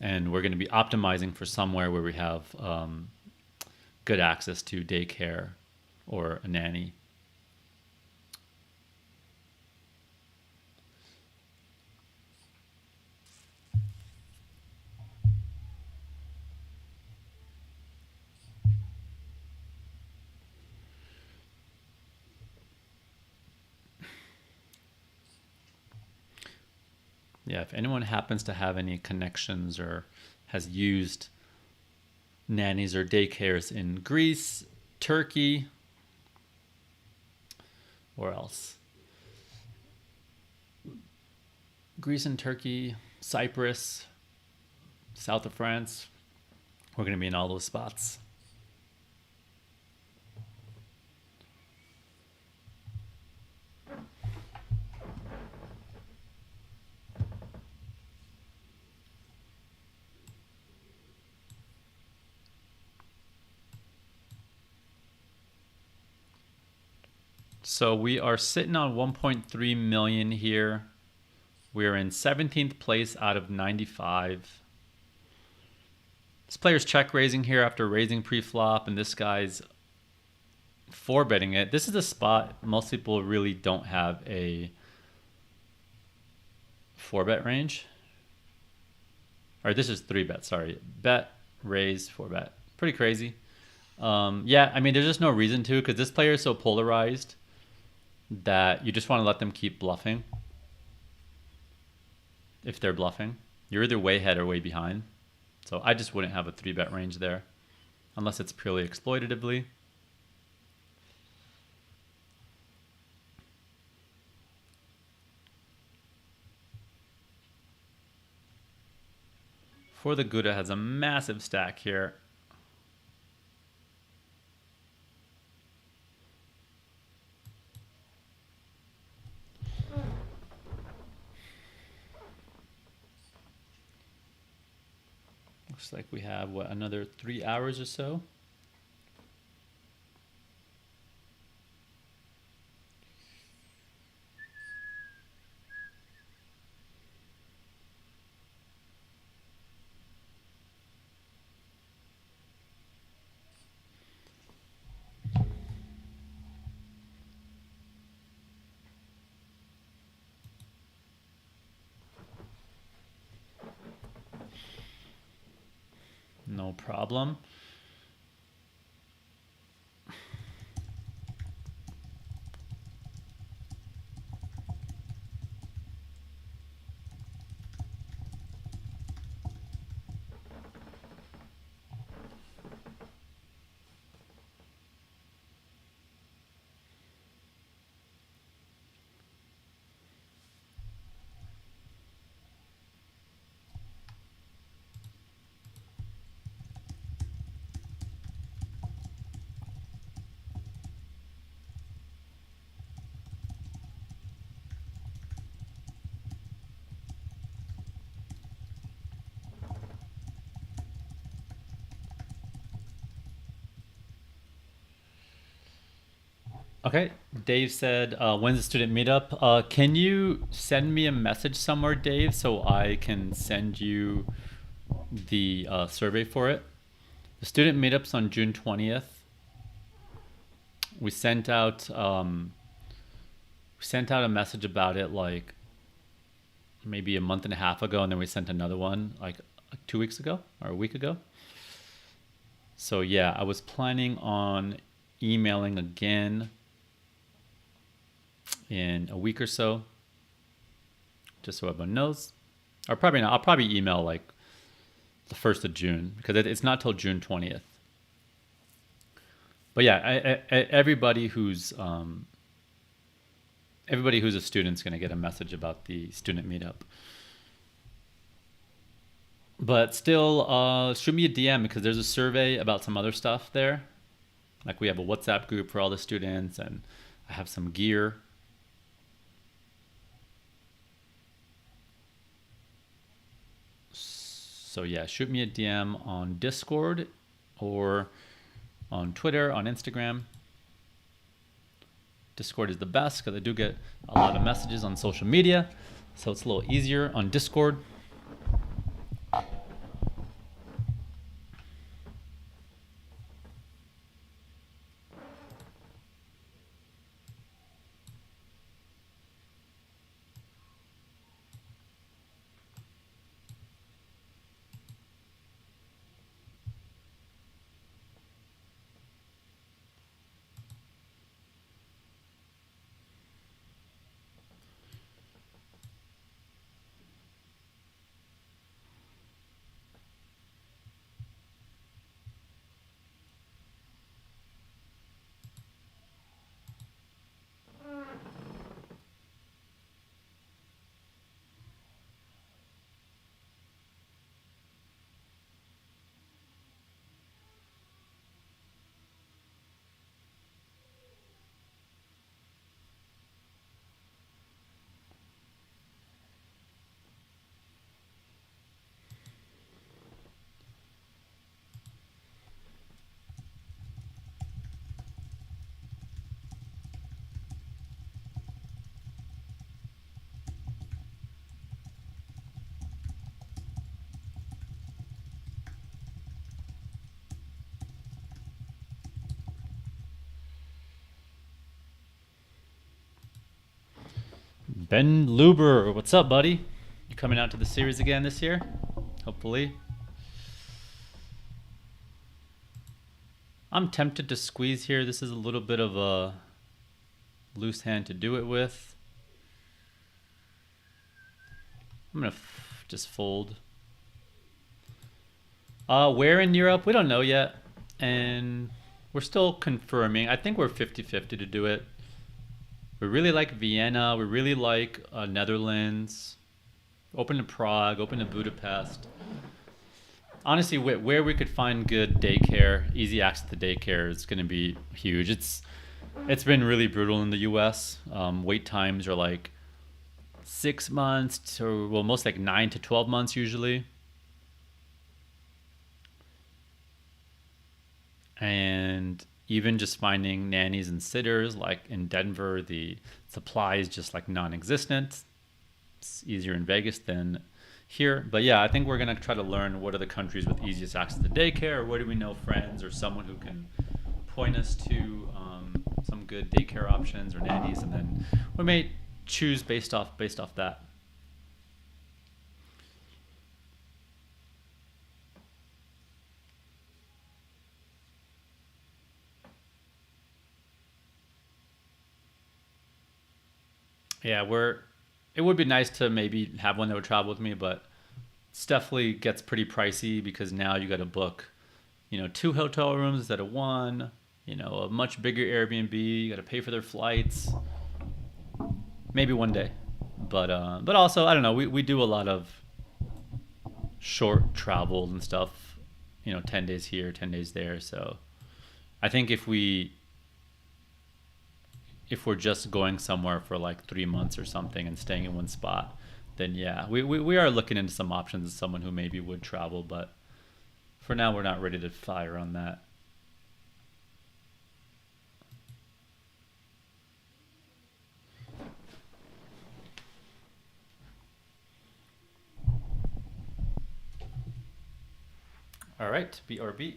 And we're going to be optimizing for somewhere where we have good access to daycare or a nanny. Yeah, if anyone happens to have any connections or has used nannies or daycares in Greece, Turkey, where else? Greece and Turkey, Cyprus, south of France. We're going to be in all those spots. So we are sitting on 1.3 million here. We're in 17th place out of 95. This player's check raising here after raising pre-flop, and this guy's 4-betting it. This is a spot most people really don't have a 4-bet range. Or this is 3-bet, sorry. Bet, raise, 4-bet. Pretty crazy. Yeah, I mean, there's just no reason to, because this player is so polarized that you just want to let them keep bluffing. If they're bluffing, you're either way ahead or way behind. So I just wouldn't have a 3-bet range there unless it's purely exploitatively. For the Gouda has a massive stack here. Looks like we have, what, another 3 hours or so? No problem. Okay, Dave said, when's the student meetup? Can you send me a message somewhere, Dave, so I can send you the survey for it? The student meetup's on June 20th. We sent out a message about it like maybe a month and a half ago, and then we sent another one like 2 weeks ago or a week ago. So yeah, I was planning on emailing again in a week or so, just so everyone knows. Or probably not. I'll probably email like the 1st of June because it's not till June 20th. But yeah, everybody who's a student's going to get a message about the student meetup. But still, shoot me a DM because there's a survey about some other stuff there. Like we have a WhatsApp group for all the students, and I have some gear. So yeah, shoot me a DM on Discord or on Twitter, on Instagram. Discord is the best because I do get a lot of messages on social media, so it's a little easier on Discord. Ben Luber, what's up, buddy? You coming out to the series again this year? Hopefully. I'm tempted to squeeze here. This is a little bit of a loose hand to do it with. I'm going to just fold. Where in Europe? We don't know yet. And we're still confirming. I think we're 50-50 to do it. We really like Vienna. We really like Netherlands. Open to Prague. Open to Budapest. Honestly, where we could find good daycare, easy access to daycare is going to be huge. It's been really brutal in the U.S. Wait times are like 6 months to, well, most like 9 to 12 months usually. And even just finding nannies and sitters, like in Denver, the supply is just like non-existent. It's easier in Vegas than here. But yeah, I think we're going to try to learn what are the countries with easiest access to daycare, or where do we know friends or someone who can point us to some good daycare options or nannies, and then we may choose based off that. Yeah, it would be nice to maybe have one that would travel with me, but it definitely gets pretty pricey because now you got to book, 2 hotel rooms instead of 1, a much bigger Airbnb. You got to pay for their flights. Maybe one day, but also I don't know. We do a lot of short travel and stuff. 10 days here, 10 days there. So I think if we're just going somewhere for like 3 months or something and staying in one spot, then yeah, we are looking into some options as someone who maybe would travel, but for now we're not ready to fire on that. All right, BRB.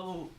no.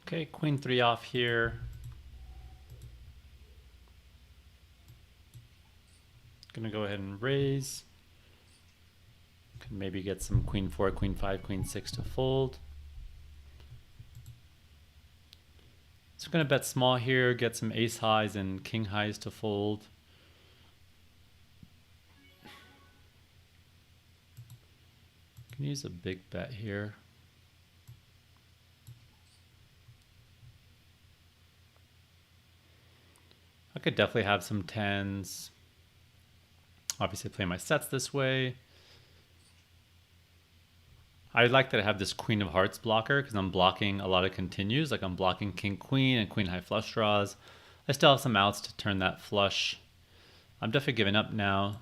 Okay, queen 3 off here. Gonna go ahead and raise. Can maybe get some queen 4, queen 5, queen 6 to fold. So gonna bet small here, get some ace highs and king highs to fold. Can use a big bet here. I could definitely have some tens. Obviously play my sets this way. I like that I have this queen of hearts blocker because I'm blocking a lot of continues. Like I'm blocking king queen and queen high flush draws. I still have some outs to turn that flush. I'm definitely giving up now.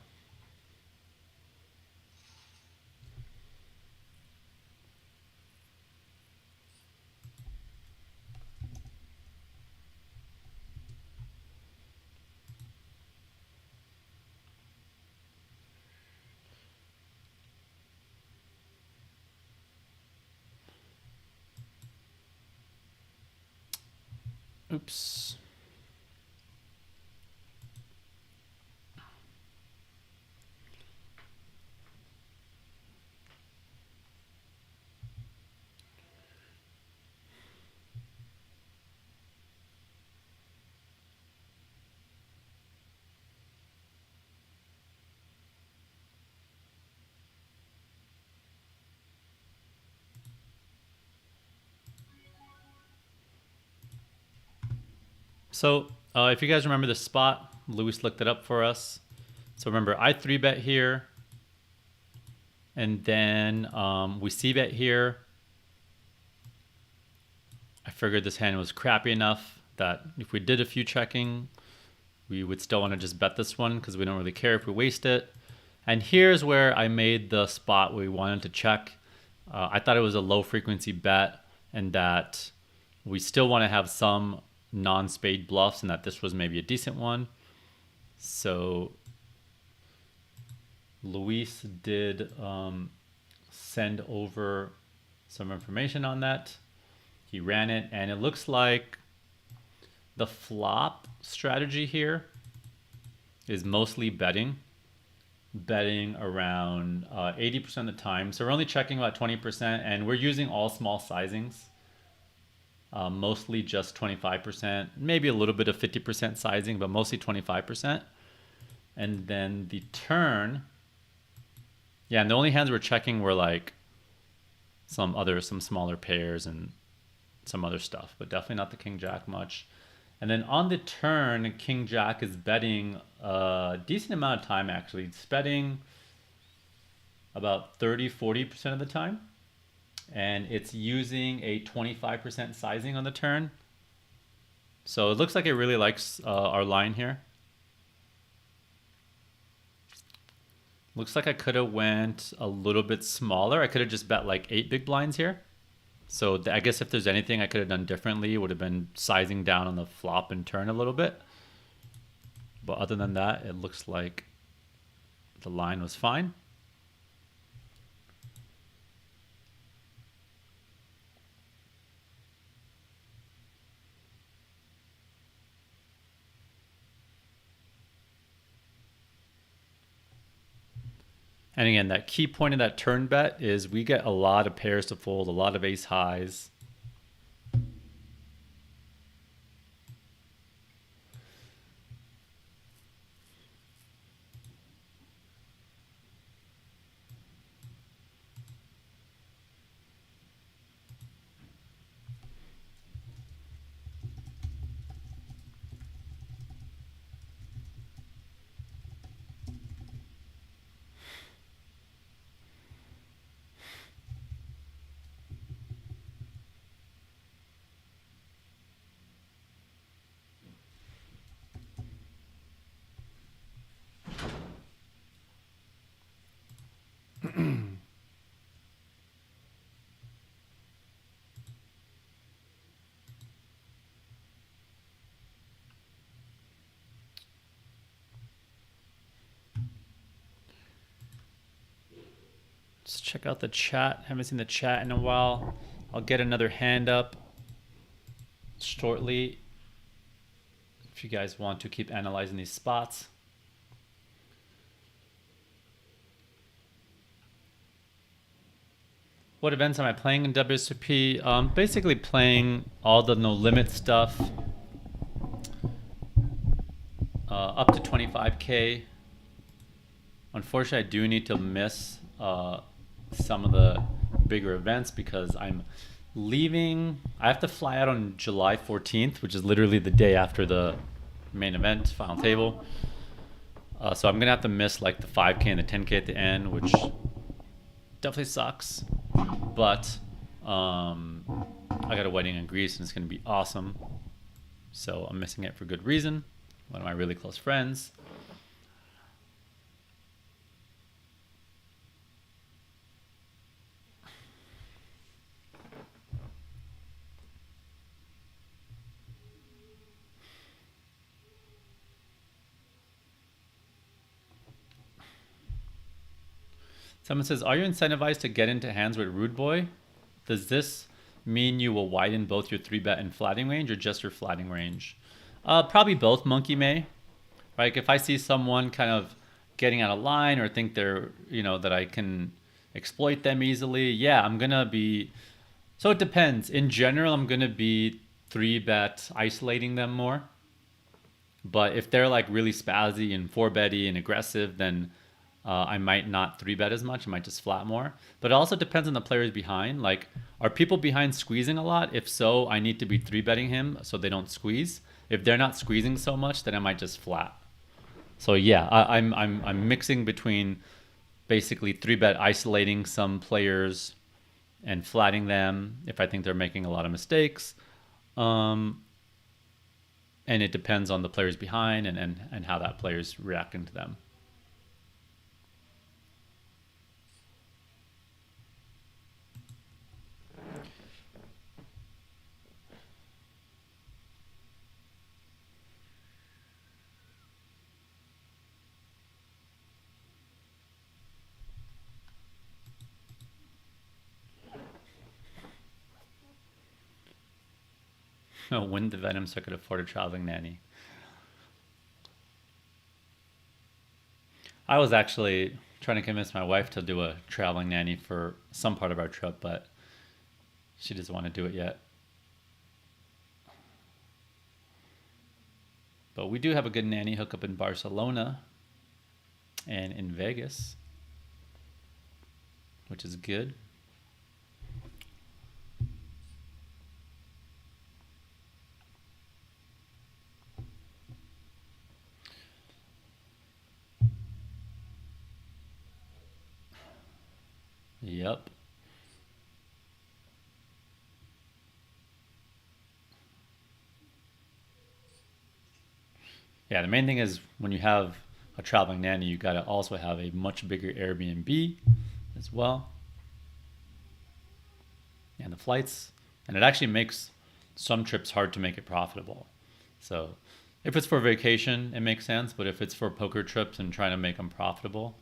Oops. So if you guys remember the spot, Luis looked it up for us. So remember, I 3-bet here. And then we c-bet here. I figured this hand was crappy enough that if we did a few checking, we would still want to just bet this one because we don't really care if we waste it. And here's where I made the spot we wanted to check. I thought it was a low frequency bet and that we still want to have some non-spade bluffs and that this was maybe a decent one. So Luis did send over some information on that. He ran it and it looks like the flop strategy here is mostly betting around 80% of the time. So we're only checking about 20% and we're using all small sizings. Mostly just 25%, maybe a little bit of 50% sizing, but mostly 25%. And then the turn, yeah, and the only hands we're checking were like some smaller pairs and some other stuff, but definitely not the king jack much. And then on the turn, king jack is betting a decent amount of time actually. It's betting about 30-40% of the time. And it's using a 25% sizing on the turn. So it looks like it really likes our line here. Looks like I could have went a little bit smaller. I could have just bet like 8 big blinds here. So I guess if there's anything I could have done differently, it would have been sizing down on the flop and turn a little bit. But other than that, it looks like the line was fine. And again, that key point of that turn bet is we get a lot of pairs to fold, a lot of ace highs. Let's check out the chat. Haven't seen the chat in a while. I'll get another hand up. shortly if you guys want to keep analyzing these spots. What events am I playing in WSOP? Basically playing all the no limit stuff up to 25K. Unfortunately, I do need to miss some of the bigger events because I'm leaving. I have to fly out on July 14th, which is literally the day after the main event, final table. So I'm going to have to miss like the 5K and the 10K at the end, which definitely sucks. But I got a wedding in Greece and it's going to be awesome. So I'm missing it for good reason. One of my really close friends. Someone says, are you incentivized to get into hands with Rude Boy? Does this mean you will widen both your 3-bet and flatting range or just your flatting range? Probably both, Monkey May. Like if I see someone kind of getting out of line or think they're, that I can exploit them easily, yeah, I'm going to be... So it depends. In general, I'm going to be 3-bet isolating them more. But if they're like really spazzy and 4-betty and aggressive, then... I might not 3-bet as much. I might just flat more. But it also depends on the players behind. Like, are people behind squeezing a lot? If so, I need to be 3-betting him so they don't squeeze. If they're not squeezing so much, then I might just flat. So yeah, I'm mixing between basically 3-bet isolating some players and flatting them if I think they're making a lot of mistakes. And it depends on the players behind and how that player's reacting to them. Win the Venom so I could afford a traveling nanny. I was actually trying to convince my wife to do a traveling nanny for some part of our trip, but she doesn't want to do it yet. But we do have a good nanny hookup in Barcelona and in Vegas, which is good. Yep. Yeah, the main thing is when you have a traveling nanny, you got to also have a much bigger Airbnb as well. And the flights, and it actually makes some trips hard to make it profitable. So if it's for vacation, it makes sense. But if it's for poker trips and trying to make them profitable,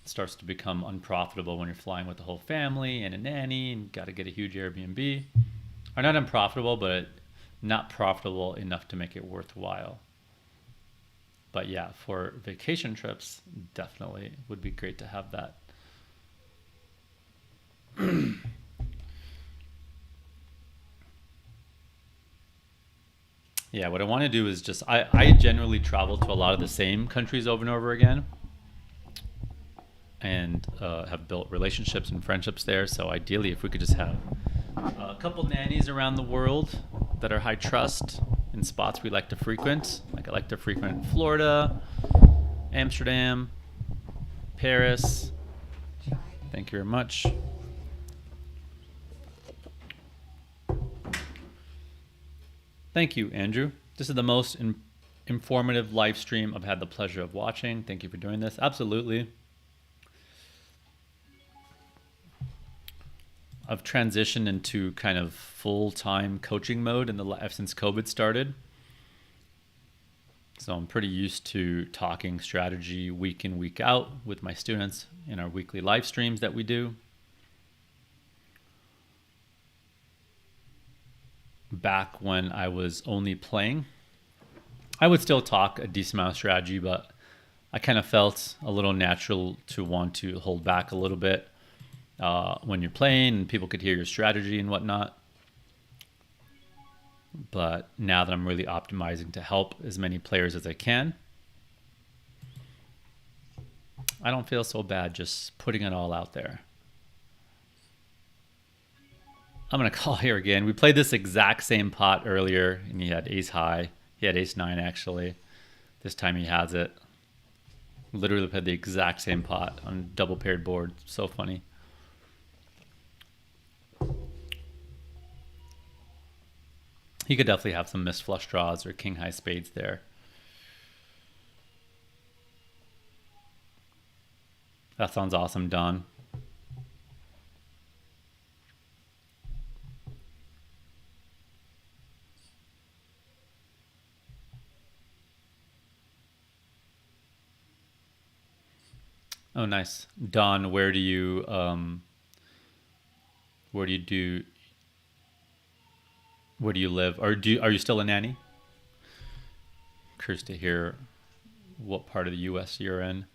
it starts to become unprofitable when you're flying with the whole family and a nanny and got to get a huge Airbnb. Or not unprofitable, but not profitable enough to make it worthwhile. But yeah, for vacation trips, definitely would be great to have that. Yeah, what I want to do is just, I generally travel to a lot of the same countries over and over again and have built relationships and friendships there. So ideally, if we could just have a couple nannies around the world that are high trust in spots we like to frequent. Like I like to frequent Florida, Amsterdam, Paris. Thank you very much. Thank you, Andrew. This is the most informative live stream I've had the pleasure of watching. Thank you for doing this. Absolutely. I've transitioned into kind of full-time coaching mode since COVID started. So I'm pretty used to talking strategy week in, week out with my students in our weekly live streams that we do. back when I was only playing, I would still talk a decent amount of strategy, but I kind of felt a little natural to want to hold back a little bit when you're playing and people could hear your strategy and whatnot. But now that I'm really optimizing to help as many players as I can, I don't feel so bad just putting it all out there. I'm going to call here again. We played this exact same pot earlier, and he had ace high. He had ace 9, actually. This time he has it. Literally played the exact same pot on double paired board. So funny. He could definitely have some missed flush draws or king high spades there. That sounds awesome, Don. Oh, nice. Don, where do you live? Or are you still a nanny? Curious to hear what part of the US you're in.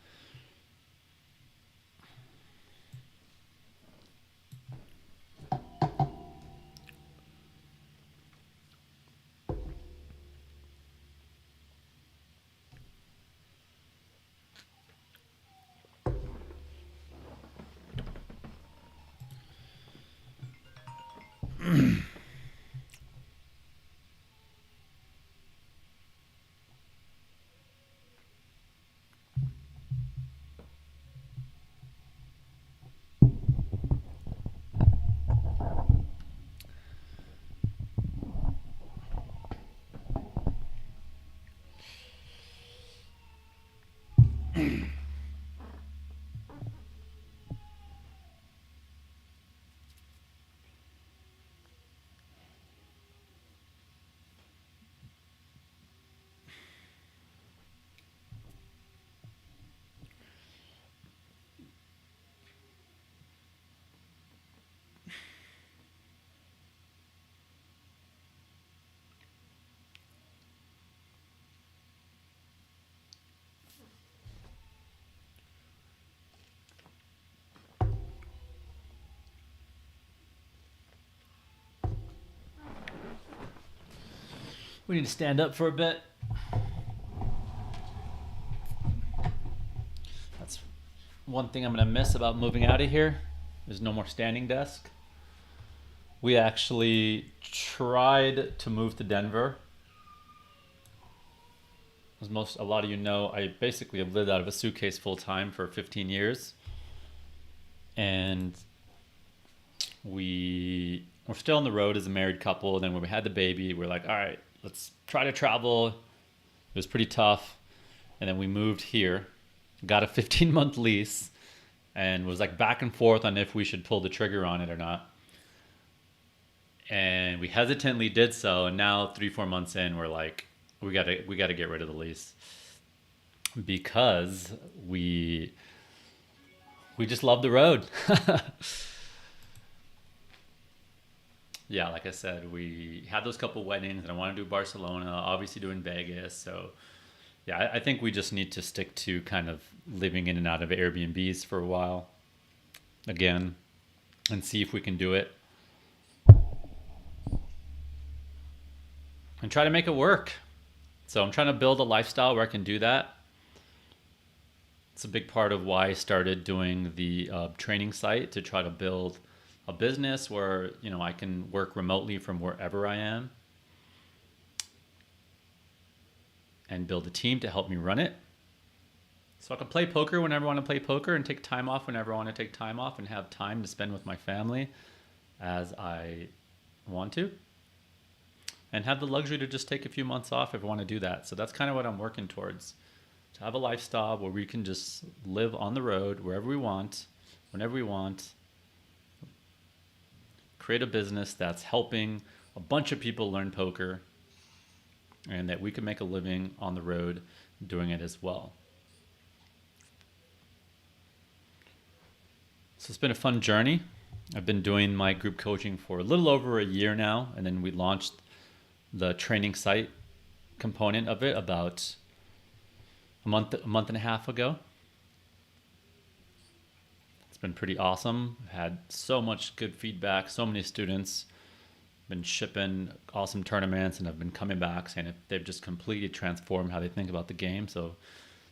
We need to stand up for a bit. That's one thing I'm going to miss about moving out of here. There's no more standing desk. We actually tried to move to Denver. As a lot of you know, I basically have lived out of a suitcase full time for 15 years. And we're still on the road as a married couple. And then when we had the baby, we're like, all right, let's try to travel. It was pretty tough. And then we moved here, got a 15-month lease, and was like back and forth on if we should pull the trigger on it or not. And we hesitantly did so. And now 3-4 months in, we're like, we gotta get rid of the lease because we just love the road. Yeah, like I said, we had those couple weddings, and I want to do Barcelona, obviously doing Vegas. So, yeah, I think we just need to stick to kind of living in and out of Airbnbs for a while again and see if we can do it and try to make it work. So I'm trying to build a lifestyle where I can do that. It's a big part of why I started doing the training site, to try to build a business where, you know, I can work remotely from wherever I am and build a team to help me run it. So I can play poker whenever I want to play poker and take time off whenever I want to take time off and have time to spend with my family as I want to. And have the luxury to just take a few months off if I want to do that. So that's kind of what I'm working towards. To have a lifestyle where we can just live on the road wherever we want, whenever we want. Create a business that's helping a bunch of people learn poker, and that we can make a living on the road doing it as well. So it's been a fun journey. I've been doing my group coaching for a little over a year now, and then we launched the training site component of it about a month and a half ago. It's been pretty awesome. I've had so much good feedback, so many students been shipping awesome tournaments and have been coming back saying they've just completely transformed how they think about the game. So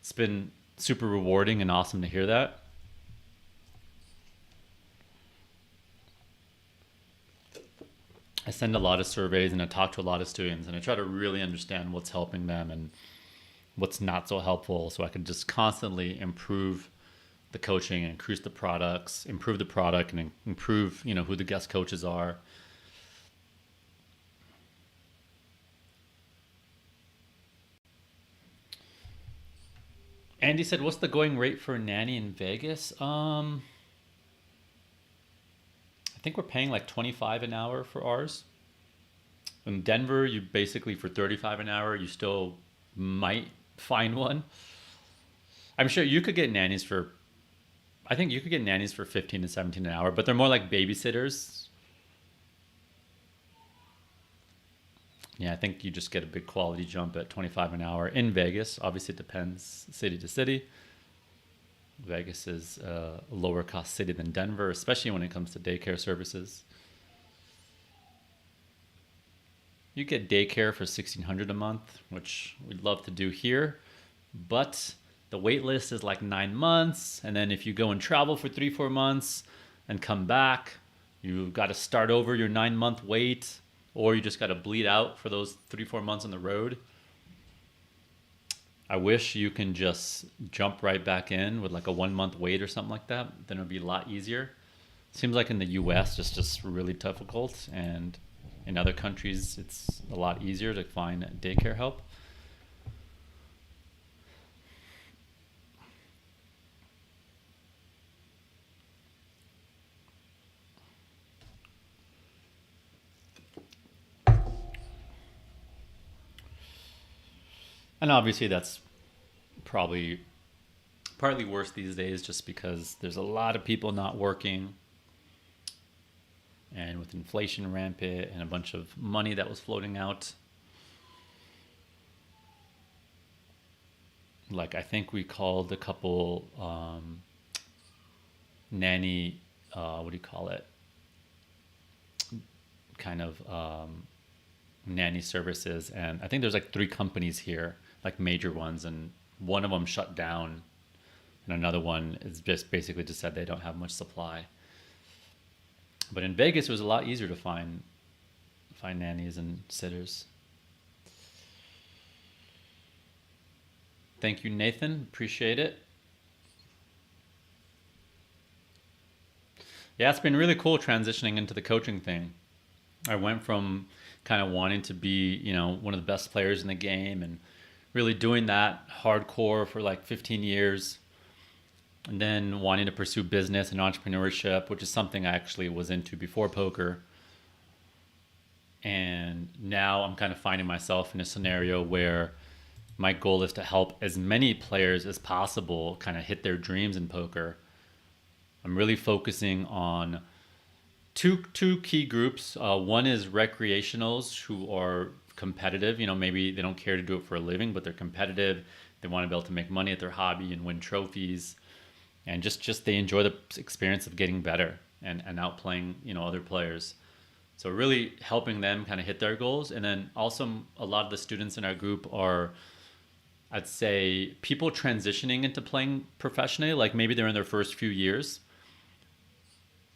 it's been super rewarding and awesome to hear that. I send a lot of surveys and I talk to a lot of students and I try to really understand what's helping them and what's not so helpful, so I can just constantly improve the coaching and increase the products, improve the product, and improve, who the guest coaches are. Andy said, "What's the going rate for a nanny in Vegas?" I think we're paying like 25 an hour for ours. In Denver, you basically for 35 an hour, you still might find one. I'm sure you could get nannies for. I think you could get nannies for 15 to 17 an hour, but they're more like babysitters. Yeah, I think you just get a big quality jump at 25 an hour in Vegas. Obviously, it depends city to city. Vegas is a lower cost city than Denver, especially when it comes to daycare services. You get daycare for $1,600 a month, which we'd love to do here, but the wait list is like 9 months, and then if you go and travel for 3-4 months and come back, you've got to start over your 9-month wait, or you just got to bleed out for those 3-4 months on the road. I wish you can just jump right back in with like a 1-month wait or something like that. Then it would be a lot easier. Seems like in the US it's just really difficult, and in other countries it's a lot easier to find daycare help. And obviously that's probably partly worse these days just because there's a lot of people not working, and with inflation rampant and a bunch of money that was floating out. Like I think we called a couple nanny, what do you call it? Kind of nanny services, and I think there's like 3 companies here, like major ones, and one of them shut down, and another one is just basically just said they don't have much supply. But in Vegas, it was a lot easier to find nannies and sitters. Thank you, Nathan. Appreciate it. Yeah, it's been really cool transitioning into the coaching thing. I went from kind of wanting to be, one of the best players in the game and really doing that hardcore for like 15 years. And then wanting to pursue business and entrepreneurship, which is something I actually was into before poker. And now I'm kind of finding myself in a scenario where my goal is to help as many players as possible kind of hit their dreams in poker. I'm really focusing on two key groups. One is recreationals who are competitive. Maybe they don't care to do it for a living, but they're competitive. They want to be able to make money at their hobby and win trophies. And just they enjoy the experience of getting better and outplaying, other players. So really helping them kind of hit their goals. And then also a lot of the students in our group are, I'd say, people transitioning into playing professionally. Like maybe they're in their first few years,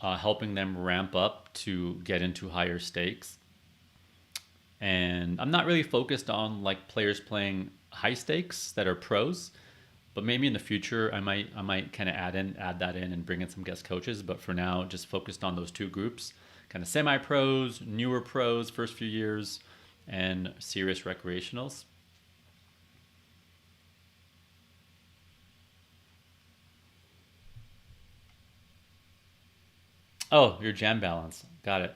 helping them ramp up to get into higher stakes. And I'm not really focused on like players playing high stakes that are pros, but maybe in the future I might kind of add that in and bring in some guest coaches. But for now, just focused on those 2 groups, kind of semi-pros, newer pros, first few years, and serious recreationals. Oh, your jam balance. Got it.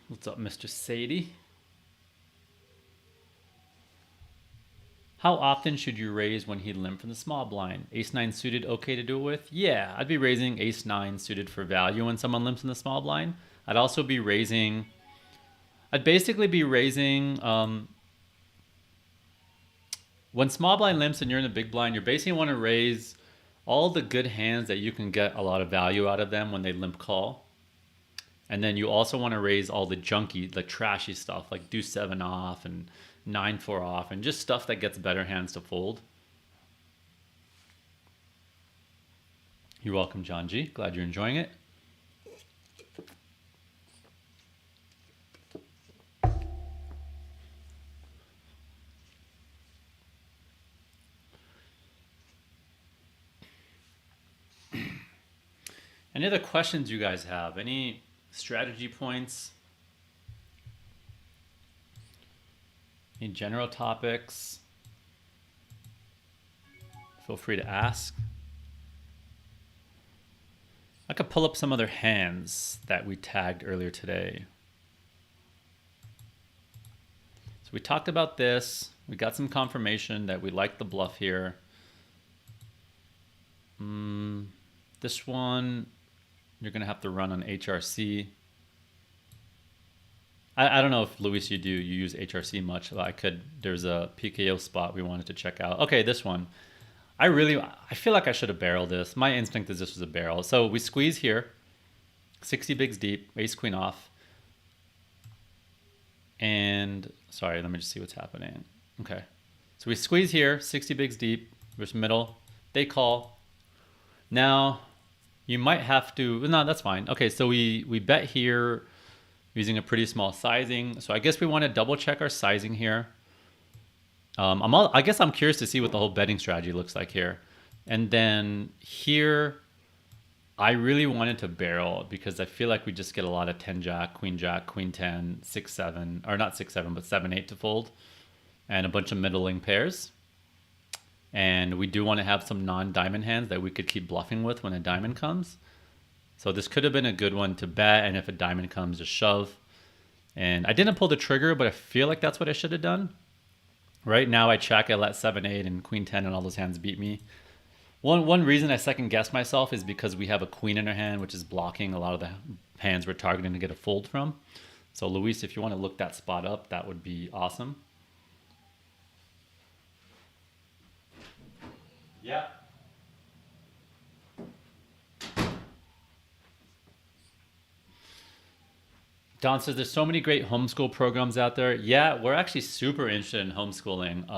What's up, Mr. Sadie? How often should you raise when he limped from the small blind? Ace-9 suited, okay to do it with? Yeah, I'd be raising Ace-9 suited for value when someone limps in the small blind. I'd also be raising... I'd basically be raising... when small blind limps and you're in the big blind, you basically want to raise all the good hands that you can get a lot of value out of them when they limp call. And then you also want to raise all the junky, the trashy stuff, like deuce 7 off and 9-4 off, and just stuff that gets better hands to fold. You're welcome, John G. Glad you're enjoying it. Any other questions you guys have? Any strategy points? Any general topics? Feel free to ask. I could pull up some other hands that we tagged earlier today. So we talked about this. We got some confirmation that we like the bluff here. This one, you're going to have to run on HRC. I don't know if, Luis, you use HRC much. I could, there's a PKO spot we wanted to check out. Okay, this one. I feel like I should have barreled this. My instinct is this was a barrel. So we squeeze here, 60 bigs deep, ace queen off. And, sorry, let me just see what's happening. Okay. So we squeeze here, 60 bigs deep, versus middle. They call. Now, you might have to, no, that's fine. Okay, so we bet here using a pretty small sizing. So I guess we want to double check our sizing here. I guess I'm curious to see what the whole betting strategy looks like here. And then here, I really wanted to barrel because I feel like we just get a lot of 10 jack, queen 10, 6, 7, or not 6, 7, but 7, 8 to fold, and a bunch of middling pairs. And we do want to have some non-diamond hands that we could keep bluffing with when a diamond comes. So this could have been a good one to bet, and if a diamond comes, just shove. And I didn't pull the trigger, but I feel like that's what I should have done. Right now I check, I let 7, 8, and queen 10 and all those hands beat me. One reason I second guess myself is because we have a queen in our hand, which is blocking a lot of the hands we're targeting to get a fold from. So Luis, if you want to look that spot up, that would be awesome. Yeah. Don says there's so many great homeschool programs out there. Yeah, we're actually super interested in homeschooling.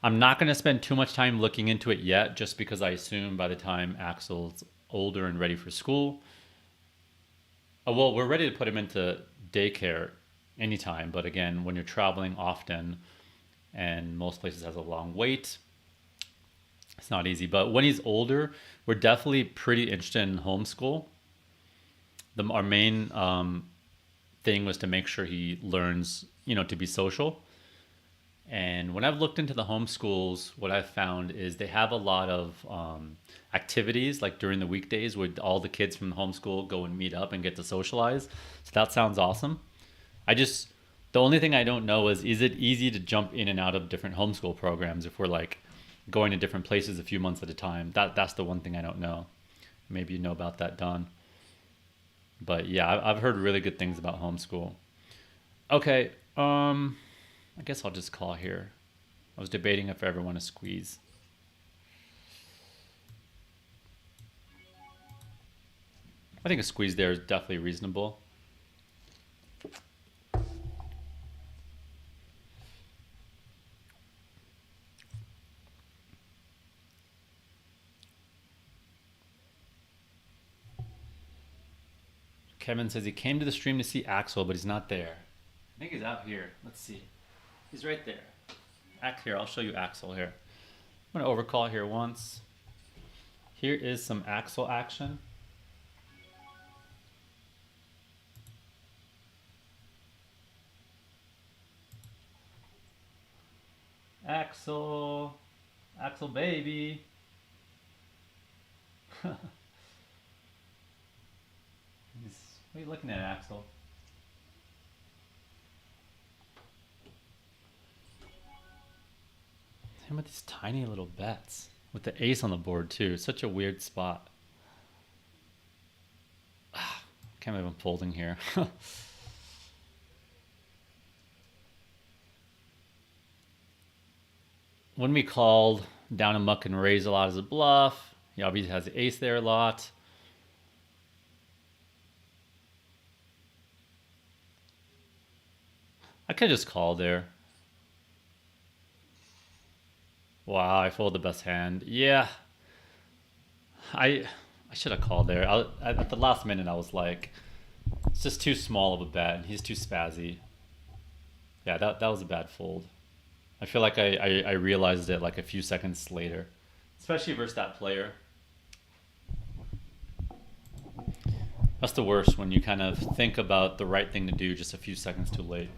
I'm not going to spend too much time looking into it yet, just because I assume by the time Axel's older and ready for school. Well, we're ready to put him into daycare anytime. But again, when you're traveling often and most places has a long wait, it's not easy. But when he's older, we're definitely pretty interested in homeschool. Our main thing was to make sure he learns, to be social. And when I've looked into the homeschools, what I've found is they have a lot of activities, like during the weekdays, where all the kids from the homeschool go and meet up and get to socialize. So that sounds awesome. The only thing I don't know is it easy to jump in and out of different homeschool programs if we're like going to different places a few months at a time? That's the one thing I don't know. Maybe you know about that, Don. But yeah, I've heard really good things about homeschool. Okay, I guess I'll just call here. I was debating if I ever want to squeeze. I think a squeeze there is definitely reasonable. Kevin says he came to the stream to see Axel, but he's not there. I think he's out here. Let's see. He's right there. Here, I'll show you Axel here. I'm going to overcall here once. Here is some Axel action. Axel baby. What are you looking at, Axel? Him with these tiny little bets. With the ace on the board too. Such a weird spot. Can't believe I'm folding here. When we called, down and muck and raise a lot as a bluff. He obviously has the ace there a lot. I could just call there. Wow, I folded the best hand. Yeah. I should have called there. At the last minute, I was like, it's just too small of a bet. And he's too spazzy. Yeah, that was a bad fold. I feel like I realized it like a few seconds later. Especially versus that player. That's the worst, when you kind of think about the right thing to do just a few seconds too late.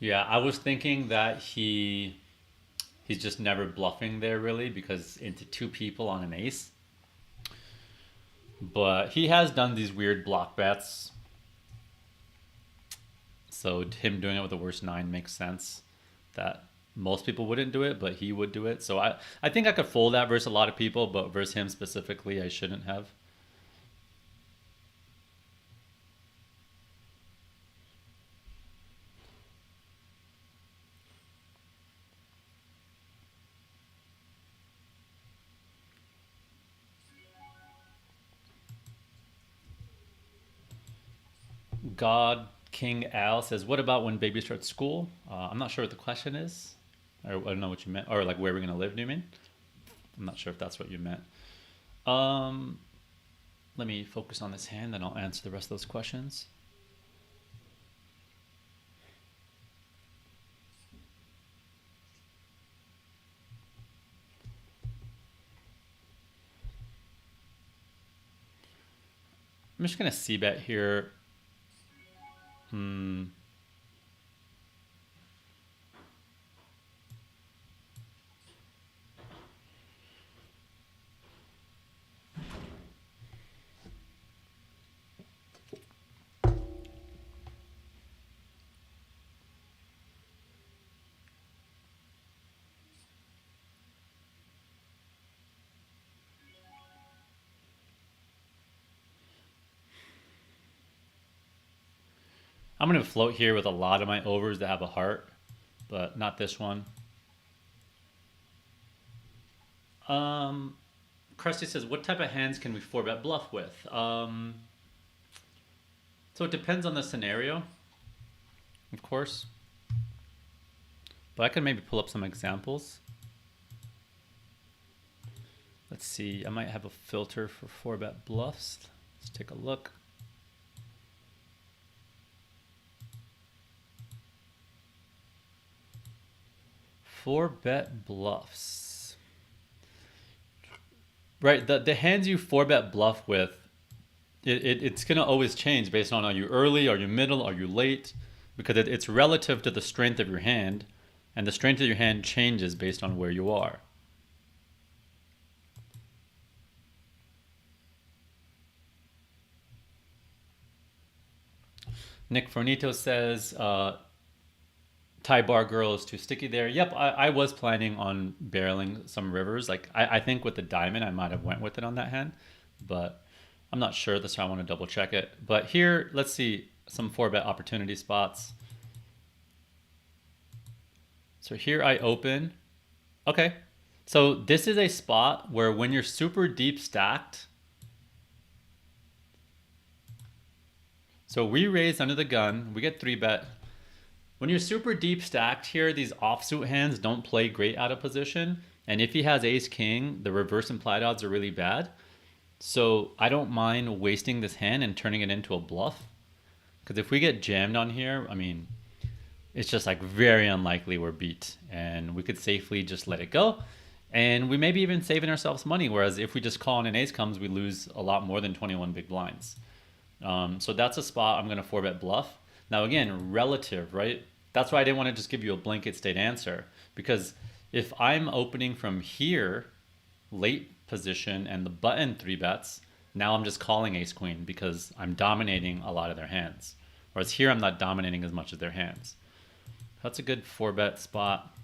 Yeah, I was thinking that he's just never bluffing there really, because into two people on an ace. But he has done these weird block bets. So him doing it with the worst 9 makes sense. That most people wouldn't do it, but he would do it. So I think I could fold that versus a lot of people, but versus him specifically, I shouldn't have. God King Al says, what about when baby starts school? I'm not sure what the question is. Or I don't know what you meant. Or like where we're going to live, do you mean? I'm not sure if that's what you meant. Let me focus on this hand, then I'll answer the rest of those questions. I'm just going to c-bet here. I'm going to float here with a lot of my overs that have a heart, but not this one. Krusty says, what type of hands can we 4-bet bluff with? So it depends on the scenario, of course. But I can maybe pull up some examples. Let's see, I might have a filter for 4-bet bluffs. Let's take a look. Four-bet bluffs. Right, the hands you 4-bet bluff with, it's going to always change based on, are you early, are you middle, are you late? Because it's relative to the strength of your hand, and the strength of your hand changes based on where you are. Nick Fornito says, Thai bar girl is too sticky there. Yep, I was planning on barreling some rivers. Like I think with the diamond, I might have went with it on that hand, but I'm not sure. That's why I want to double check it. But here, let's see some 4-bet opportunity spots. So here I open. Okay, so this is a spot where when you're super deep stacked, so we raise under the gun, we get 3-bet. When you're super deep stacked here, these offsuit hands don't play great out of position. And if he has ace king, the reverse implied odds are really bad. So I don't mind wasting this hand and turning it into a bluff. Because if we get jammed on here, I mean, it's just like very unlikely we're beat. And we could safely just let it go. And we may be even saving ourselves money. Whereas if we just call and an ace comes, we lose a lot more than 21 big blinds. So that's a spot I'm going to 4-bet bluff. Now again, relative, right? That's why I didn't want to just give you a blanket state answer, because if I'm opening from here, late position, and the button 3-bets, now I'm just calling ace queen because I'm dominating a lot of their hands. Whereas here I'm not dominating as much as their hands. That's a good 4-bet spot.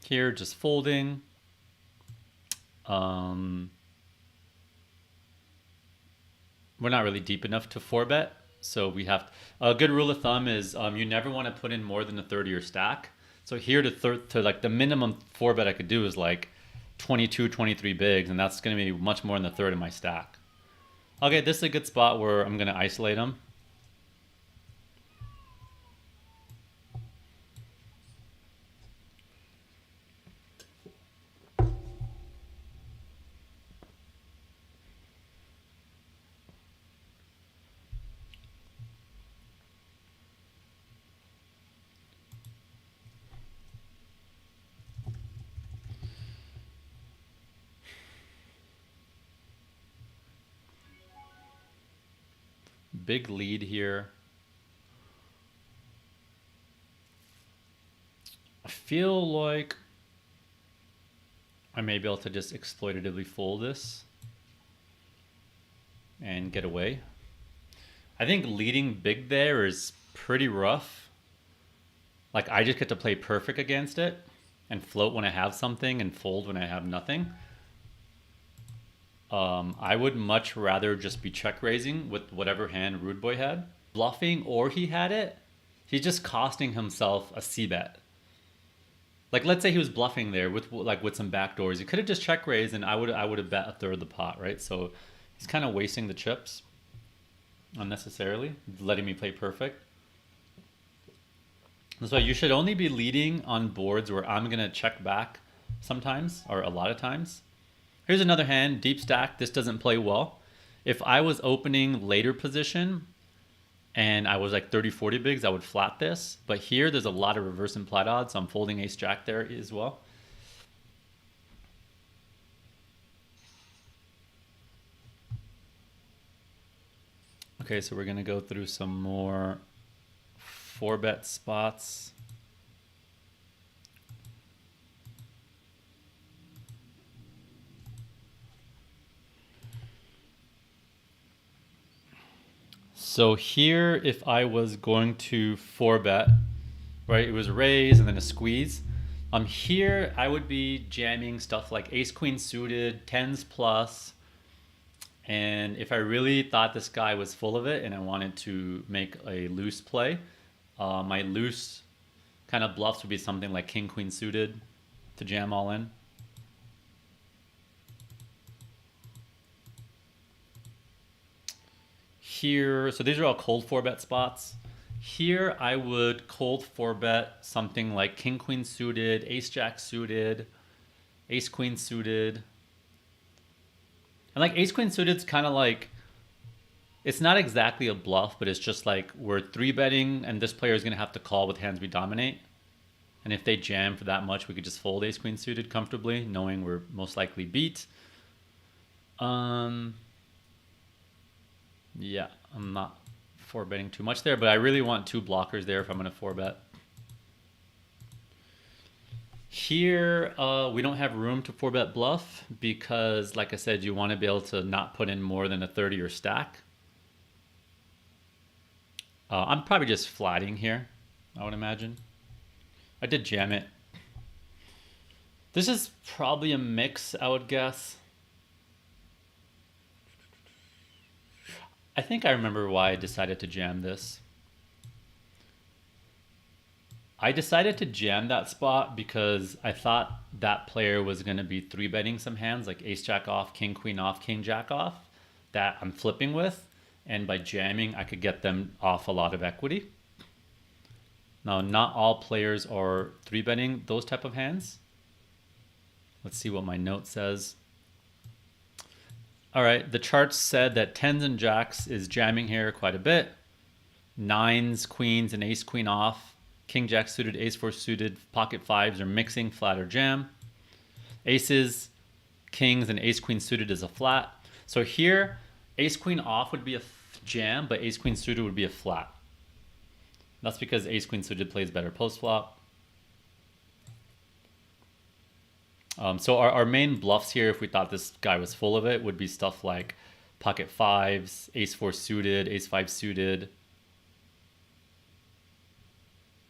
Here, just folding. We're not really deep enough to 4-bet, so we have a good rule of thumb is you never want to put in more than a third of your stack. So here to like the minimum 4-bet I could do is like 22, 23 bigs, and that's going to be much more than a third of my stack. Okay, this is a good spot where I'm going to isolate them. Big lead here. I feel like I may be able to just exploitatively fold this and get away. I think leading big there is pretty rough. Like I just get to play perfect against it and float when I have something and fold when I have nothing. I would much rather just be check raising with whatever hand Rude Boy had. Bluffing or he had it, he's just costing himself a c-bet. Like let's say he was bluffing there with some backdoors. He could have just check raised and I would have bet a third of the pot, right? So he's kind of wasting the chips unnecessarily, letting me play perfect. So you should only be leading on boards where I'm gonna check back sometimes or a lot of times. Here's another hand, deep stack. This doesn't play well. If I was opening later position and I was like 30, 40 bigs, I would flat this. But here, there's a lot of reverse implied odds, so I'm folding ace jack there as well. Okay, so we're gonna go through some more 4-bet spots. So here, if I was going to 4-bet, right, it was a raise and then a squeeze. Here, I would be jamming stuff like ace queen suited, 10s plus. And if I really thought this guy was full of it and I wanted to make a loose play, my loose kind of bluffs would be something like king queen suited to jam all in. Here, so these are all cold 4-bet spots. Here I would cold 4-bet something like king queen suited, ace jack suited, ace queen suited. And like ace queen suited is kind of like, it's not exactly a bluff, but it's just like we're 3-betting and this player is going to have to call with hands we dominate. And if they jam for that much, we could just fold ace queen suited comfortably, knowing we're most likely beat. Yeah, I'm not 4-betting too much there, but I really want 2 blockers there if I'm going to 4-bet. Here, we don't have room to 4-bet bluff because, like I said, you want to be able to not put in more than a 30 or stack. I'm probably just flatting here, I would imagine. I did jam it. This is probably a mix, I would guess. I think I remember why I decided to jam this. I decided to jam that spot because I thought that player was going to be 3-betting some hands like ace jack off, king queen off, king jack off that I'm flipping with. And by jamming, I could get them off a lot of equity. Now, not all players are 3-betting those type of hands. Let's see what my note says. All right, the chart said that 10s and jacks is jamming here quite a bit. 9s, queens, and ace queen off. King jack suited, ace 4 suited, pocket 5s are mixing, flat or jam. Aces, kings, and ace queen suited is a flat. So here, ace queen off would be a jam, but ace queen suited would be a flat. That's because ace queen suited plays better post flop. So our main bluffs here, if we thought this guy was full of it, would be stuff like pocket fives, ace four suited, ace five suited.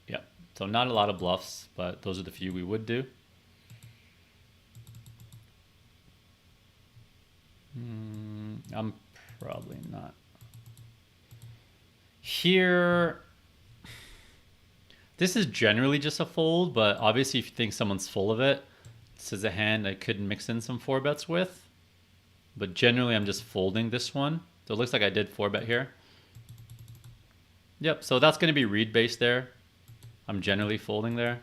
Yeah, so not a lot of bluffs, but those are the few we would do. I'm probably not. Here, this is generally just a fold, but obviously if you think someone's full of it, this is a hand I could mix in some 4-bets with. But generally I'm just folding this one. So it looks like I did 4-bet here. Yep, so that's going to be read based there. I'm generally folding there.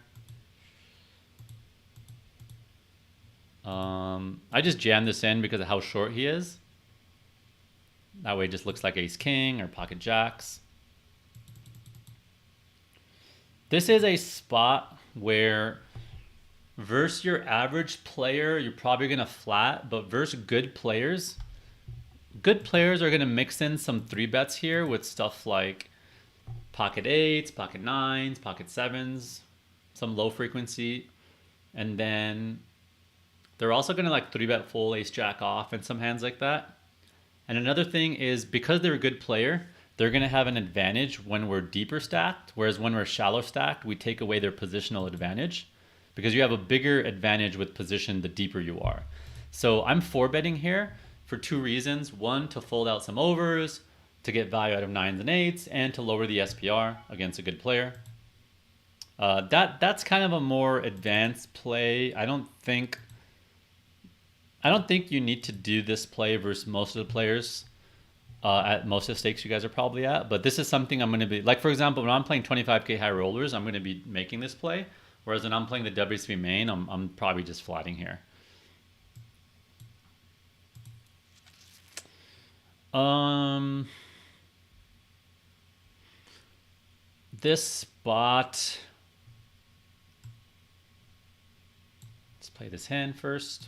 I just jammed this in because of how short he is. That way it just looks like ace king or pocket jacks. This is a spot where versus your average player, you're probably going to flat, but versus good players are going to mix in some 3-bets here with stuff like pocket 8s, pocket 9s, pocket 7s, some low frequency. And then they're also going to like 3-bet full ace jack off and some hands like that. And another thing is because they're a good player, they're going to have an advantage when we're deeper stacked, whereas when we're shallow stacked, we take away their positional advantage because you have a bigger advantage with position the deeper you are. So I'm 4-betting here for 2 reasons. One, to fold out some overs, to get value out of 9s and 8s, and to lower the SPR against a good player. That's kind of a more advanced play. I don't think you need to do this play versus most of the players at most of the stakes you guys are probably at. But this is something I'm going to be, like for example, when I'm playing 25K high rollers, I'm going to be making this play. Whereas when I'm playing the WSOP main, I'm probably just flatting here. This spot, let's play this hand first.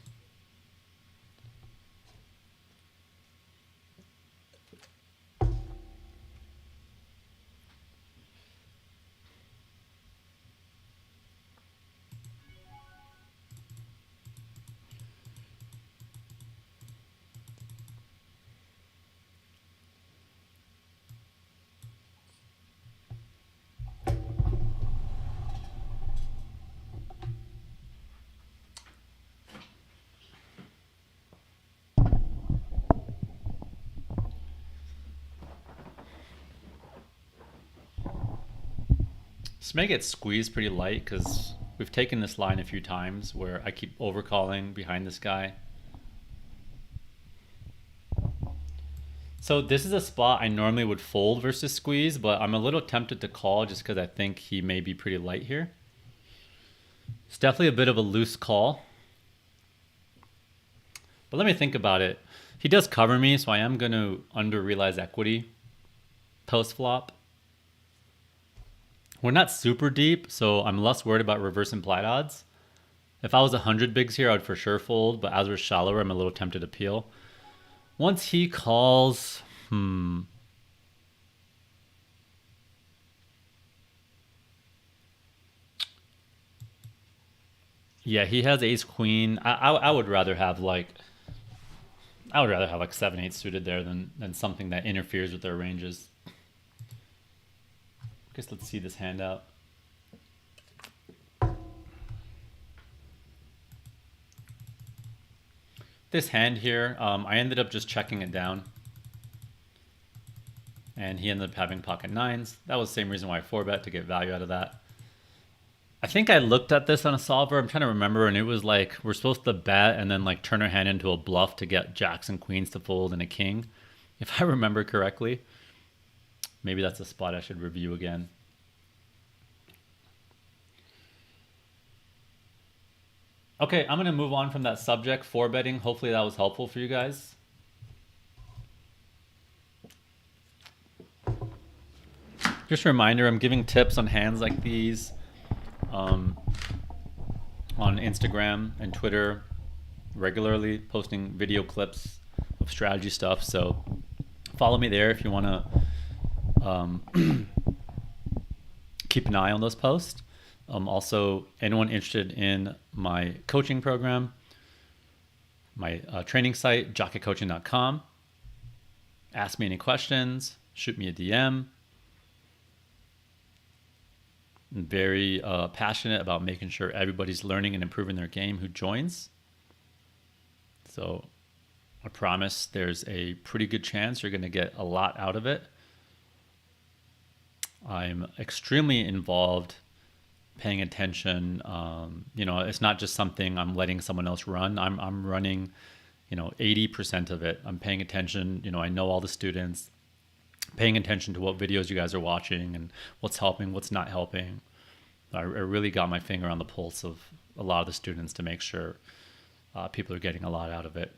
This may get squeezed pretty light because we've taken this line a few times where I keep overcalling behind this guy. So this is a spot I normally would fold versus squeeze, but I'm a little tempted to call just because I think he may be pretty light here. It's definitely a bit of a loose call. But let me think about it. He does cover me, so I am going to under realize equity post flop. We're not super deep, so I'm less worried about reverse implied odds. If I was 100 bigs here, I would for sure fold, but as we're shallower, I'm a little tempted to peel. Once he calls, yeah, he has ace queen. I would rather have like 7-8 suited there than something that interferes with their ranges. I guess let's see this hand out. This hand here, I ended up just checking it down. And he ended up having pocket 9s. That was the same reason why I 4-bet, to get value out of that. I think I looked at this on a solver. I'm trying to remember, and it was like we're supposed to bet and then like turn our hand into a bluff to get jacks and queens to fold and a king, if I remember correctly. Maybe that's a spot I should review again. Okay, I'm going to move on from that subject, 4-betting. Hopefully that was helpful for you guys. Just a reminder, I'm giving tips on hands like these on Instagram and Twitter regularly, posting video clips of strategy stuff. So follow me there if you want to keep an eye on those posts. Also, anyone interested in my coaching program, my training site, jakacoaching.com. Ask me any questions. Shoot me a DM. I'm very passionate about making sure everybody's learning and improving their game who joins. So I promise there's a pretty good chance you're going to get a lot out of it. I'm extremely involved, paying attention. It's not just something I'm letting someone else run. I'm running, 80% of it. I'm paying attention. I know all the students, paying attention to what videos you guys are watching and what's helping, what's not helping. I really got my finger on the pulse of a lot of the students to make sure people are getting a lot out of it.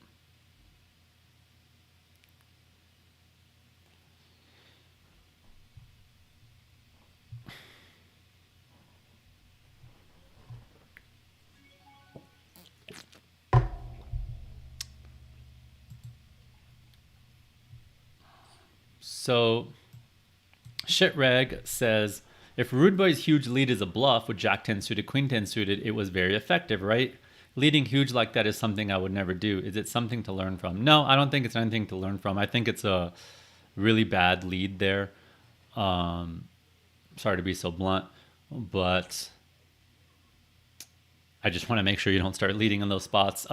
So, Shitreg says, if Rude Boy's huge lead is a bluff with Jack 10 suited, Queen 10 suited, it was very effective, right? Leading huge like that is something I would never do. Is it something to learn from? No, I don't think it's anything to learn from. I think it's a really bad lead there. Sorry to be so blunt, but I just want to make sure you don't start leading in those spots.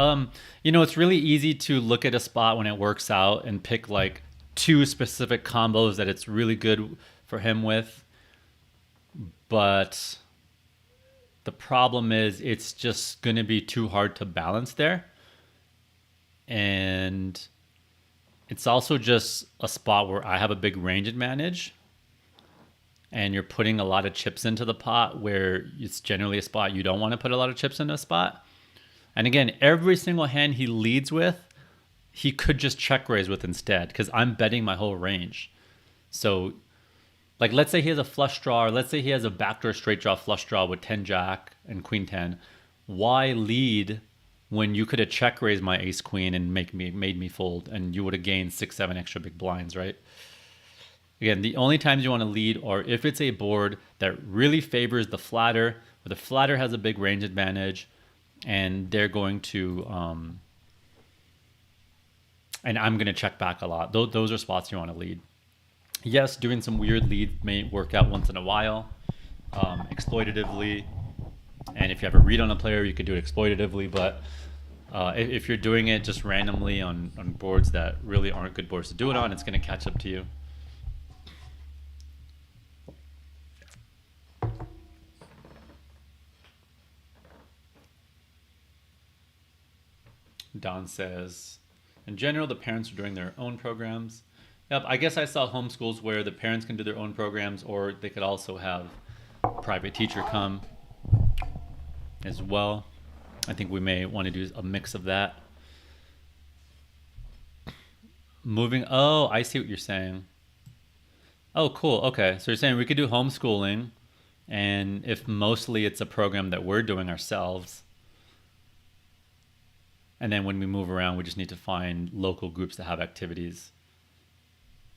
It's really easy to look at a spot when it works out and pick like 2 specific combos that it's really good for him with. But the problem is it's just going to be too hard to balance there. And it's also just a spot where I have a big range advantage. And you're putting a lot of chips into the pot where it's generally a spot you don't want to put a lot of chips into a spot. And again, every single hand he leads with, he could just check raise with instead because I'm betting my whole range. So, like, let's say he has a flush draw, or let's say he has a backdoor straight draw flush draw with 10 Jack and Queen 10. Why lead when you could have check raised my ace queen and made me fold, and you would have gained 6-7 extra big blinds, right? Again, the only times you want to lead are if it's a board that really favors the flatter, where the flatter has a big range advantage, and they're going to, and I'm going to check back a lot. Those are spots you want to lead. Yes, doing some weird lead may work out once in a while, exploitatively. And if you have a read on a player, you could do it exploitatively. But if you're doing it just randomly on boards that really aren't good boards to do it on, it's going to catch up to you. Don says, in general, the parents are doing their own programs. Yep, I guess I saw homeschools where the parents can do their own programs, or they could also have a private teacher come as well. I think we may want to do a mix of that. Oh, I see what you're saying. Oh, cool. Okay, so you're saying we could do homeschooling, and if mostly it's a program that we're doing ourselves, and then when we move around, we just need to find local groups that have activities.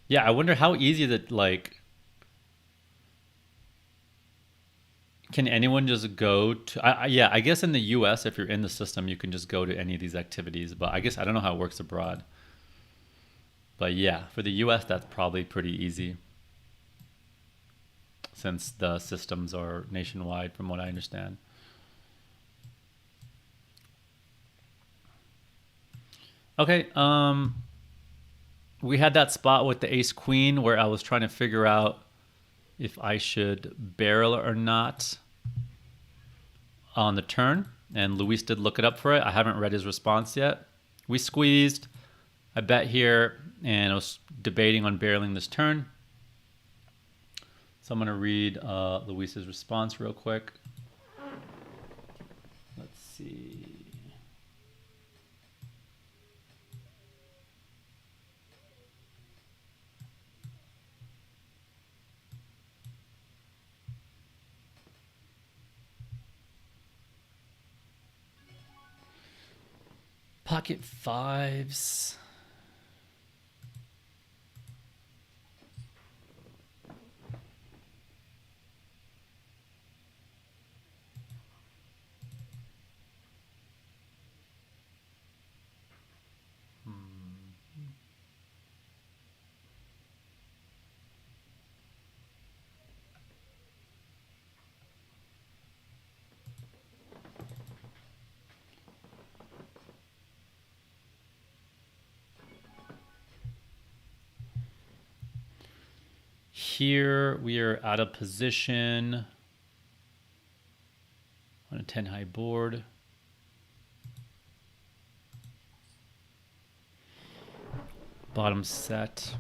Yeah, I wonder how easy that, like, can anyone just go to, yeah, I guess in the US, if you're in the system, you can just go to any of these activities, but I guess I don't know how it works abroad. But yeah, for the US, that's probably pretty easy since the systems are nationwide from what I understand. Okay, we had that spot with the ace queen where I was trying to figure out if I should barrel or not on the turn, and Luis did look it up for it. I haven't read his response yet. We squeezed, I bet here, and I was debating on barreling this turn. So I'm going to read Luis's response real quick. Let's see. Pocket fives. here we are out of position on a 10 high board. Bottom set.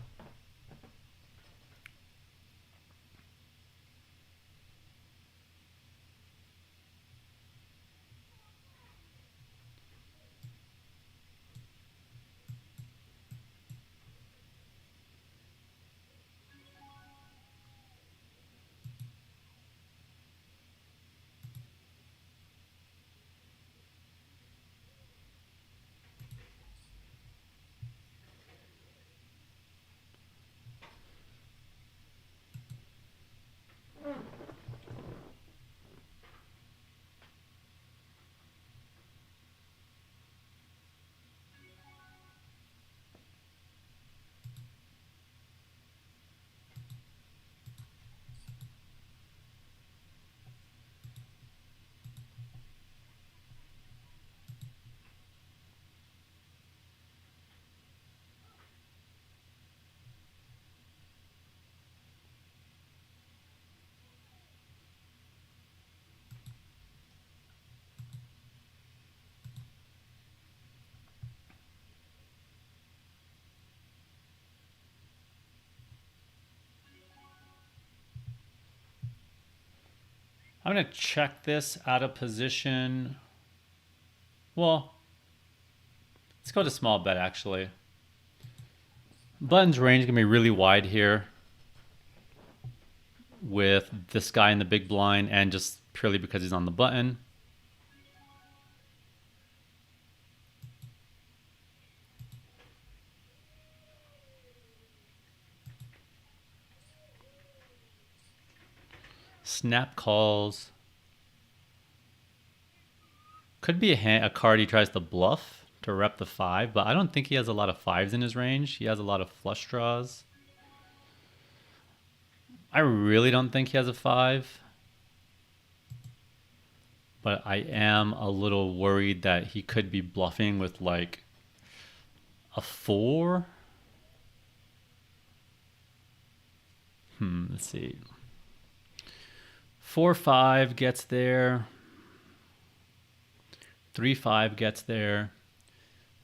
I'm going to check this out of position. Well, let's go to small bet actually. Button's range is going to be really wide here with this guy in the big blind and just purely because he's on the button. Snap calls. Could be a card he tries to bluff to rep the 5, but I don't think he has a lot of 5s in his range. He has a lot of flush draws. I really don't think he has a 5. But I am a little worried that he could be bluffing with like a 4. Let's see. 4-5 gets there. 3-5 gets there.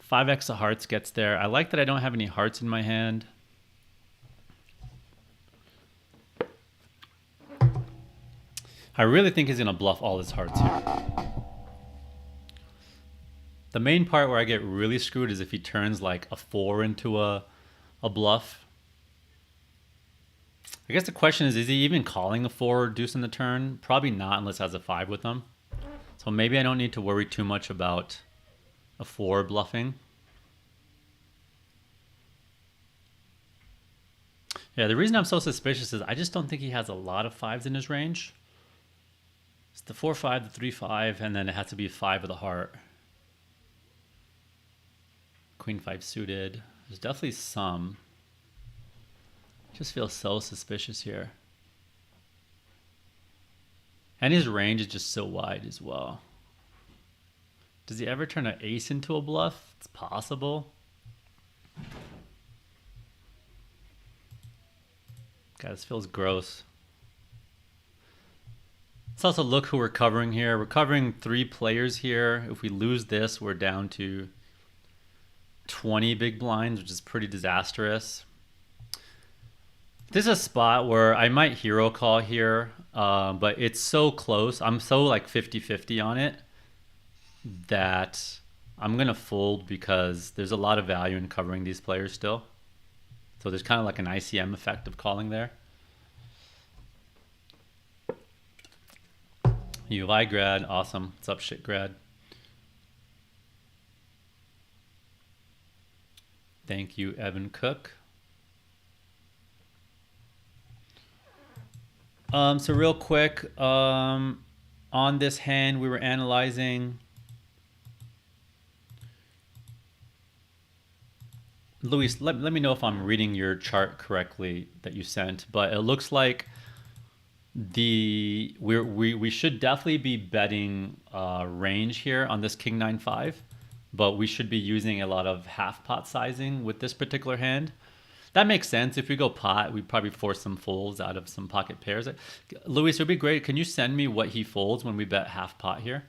5x of hearts gets there. I like that I don't have any hearts in my hand. I really think he's going to bluff all his hearts here. The main part where I get really screwed is if he turns like a 4 into a bluff. I guess the question is he even calling a 4 or deuce in the turn? Probably not unless he has a 5 with him. So maybe I don't need to worry too much about a 4 bluffing. Yeah, the reason I'm so suspicious is I just don't think he has a lot of 5s in his range. It's the 4-5, the 3-5, and then it has to be 5 with a heart. Queen 5 suited. There's definitely some. Just feels so suspicious here. And his range is just so wide as well. Does he ever turn an ace into a bluff? It's possible. God, this feels gross. Let's also look who we're covering here. We're covering 3 players here. If we lose this, we're down to 20 big blinds, which is pretty disastrous. This is a spot where I might hero call here, but it's so close. I'm so like 50-50 on it that I'm going to fold because there's a lot of value in covering these players still. So there's kind of like an ICM effect of calling there. UI grad, awesome. What's up, shit grad? Thank you, Evan Cook. So real quick, on this hand we were analyzing. Luis, let me know if I'm reading your chart correctly that you sent, but it looks like we should definitely be betting range here on this King 9-5, but we should be using a lot of half pot sizing with this particular hand. That makes sense. If we go pot, we probably force some folds out of some pocket pairs. Luis, it would be great. Can you send me what he folds when we bet half pot here?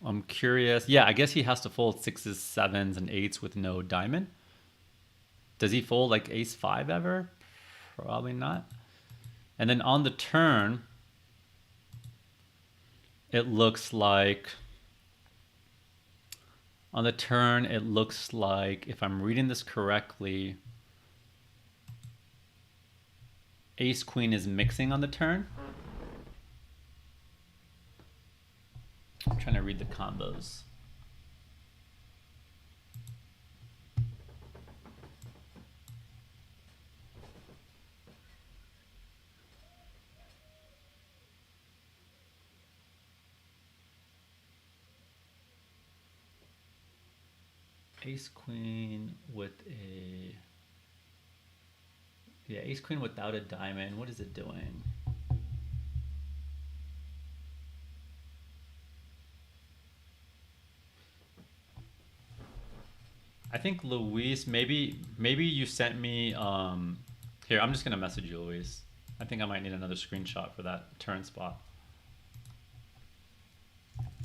I'm curious. Yeah, I guess he has to fold sixes, sevens, and eights with no diamond. Does he fold like ace five ever? Probably not. And then on the turn, it looks like if I'm reading this correctly, ace queen is mixing on the turn. I'm trying to read the combos. Ace queen with a... Yeah, ace queen without a diamond. What is it doing? I think Luis, maybe you sent me here, I'm just gonna message you, Luis. I think I might need another screenshot for that turn spot.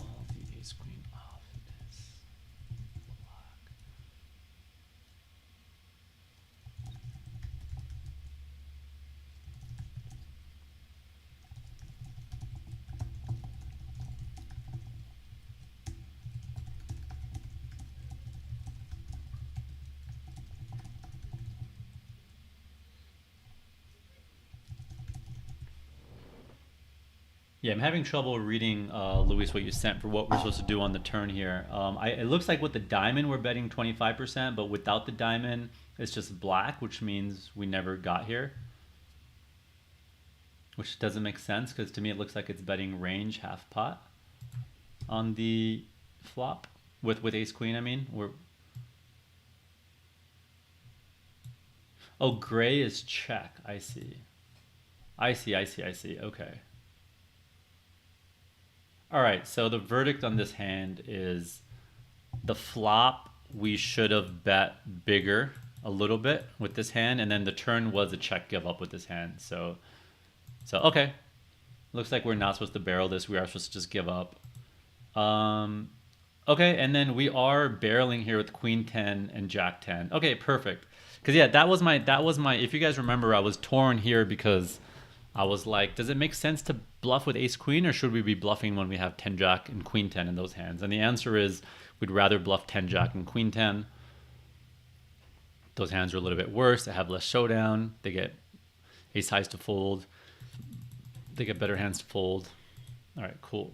All the ace queen off this block. Yeah, I'm having trouble reading, Luis, what you sent for what we're supposed to do on the turn here. It looks like with the diamond, we're betting 25%, but without the diamond, it's just black, which means we never got here. Which doesn't make sense, because to me it looks like it's betting range half pot on the flop. With ace queen, I mean. Oh, gray is check. I see. I see. Okay. All right, so the verdict on this hand is the flop we should have bet bigger a little bit with this hand, and then the turn was a check give up with this hand. So okay. Looks like we're not supposed to barrel this. We are supposed to just give up. Okay, and then we are barreling here with queen 10 and jack 10. Okay, perfect. Because yeah, that was my, if you guys remember, I was torn here because I was like, does it make sense to bluff with ace queen, or should we be bluffing when we have 10 jack and queen 10 in those hands? And the answer is we'd rather bluff 10 jack and queen 10. Those hands are a little bit worse. They have less showdown. They get ace highs to fold. They get better hands to fold. All right, cool.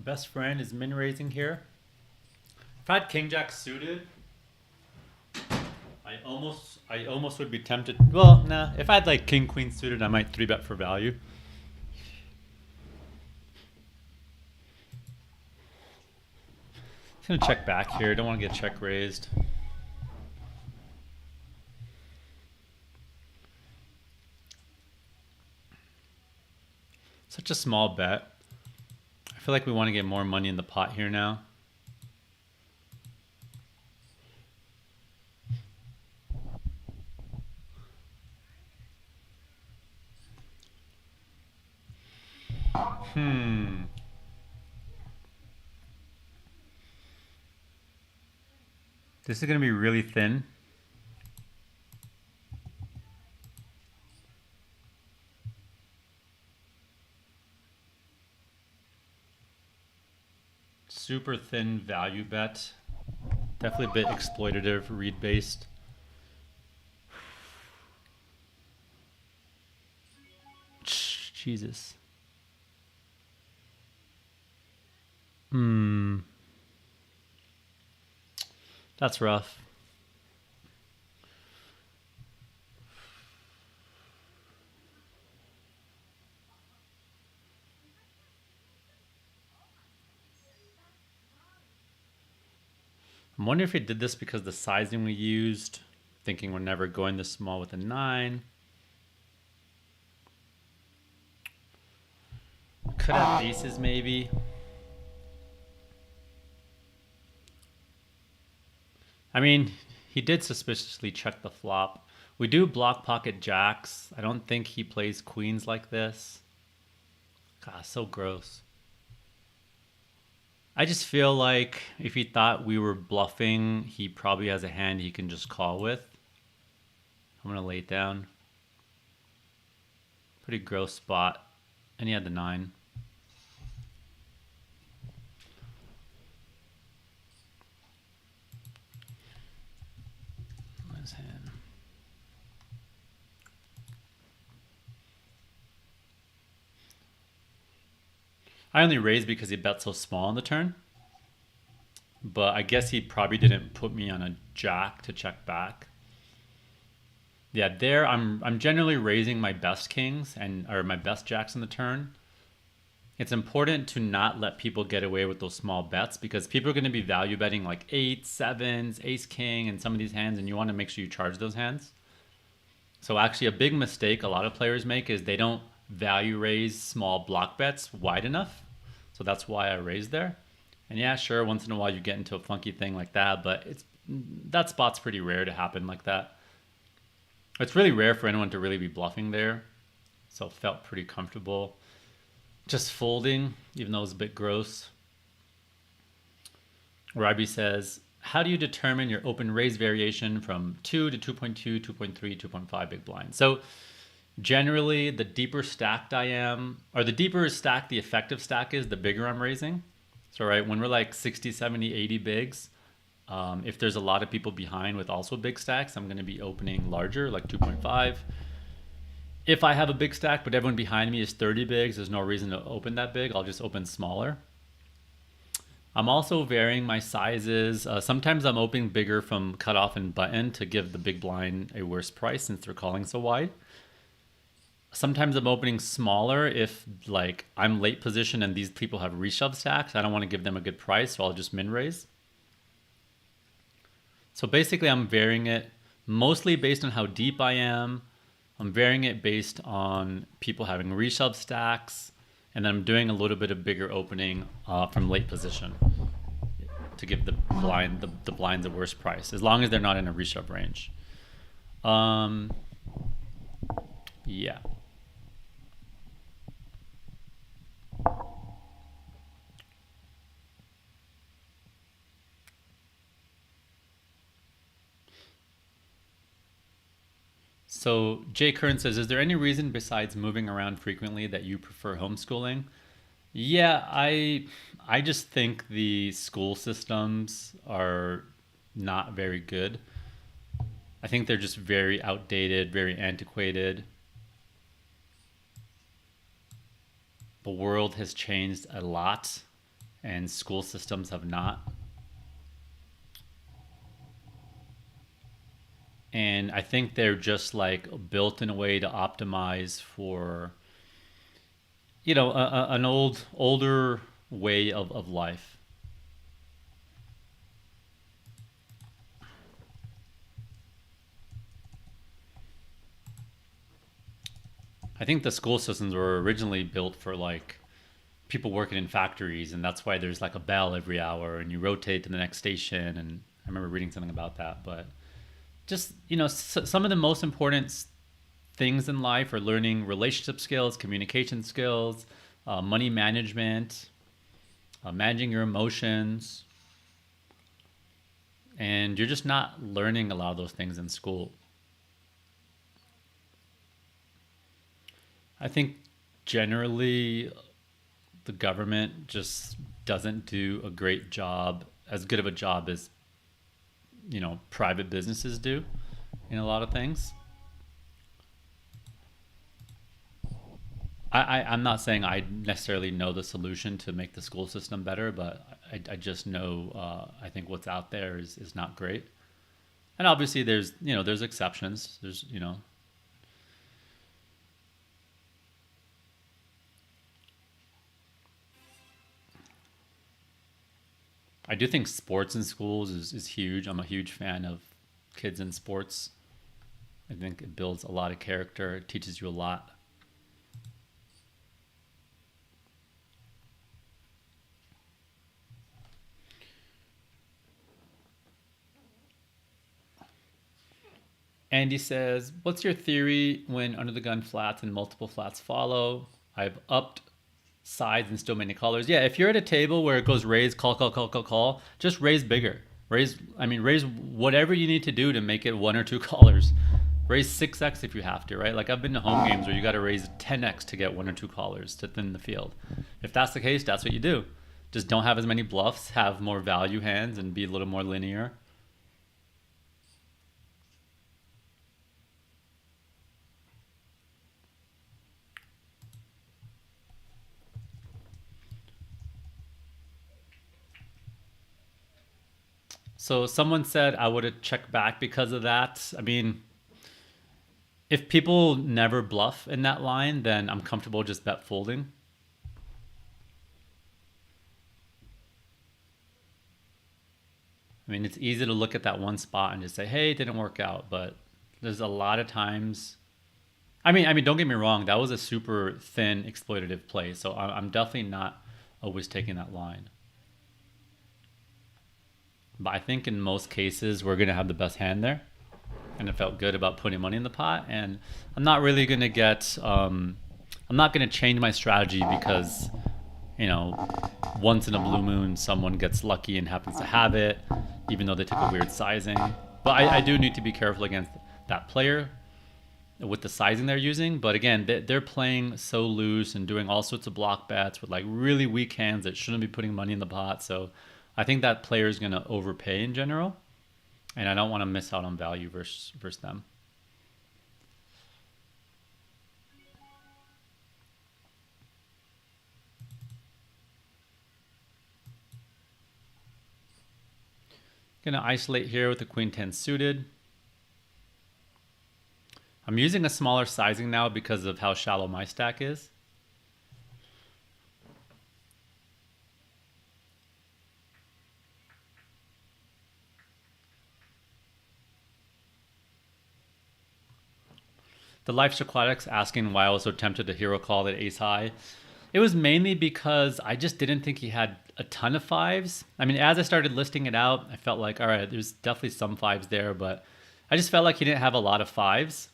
best friend is min raising here. If I had king jack suited, I almost would be tempted. Well, nah. If I had like king queen suited, I might 3-bet for value. I'm gonna check back here. Don't want to get check raised. Such a small bet. I feel like we want to get more money in the pot here now. This is going to be really thin. Super thin value bet. Definitely a bit exploitative, read based. Jesus. That's rough. I'm wondering if he did this because the sizing we used, thinking we're never going this small with a 9. Could have aces maybe. I mean, he did suspiciously check the flop. We do block pocket jacks. I don't think he plays queens like this. God, so gross. I just feel like if he thought we were bluffing, he probably has a hand he can just call with. I'm going to lay it down. Pretty gross spot. And he had the 9. His hand. I only raised because he bet so small on the turn. But I guess he probably didn't put me on a jack to check back. Yeah, there I'm generally raising my best kings or my best jacks on the turn. It's important to not let people get away with those small bets because people are going to be value betting like 8s, 7s, ace king and some of these hands, and you want to make sure you charge those hands. So actually a big mistake a lot of players make is they don't value raise small block bets wide enough. So that's why I raised there. And yeah, sure, once in a while you get into a funky thing like that, but that spot's pretty rare to happen like that. It's really rare for anyone to really be bluffing there. So it felt pretty comfortable. Just folding, even though it's a bit gross. Rabi says, how do you determine your open raise variation from 2 to 2.2, 2.3, 2.5 big blind? So generally, the deeper stacked I am, or the deeper stack the effective stack is, the bigger I'm raising. So right, when we're like 60, 70, 80 bigs, if there's a lot of people behind with also big stacks, I'm going to be opening larger, like 2.5. If I have a big stack, but everyone behind me is 30 bigs, there's no reason to open that big. I'll just open smaller. I'm also varying my sizes. Sometimes I'm opening bigger from cutoff and button to give the big blind a worse price since they're calling so wide. Sometimes I'm opening smaller if like I'm late position and these people have reshove stacks. I don't want to give them a good price, so I'll just min raise. So basically I'm varying it mostly based on how deep I am. I'm varying it based on people having reshove stacks, and then I'm doing a little bit of bigger opening from late position to give the blinds a worse price, as long as they're not in a reshove range. Yeah. So Jay Kern says, is there any reason besides moving around frequently that you prefer homeschooling? Yeah, I just think the school systems are not very good. I think they're just very outdated, very antiquated. The world has changed a lot, and school systems have not. And I think they're just like built in a way to optimize for, an older way of life. I think the school systems were originally built for like people working in factories, and that's why there's like a bell every hour and you rotate to the next station. And I remember reading something about that. But just, some of the most important things in life are learning relationship skills, communication skills, money management, managing your emotions. And you're just not learning a lot of those things in school. I think generally the government just doesn't do a great job, as good of a job as, private businesses do in a lot of things. I'm not saying I necessarily know the solution to make the school system better, but I just know I think what's out there is not great. And obviously there's exceptions. I do think sports in schools is huge. I'm a huge fan of kids in sports. I think it builds a lot of character. It teaches you a lot. Andy says, "What's your theory when under the gun flats and multiple flats follow? I've upped sides and still many colors." Yeah, if you're at a table where it goes raise, call, call, call, call, call, just raise bigger. Raise whatever you need to do to make it one or two colors. Raise 6x if you have to, right? Like I've been to home games where you got to raise 10x to get one or two callers to thin the field. If that's the case, that's what you do. Just don't have as many bluffs, have more value hands, and be a little more linear. So someone said I would have checked back because of that. I mean, if people never bluff in that line, then I'm comfortable just bet folding. I mean, it's easy to look at that one spot and just say, "Hey, it didn't work out." But there's a lot of times. I mean, don't get me wrong. That was a super thin exploitative play, so I'm definitely not always taking that line. But I think in most cases we're gonna have the best hand there, and it felt good about putting money in the pot. And I'm not really gonna get. I'm not gonna change my strategy because, you know, once in a blue moon someone gets lucky and happens to have it, even though they took a weird sizing. But I do need to be careful against that player with the sizing they're using. But again, they're playing so loose and doing all sorts of block bets with like really weak hands that shouldn't be putting money in the pot. So I think that player is going to overpay in general, and I don't want to miss out on value versus them. Going to isolate here with the queen 10 suited. I'm using a smaller sizing now because of how shallow my stack is. The Life's Aquatics asking why I was so tempted to hero call that ace high. It was mainly because I just didn't think he had a ton of fives. I mean, as I started listing it out, I felt like, all right, there's definitely some fives there, but I just felt like he didn't have a lot of fives,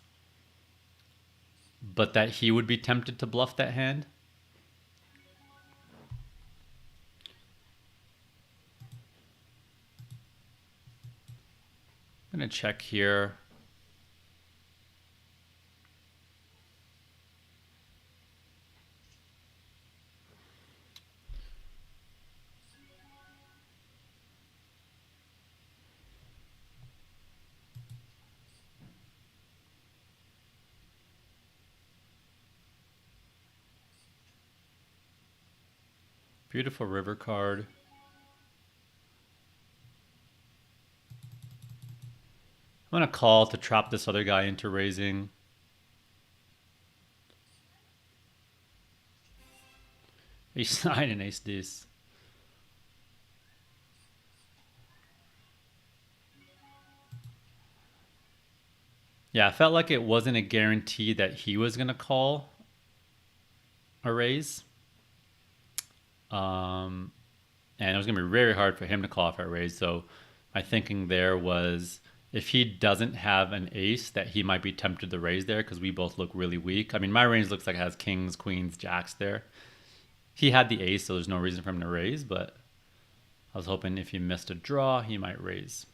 but that he would be tempted to bluff that hand. I'm going to check here. Beautiful river card. I'm going to call to trap this other guy into raising. Ace 9 and ace deuce. Yeah, I felt like it wasn't a guarantee that he was going to call a raise. And it was going to be very hard for him to call for a raise. So my thinking there was if he doesn't have an ace, that he might be tempted to raise there because we both look really weak. I mean, my range looks like it has kings, queens, jacks there. He had the ace, so there's no reason for him to raise, but I was hoping if he missed a draw, he might raise.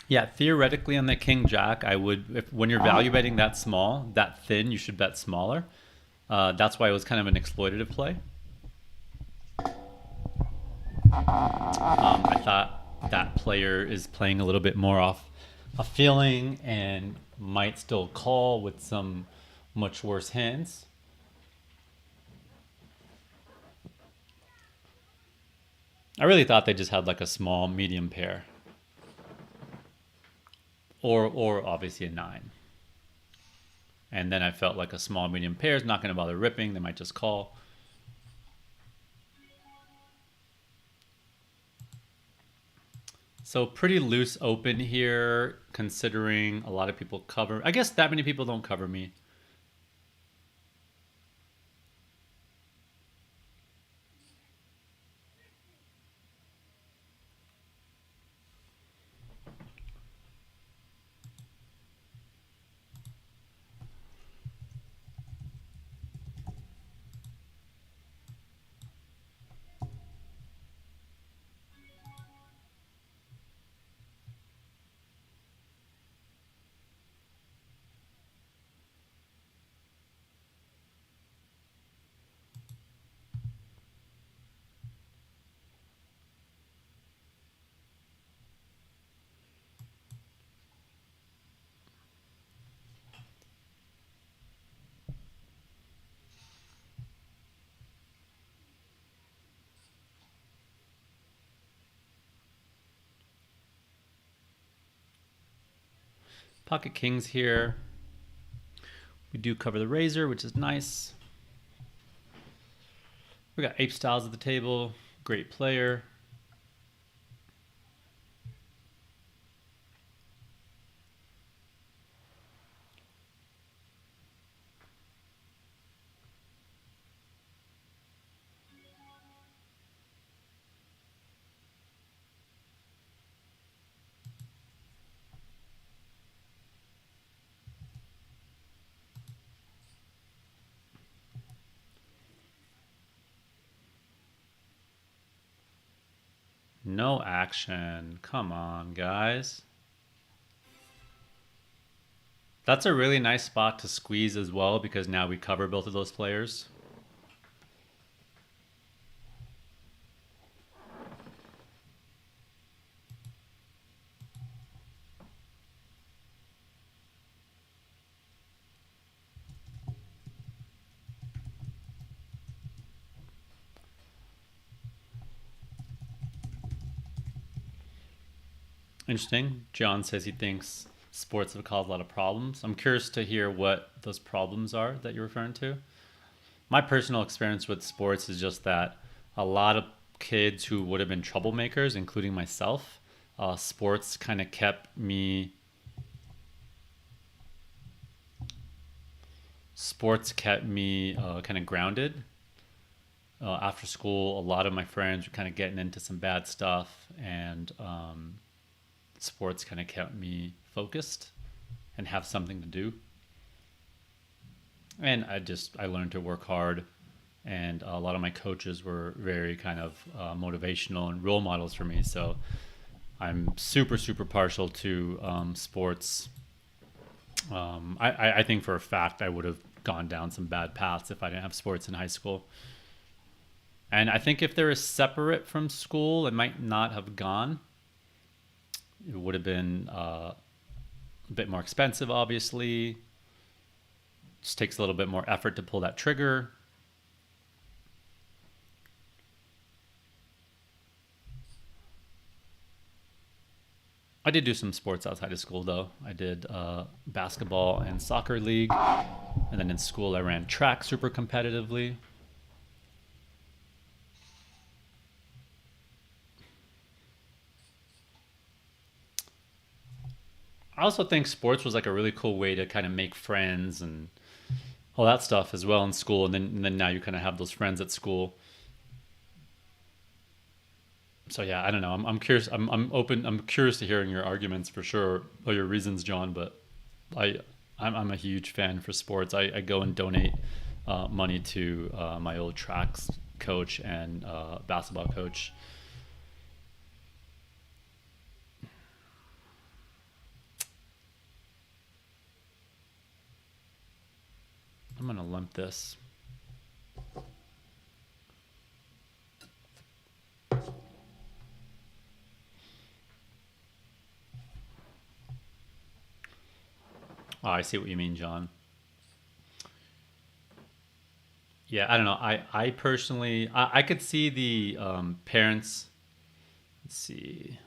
Yeah, theoretically on the king jack, I would, when you're value betting that small, that thin, you should bet smaller. That's why it was kind of an exploitative play. I thought that player is playing a little bit more off a feeling and might still call with some much worse hands. I really thought they just had like a small medium pair. Or obviously a 9. And then I felt like a small medium pair is not going to bother ripping. They might just call. So pretty loose open here, considering a lot of people cover. I guess that many people don't cover me. Pocket kings here. We do cover the razor, which is nice. We got ape styles at the table. Great player. No action. Come on, guys. That's a really nice spot to squeeze as well because now we cover both of those players. Interesting. John says he thinks sports have caused a lot of problems. I'm curious to hear what those problems are that you're referring to. My personal experience with sports is just that a lot of kids who would have been troublemakers, including myself, sports kind of kept me. Sports kept me kind of grounded. After school, a lot of my friends were kind of getting into some bad stuff, and sports kind of kept me focused and have something to do. And I learned to work hard and a lot of my coaches were very kind of motivational and role models for me. So I'm super, super partial to sports. I think for a fact I would have gone down some bad paths if I didn't have sports in high school. And I think if they were separate from school, it might not have gone. It would have been a bit more expensive, obviously. Just takes a little bit more effort to pull that trigger. I did do some sports outside of school, though. I did basketball and soccer league. And then in school, I ran track super competitively. I also think sports was like a really cool way to kind of make friends and all that stuff as well in school. And then now you kind of have those friends at school. So yeah, I don't know. I'm curious. I'm open. I'm curious to hearing your arguments for sure, or your reasons, John. But I I'm a huge fan for sports. I go and donate money to my old tracks coach and basketball coach. I'm gonna limp this. Oh, I see what you mean, John. Yeah, I don't know. I personally, I could see the parents. Let's see.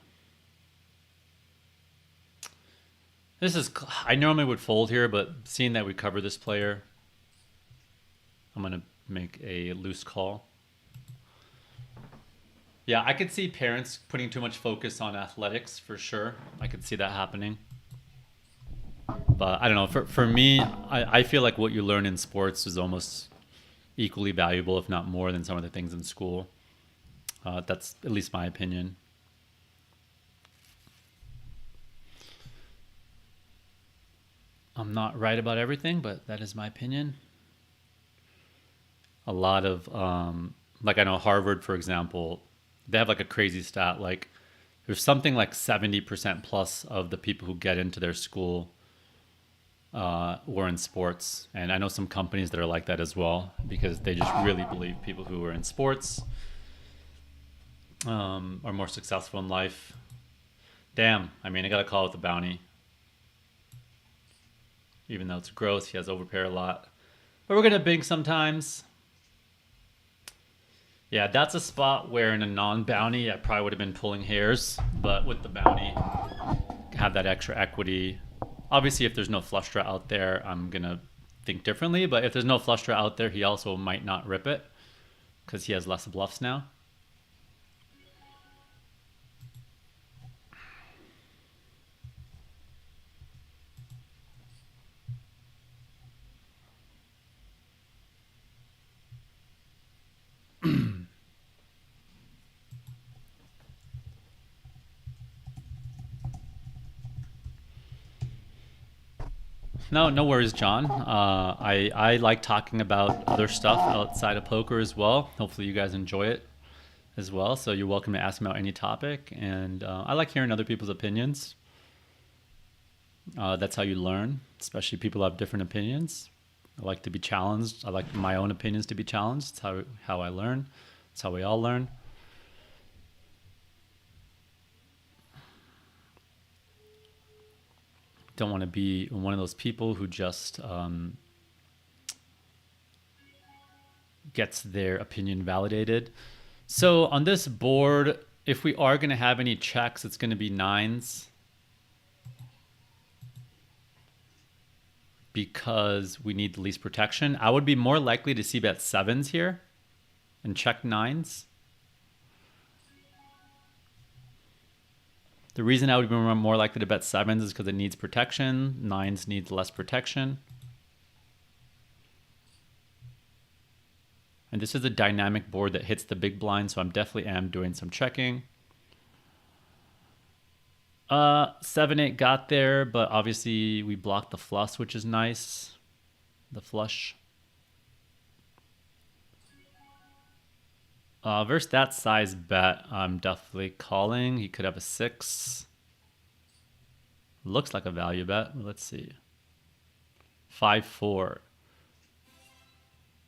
This is, I normally would fold here, but seeing that we cover this player, I'm going to make a loose call. Yeah, I could see parents putting too much focus on athletics for sure. I could see that happening. But I don't know. For me, I feel like what you learn in sports is almost equally valuable, if not more, than some of the things in school. That's at least my opinion. I'm not right about everything, but that is my opinion. A lot of, like I know Harvard, for example, they have like a crazy stat. Like there's something like 70% plus of the people who get into their school were in sports. And I know some companies that are like that as well, because they just really believe people who are in sports are more successful in life. Damn, I mean, I got a call with the bounty. Even though it's gross, he has overpair a lot. But we're going to big sometimes. Yeah, that's a spot where in a non-bounty, I probably would have been pulling hairs. But with the bounty, have that extra equity. Obviously, if there's no flush draw out there, I'm going to think differently. But if there's no flush draw out there, he also might not rip it because he has less bluffs now. No, no worries, John. I like talking about other stuff outside of poker as well. Hopefully, you guys enjoy it as well. So you're welcome to ask me about any topic, and I like hearing other people's opinions. That's how you learn, especially people who have different opinions. I like to be challenged. I like my own opinions to be challenged. It's how I learn. It's how we all learn. Don't want to be one of those people who just gets their opinion validated. So on this board, if we are going to have any checks, it's going to be nines. Because we need the least protection. I would be more likely to see bet sevens here and check nines. The reason I would be more likely to bet sevens is because it needs protection. Nines needs less protection. And this is a dynamic board that hits the big blind, so I'm definitely am doing some checking. 7-8 got there, but obviously we blocked the flush, which is nice. The flush. Versus that size bet, I'm definitely calling. He could have a 6. Looks like a value bet. Let's see. 5-4.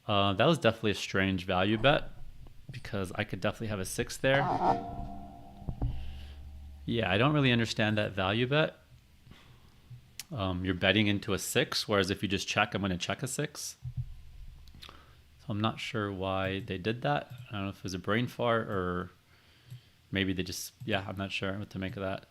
That was definitely a strange value bet because I could definitely have a 6 there. Yeah, I don't really understand that value bet. You're betting into a 6, whereas if you just check, I'm going to check a 6. So I'm not sure why they did that. I don't know if it was a brain fart or maybe they just, yeah, I'm not sure what to make of that.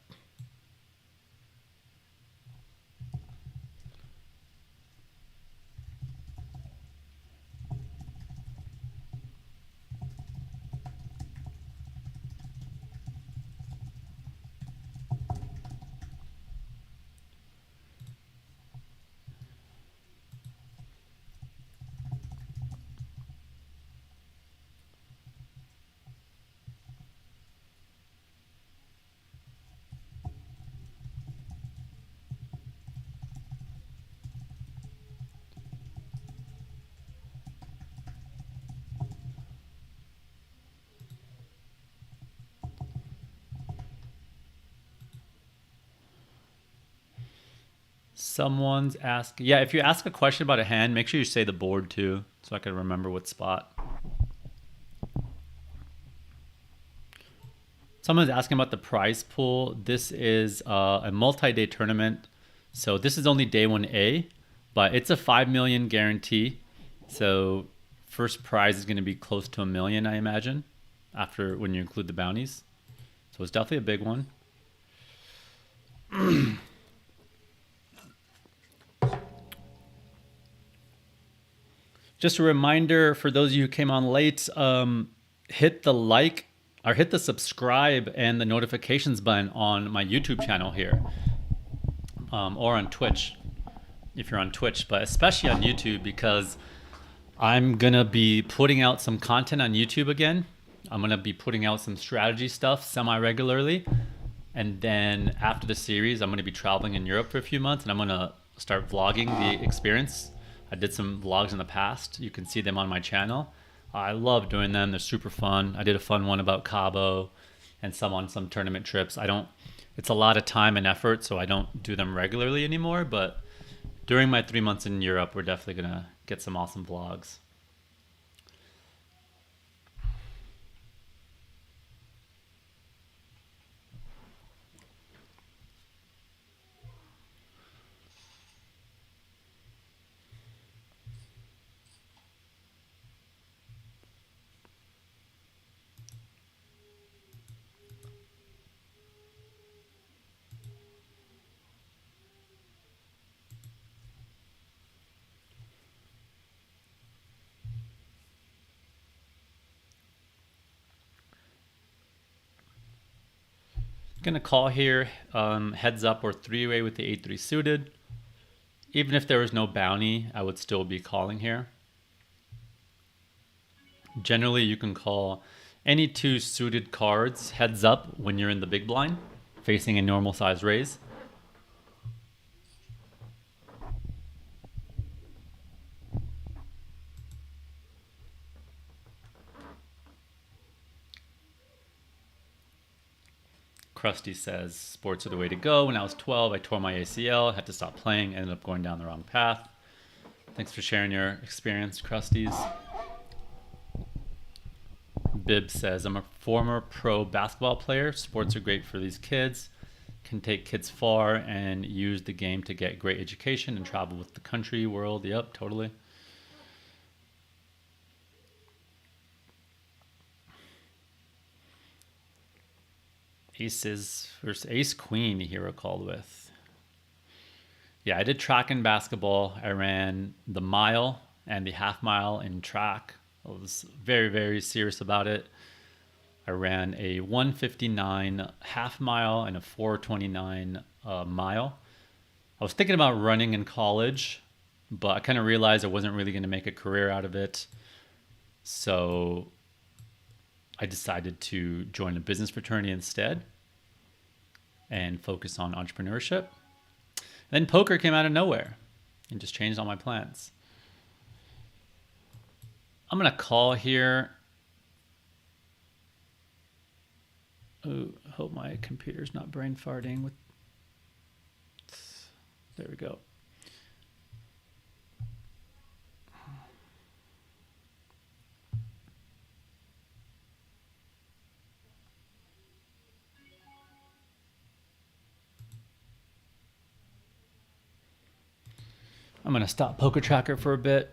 Someone's asking, yeah, if you ask a question about a hand, make sure you say the board too, so I can remember what spot. Someone's asking about the prize pool. This is a multi-day tournament. So this is only day 1A, but it's a 5 million guarantee. So first prize is going to be close to $1 million, I imagine, after when you include the bounties. So it's definitely a big one. Just a reminder for those of you who came on late, hit the like or hit the subscribe and the notifications button on my YouTube channel here, or on Twitch if you're on Twitch, but especially on YouTube because I'm going to be putting out some content on YouTube again. I'm going to be putting out some strategy stuff semi-regularly. And then after the series, I'm going to be traveling in Europe for a few months and I'm going to start vlogging the experience. I did some vlogs in the past. You can see them on my channel. I love doing them. They're super fun. I did a fun one about Cabo and some on some tournament trips. It's a lot of time and effort, so I don't do them regularly anymore. But during my 3 months in Europe, we're definitely going to get some awesome vlogs. Gonna call here, heads up or 3-way with the 8-3 suited. Even if there was no bounty, I would still be calling here. Generally, you can call any 2 suited cards heads up when you're in the big blind, facing a normal size raise. Krusty says, sports are the way to go. When I was 12, I tore my ACL, had to stop playing, ended up going down the wrong path. Thanks for sharing your experience, Krusties. Bib says, I'm a former pro basketball player. Sports are great for these kids. Can take kids far and use the game to get great education and travel with the country, world. Yep, totally. Aces versus Ace Queen, Hero called with. Yeah, I did track and basketball. I ran the mile and the half mile in track. I was very, very serious about it. I ran a 1:59 half mile and a 4:29 mile. I was thinking about running in college, but I kind of realized I wasn't really going to make a career out of it. So I decided to join a business fraternity instead and focus on entrepreneurship. Then poker came out of nowhere and just changed all my plans. I'm going to call here. hope my computer's not brain farting with. There we go. I'm gonna stop Poker Tracker for a bit.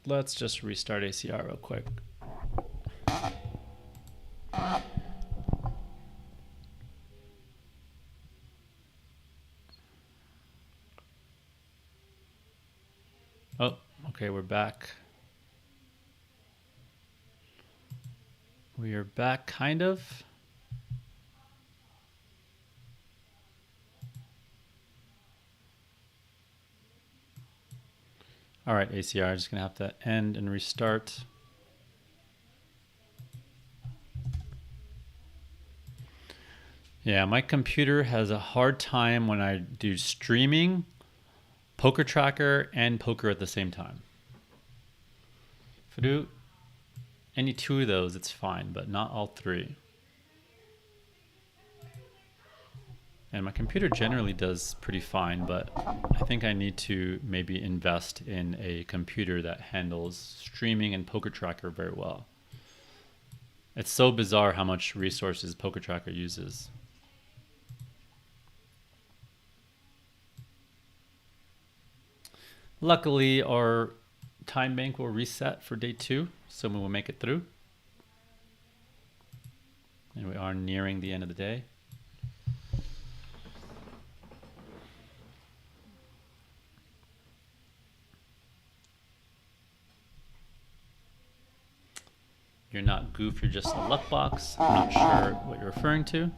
Let's just restart ACR real quick. Oh, okay, we're back. We are back, kind of. All right, ACR, just gonna have to end and restart. Yeah, my computer has a hard time when I do streaming, Poker Tracker, and poker at the same time. If I do any two of those, it's fine, but not all three. And my computer generally does pretty fine, but I think I need to maybe invest in a computer that handles streaming and Poker Tracker very well. It's so bizarre how much resources Poker Tracker uses. Luckily, our time bank will reset for day 2, so we will make it through. And we are nearing the end of the day. You're not goof, you're just a luck box. I'm not sure what you're referring to.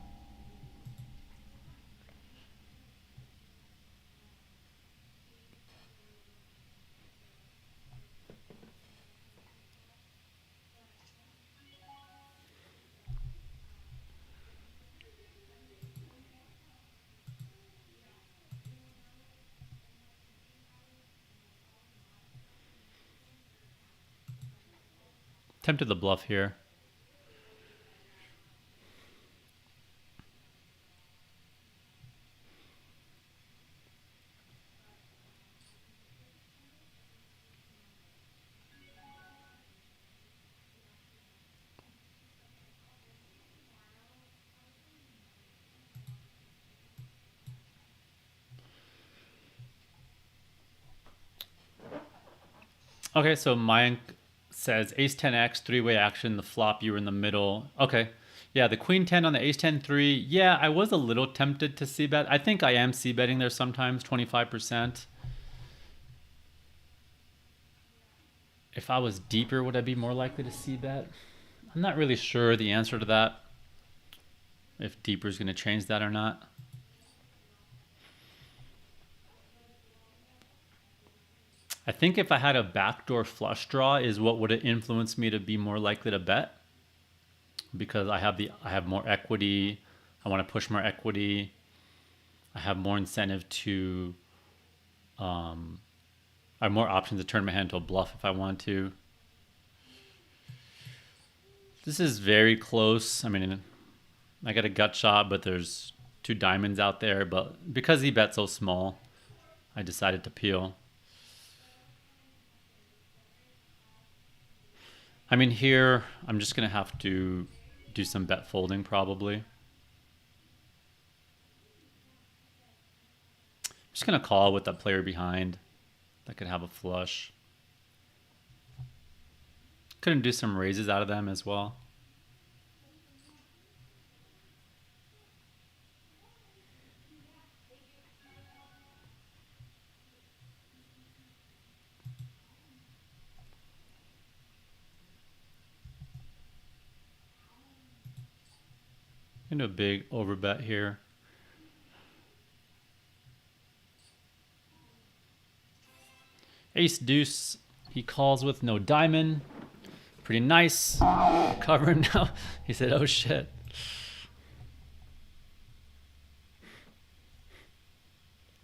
Tempted the bluff here. Okay, so Mayank says ace 10x, three-way action, the flop, you were in the middle. Okay. Yeah, the queen 10 on the ace 10 3. Yeah, I was a little tempted to c-bet. I think I am c-betting there sometimes, 25%. If I was deeper, would I be more likely to c-bet? I'm not really sure the answer to that. If deeper is going to change that or not. I think if I had a backdoor flush draw is what would have influenced me to be more likely to bet. Because I have more equity. I want to push more equity. I have more incentive to I have more options to turn my hand to a bluff if I want to. This is very close. I mean, I got a gut shot, but there's 2 diamonds out there. But because he bet so small, I decided to peel. I mean, here, I'm just going to have to do some bet folding probably. I'm just going to call with that player behind that could have a flush. Couldn't do some raises out of them as well. Into a big overbet here. Ace deuce. He calls with no diamond. Pretty nice. Covering now. He said, oh shit.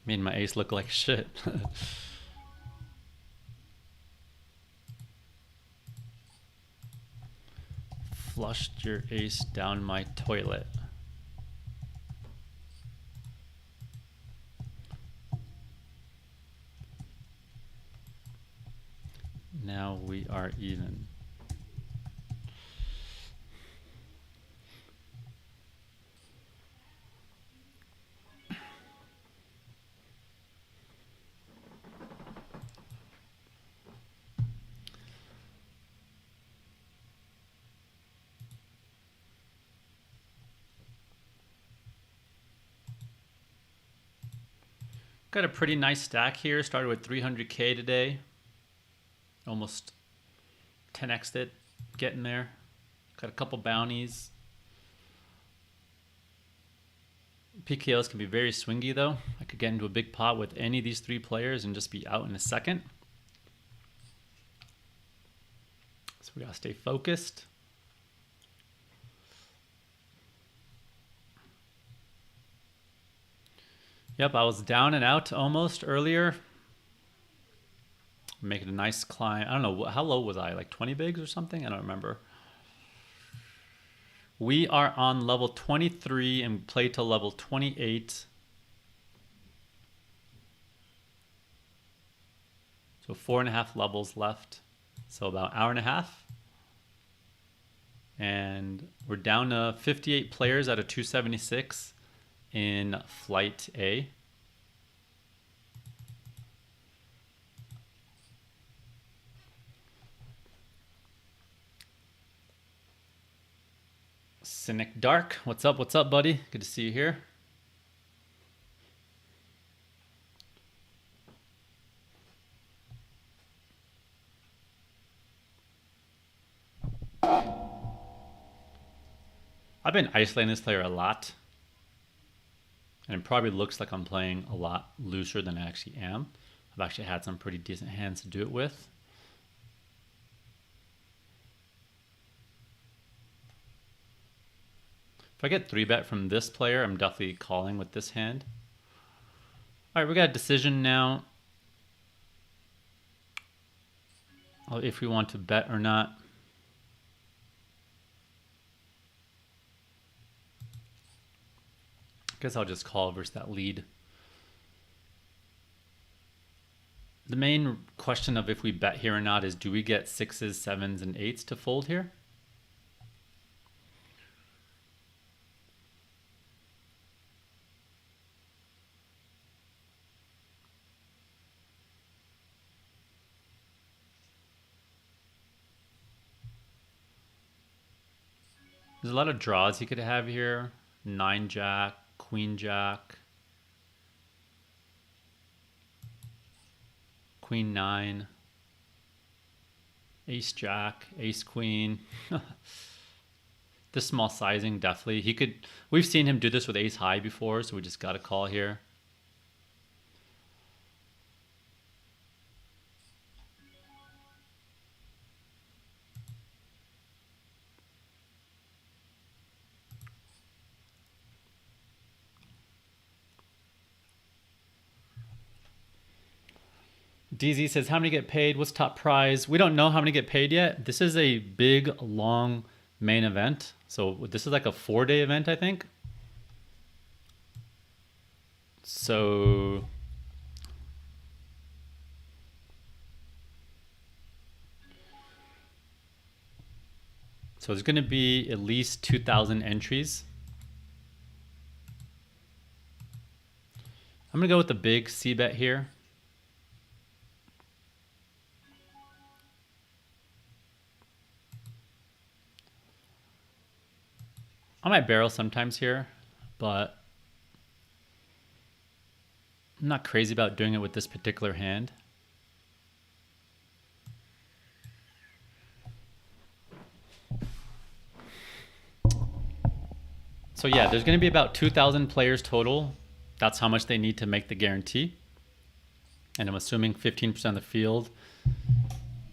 Made my ace look like shit. Flushed your ace down my toilet. Now we are even. Got a pretty nice stack here. Started with 300K today. Almost 10x'd it. Getting there. Got a couple bounties. PKOs can be very swingy though. I could get into a big pot with any of these three players and just be out in a second. So we gotta stay focused. Yep, I was down and out almost earlier. Making a nice climb. I don't know, how low was I? Like 20 bigs or something? I don't remember. We are on level 23 and play till level 28. So 4.5 levels left. So about an hour and a half. And we're down to 58 players out of 276 in Flight A. Cynic Dark, what's up, buddy? Good to see you here. I've been isolating this player a lot. And it probably looks like I'm playing a lot looser than I actually am. I've actually had some pretty decent hands to do it with. If I get 3-bet from this player, I'm definitely calling with this hand. All right, we got a decision now. If we want to bet or not. Guess I'll just call versus that lead. The main question of if we bet here or not is, do we get 6s, 7s, and 8s to fold here? There's a lot of draws he could have here. 9-jack, Queen-jack, Queen-9, Ace-jack, Ace-queen. This small sizing, definitely. He could. We've seen him do this with Ace-high before, so we just got to call here. DZ says, how many get paid? What's top prize? We don't know how many get paid yet. This is a big, long main event. So this is like a 4-day event, I think. So there's going to be at least 2,000 entries. I'm going to go with the big C-bet here. I might barrel sometimes here, but I'm not crazy about doing it with this particular hand. So yeah, there's going to be about 2,000 players total. That's how much they need to make the guarantee. and I'm assuming 15% of the field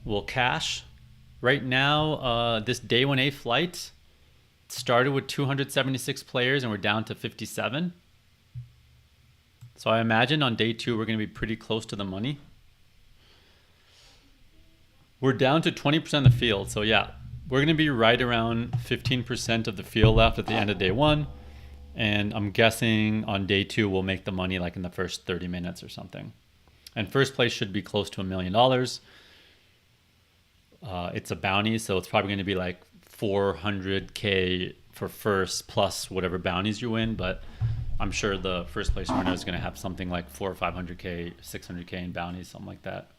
will cash. Right now, this day 1A flight started with 276 players and we're down to 57. So I imagine on day 2 we're going to be pretty close to the money. We're down to 20% of the field. So yeah, we're going to be right around 15% of the field left at the end of day 1. And I'm guessing on day 2 we'll make the money like in the first 30 minutes or something. And first place should be close to $1 million. It's a bounty, so it's probably going to be like 400K for first plus whatever bounties you win. But I'm sure the first place winner is going to have something like 400 or 500K, 600K in bounties, something like that.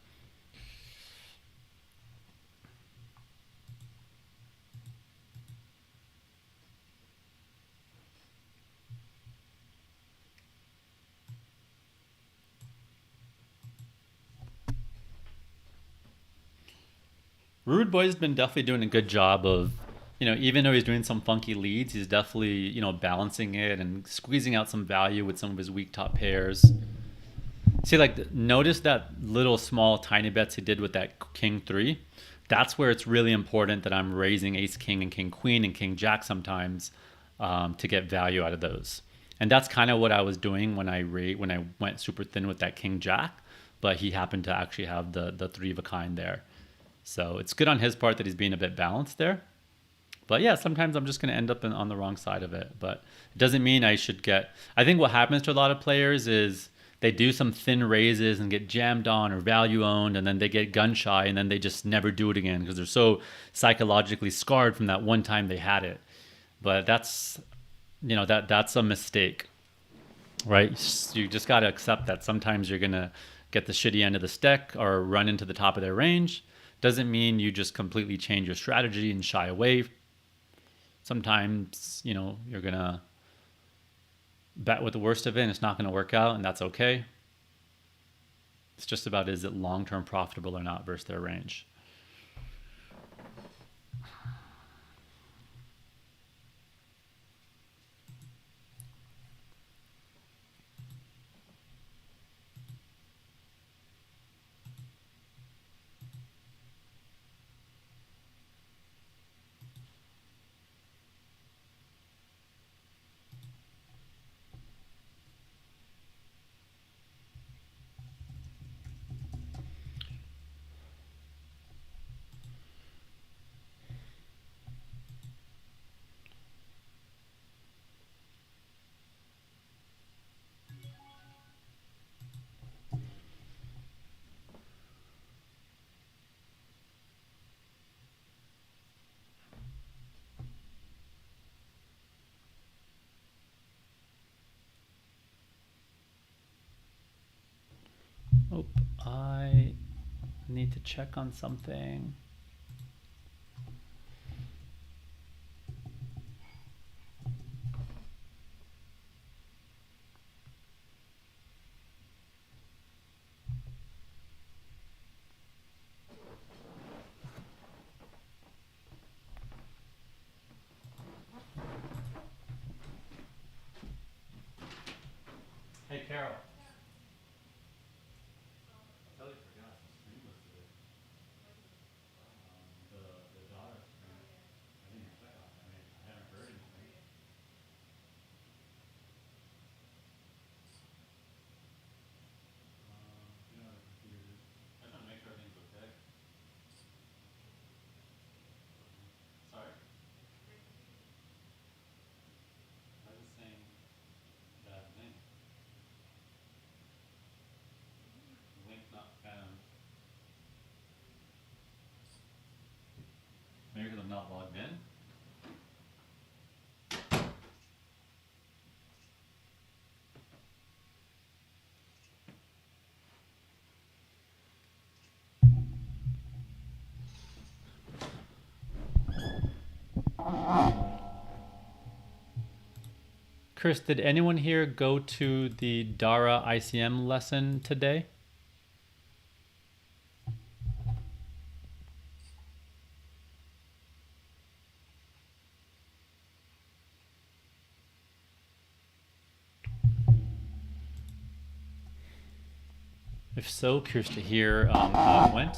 Rude Boy's been definitely doing a good job of, even though he's doing some funky leads, he's definitely, balancing it and squeezing out some value with some of his weak top pairs. See, like, notice that little small tiny bets he did with that King 3. That's where it's really important that I'm raising Ace King and King Queen and King Jack sometimes to get value out of those. And that's kind of what I was doing when I went super thin with that King Jack, but he happened to actually have the 3 of a kind there. So it's good on his part that he's being a bit balanced there. But yeah, sometimes I'm just going to end up on the wrong side of it. But it doesn't mean I should get... I think what happens to a lot of players is they do some thin raises and get jammed on or value owned, and then they get gun shy, and then they just never do it again because they're so psychologically scarred from that one time they had it. But that's, that's a mistake, right? You just got to accept that sometimes you're going to get the shitty end of the stick or run into the top of their range. Doesn't mean you just completely change your strategy and shy away. Sometimes, you're going to bet with the worst of it and it's not going to work out, and that's okay. It's just about, is it long-term profitable or not versus their range. Oh, I need to check on something. Hey, Carol. Maybe because I'm not logged in. Chris, did anyone here go to the Dara ICM lesson today? If so, curious to hear how it went.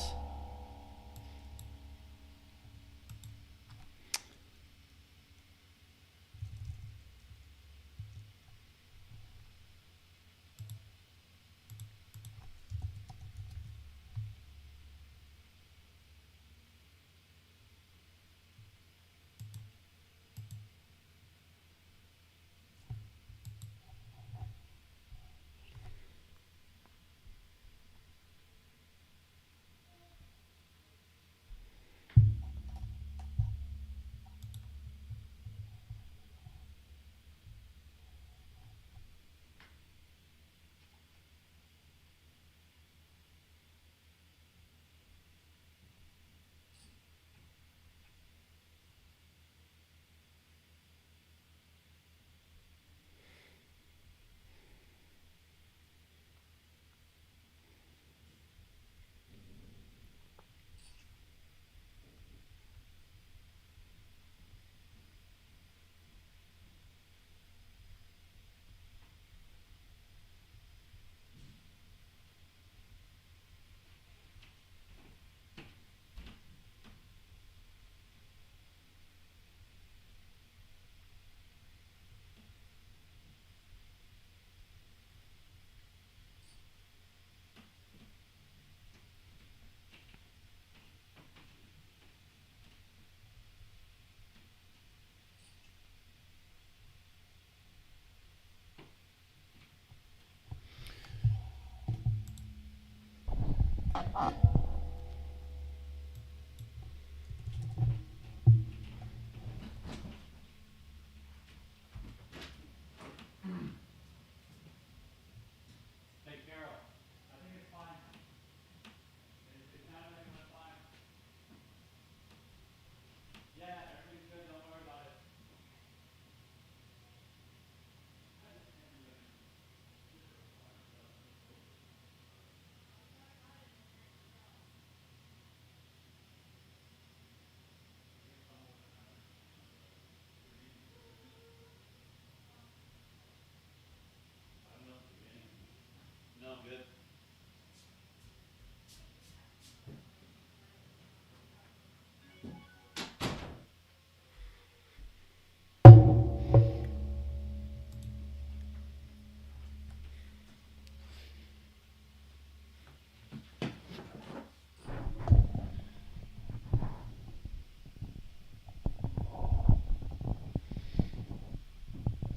No, good.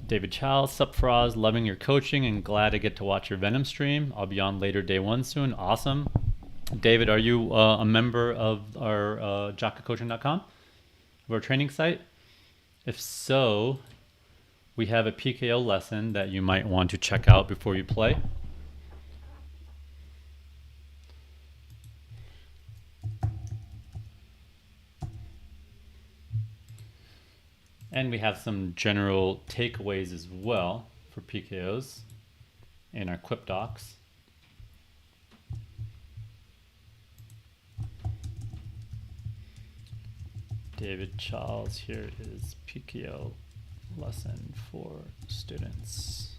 David Chow, sup Faraz, loving your coaching and glad to get to watch your Venom stream. I'll be on later day one soon. Awesome. David, are you a member of our jakacoaching.com, of our training site? If so, we have a PKO lesson that you might want to check out before you play. And we have some general takeaways as well for PKOs in our Quip docs. David Charles, here is PKO lesson for students.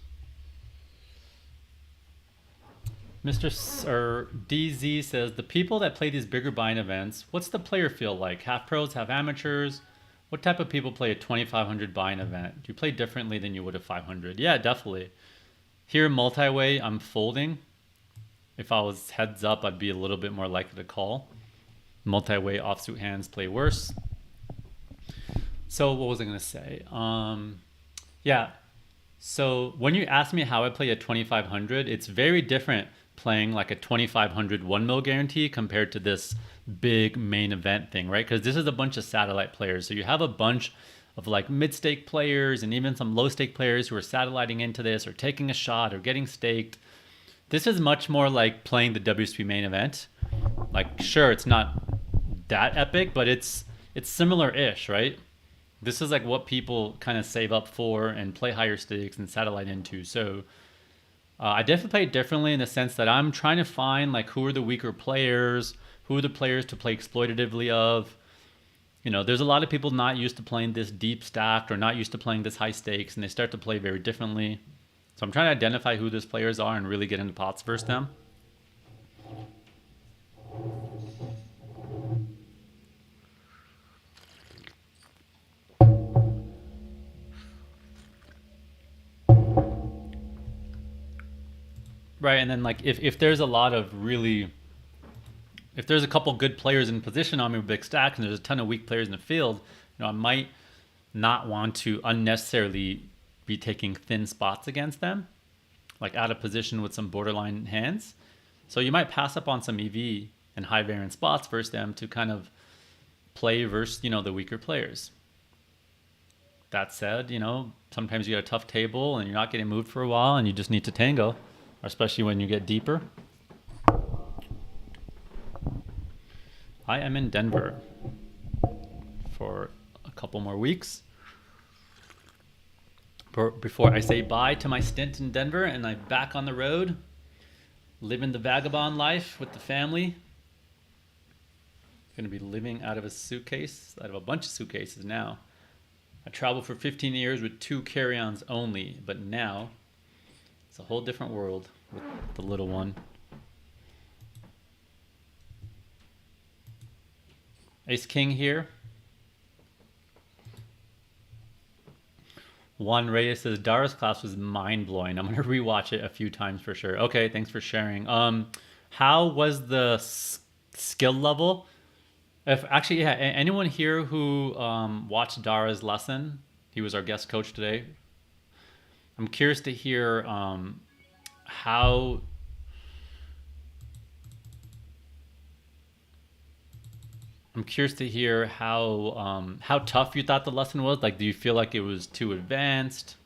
DZ says, the people that play these bigger buying events, what's the player feel like? Half pros, half amateurs? What type of people play a 2,500 buying event? Do you play differently than you would a 500? Yeah, definitely. Here, multi-way, I'm folding. If I was heads up, I'd be a little bit more likely to call. Multi-way offsuit hands play worse. So what was I going to say? Yeah. So when you ask me how I play a 2,500, it's very different playing like a 2,500 1 mil guarantee compared to this big main event thing, right? Because this is a bunch of satellite players. So you have a bunch of like mid-stake players and even some low-stake players who are satelliting into this or taking a shot or getting staked. This is much more like playing the WSOP main event. Like, sure, it's not that epic, but it's similar-ish, right? This is like what people kind of save up for and play higher stakes and satellite into. So I definitely play it differently in the sense that I'm trying to find like who are the weaker players, who are the players to play exploitatively of. You know, there's a lot of people not used to playing this deep stacked or not used to playing this high stakes, and they start to play very differently. So I'm trying to identify who those players are and really get into pots versus them. Right, and then like if there's a lot of really, if there's a couple good players in position on me with big stacks and there's a ton of weak players in the field, I might not want to unnecessarily be taking thin spots against them, like out of position with some borderline hands. So you might pass up on some EV and high variance spots versus them to kind of play versus, the weaker players. That said, sometimes you get a tough table and you're not getting moved for a while and you just need to tango, especially when you get deeper. I am in Denver for a couple more weeks before I say bye to my stint in Denver and I'm back on the road, living the vagabond life with the family. Going to be living out of a suitcase, out of a bunch of suitcases now. I traveled for 15 years with 2 carry-ons only, but now it's a whole different world with the little one. Ace King here. Juan Reyes says Dara's class was mind-blowing. I'm going to rewatch it a few times for sure. Okay, thanks for sharing. How was the skill level? If actually, yeah, anyone here who watched Dara's lesson, he was our guest coach today. I'm curious to hear how how tough you thought the lesson was. Like, do you feel like it was too advanced?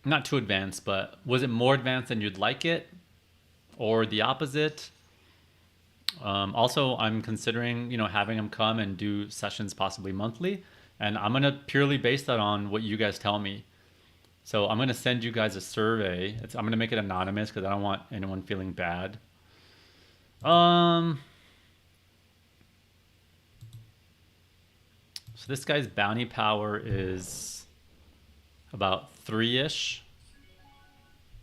Not too advanced, but was it more advanced than you'd like it? Or the opposite? Also, I'm considering, having him come and do sessions possibly monthly. And I'm going to purely base that on what you guys tell me. So I'm going to send you guys a survey. I'm going to make it anonymous because I don't want anyone feeling bad. So this guy's bounty power is about 3-ish.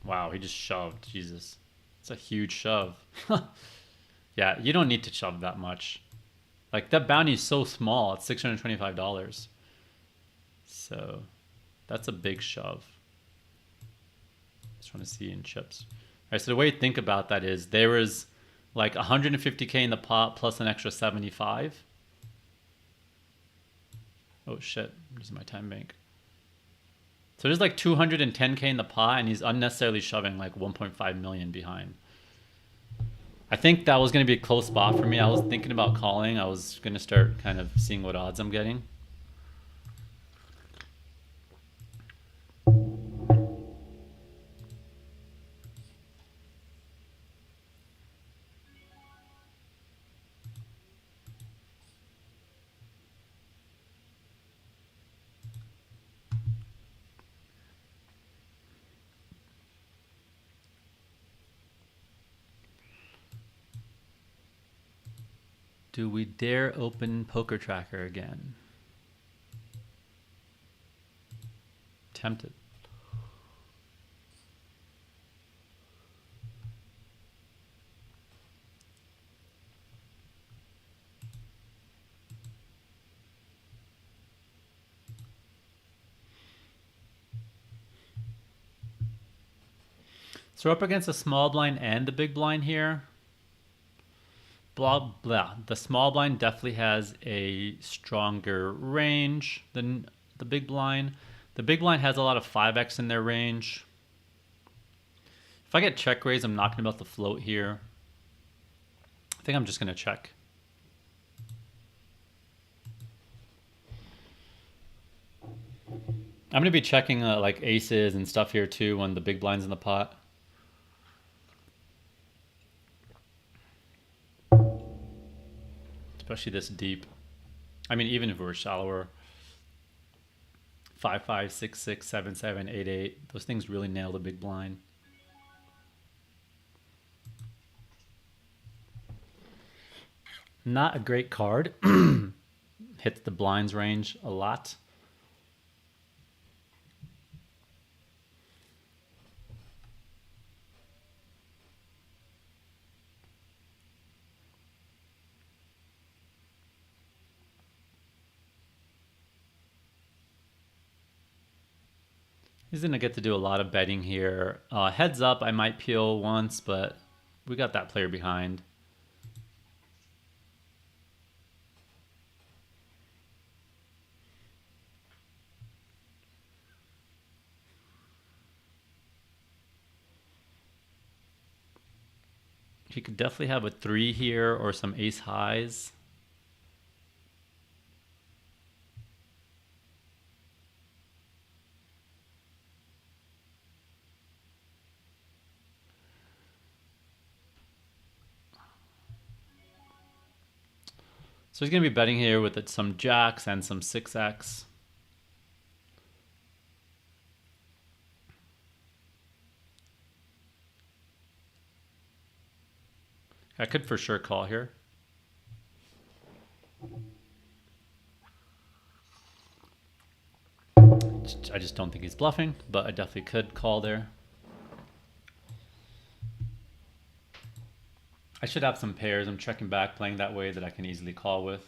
Wow, he just shoved. Jesus. It's a huge shove. Yeah, you don't need to shove that much. Like, that bounty is so small. It's $625. So that's a big shove. Just want to see in chips. All right, so the way to think about that is there was like 150K in the pot plus an extra 75. Oh shit, I'm using my time bank. So there's like 210K in the pot and he's unnecessarily shoving like 1.5 million behind. I think that was going to be a close spot for me. I was thinking about calling. I was going to start kind of seeing what odds I'm getting. Do we dare open Poker Tracker again? Tempted. So we're up against the small blind and the big blind here. Blah, blah. The small blind definitely has a stronger range than the big blind. The big blind has a lot of 5x in their range. If I get check raise, I'm not going to be able to float here. I think I'm just going to check. I'm going to be checking like aces and stuff here too when the big blind's in the pot. Especially this deep. I mean, even if we were shallower. 5, 5, 6, 6, 7, 7, 8, 8. Those things really nail the big blind. Not a great card. Hits the blinds range a lot. He's going to get to do a lot of betting here. Heads up, I might peel once, but we got that player behind. He could definitely have a 3 here or some ace highs. So he's going to be betting here with some jacks and some 6x. I could for sure call here. I just don't think he's bluffing, but I definitely could call there. I should have some pairs. I'm checking back, playing that way that I can easily call with.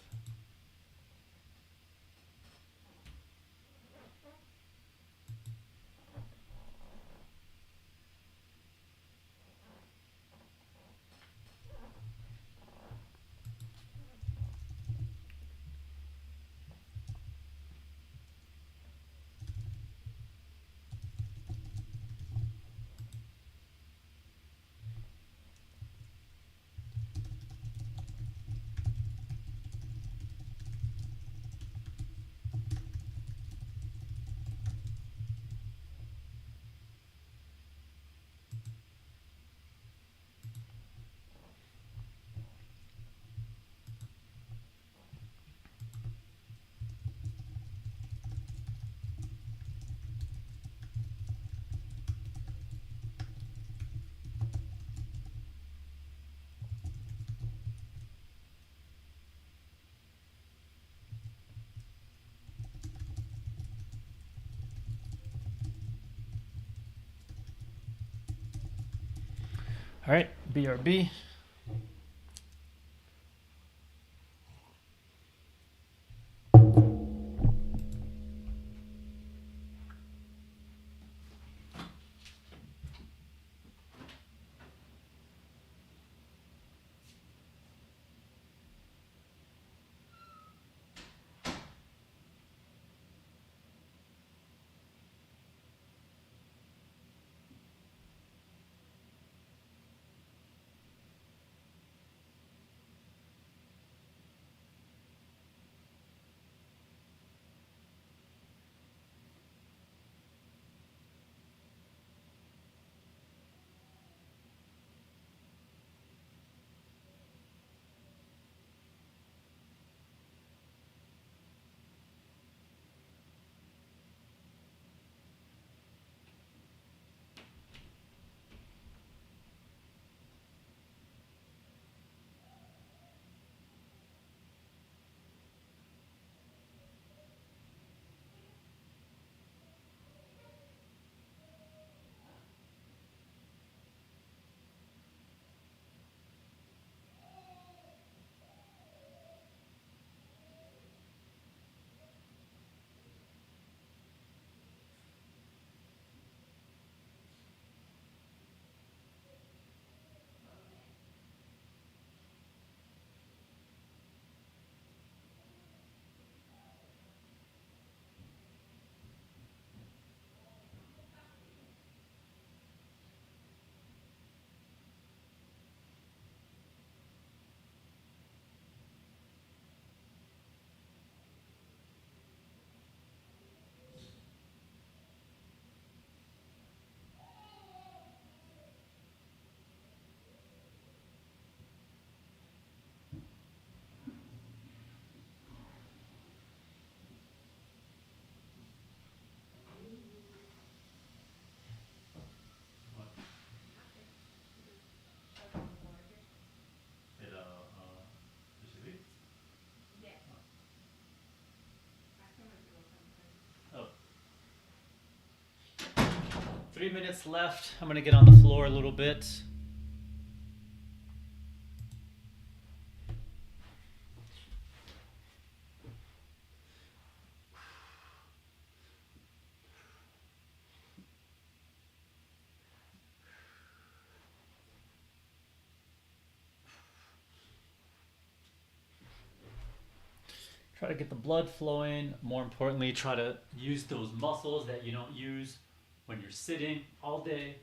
All right, BRB. Oh. 3 minutes left. I'm going to get on the floor a little bit. Try to get the blood flowing. More importantly, try to use those muscles that you don't use when you're sitting all day.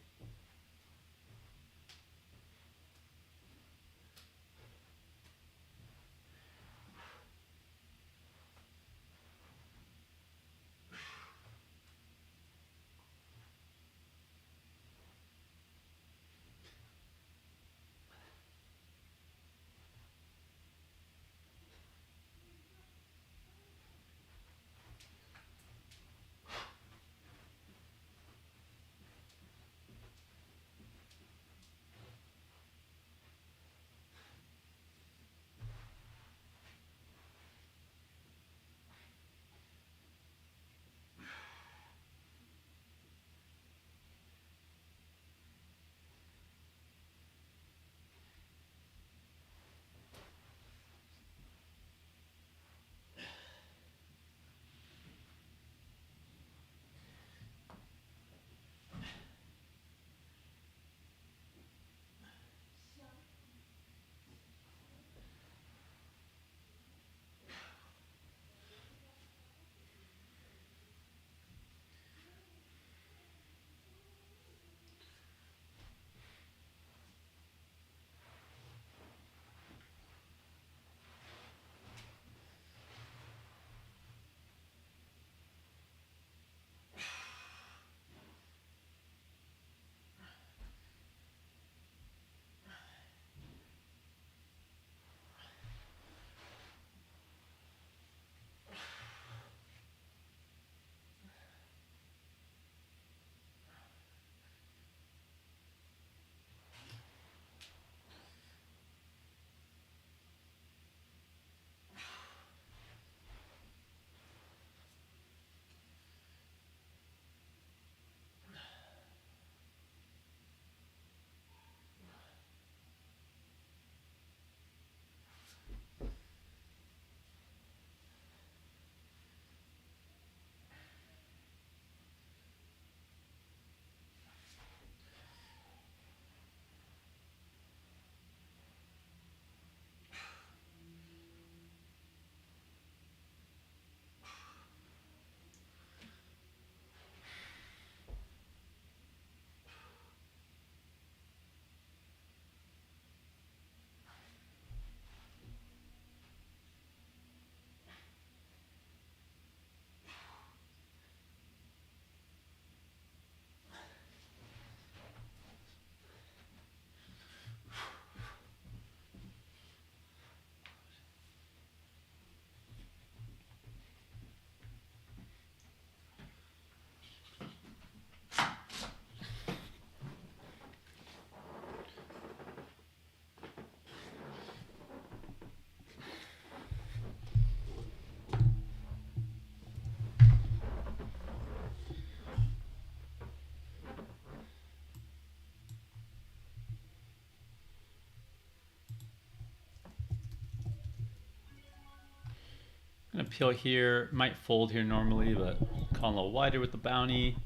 I'm gonna peel here, might fold here normally, but call a little wider with the bounty.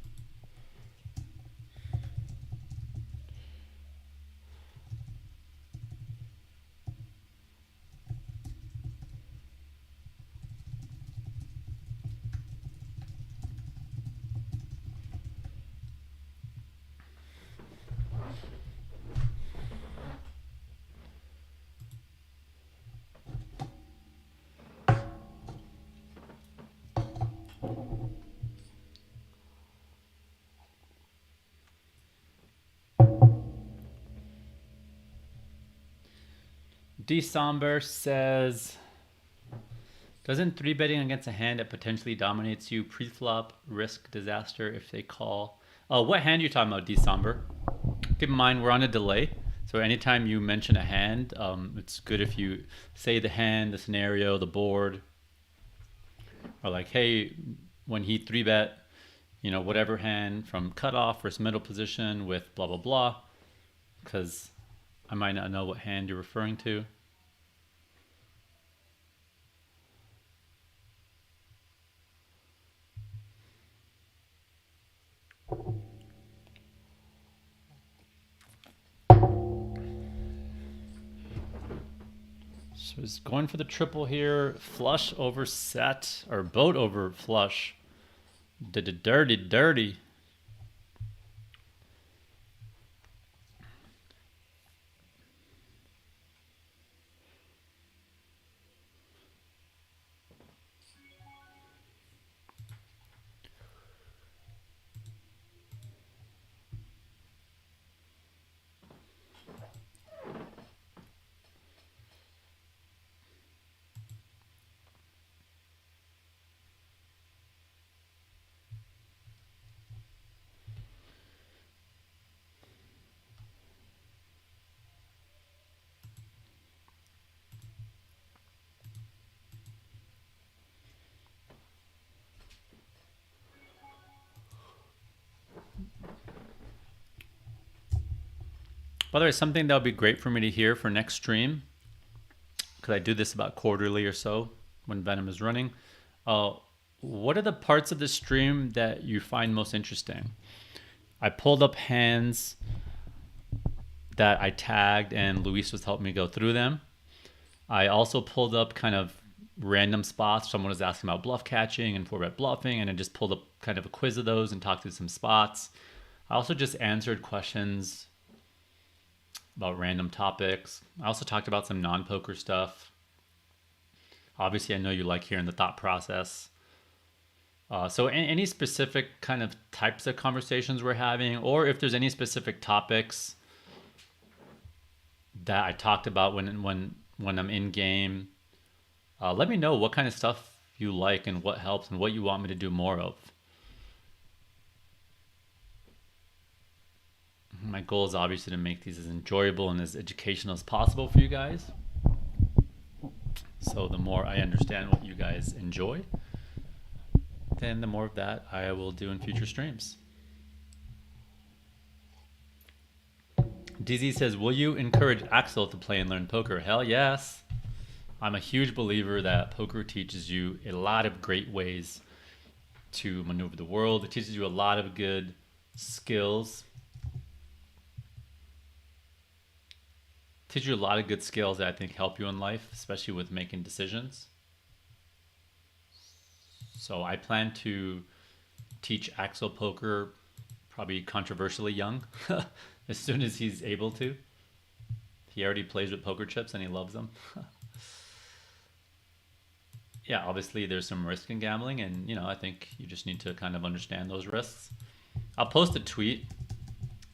D Somber says, doesn't 3-betting against a hand that potentially dominates you pre-flop risk disaster if they call? What hand are you talking about, D Somber? Keep in mind we're on a delay, so anytime you mention a hand, it's good if you say the hand, the scenario, the board, or like, hey, when he 3-bet, you know, whatever hand from cutoff versus middle position with blah blah blah, because I might not know what hand you're referring to. So he's going for the triple here. Flush over set, or boat over flush. Dirty, dirty. By the way, something that would be great for me to hear for next stream, because I do this about quarterly or so when Venom is running. What are the parts of the stream that you find most interesting? I pulled up hands that I tagged and Luis was helping me go through them. I also pulled up kind of random spots. Someone was asking about bluff catching and 4-bet bluffing, and I just pulled up kind of a quiz of those and talked through some spots. I also just answered questions about random topics. I also talked about some non-poker stuff. Obviously, I know you like hearing the thought process. So any specific kind of types of conversations we're having, or if there's any specific topics that I talked about when I'm in game, let me know what kind of stuff you like and what helps and what you want me to do more of. My goal is obviously to make these as enjoyable and as educational as possible for you guys. So the more I understand what you guys enjoy, then the more of that I will do in future streams. DZ says, will you encourage Axel to play and learn poker? Hell yes. I'm a huge believer that poker teaches you a lot of great ways to maneuver the world. It teaches you a lot of good skills. Teaches you a lot of good skills that I think help you in life, especially with making decisions. So I plan to teach Axel poker probably controversially young, as soon as he's able to. He already plays with poker chips and he loves them. Yeah, obviously there's some risk in gambling, and I think you just need to kind of understand those risks. I'll post a tweet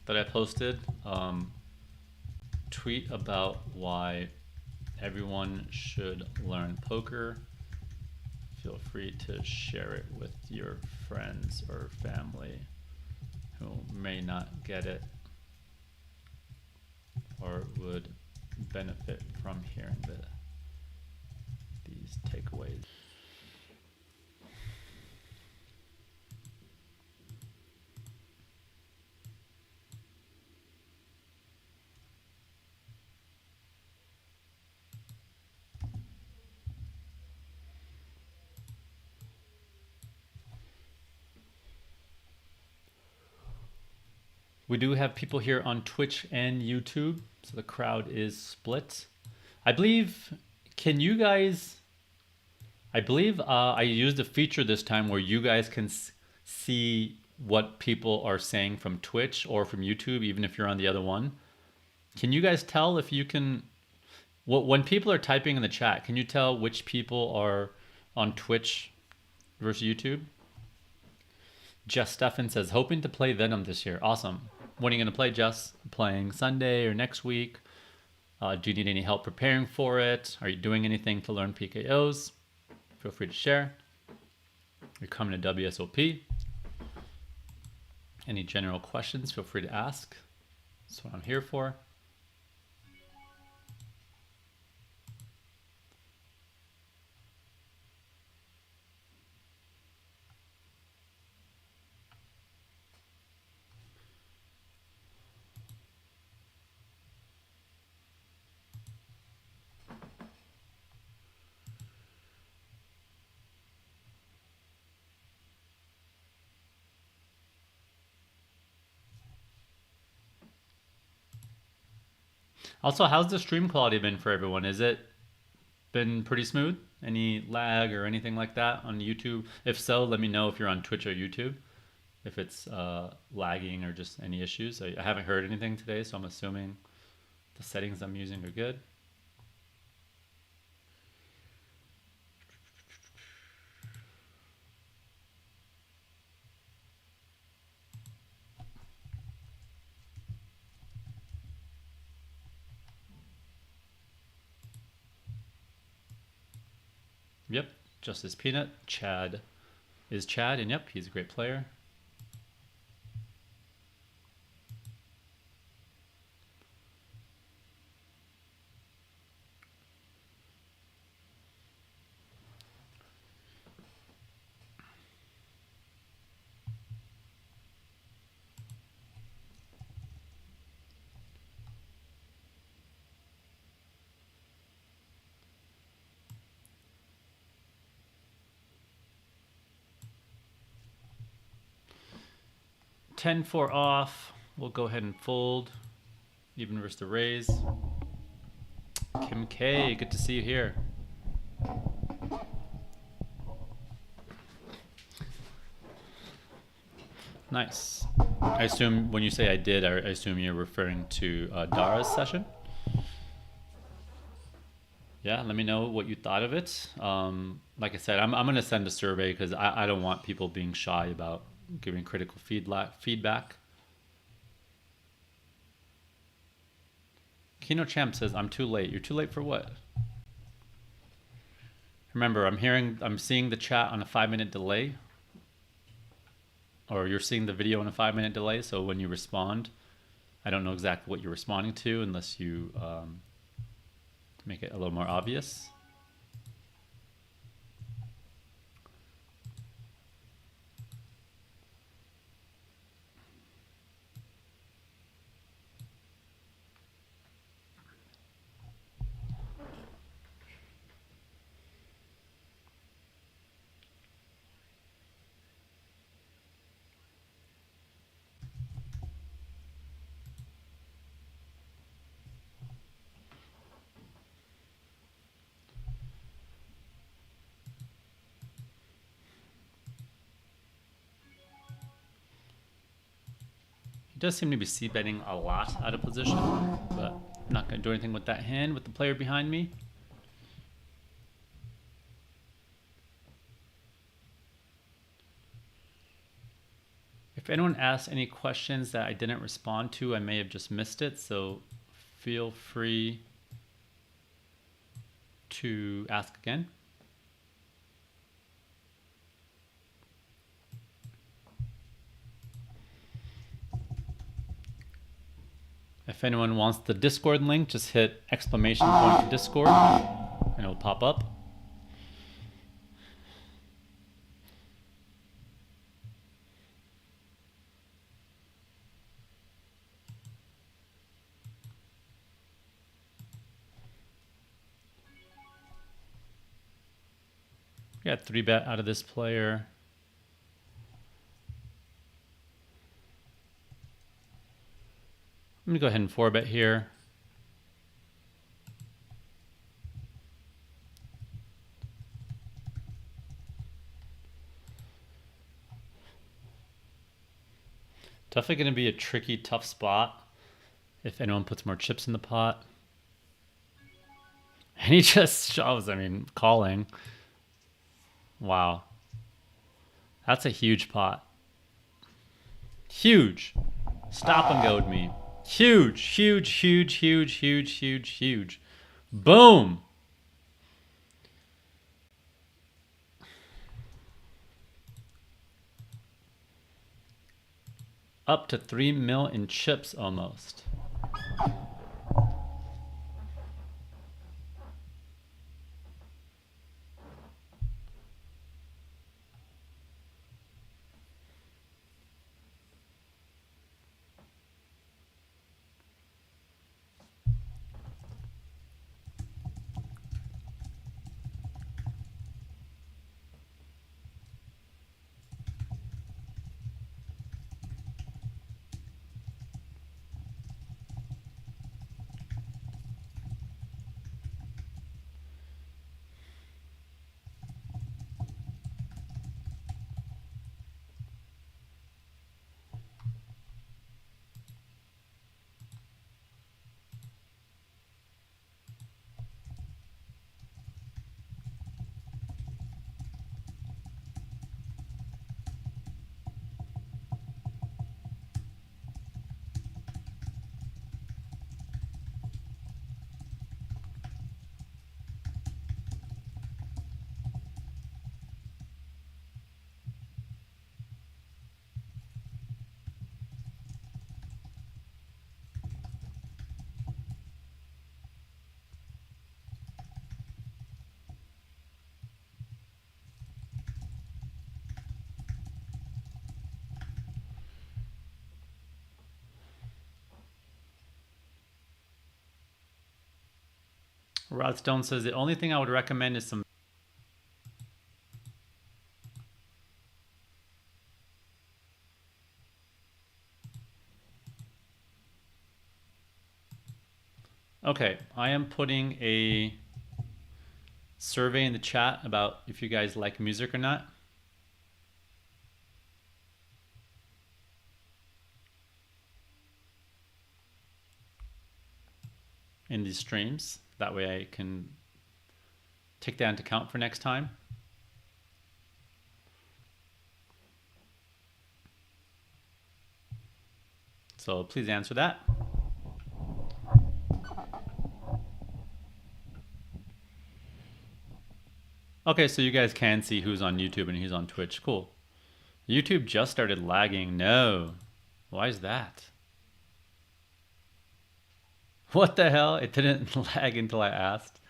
that I posted. Tweet about why everyone should learn poker. Feel free to share it with your friends or family who may not get it or would benefit from hearing these takeaways. We do have people here on Twitch and YouTube, so the crowd is split. I believe, I used a feature this time where you guys can see what people are saying from Twitch or from YouTube, even if you're on the other one. Can you guys tell if you can, when people are typing in the chat, can you tell which people are on Twitch versus YouTube? Jess Stefan says, hoping to play Venom this year. Awesome. When are you going to play, Jess? Playing Sunday or next week? Do you need any help preparing for it? Are you doing anything to learn PKOs? Feel free to share. You're coming to WSOP. Any general questions, feel free to ask. That's what I'm here for. Also, how's the stream quality been for everyone? Is it been pretty smooth? Any lag or anything like that on YouTube? If so, let me know if you're on Twitch or YouTube. If it's lagging or just any issues. I haven't heard anything today, so I'm assuming the settings I'm using are good. Yep, Justice Peanut. Chad is Chad, and yep, he's a great player. (10-4) off. We'll go ahead and fold. Even versus the raise. Kim K, good to see you here. Nice. I assume when you say I did, I assume you're referring to Dara's session. Yeah, let me know what you thought of it. Like I said, I'm going to send a survey because I don't want people being shy about giving critical feedback. Kino Champ says, I'm too late. You're too late for what? Remember, I'm seeing the chat on a 5-minute delay. Or you're seeing the video on a 5-minute delay, so when you respond, I don't know exactly what you're responding to unless you make it a little more obvious. Does seem to be c-betting a lot out of position, but I'm not going to do anything with that hand with the player behind me. If anyone asks any questions that I didn't respond to, I may have just missed it, so feel free to ask again. If anyone wants the Discord link, just hit exclamation point Discord and it'll pop up. We got 3-bet out of this player. I'm going to go ahead and 4-bet here. Definitely going to be a tricky, tough spot if anyone puts more chips in the pot. And he just shoves, I mean, calling. Wow. That's a huge pot. Huge. Stop and go with me. Huge, huge, huge, huge, huge, huge, huge. Boom. Up to 3 mil in chips almost. Rod Stone says the only thing I would recommend is some. Okay, I am putting a survey in the chat about if you guys like music or not. In these streams. That way I can take that into account for next time. So please answer that. Okay, so you guys can see who's on YouTube and who's on Twitch. Cool. YouTube just started lagging. No. Why is that? What the hell? It didn't lag until I asked.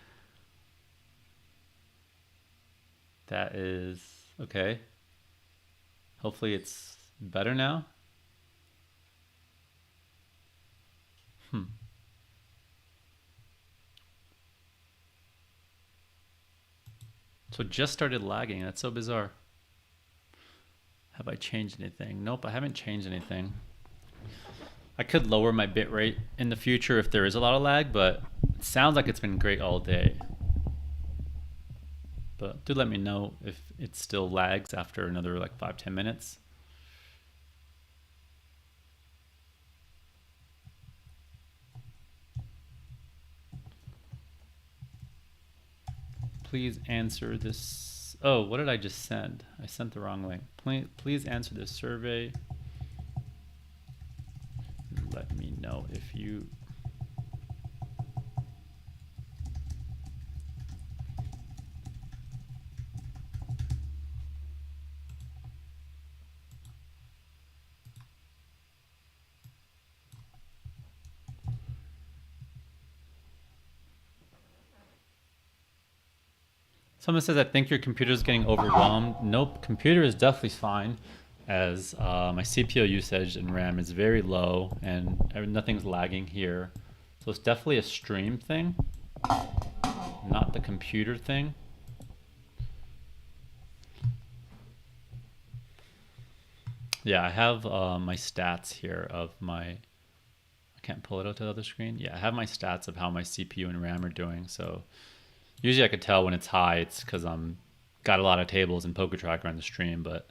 That is okay. Hopefully it's better now. So it just started lagging. That's so bizarre. Have I changed anything? Nope, I haven't changed anything. I could lower my bitrate in the future if there is a lot of lag, but it sounds like it's been great all day. But do let me know if it still lags after another like 5-10 minutes. Please answer this. Oh, what did I just send? I sent the wrong link. Please answer this survey. Let me know if you. Someone says, I think your computer is getting overwhelmed. Nope, computer is definitely fine, as my CPU usage and RAM is very low and nothing's lagging here. So it's definitely a stream thing, not the computer thing. Yeah, I have my stats here of my, I can't pull it out to the other screen. Yeah, I have my stats of how my CPU and RAM are doing. So usually I could tell when it's high, it's because I'm got a lot of tables and Poker Tracker on the stream, but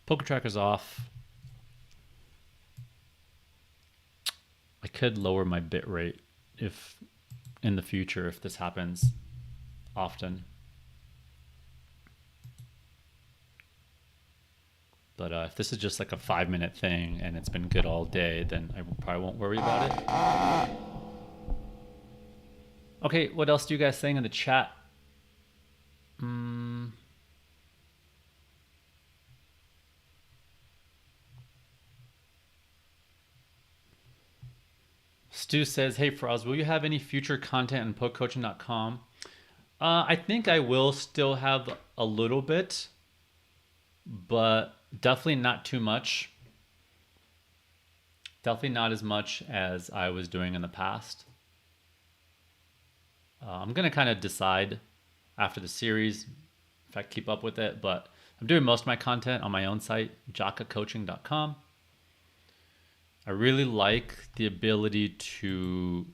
Poker Tracker's off. I could lower my bit rate if in the future, if this happens often. But if this is just like a 5-minute thing and it's been good all day, then I probably won't worry about it. Okay, what else do you guys saying in the chat? Stu says, hey Faraz, will you have any future content on pokecoaching.com? I think I will still have a little bit, but definitely not too much. Definitely not as much as I was doing in the past. I'm going to kind of decide after the series if I keep up with it, but I'm doing most of my content on my own site, jakacoaching.com. I really like the ability to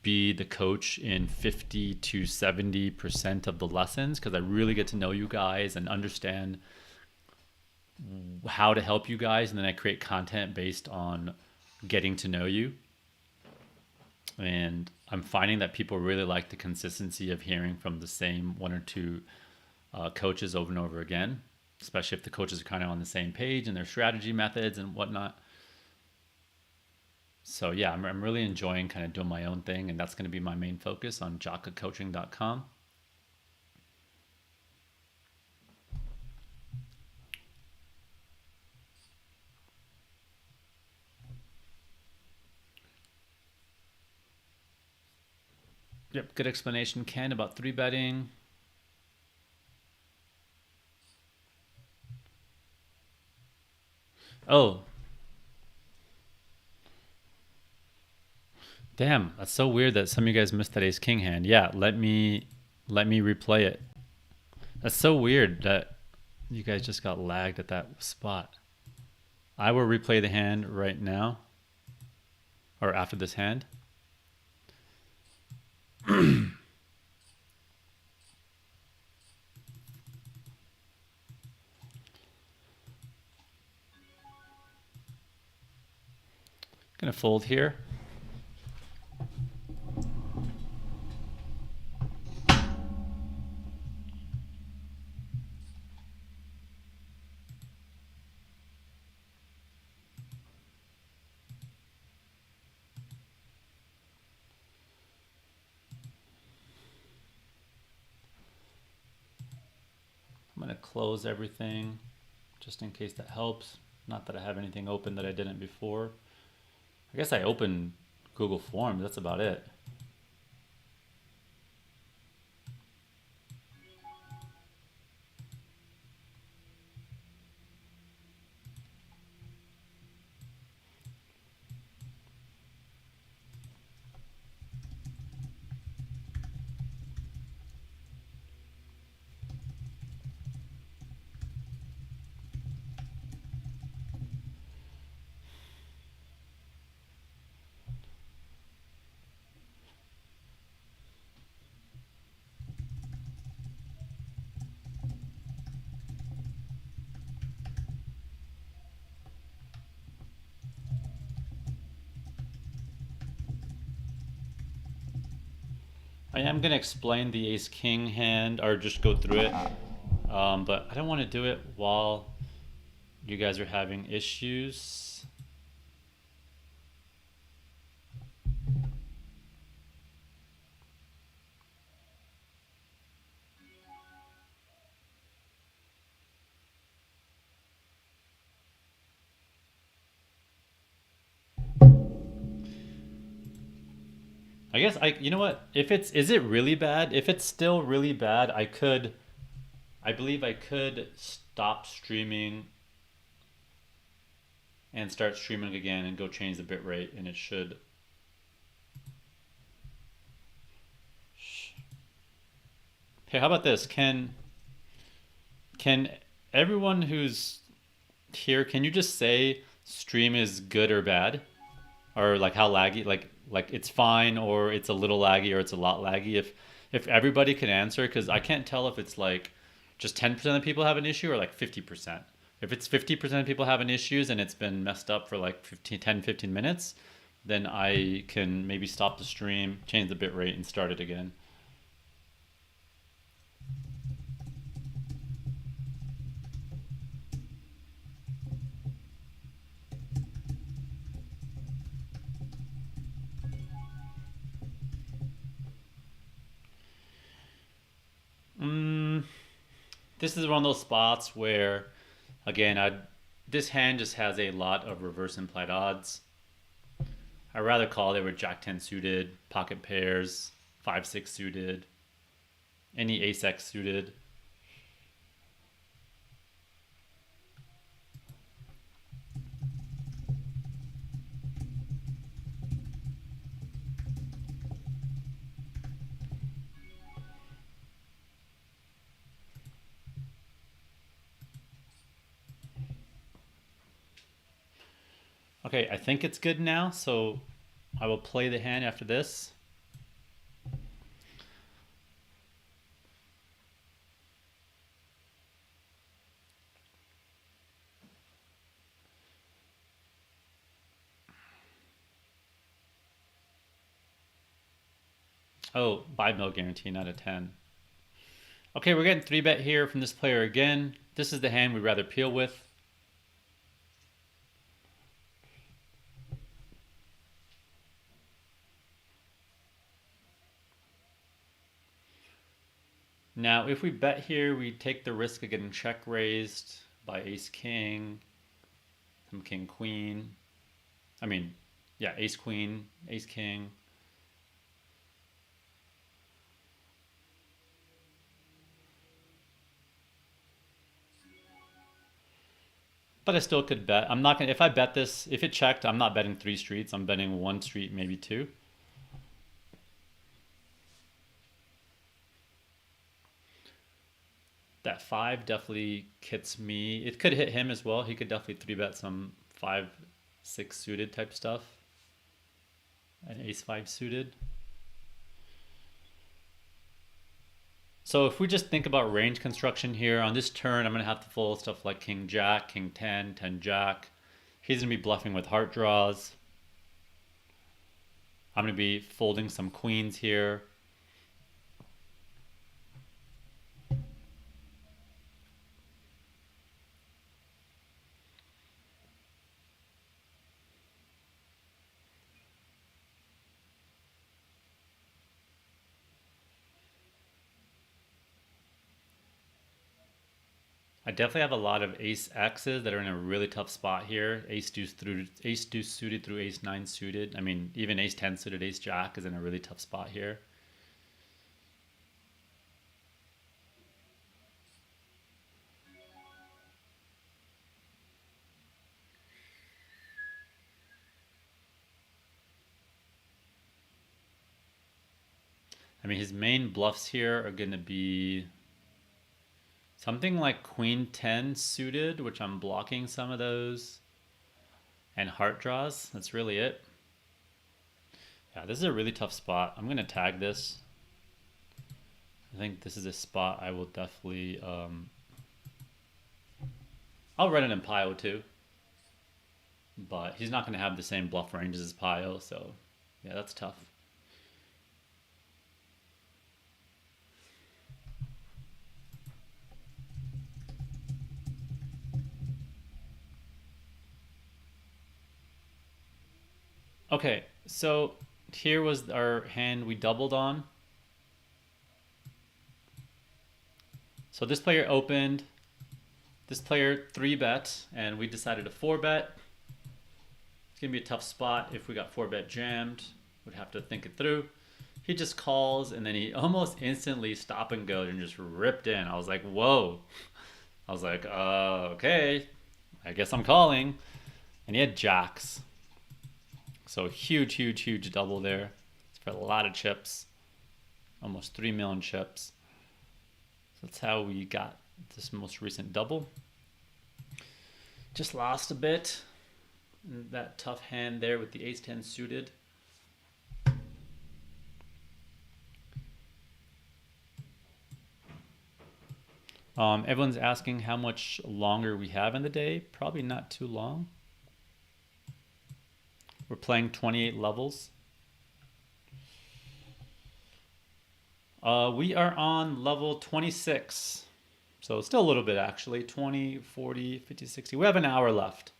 be the coach in 50 to 70% of the lessons, because I really get to know you guys and understand how to help you guys, and then I create content based on getting to know you. And I'm finding that people really like the consistency of hearing from the same one or two coaches over and over again, especially if the coaches are kind of on the same page and their strategy methods and whatnot. So yeah, I'm really enjoying kind of doing my own thing, and that's going to be my main focus on jakacoaching.com. Yep, good explanation, Ken, about 3-betting. Oh, Damn, that's so weird that some of you guys missed that ace king hand. Yeah, let me replay it. That's so weird that you guys just got lagged at that spot. I will replay the hand right now, or after this hand. Gonna fold here. I'm gonna close everything just in case that helps. Not that I have anything open that I didn't before. I guess I opened Google Forms, that's about it. I am going to explain the ace king hand, or just go through it, but I don't want to do it while you guys are having issues. I guess you know what? If is it really bad? If it's still really bad, I believe I could stop streaming and start streaming again and go change the bitrate, and it should. Hey, how about this? Can everyone who's here, can you just say stream is good or bad? Or like how laggy, like it's fine, or it's a little laggy, or it's a lot laggy. If everybody can answer, because I can't tell if it's like just 10% of people have an issue or like 50%. If it's 50% of people having issues and it's been messed up for like 10-15 minutes, then I can maybe stop the stream, change the bitrate, and start it again. This is one of those spots where, again, this hand just has a lot of reverse implied odds. I'd rather call it with Jack 10 suited, pocket pairs, 5-6 suited, any ace X suited. Okay, I think it's good now, so I will play the hand after this. Oh, 5 mil guarantee, not a 10. Okay, we're getting 3-bet here from this player again. This is the hand we'd rather peel with. Now, if we bet here, we take the risk of getting check raised by ace king, some king queen. I mean, yeah, ace queen, ace king. But I still could bet. I'm not gonna, if I bet this, if it checked, I'm not betting 3 streets. I'm betting 1 street, maybe 2. That 5 definitely hits me. It could hit him as well. He could definitely 3-bet some 5-6 suited type stuff. An ace-5 suited. So if we just think about range construction here, on this turn, I'm going to have to fold stuff like King Jack, King 10, 10 Jack. He's going to be bluffing with heart draws. I'm going to be folding some queens here. I definitely have a lot of ace X's that are in a really tough spot here. Ace deuce suited through ace 9 suited. I mean, even ace 10 suited, ace jack is in a really tough spot here. I mean, his main bluffs here are going to be something like queen 10 suited, which I'm blocking some of those, and heart draws. That's really it. Yeah, this is a really tough spot. I'm going to tag this. I think this is a spot I will definitely... I'll run it in PKO too. But he's not going to have the same bluff ranges as PKO, so yeah, that's tough. Okay, so here was our hand we doubled on. So this player opened, this player 3-bet, and we decided to 4-bet. It's gonna be a tough spot if we got 4-bet jammed. Would have to think it through. He just calls, and then he almost instantly stop and go and just ripped in. I was like, whoa. I was like, okay, I guess I'm calling. And he had jacks. So huge, huge, huge double there. It's for a lot of chips. Almost 3 million chips. So that's how we got this most recent double. Just lost a bit. That tough hand there with the ace 10 suited. Everyone's asking how much longer we have in the day. Probably not too long. We're playing 28 levels. We are on level 26. So still a little bit actually. 20, 40, 50, 60. We have an hour left.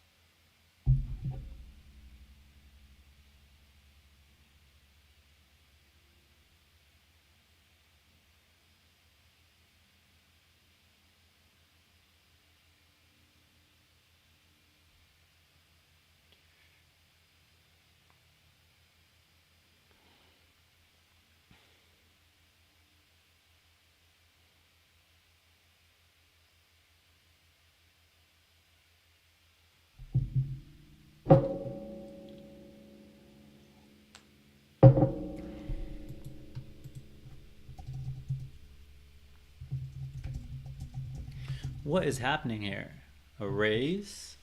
What is happening here? A raise,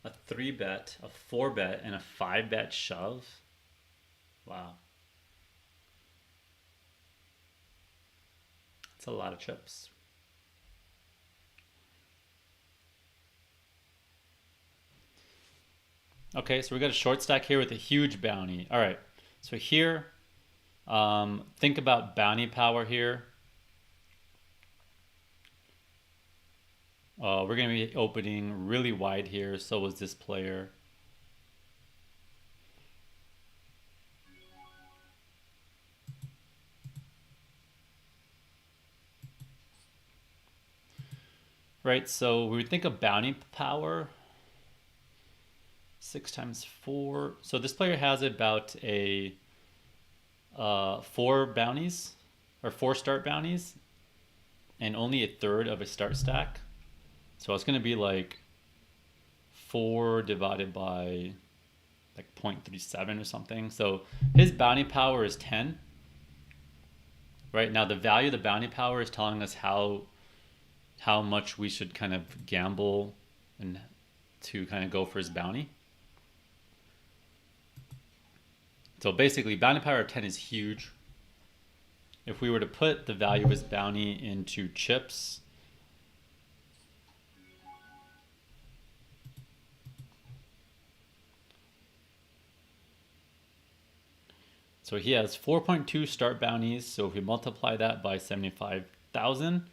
a 3-bet, a 4-bet, and a 5-bet shove? Wow. That's a lot of chips. Okay, so we got a short stack here with a huge bounty. All right, so here, think about bounty power here. We're going to be opening really wide here. So was this player. Right, so we would think of bounty power. 6 times 4. So this player has about a 4 bounties, or 4 start bounties, and only a third of a start stack. So it's going to be like 4 divided by like 0.37 or something. So his bounty power is 10. Right now, the value of the bounty power is telling us how much we should kind of gamble and to kind of go for his bounty. So basically, bounty power of 10 is huge. If we were to put the value of his bounty into chips, so he has 4.2 start bounties. So if we multiply that by 75,000,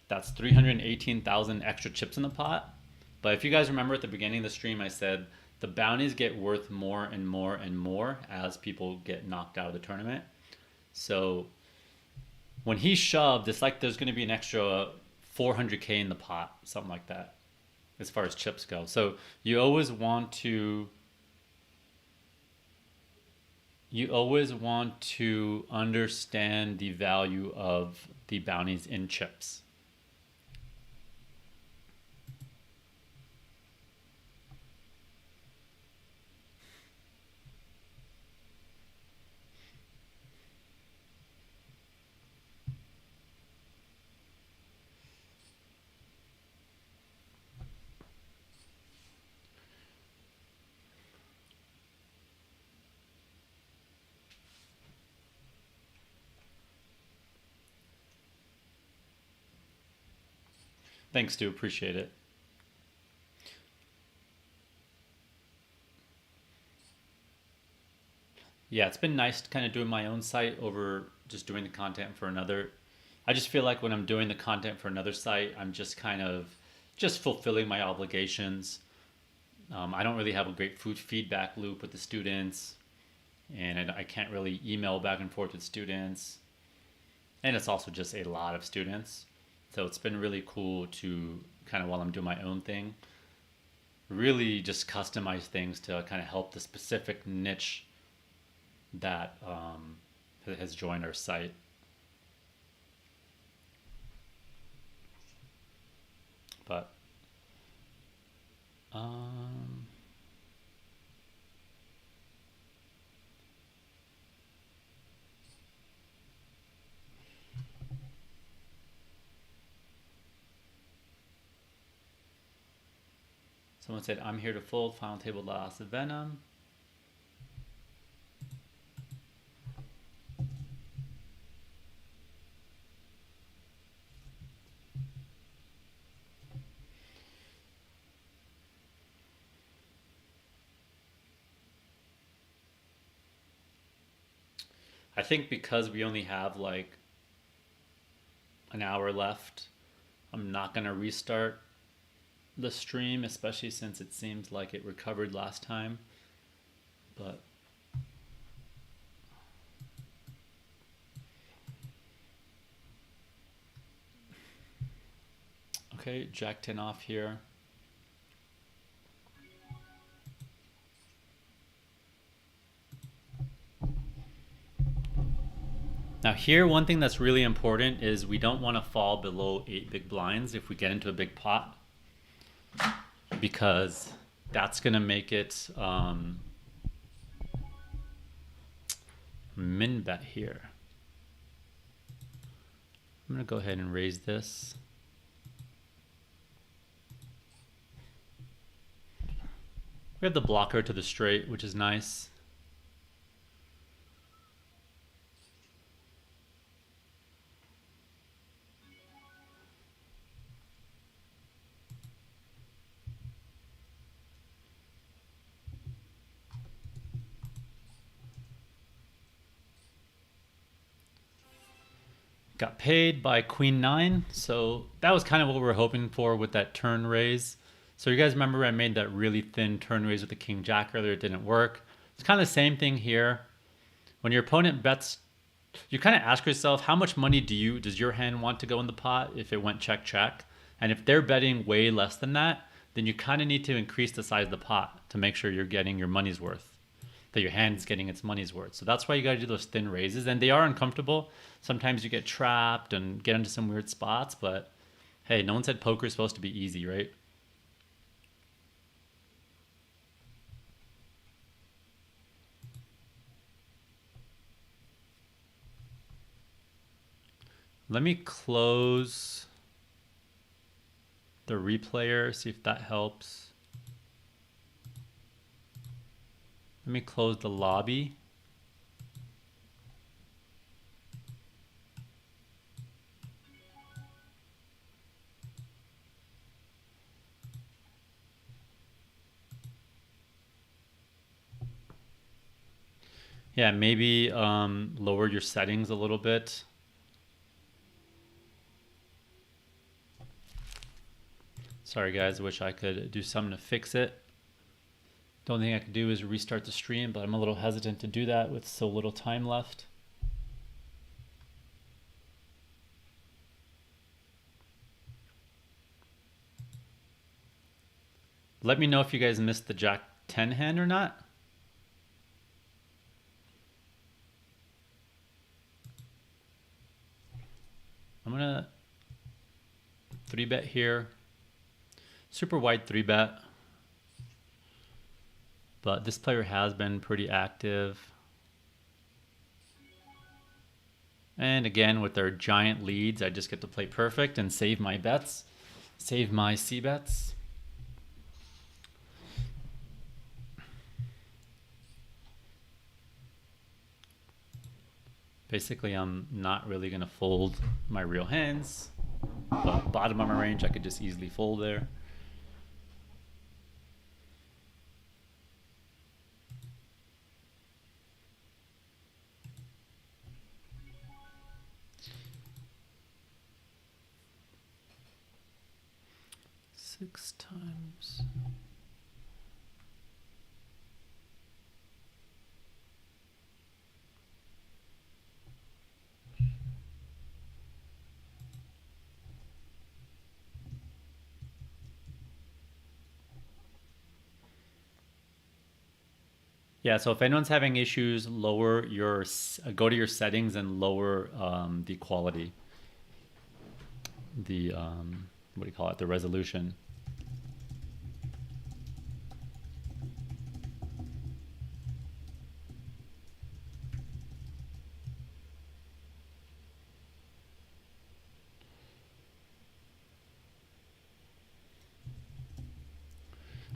that's 318,000 extra chips in the pot. But if you guys remember at the beginning of the stream, I said the bounties get worth more and more and more as people get knocked out of the tournament. So when he shoved, it's like there's going to be an extra 400k in the pot, something like that, as far as chips go. So you always want to understand the value of the bounties in chips. Thanks, Stu. Appreciate it. Yeah, it's been nice kind of doing my own site over just doing the content for another. I just feel like when I'm doing the content for another site, I'm just kind of just fulfilling my obligations. I don't really have a great food feedback loop with the students, and I can't really email back and forth with students. And it's also just a lot of students. So it's been really cool to kind of, while I'm doing my own thing, really just customize things to kind of help the specific niche that has joined our site. But someone said, I'm here to fold final table loss of Venom. I think because we only have like an hour left, I'm not going to restart the stream, especially since it seems like it recovered last time. But okay, Jack 10 off here. Now here, one thing that's really important is we don't want to fall below 8 big blinds if we get into a big pot, because that's going to make it min bet here. I'm going to go ahead and raise this. We have the blocker to the straight, which is nice. Got paid by Queen 9, so that was kind of what we were hoping for with that turn raise. So you guys remember I made that really thin turn raise with the King Jack earlier, it didn't work. It's kind of the same thing here. When your opponent bets, you kind of ask yourself, how much money does your hand want to go in the pot if it went check check? And if they're betting way less than that, then you kind of need to increase the size of the pot to make sure you're getting your money's worth, that your hand's getting its money's worth. So that's why you got to do those thin raises, and they are uncomfortable. Sometimes you get trapped and get into some weird spots, but hey, no one said poker is supposed to be easy, right? Let me close the replayer, see if that helps. Let me close the lobby. Yeah, maybe lower your settings a little bit. Sorry guys, I wish I could do something to fix it. The only thing I could do is restart the stream, but I'm a little hesitant to do that with so little time left. Let me know if you guys missed the Jack 10 hand or not. I'm gonna 3-bet here. Super wide 3-bet. But this player has been pretty active. And again, with their giant leads, I just get to play perfect and save my bets. Save my C bets. Basically, I'm not really going to fold my real hands. But bottom of my range, I could just easily fold there. Six times. Yeah, so if anyone's having issues, lower your, go to your settings and lower the quality, the, what do you call it, the resolution.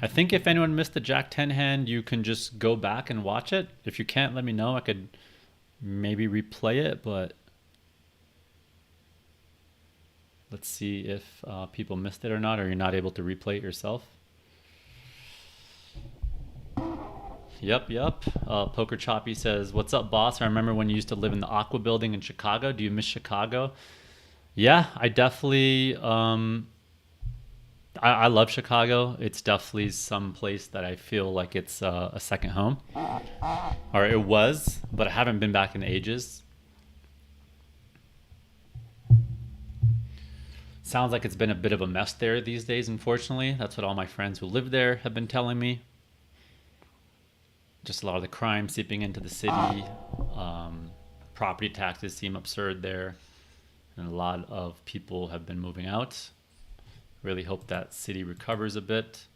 I think if anyone missed the Jack 10 hand, you can just go back and watch it. If you can't, let me know. I could maybe replay it, but let's see if people missed it or not, or you're not able to replay it yourself. Yep. Poker Choppy says, "What's up, boss? I remember when you used to live in the Aqua building in Chicago. Do you miss Chicago?" Yeah, I definitely... I love Chicago. It's definitely some place that I feel like it's a second home. Or it was, but I haven't been back in ages. Sounds like it's been a bit of a mess there these days, unfortunately. That's what all my friends who live there have been telling me. Just a lot of the crime seeping into the city. Property taxes seem absurd there. And a lot of people have been moving out. Really hope that city recovers a bit.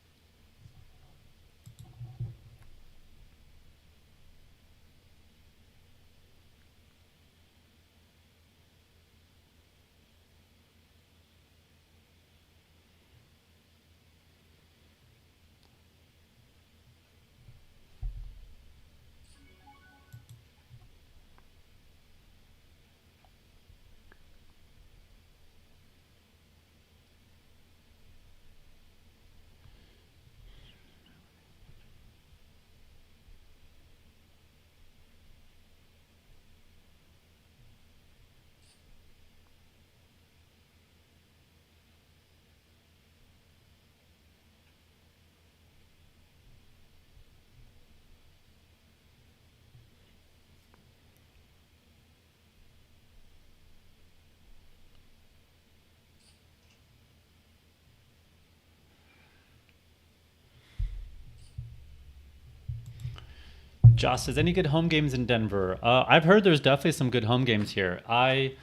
Josh says, any good home games in Denver? I've heard there's definitely some good home games here. I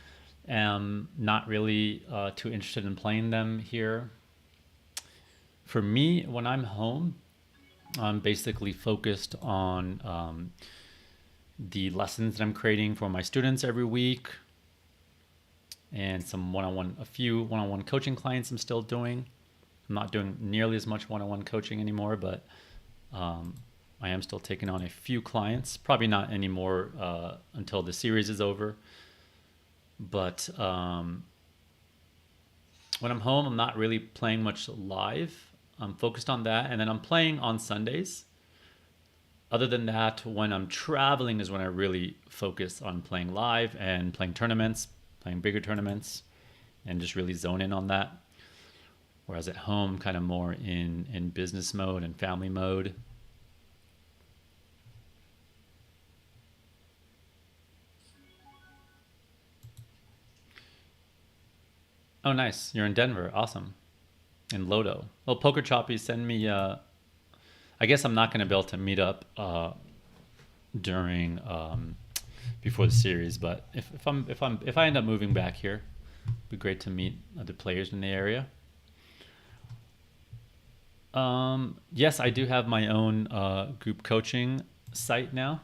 am not really too interested in playing them here. For me, when I'm home, I'm basically focused on the lessons that I'm creating for my students every week. and a few one-on-one coaching clients I'm still doing. I'm not doing nearly as much one-on-one coaching anymore, but I am still taking on a few clients. Probably not anymore until the series is over. But when I'm home, I'm not really playing much live. I'm focused on that, and then I'm playing on Sundays. Other than that, when I'm traveling is when I really focus on playing live and playing tournaments, playing bigger tournaments, and just really zone in on that. Whereas at home, kind of more in business mode and family mode. Oh, nice. You're in Denver. Awesome. In Lodo. Well, Poker Choppy, send me. I guess I'm not going to be able to meet up during before the series, but if I end up moving back here, it'd be great to meet other players in the area. Yes, I do have my own group coaching site now.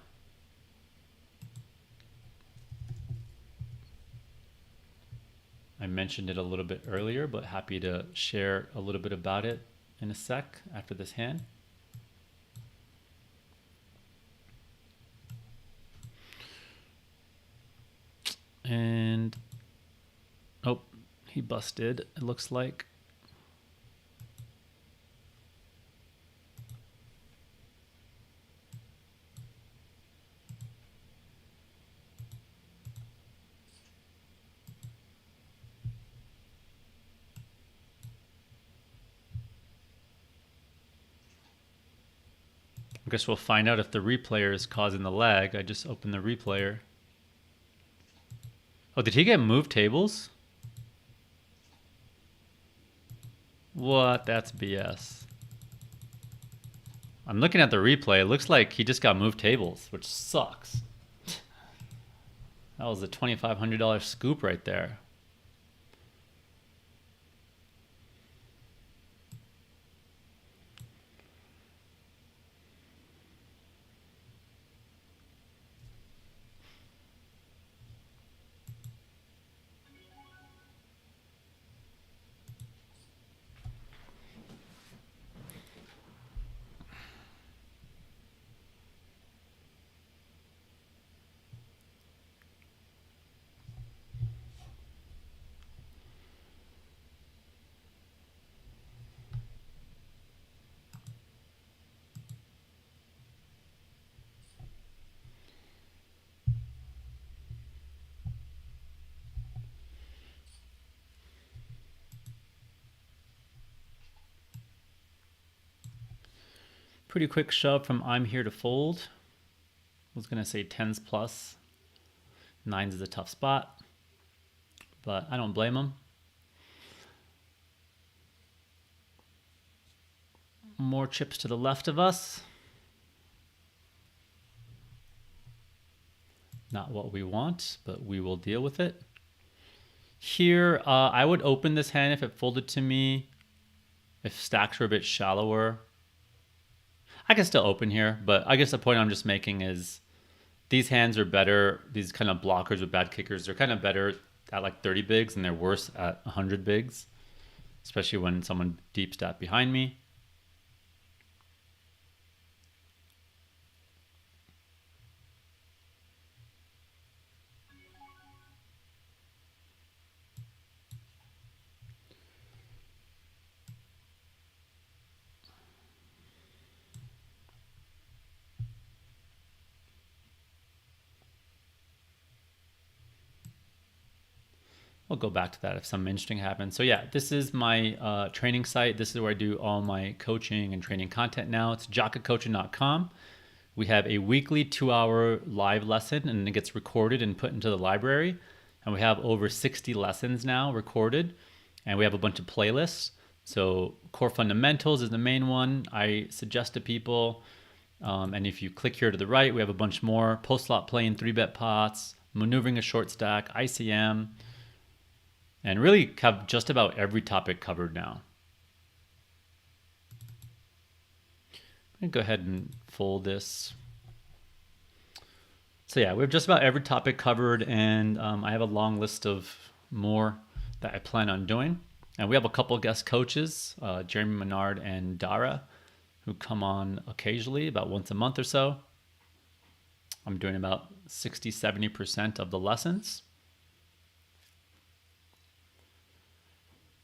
I mentioned it a little bit earlier, but happy to share a little bit about it in a sec after this hand. And, oh, he busted, it looks like. I guess we'll find out if the replayer is causing the lag. I just opened the replayer. Oh, did he get moved tables? What? That's BS. I'm looking at the replay. It looks like he just got moved tables, which sucks. That was a $2,500 scoop right there. Pretty quick shove from I'm here to fold. I was going to say 10s plus. 9s is a tough spot, but I don't blame him. More chips to the left of us. Not what we want, but we will deal with it. Here, I would open this hand if it folded to me. If stacks were a bit shallower, I can still open here, but I guess the point I'm just making is these hands are better. These kind of blockers with bad kickers, they're kind of better at like 30 bigs and they're worse at 100 bigs, especially when someone deep stat behind me. We'll go back to that if something interesting happens. So yeah, this is my training site. This is where I do all my coaching and training content now. It's jakacoaching.com. We have a weekly 2-hour live lesson and it gets recorded and put into the library. And we have over 60 lessons now recorded. And we have a bunch of playlists. So core fundamentals is the main one I suggest to people. And if you click here to the right, we have a bunch more. Post-flop play in 3-bet pots, maneuvering a short stack, ICM, and really have just about every topic covered now. I'm gonna go ahead and fold this. So yeah, we have just about every topic covered, and I have a long list of more that I plan on doing. And we have a couple guest coaches, Jeremy Menard and Dara, who come on occasionally, about once a month or so. I'm doing about 60-70% of the lessons.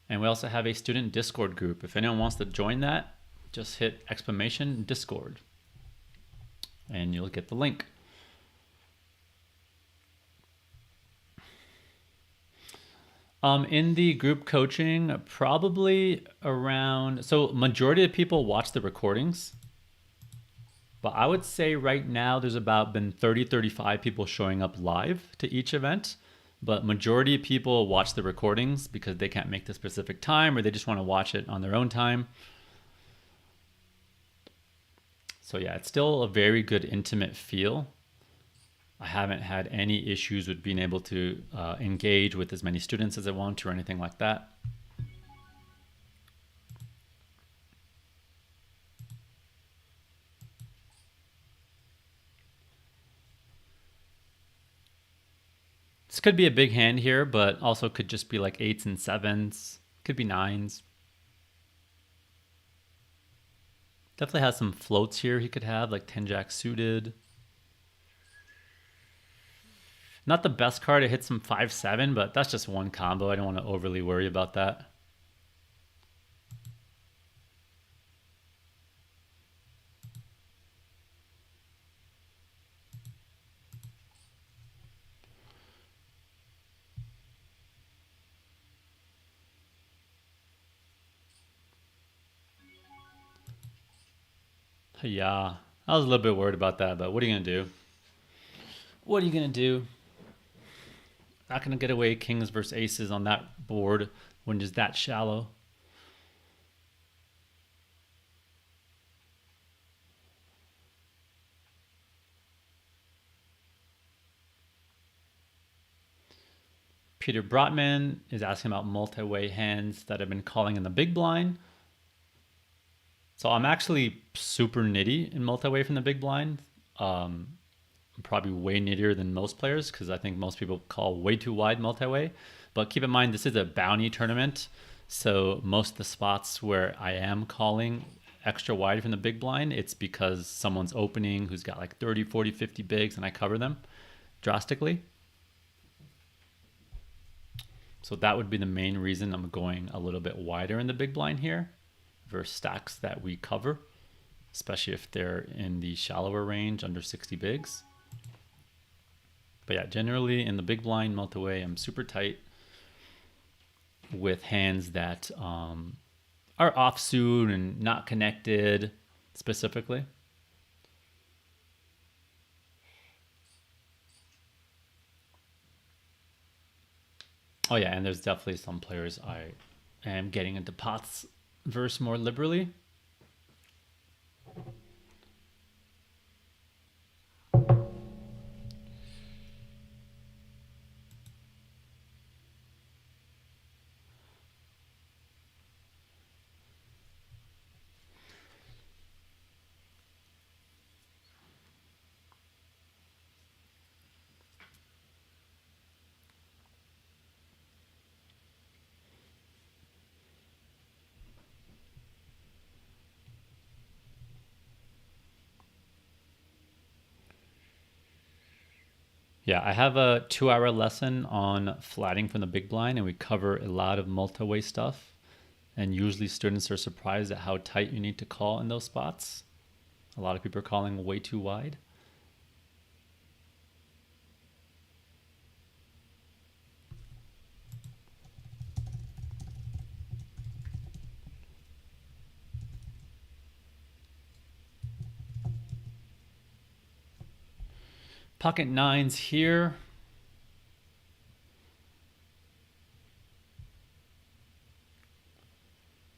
And we also have a student Discord group. If anyone wants to join that, just hit exclamation Discord and you'll get the link. In the group coaching, probably around, so majority of people watch the recordings, but I would say right now there's about been 30-35 people showing up live to each event, but majority of people watch the recordings because they can't make the specific time or they just want to watch it on their own time. So yeah, it's still a very good intimate feel. I haven't had any issues with being able to engage with as many students as I want to or anything like that. This could be a big hand here, but also could just be like 8s and 7s. Could be 9s. Definitely has some floats here he could have, like 10-jack suited. Not the best card. It hits some 5-7, but that's just one combo. I don't want to overly worry about that. Yeah, I was a little bit worried about that, but what are you going to do? What are you going to do? Not going to get away kings versus aces on that board when it's that shallow. Peter Brotman is asking about multi-way hands that I've been calling in the big blind. So I'm actually super nitty in multi-way from the big blind. I'm probably way nittier than most players because I think most people call way too wide multi-way. But keep in mind, this is a bounty tournament. So most of the spots where I am calling extra wide from the big blind, it's because someone's opening who's got like 30, 40, 50 bigs and I cover them drastically. So that would be the main reason I'm going a little bit wider in the big blind here versus stacks that we cover, especially if they're in the shallower range under 60 bigs. But yeah, generally in the big blind multi-way, I'm super tight with hands that are offsuit and not connected specifically. Oh yeah, and there's definitely some players I am getting into pots verse more liberally. Yeah, I have a 2-hour lesson on flatting from the big blind, and we cover a lot of multi-way stuff. And usually students are surprised at how tight you need to call in those spots. A lot of people are calling way too wide. Pocket 9s here.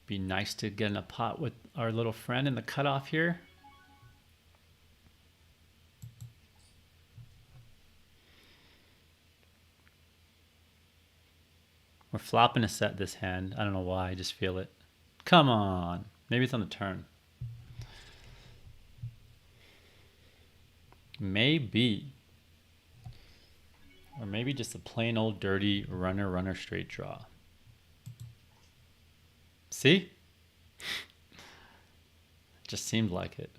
Be nice to get in a pot with our little friend in the cutoff here. We're flopping a set this hand. I don't know why, I just feel it. Come on. Maybe it's on the turn. Maybe. Or maybe just a plain old dirty runner straight draw. See? Just seemed like it.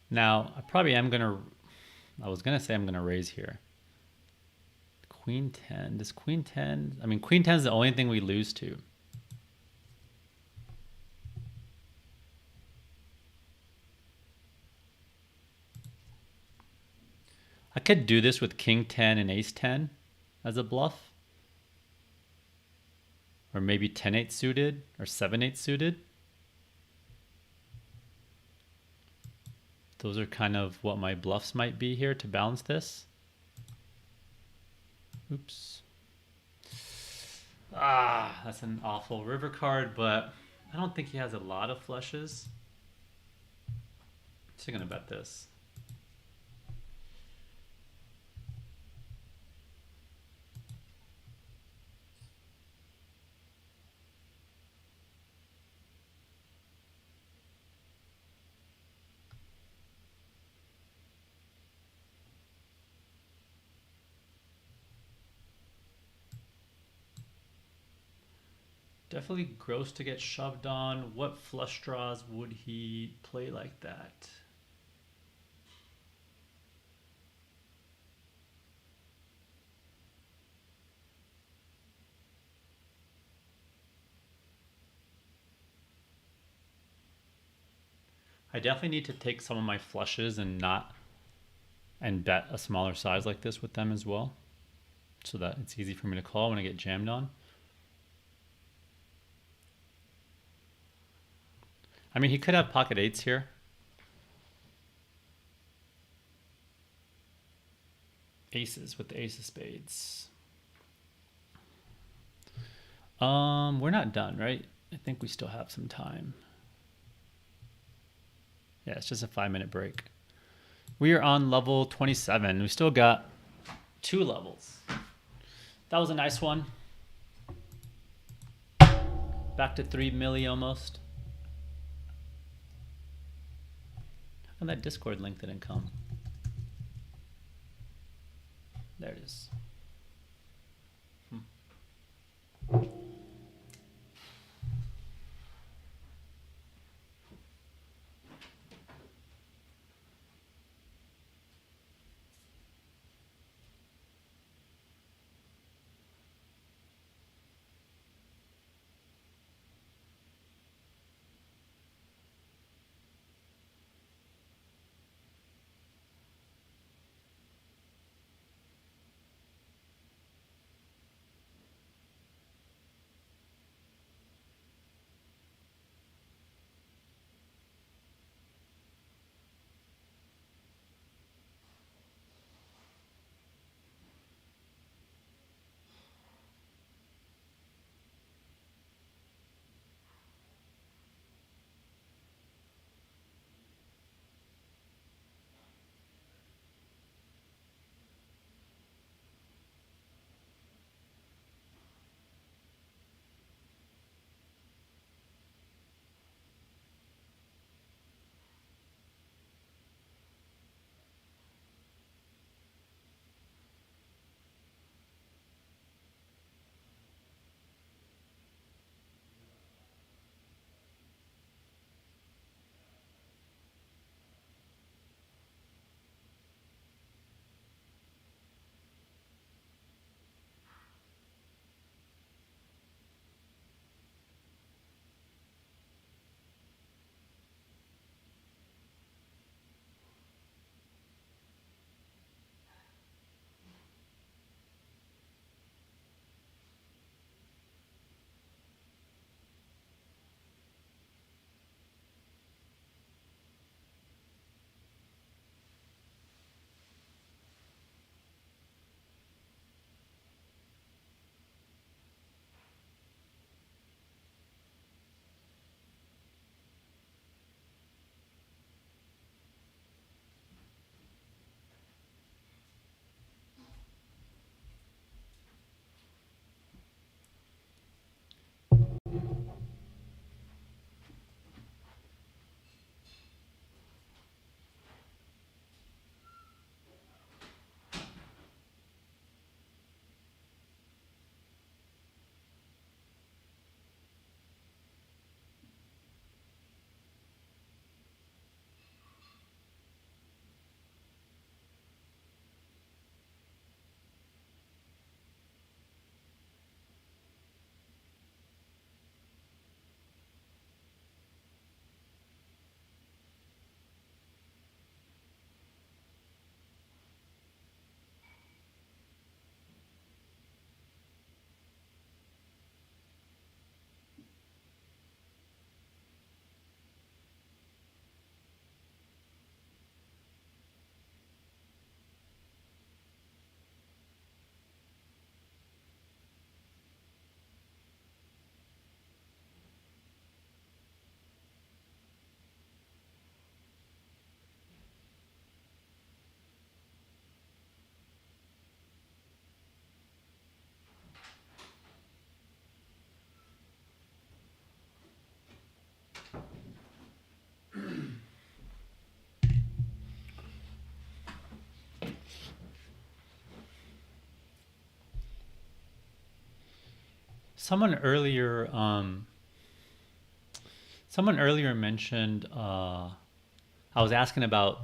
Now, I probably am going to... I was going to say I'm going to raise here. Queen 10. Does Queen 10... I mean, Queen 10 is the only thing we lose to. I could do this with King 10 and Ace 10 as a bluff. Or maybe 10-8 suited or 7-8 suited. Those are kind of what my bluffs might be here to balance this. Oops. Ah, that's an awful river card, but I don't think he has a lot of flushes. So I'm gonna bet this. Definitely gross to get shoved on. What flush draws would he play like that? I definitely need to take some of my flushes and bet a smaller size like this with them as well, so that it's easy for me to call when I get jammed on. I mean, he could have pocket eights here. Aces with the ace of spades. We're not done, right? I think we still have some time. Yeah, it's just a 5-minute break. We are on level 27. We still got 2 levels. That was a nice one. Back to 3 milli almost. How come that Discord link didn't come? There it is. Someone earlier, someone earlier mentioned. I was asking about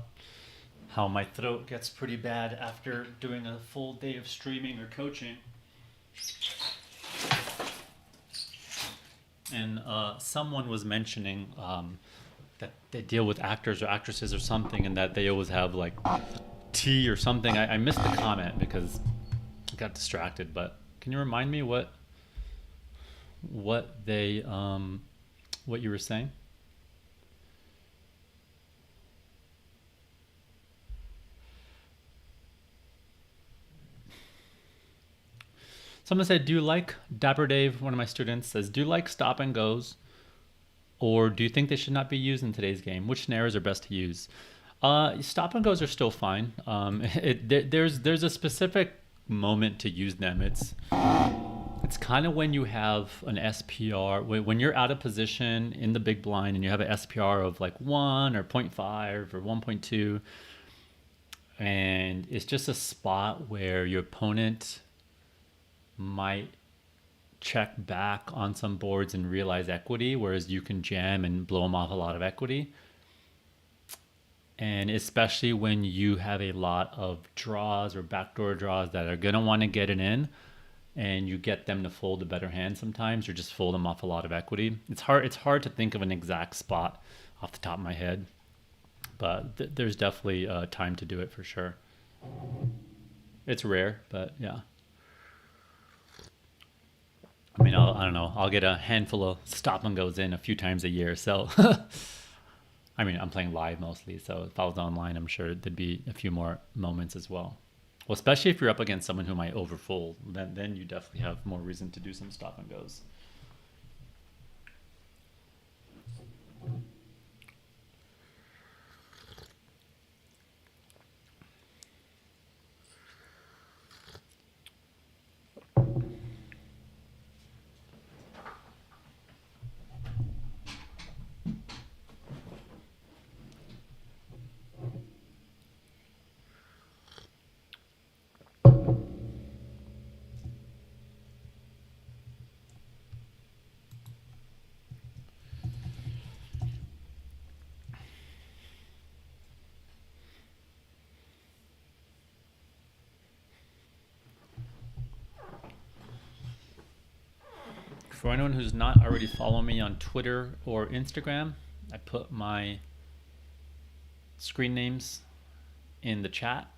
how my throat gets pretty bad after doing a full day of streaming or coaching, and someone was mentioning that they deal with actors or actresses or something, and that they always have like tea or something. I missed the comment because I got distracted. But can you remind me what they what you were saying? Someone said, "Do you like Dapper Dave?" One of my students says, "Do you like stop and goes, or do you think they should not be used in today's game? Which scenarios are best to use?" Stop and goes are still fine. There's a specific moment to use them. It's kind of when you have an SPR, when you're out of position in the big blind and you have an SPR of like 1 or 0.5 or 1.2, and it's just a spot where your opponent might check back on some boards and realize equity, whereas you can jam and blow them off a lot of equity. And especially when you have a lot of draws or backdoor draws that are going to want to get it in, and you get them to fold a better hand sometimes, or just fold them off a lot of equity. It's hard to think of an exact spot off the top of my head, but there's definitely time to do it for sure. It's rare, but yeah. I mean, I don't know. I'll get a handful of stop and goes in a few times a year. So, I mean, I'm playing live mostly. So if I was online, I'm sure there'd be a few more moments as well. Well, especially if you're up against someone who might overfold, then you definitely have more reason to do some stop and goes. For anyone who's not already following me on Twitter or Instagram, I put my screen names in the chat.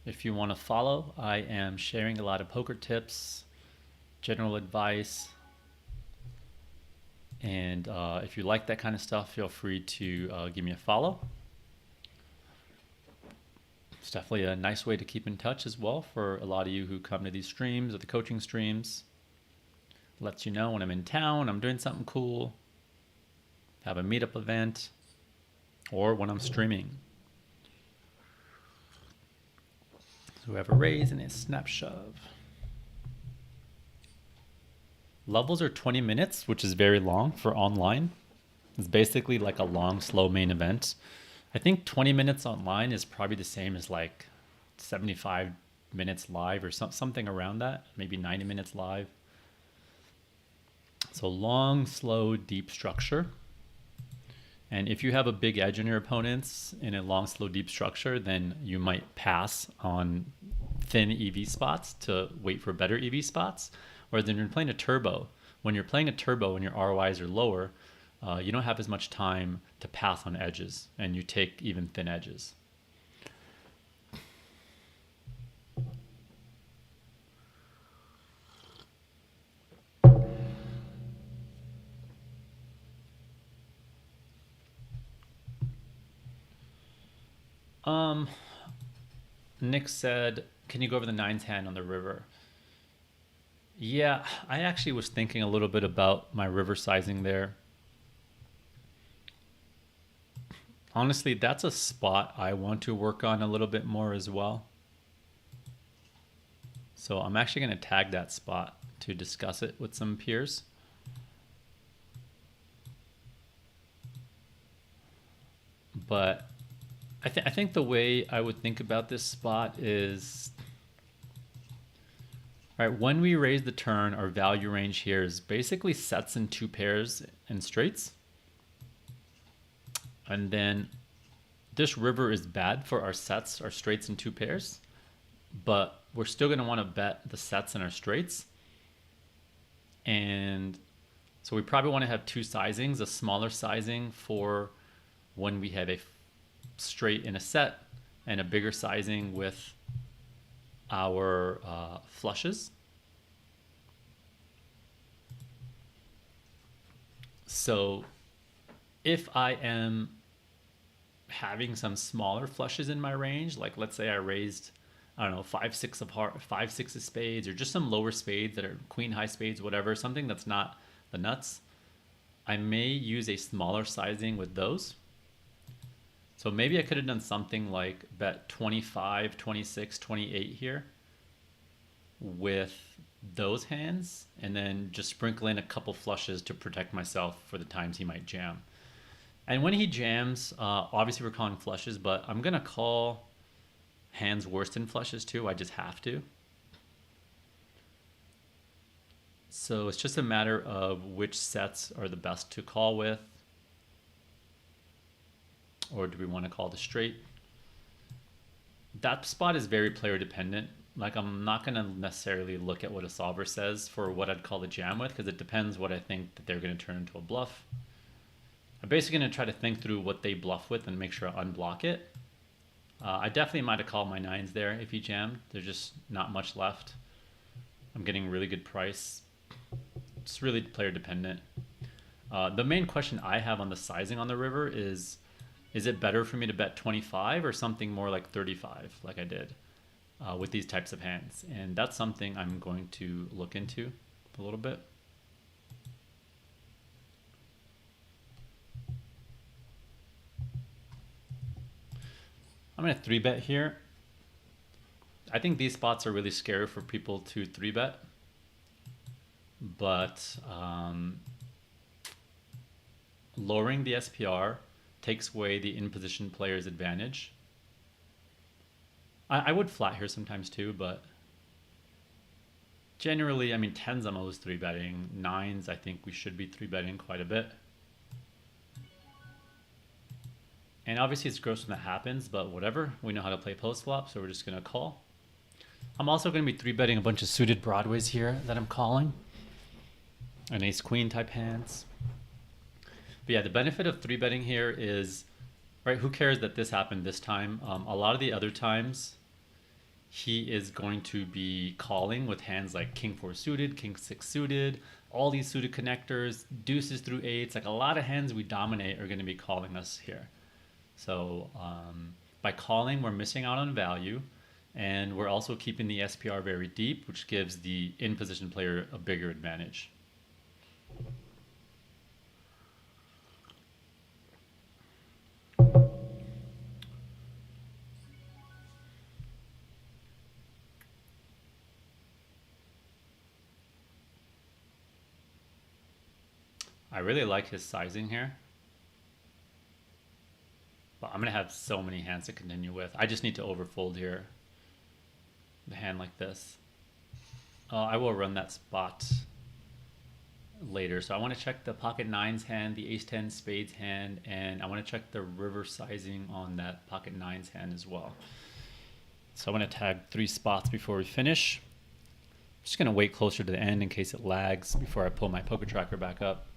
If you want to follow, I am sharing a lot of poker tips, general advice, and if you like that kind of stuff, feel free to give me a follow. It's definitely a nice way to keep in touch as well for a lot of you who come to these streams or the coaching streams. Lets you know when I'm in town, I'm doing something cool, have a meetup event, or when I'm streaming. So we have a raise and a snap shove. Levels are 20 minutes, which is very long for online. It's basically like a long, slow main event. I think 20 minutes online is probably the same as like 75 minutes live or something around that, maybe 90 minutes live. So long, slow, deep structure. And if you have a big edge on your opponents in a long, slow, deep structure, then you might pass on thin EV spots to wait for better EV spots. Whereas when you're playing a turbo, and your ROIs are lower, you don't have as much time to pass on edges, and you take even thin edges. Nick said, can you go over the nines hand on the river? Yeah, I actually was thinking a little bit about my river sizing there. Honestly, that's a spot I want to work on a little bit more as well. So I'm actually going to tag that spot to discuss it with some peers. But I think the way I would think about this spot is All right, when we raise the turn, our value range here is basically sets in 2 pairs and straights. And then this river is bad for our sets, our straights and 2 pairs, but we're still going to want to bet the sets and our straights. And so we probably want to have 2 sizings, a smaller sizing for when we have a straight in a set and a bigger sizing with our flushes. So if I am having some smaller flushes in my range, like let's say I raised, I don't know, 5-6 of heart, 5-6 of spades, or just some lower spades that are queen high spades, whatever, something that's not the nuts, I may use a smaller sizing with those. So maybe I could have done something like bet 25, 26, 28 here with those hands, and then just sprinkle in a couple flushes to protect myself for the times he might jam. And when he jams, obviously we're calling flushes, but I'm going to call hands worse than flushes too. I just have to. So it's just a matter of which sets are the best to call with. Or do we want to call the straight? That spot is very player dependent. Like, I'm not going to necessarily look at what a solver says for what I'd call the jam with, because it depends what I think that they're going to turn into a bluff. I'm basically going to try to think through what they bluff with and make sure I unblock it. I definitely might have called my 9s there if he jammed. There's just not much left. I'm getting really good price. It's really player dependent. The main question I have on the sizing on the river is it better for me to bet 25 or something more like 35 like I did with these types of hands? And that's something I'm going to look into a little bit. I'm going to 3-bet here. I think these spots are really scary for people to 3-bet. But lowering the SPR takes away the in-position player's advantage. I would flat here sometimes too, but generally, I mean, 10s I'm always 3-betting. 9s I think we should be 3-betting quite a bit. And obviously it's gross when that happens, but whatever. We know how to play post-flop, so we're just going to call. I'm also going to be 3-betting a bunch of suited broadways here that I'm calling. And ace-queen type hands. But yeah, the benefit of 3-betting here is, right, who cares that this happened this time? A lot of the other times, he is going to be calling with hands like king 4 suited, king 6 suited, all these suited connectors, deuces through 8s. Like, a lot of hands we dominate are going to be calling us here. So by calling, we're missing out on value, and we're also keeping the SPR very deep, which gives the in-position player a bigger advantage. I really like his sizing here. But I'm going to have so many hands to continue with. I just need to overfold here. The hand like this. I will run that spot later. So I want to check the pocket 9s hand, the ace 10 spades hand, and I want to check the river sizing on that pocket 9s hand as well. So I'm going to tag 3 spots before we finish. I'm just going to wait closer to the end in case it lags before I pull my poker tracker back up.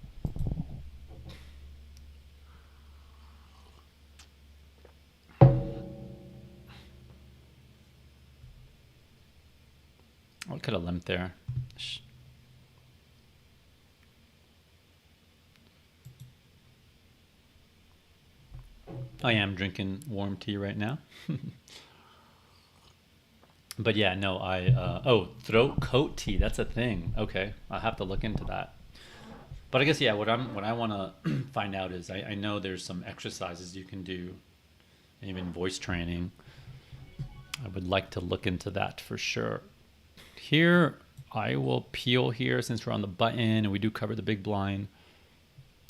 I could have limped there. I am drinking warm tea right now. But yeah, no, oh, throat coat tea, that's a thing. Okay, I'll have to look into that. But I guess, yeah, what I want to find out is I know there's some exercises you can do, and even voice training. I would like to look into that for sure. Here, I will peel here since we're on the button and we do cover the big blind.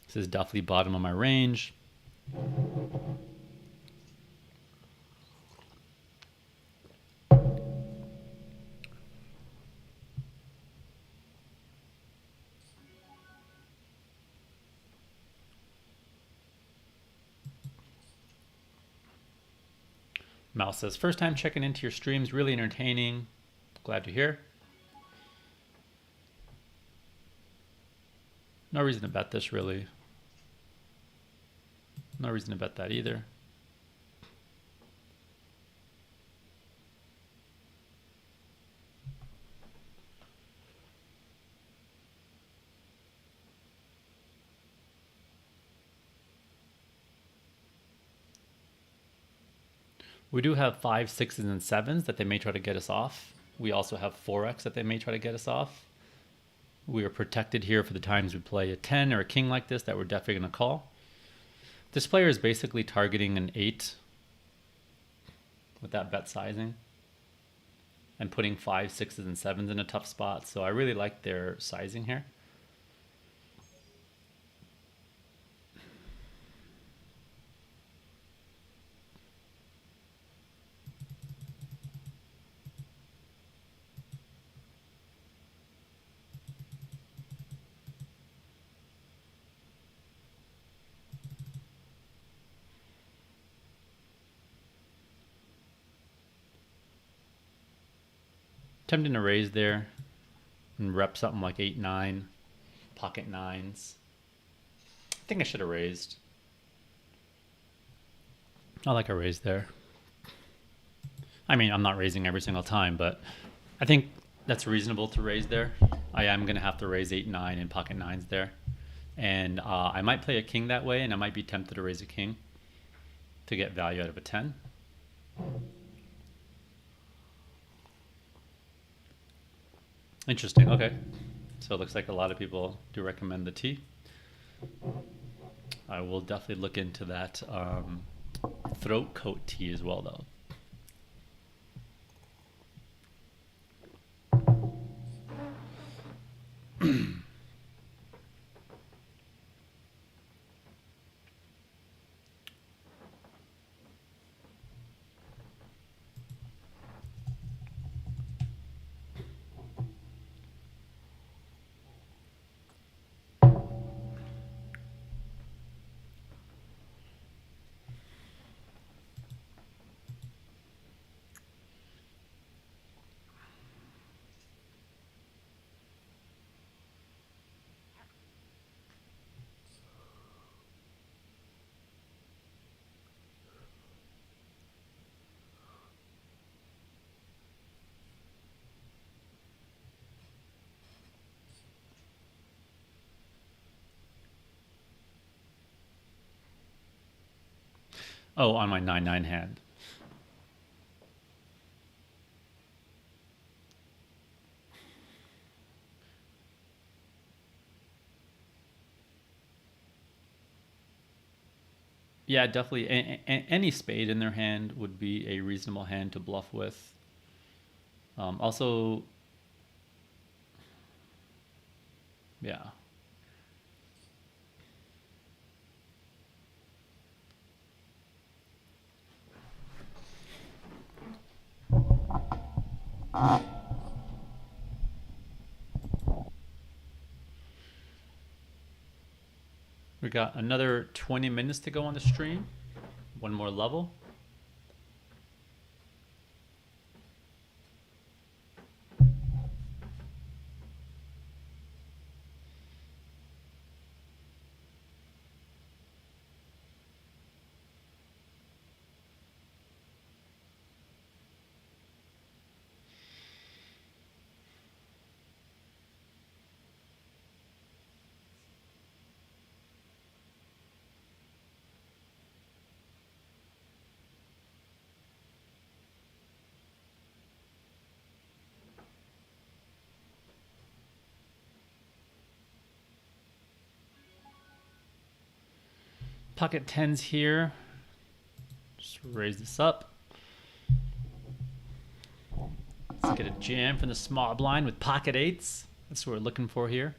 This is definitely bottom of my range. Mouse says, first time checking into your streams, really entertaining. Glad to hear. No reason to bet this, really. No reason to bet that either. We do have 5s, 6s, and 7s that they may try to get us off. We also have 4x that they may try to get us off. We are protected here for the times we play a 10 or a king like this that we're definitely going to call. This player is basically targeting an 8 with that bet sizing and putting 5s, 6s, and 7s in a tough spot. So I really like their sizing here. Tempting to raise there and rep something like 8, 9, pocket 9s. I think I should have raised. I like a raise there. I mean, I'm not raising every single time, but I think that's reasonable to raise there. I am going to have to raise 8, 9 and pocket 9s there. And I might play a king that way, and I might be tempted to raise a king to get value out of a 10. Interesting. Okay. So it looks like a lot of people do recommend the T. I will definitely look into that throat coat T as well, though. Oh, on my 9-9 hand. Yeah, definitely. Any spade in their hand would be a reasonable hand to bluff with. Also, yeah. We got another 20 minutes to go on the stream. One more level. Pocket 10s here. Just raise this up. Let's get a jam from the small blind with pocket 8s. That's what we're looking for here.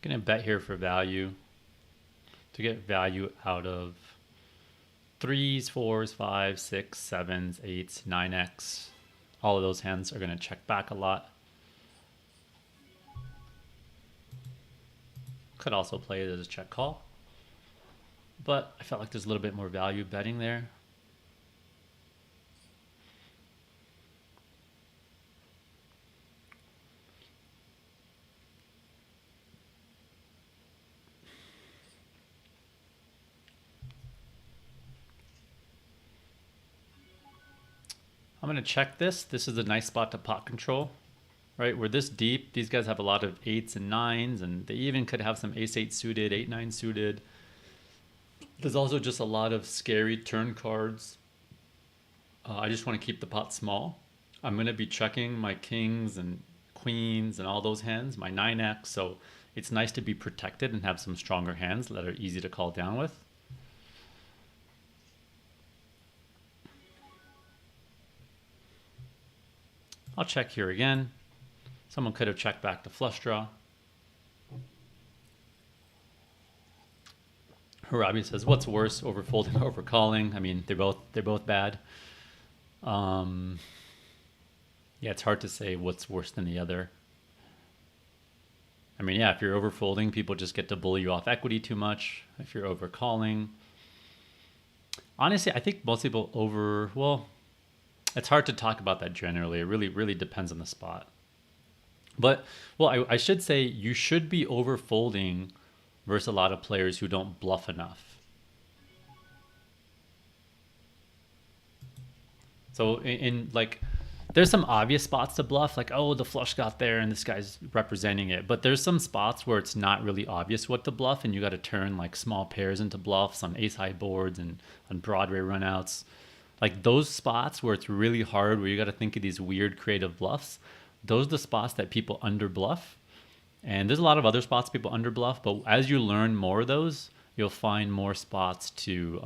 Gonna bet here for value to get value out of 3s, 4s, 5s, 6s, 7s, 8s, 9x. All of those hands are gonna check back a lot. Could also play it as a check call, but I felt like there's a little bit more value betting there. I'm gonna check this. This is a nice spot to pot control, right? We're this deep. These guys have a lot of 8s and 9s, and they even could have some ace-8 suited, 8-9 suited. There's also just a lot of scary turn cards. I just want to keep the pot small. I'm going to be checking my kings and queens and all those hands, my 9x. So it's nice to be protected and have some stronger hands that are easy to call down with. I'll check here again. Someone could have checked back to flush draw. Harabi says, "What's worse, overfolding or overcalling?" I mean, they're both bad. Yeah, it's hard to say what's worse than the other. I mean, yeah, if you're overfolding, people just get to bully you off equity too much. If you're overcalling, honestly, I think most people well, it's hard to talk about that generally. It really depends on the spot. But, well, I should say you should be overfolding versus a lot of players who don't bluff enough. So in like, there's some obvious spots to bluff, like, oh, the flush got there and this guy's representing it. But there's some spots where it's not really obvious what to bluff, and you got to turn like small pairs into bluffs on ace-high boards and on Broadway runouts. Like those spots where it's really hard, where you got to think of these weird creative bluffs, those are the spots that people under bluff. And there's a lot of other spots people under bluff, but as you learn more of those, you'll find more spots to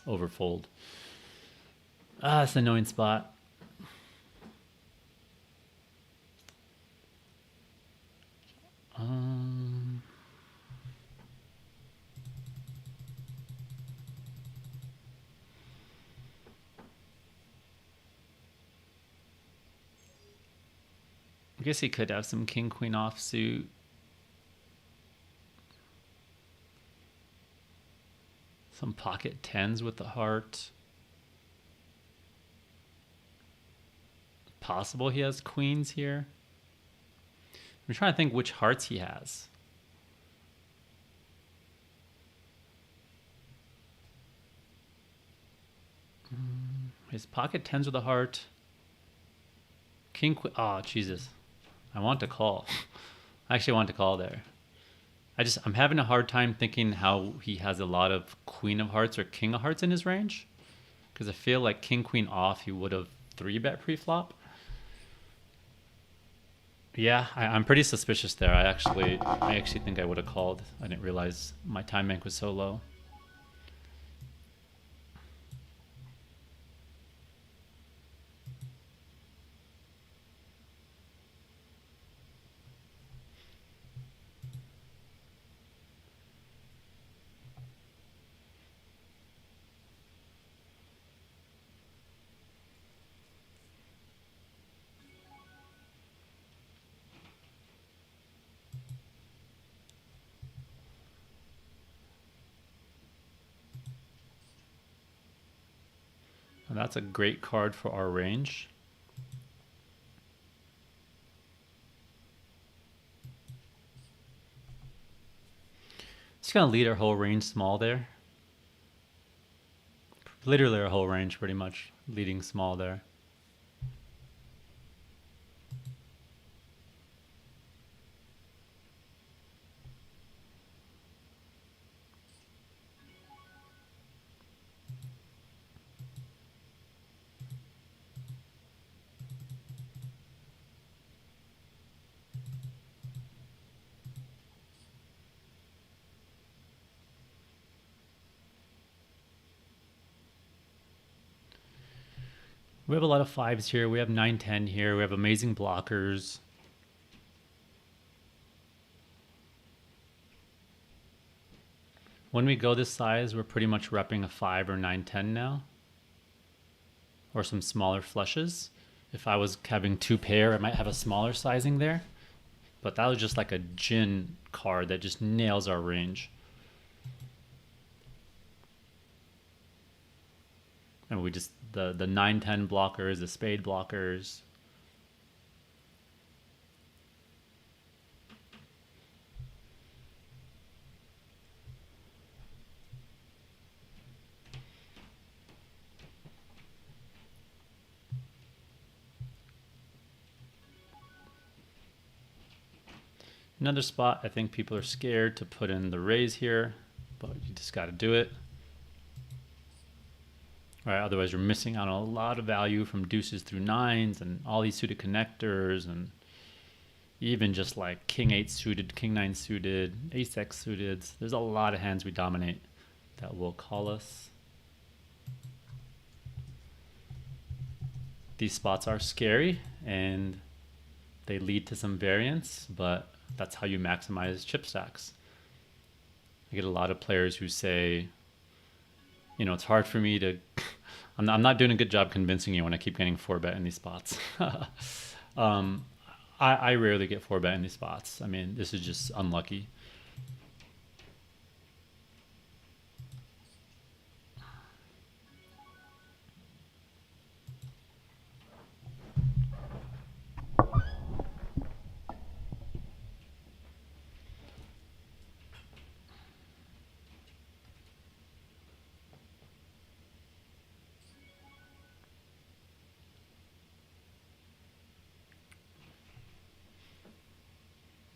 overfold. It's an annoying spot. I guess he could have some king queen offsuit. Some pocket tens with the heart. Possible he has queens here. I'm trying to think which hearts he has. His pocket tens with a heart. King queen. Oh, Jesus. I want to call. I actually want to call there. I'm having a hard time thinking how he has a lot of queen of hearts or king of hearts in his range. Because I feel like king queen off, he would have 3-bet pre-flop. Yeah, I'm pretty suspicious there. I actually think I would have called. I didn't realize my time bank was so low. And that's a great card for our range. Just gonna lead our whole range small there. Literally our whole range pretty much leading small there. We have a lot of 5s here. We have 9-10 here. We have amazing blockers. When we go this size, we're pretty much repping a 5 or 9-10 now, or some smaller flushes. If I was having 2 pair, I might have a smaller sizing there, but that was just like a gin card that just nails our range. And we just, the 9-10 blockers, the spade blockers. Another spot, I think people are scared to put in the raise here, but you just got to do it. Right, otherwise you're missing out on a lot of value from deuces through nines and all these suited connectors, and even just like king 8 suited, king 9 suited, ace x suited. There's a lot of hands we dominate that will call us. These spots are scary and they lead to some variance, but that's how you maximize chip stacks. I get a lot of players who say, you know, it's hard for me to, I'm not doing a good job convincing you when I keep getting 4-bet in these spots. I rarely get 4-bet in these spots. I mean, this is just unlucky.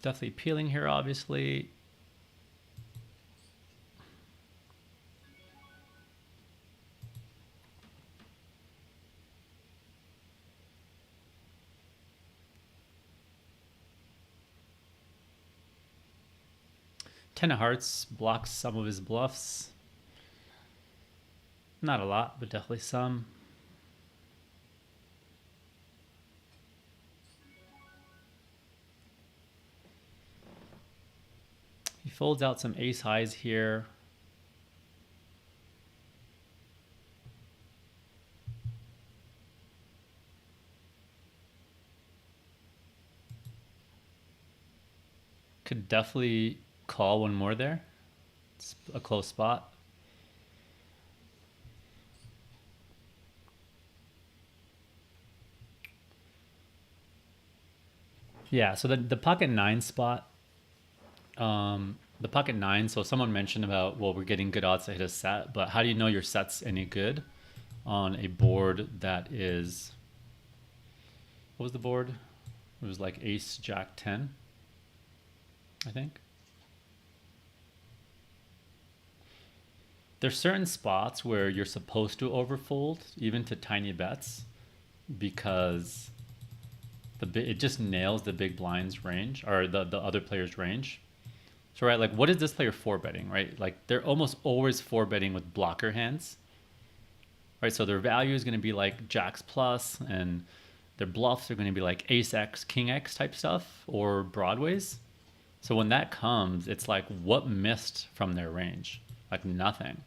Definitely peeling here, obviously. Ten of Hearts blocks some of his bluffs. Not a lot, but definitely some. He folds out some ace highs here. Could definitely call one more there. It's a close spot. Yeah, so the pocket 9 spot, the pocket 9, so someone mentioned about, well, we're getting good odds to hit a set, but how do you know your set's any good on a board that is, what was the board? It was like ace, jack 10, I think. There's certain spots where you're supposed to overfold, even to tiny bets, because it just nails the big blind's range, or the other player's range. So right, like what is this player 4-betting, right? Like they're almost always 4-betting with blocker hands, right? So their value is going to be like jacks plus, and their bluffs are going to be like ace x, king x type stuff, or broadways. So when that comes, it's like, what missed from their range? Like nothing.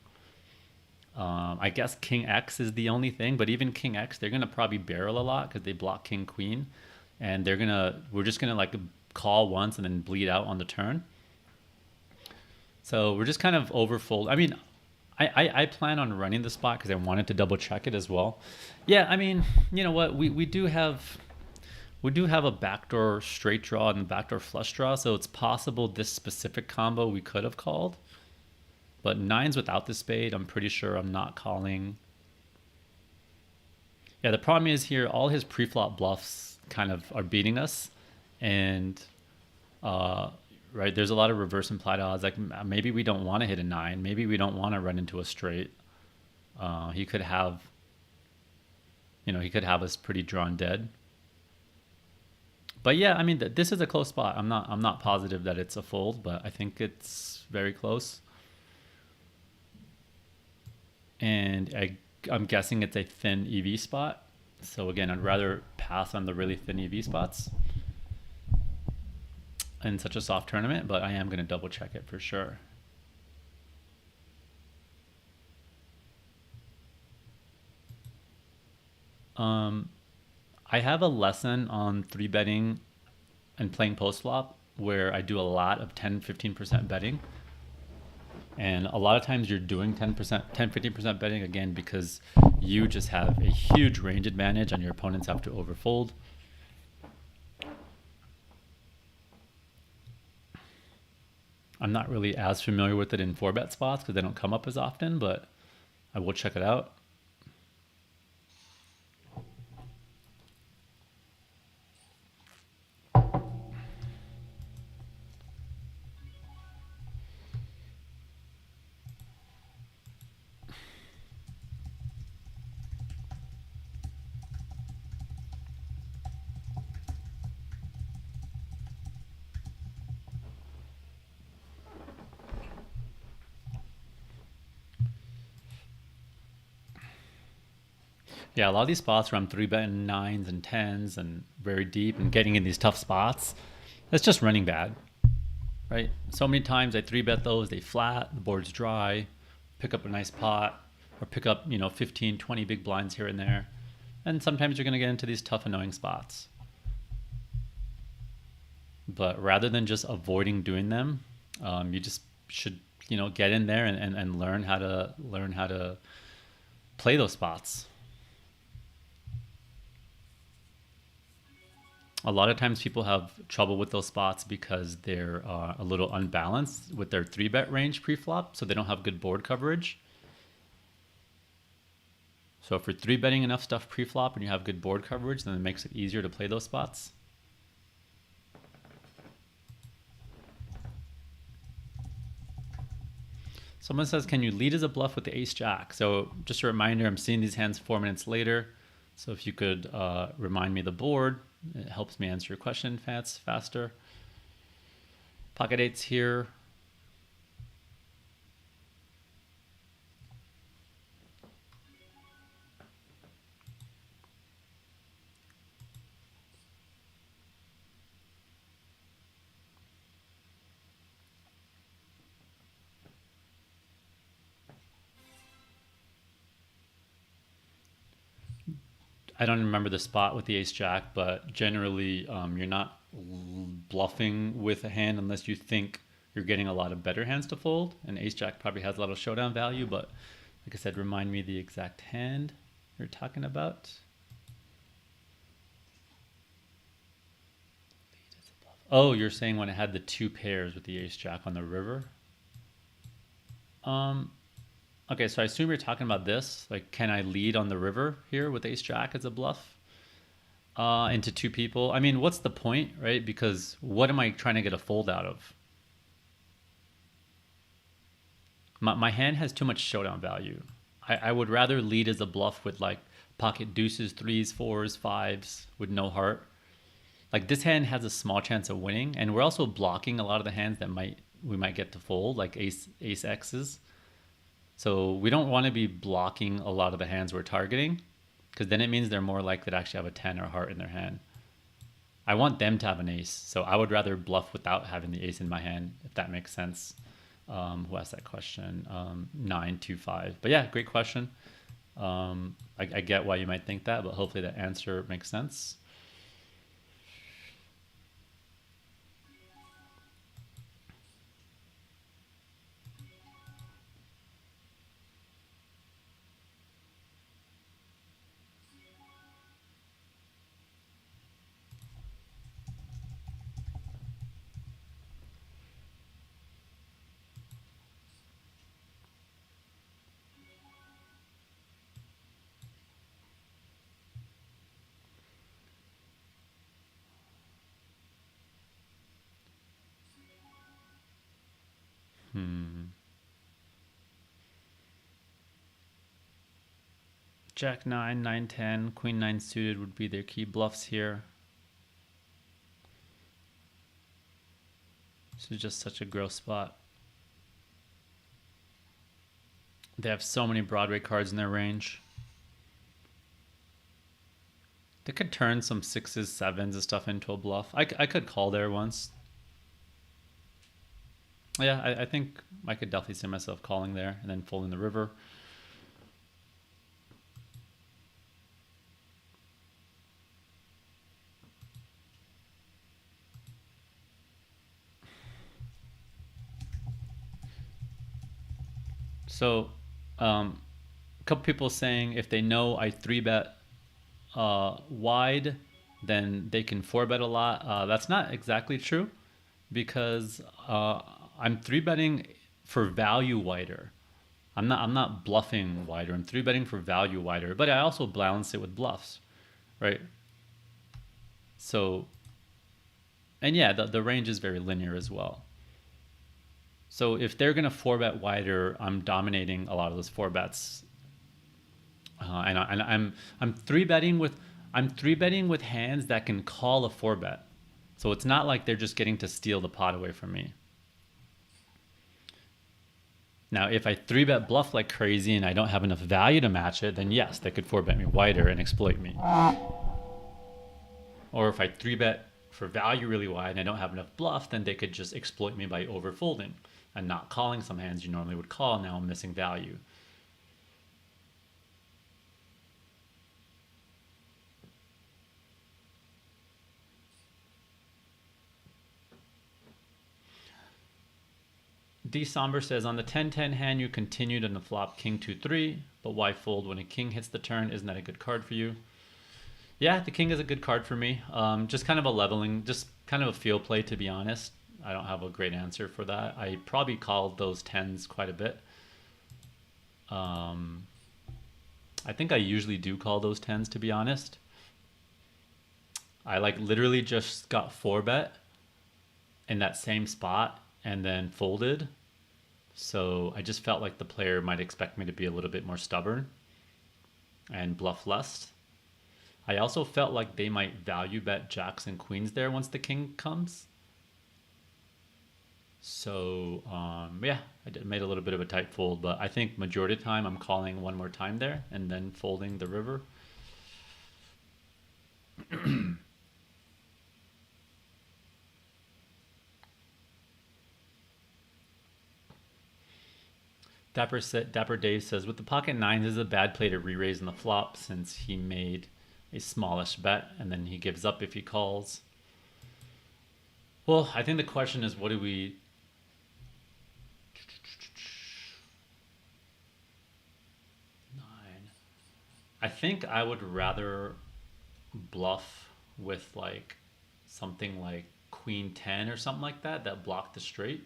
I guess king x is the only thing, but even king x, they're going to probably barrel a lot because they block king queen, and we're just going to like call once and then bleed out on the turn. So we're just kind of overfold. I mean, I plan on running the spot because I wanted to double check it as well. Yeah, I mean, you know what? We do have a backdoor straight draw and a backdoor flush draw, so it's possible this specific combo we could have called. But nines without the spade, I'm pretty sure I'm not calling. Yeah, the problem is here, all his pre-flop bluffs kind of are beating us, and right, there's a lot of reverse implied odds. Like maybe we don't want to hit a 9. Maybe we don't want to run into a straight. He could have, he could have us pretty drawn dead. But yeah, I mean, this is a close spot. I'm not positive that it's a fold, but I think it's very close. And I'm guessing it's a thin EV spot. So again, I'd rather pass on the really thin EV spots in such a soft tournament, but I am going to double check it for sure. I have a lesson on 3-betting and playing post flop where I do a lot of 10-15% betting. And a lot of times you're doing 10-15% betting again because you just have a huge range advantage and your opponents have to overfold. I'm not really as familiar with it in 4-bet spots because they don't come up as often, but I will check it out. Yeah, a lot of these spots where I'm 3-betting 9s and 10s and very deep and getting in these tough spots, that's just running bad, right? So many times I 3-bet those, they flat, the board's dry, pick up a nice pot, or pick up, 15, 20 big blinds here and there. And sometimes you're going to get into these tough, annoying spots. But rather than just avoiding doing them, you just should, get in there and learn how to play those spots. A lot of times people have trouble with those spots because they're a little unbalanced with their 3-bet range pre-flop, so they don't have good board coverage. So if you're 3-betting enough stuff pre-flop and you have good board coverage, then it makes it easier to play those spots. Someone says, can you lead as a bluff with the ace-jack? So just a reminder, I'm seeing these hands 4 minutes later. So if you could remind me of the board, it helps me answer your question faster. Pocket eights here. I don't remember the spot with the ace jack, but generally you're not bluffing with a hand unless you think you're getting a lot of better hands to fold. And ace jack probably has a lot of showdown value, but like I said, remind me the exact hand you're talking about. Oh, you're saying when it had the 2 pairs with the ace jack on the river? Okay, so I assume you're talking about this. Like, can I lead on the river here with ace jack as a bluff into 2 people? I mean, what's the point, right? Because what am I trying to get a fold out of? My hand has too much showdown value. I would rather lead as a bluff with like pocket deuces, 3s, 4s, 5s with no heart. Like this hand has a small chance of winning, and we're also blocking a lot of the hands that we might get to fold, like ace X's. So we don't want to be blocking a lot of the hands we're targeting, because then it means they're more likely to actually have a 10 or a heart in their hand. I want them to have an ace, so I would rather bluff without having the ace in my hand, if that makes sense. Who asked that question? 925. But yeah, great question. I get why you might think that, but hopefully the answer makes sense. Jack 9, 9, 10, Queen 9 suited would be their key bluffs here. This is just such a gross spot. They have so many Broadway cards in their range. They could turn some 6s, 7s and stuff into a bluff. I could call there once. Yeah, I think I could definitely see myself calling there and then folding the river. So, a couple people saying if they know I 3-bet wide, then they can 4-bet a lot. That's not exactly true because I'm 3-betting for value wider. I'm not bluffing wider. I'm 3-betting for value wider, but I also balance it with bluffs, right? So, and yeah, the range is very linear as well. So if they're gonna 4-bet wider, I'm dominating a lot of those 4-bets, and I'm 3-betting with hands that can call a 4-bet. So it's not like they're just getting to steal the pot away from me. Now, if I 3-bet bluff like crazy and I don't have enough value to match it, then yes, they could 4-bet me wider and exploit me. Or if I 3-bet for value really wide and I don't have enough bluff, then they could just exploit me by overfolding and not calling some hands you normally would call. Now I'm missing value. D Somber says, on the 10-10 hand, you continued on the flop king 2-3, but why fold when a king hits the turn? Isn't that a good card for you? Yeah, the king is a good card for me. Just kind of a leveling, just kind of a feel play, to be honest. I don't have a great answer for that. I probably called those 10s quite a bit. I think I usually do call those 10s, to be honest. I like literally just got 4-bet in that same spot and then folded. So I just felt like the player might expect me to be a little bit more stubborn and bluff less. I also felt like they might value bet jacks and queens there once the king comes. So yeah, made a little bit of a tight fold, but I think majority of the time I'm calling one more time there and then folding the river. Dapper Dave says, with the pocket nines, is a bad play to re-raise in the flop since he made a smallish bet and then he gives up if he calls. Well, I think the question is, what do we... Nine. I think I would rather bluff with like something like queen 10 or something like that blocked the straight.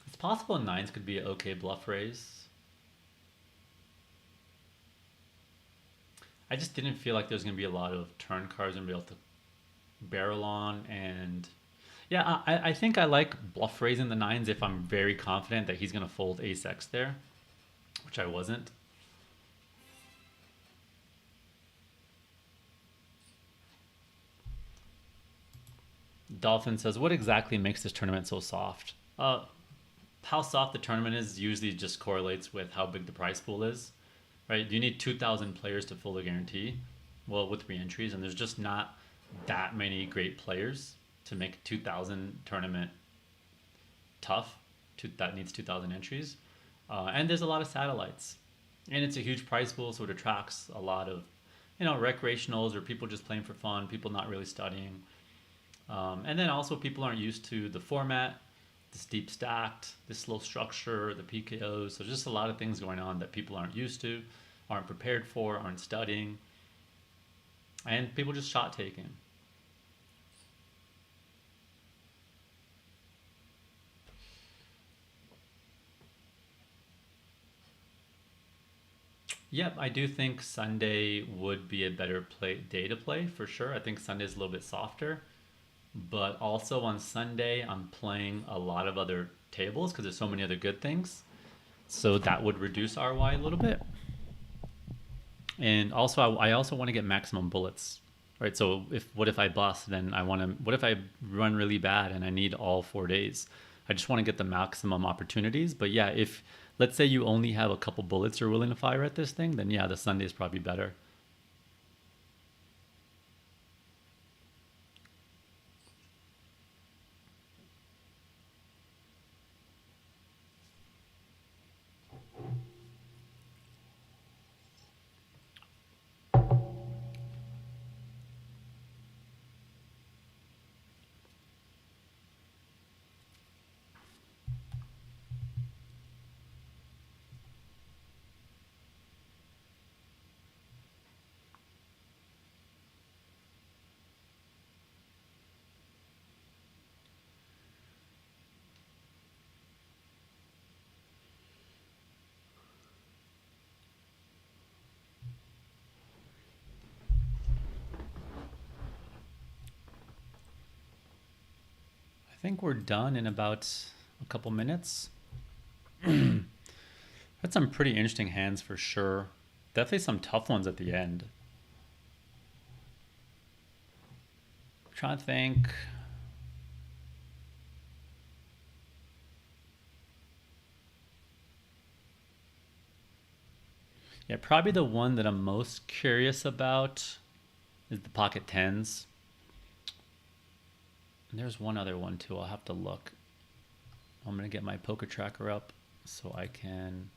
It's possible nines could be an okay bluff raise. I just didn't feel like there's going to be a lot of turn cards and be able to barrel on. And yeah, I think I like bluff raising the nines if I'm very confident that he's going to fold ace-x there, which I wasn't. Dolphin says, what exactly makes this tournament so soft? How soft the tournament is usually just correlates with how big the prize pool is, right? You need 2,000 players to fill the guarantee, well, with re-entries, and there's just not that many great players to make a 2,000 tournament tough. That needs 2,000 entries, and there's a lot of satellites, and it's a huge prize pool, so it attracts a lot of, recreationals or people just playing for fun, people not really studying, and then also people aren't used to the format, this deep stacked, this slow structure, the PKOs. So just a lot of things going on that people aren't used to, aren't prepared for, aren't studying, and people just shot taking. Yep, I do think Sunday would be a better day to play for sure. I think Sunday's a little bit softer, but also on Sunday I'm playing a lot of other tables because there's so many other good things. So that would reduce ROI a little bit. And also I also want to get maximum bullets. Right? So what if I bust, then what if I run really bad and I need all 4 days? I just want to get the maximum opportunities. But yeah, if let's say you only have a couple bullets you're willing to fire at this thing, then yeah, the Sunday is probably better. think we're done in about a couple minutes. Had some pretty interesting hands for sure. Definitely some tough ones at the end. Trying to think. Yeah, probably the one that I'm most curious about is the pocket tens. And there's one other one too. I'll have to look. I'm going to get my poker tracker up so I can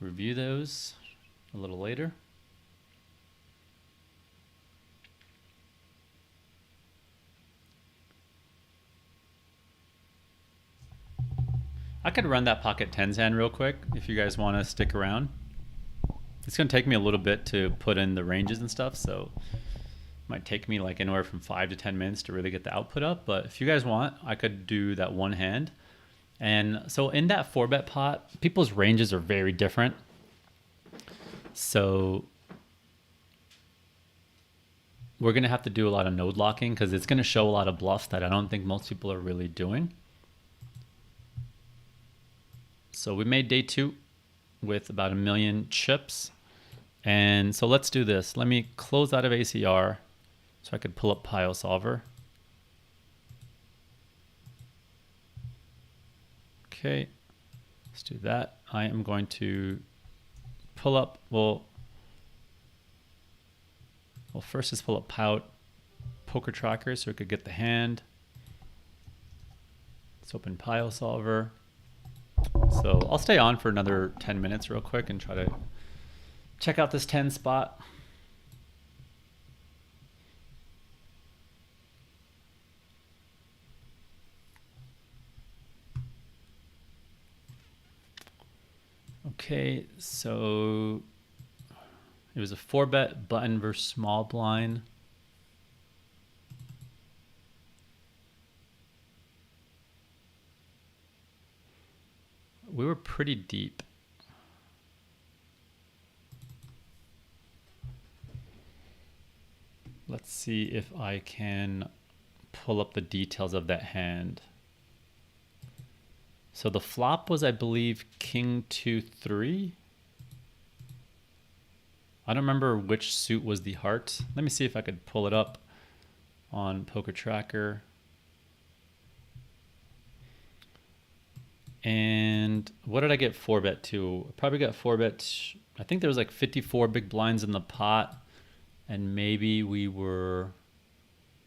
review those a little later. I could run that pocket tens hand real quick if you guys want to stick around. It's going to take me a little bit to put in the ranges and stuff, so it might take me like anywhere from 5 to 10 minutes to really get the output up. But if you guys want, I could do that one hand. And so in that 4-bet pot, people's ranges are very different. So we're going to have to do a lot of node locking because it's going to show a lot of bluffs that I don't think most people are really doing. So we made day 2 with about 1 million chips. And so let's do this. Let me close out of ACR so I could pull up Pile Solver. Okay, let's do that. I am going to pull up, well first let's pull up Poker Tracker so we could get the hand. Let's open Pile Solver. So I'll stay on for another 10 minutes real quick and try to check out this 10 spot. Okay, so it was a 4-bet button versus small blind. We were pretty deep. Let's see if I can pull up the details of that hand. So the flop was, I believe, King 2-3. I don't remember which suit was the heart. Let me see if I could pull it up on Poker Tracker. And what did I get 4-bet to? I probably got 4-bet. I think there was like 54 big blinds in the pot, and maybe we were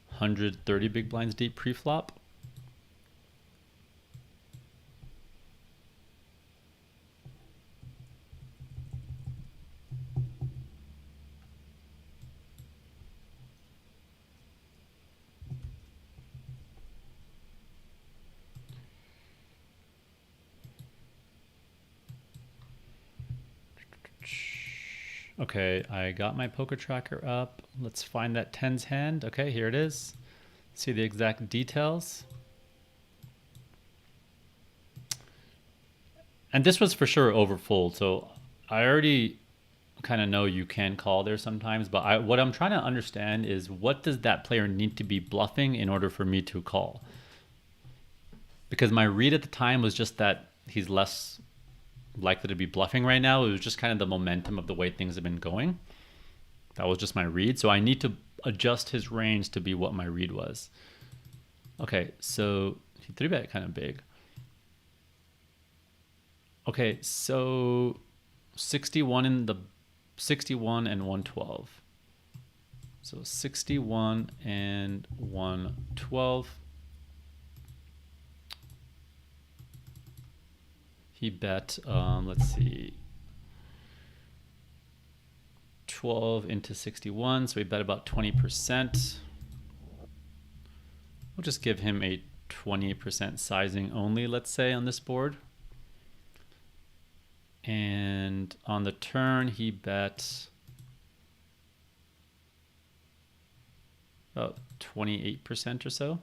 130 big blinds deep pre-flop. Okay, I got my poker tracker up. Let's find that tens hand. Okay, here it is. See the exact details. And this was for sure overfold, so I already kind of know you can call there sometimes, but what I'm trying to understand is what does that player need to be bluffing in order for me to call? Because my read at the time was just that he's less likely to be bluffing right now. It was just kind of the momentum of the way things have been going. That was just my read. So I need to adjust his range to be what my read was. Okay, so he 3-bet kind of big. Okay, so 61 and 112. So 61 and 112. He bet, let's see, 12 into 61, so he bet about 20%. We'll just give him a 20% sizing only, let's say, on this board. And on the turn, he bet about 28% or so.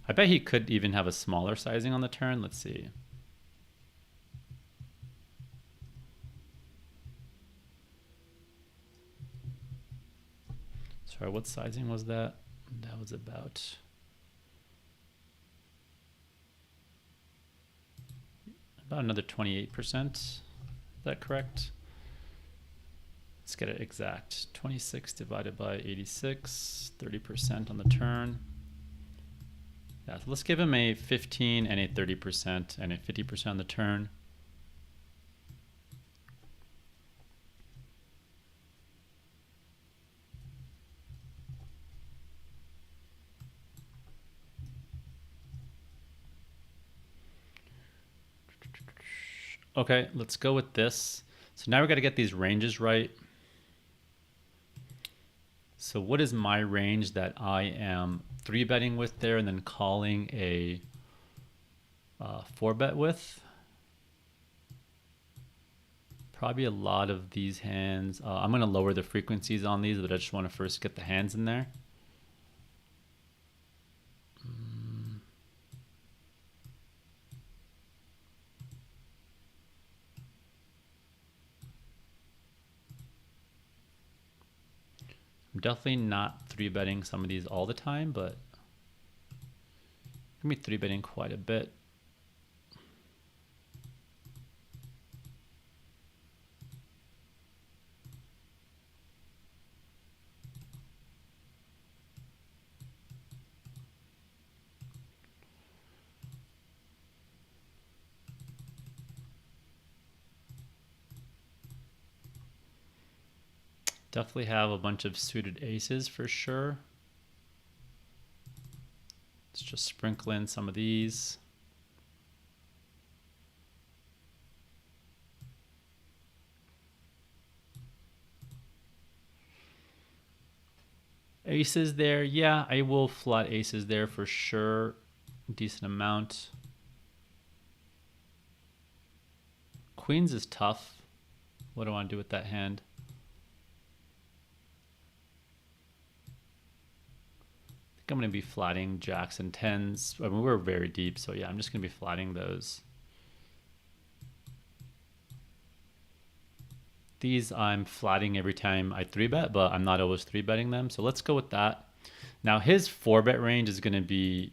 I bet he could even have a smaller sizing on the turn. Let's see. Sorry, what sizing was that? That was about another 28%. Is that correct? Let's get it exact. 26 divided by 86, 30% on the turn. Yeah, so let's give him a 15 and a 30% and a 50% on the turn. Okay, let's go with this. So now we got to get these ranges right. So what is my range that I am 3-betting with there and then calling a 4-bet with? Probably a lot of these hands. I'm going to lower the frequencies on these, but I just want to first get the hands in there. I'm definitely not 3-betting some of these all the time, but I'm going to be 3-betting quite a bit. Definitely have a bunch of suited aces for sure. Let's just sprinkle in some of these. Aces there. Yeah, I will flat aces there for sure. Decent amount. Queens is tough. What do I want to do with that hand? I think I'm going to be flatting jacks and tens. I mean, we're very deep, so yeah, I'm just going to be flatting those. These I'm flatting every time I 3-bet, but I'm not always 3-betting them. So let's go with that. Now his 4-bet range is going to be...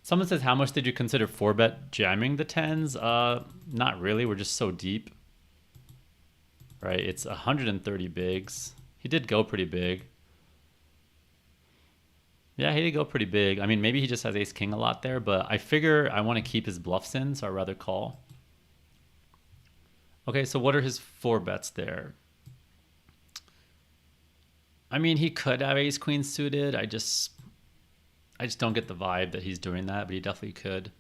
Someone says, how much did you consider 4-bet jamming the tens? Not really. We're just so deep. Right? It's 130 bigs. He did go pretty big. Yeah, he did go pretty big. I mean, maybe he just has ace-king a lot there, but I figure I want to keep his bluffs in, so I'd rather call. Okay, so what are his 4-bets there? I mean, he could have ace-queen suited. I just don't get the vibe that he's doing that, but he definitely could.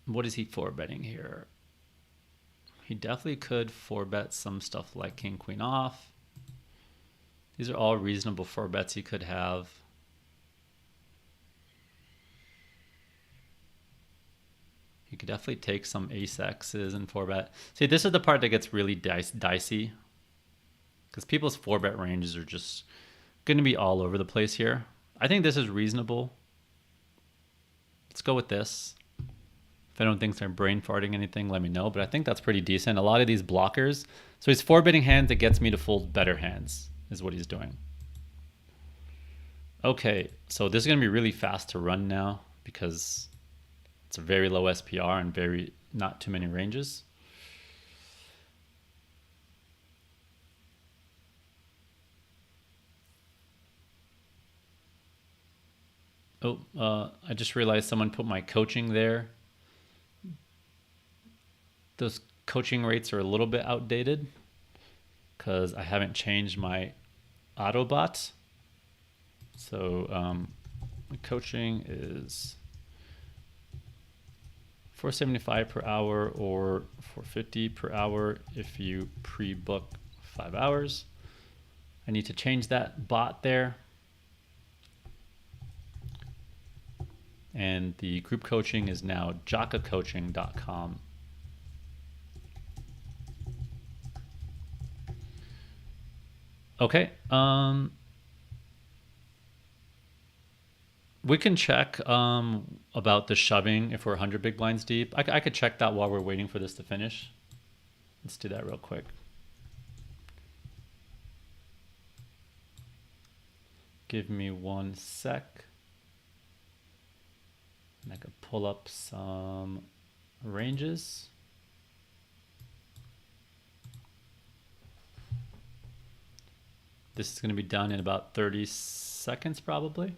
What is he 4-betting here? He definitely could 4-bet some stuff like king, queen off. These are all reasonable 4-bets he could have. He could definitely take some ace X's and 4-bet. See, this is the part that gets really dicey. Because people's 4-bet ranges are just going to be all over the place here. I think this is reasonable. Let's go with this. If anyone thinks I'm brain farting anything, let me know. But I think that's pretty decent. A lot of these blockers. So he's 4-betting hands that gets me to fold better hands is what he's doing. Okay, so this is going to be really fast to run now because it's a very low SPR and very not too many ranges. Oh, I just realized someone put my coaching there. Those coaching rates are a little bit outdated because I haven't changed my Autobot. So my coaching is $4.75 per hour or $4.50 per hour if you pre-book 5 hours. I need to change that bot there. And the group coaching is now jakacoaching.com. Okay. We can check about the shoving if we're 100 big blinds deep. I could check that while we're waiting for this to finish. Let's do that real quick. Give me 1 sec. And I could pull up some ranges. This is going to be done in about 30 seconds probably.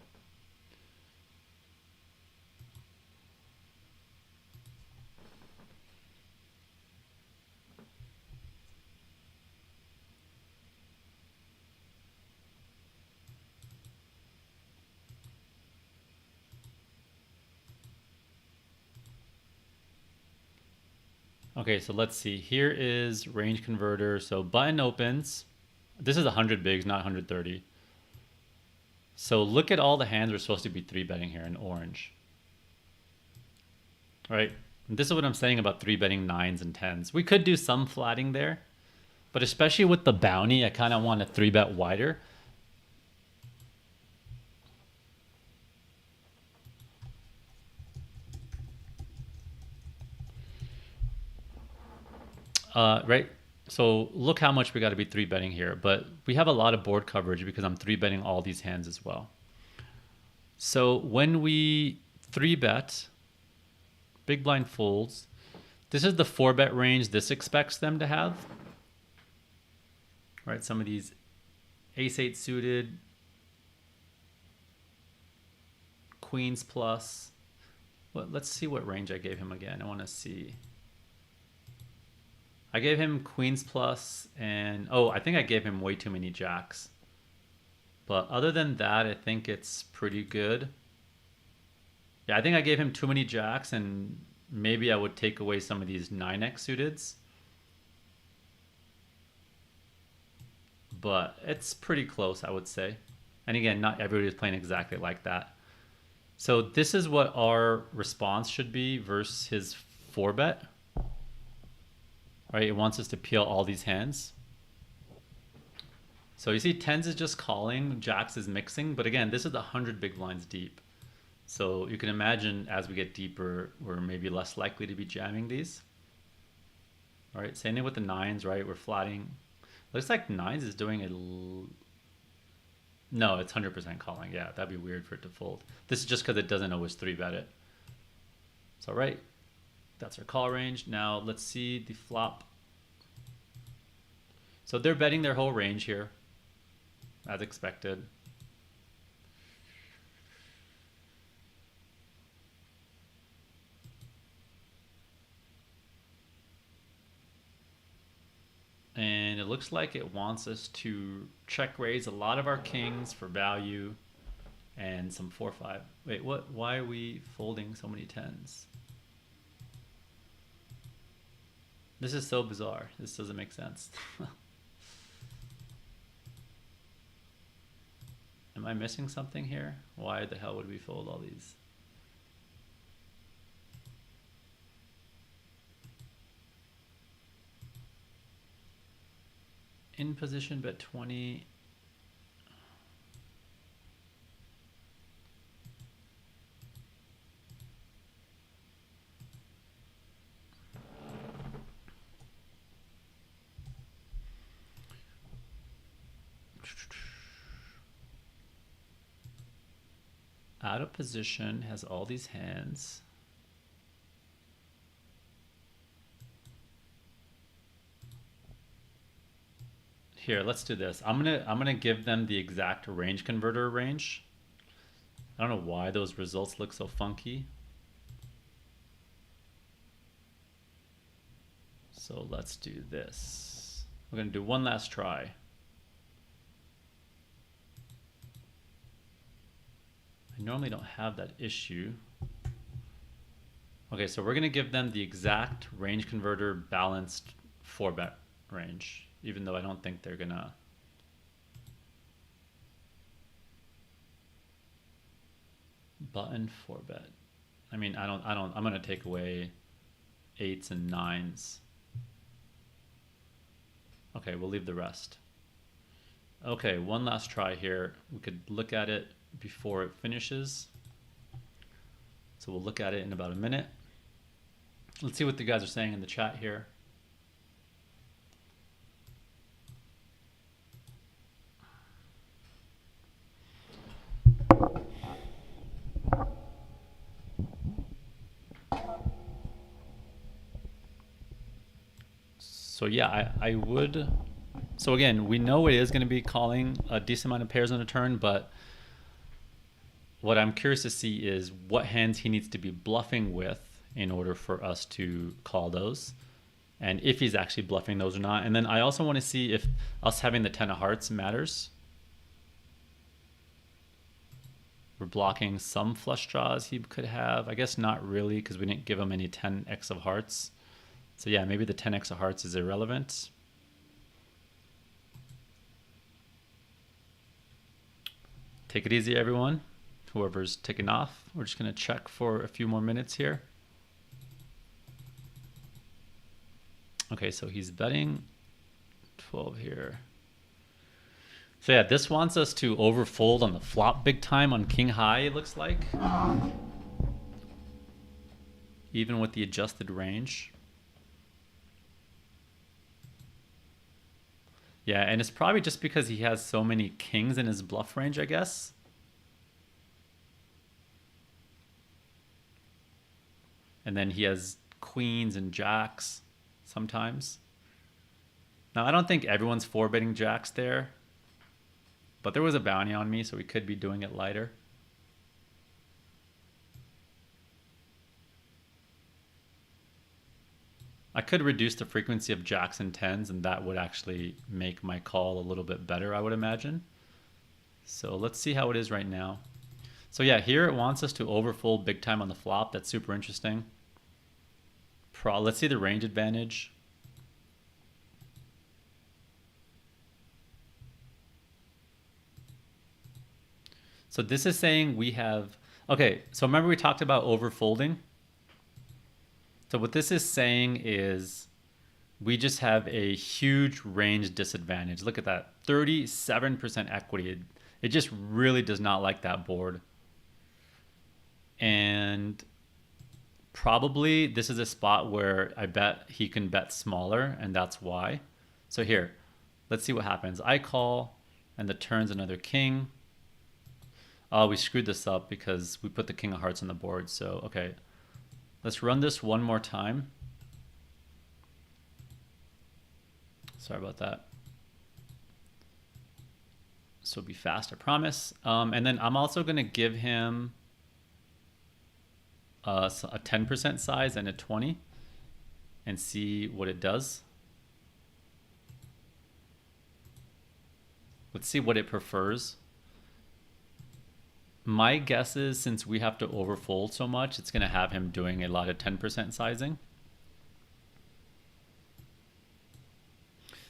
Okay, so let's see. Here is range converter. So button opens. This is 100 bigs, not 130. So look at all the hands we're supposed to be 3-betting here in orange. Right? And this is what I'm saying about 3-betting 9s and 10s. We could do some flatting there, but especially with the bounty, I kind of want to 3-bet wider. Right? So look how much we got to be 3-betting here, but we have a lot of board coverage because I'm 3-betting all these hands as well. So when we 3-bet, big blind folds, this is the 4-bet range this expects them to have. Right? Some of these ace-8 suited, queens plus. Well, let's see what range I gave him again. I want to see. I gave him queens plus and, oh, I think I gave him way too many jacks. But other than that, I think it's pretty good. Yeah, I think I gave him too many jacks and maybe I would take away some of these 9x suiteds. But it's pretty close, I would say. And again, not everybody is playing exactly like that. So this is what our response should be versus his 4-bet. Right, it wants us to peel all these hands. So you see 10s is just calling, jacks is mixing, but again, this is 100 big blinds deep. So you can imagine as we get deeper, we're maybe less likely to be jamming these. All right, same thing with the 9s, right? We're flatting. Looks like 9s is doing a... No, it's 100% calling. Yeah, that'd be weird for it to fold. This is just because it doesn't always 3-bet it. So right. That's our call range. Now let's see the flop. So they're betting their whole range here, as expected. And it looks like it wants us to check raise a lot of our kings for value and some 4-5. Wait, what? Why are we folding so many 10s? This is so bizarre. This doesn't make sense. Am I missing something here? Why the hell would we fold all these? In position bet 20. Out of position, has all these hands. Here, let's do this. I'm gonna give them the exact range converter range. I don't know why those results look so funky. So let's do this. We're gonna do one last try. I normally don't have that issue. Okay, so we're gonna give them the exact range converter balanced 4-bet range, even though I don't think they're gonna. Button 4-bet. I mean, I'm gonna take away 8s and 9s. Okay, we'll leave the rest. Okay, one last try here. We could look at it before it finishes. So we'll look at it in about a minute. Let's see what the guys are saying in the chat here. So yeah, I would. So again, we know it is going to be calling a decent amount of pairs on a turn, but what I'm curious to see is what hands he needs to be bluffing with in order for us to call those, and if he's actually bluffing those or not. And then I also want to see if us having the 10 of hearts matters. We're blocking some flush draws he could have. I guess not really, because we didn't give him any 10x of hearts. So yeah, maybe the 10x of hearts is irrelevant. Take it easy, everyone. Whoever's taking off, we're just going to check for a few more minutes here. Okay, so he's betting 12 here. So yeah, this wants us to overfold on the flop big time on king high, it looks like. Even with the adjusted range. Yeah, and it's probably just because he has so many kings in his bluff range, I guess. And then he has queens and jacks sometimes. Now, I don't think everyone's 4-betting jacks there, but there was a bounty on me, so we could be doing it lighter. I could reduce the frequency of jacks and 10s, and that would actually make my call a little bit better, I would imagine. So let's see how it is right now. So yeah, here it wants us to overfold big time on the flop. That's super interesting. Let's see the range advantage. So this is saying we have, okay, so remember we talked about overfolding? So what this is saying is we just have a huge range disadvantage. Look at that, 37% equity. It just really does not like that board. And probably this is a spot where I bet he can bet smaller, and that's why. So here, let's see what happens. I call, and the turn's another king. Oh, we screwed this up because we put the king of hearts on the board. So, okay. Let's run this one more time. Sorry about that. So be fast, I promise. And then I'm also going to give him a 10% size and a 20 and see what it does. Let's see what it prefers. My guess is since we have to overfold so much, it's going to have him doing a lot of 10% sizing.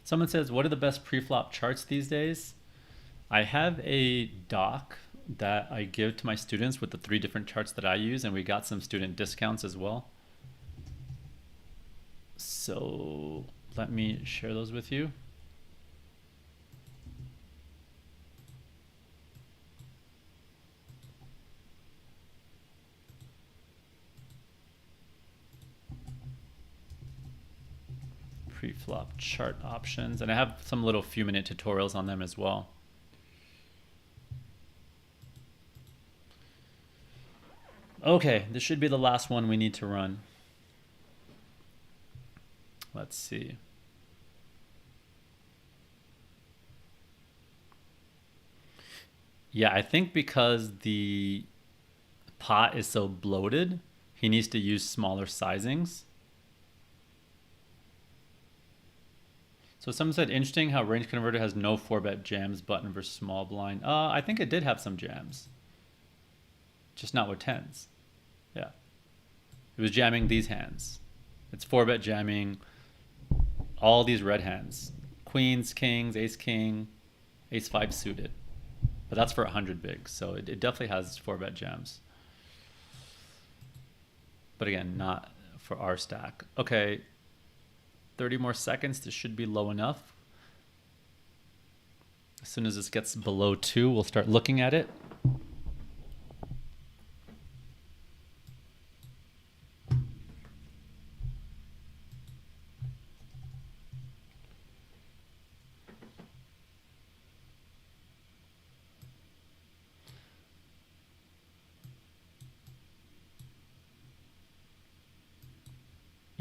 Someone says, what are the best pre-flop charts these days? I have a doc that I give to my students with the 3 different charts that I use, and we got some student discounts as well. So let me share those with you. Pre-flop chart options, and I have some little few minute tutorials on them as well. Okay, this should be the last one we need to run. Let's see. Yeah, I think because the pot is so bloated, he needs to use smaller sizings. So someone said, interesting how range converter has no 4-bet jams button versus small blind. I think it did have some jams. Just not with 10s. Yeah. It was jamming these hands. It's 4-bet jamming all these red hands. Queens, kings, ace king, ace 5 suited. But that's for 100 bigs, so it definitely has 4-bet jams. But again, not for our stack. Okay. 30 more seconds, this should be low enough. As soon as this gets below 2, we'll start looking at it.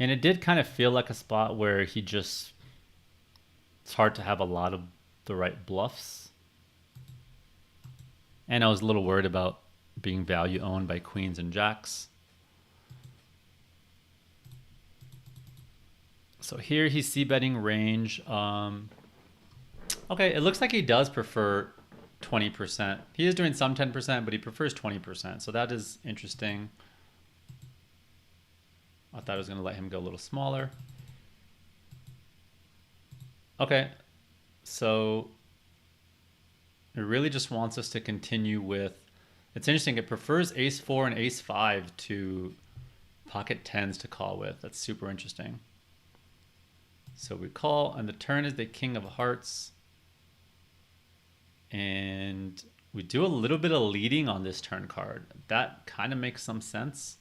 And it did kind of feel like a spot where he just It's hard to have a lot of the right bluffs. And I was a little worried about being value owned by queens and jacks. So here he's c-betting range. Okay, it looks like he does prefer 20%. He is doing some 10%, but he prefers 20%. So that is interesting. I thought I was going to let him go a little smaller. Okay, so it really just wants us to continue with, it's interesting, it prefers ace 4 and ace 5 to pocket 10s to call with. That's super interesting. So we call, and the turn is the king of hearts. And we do a little bit of leading on this turn card. That kind of makes some sense.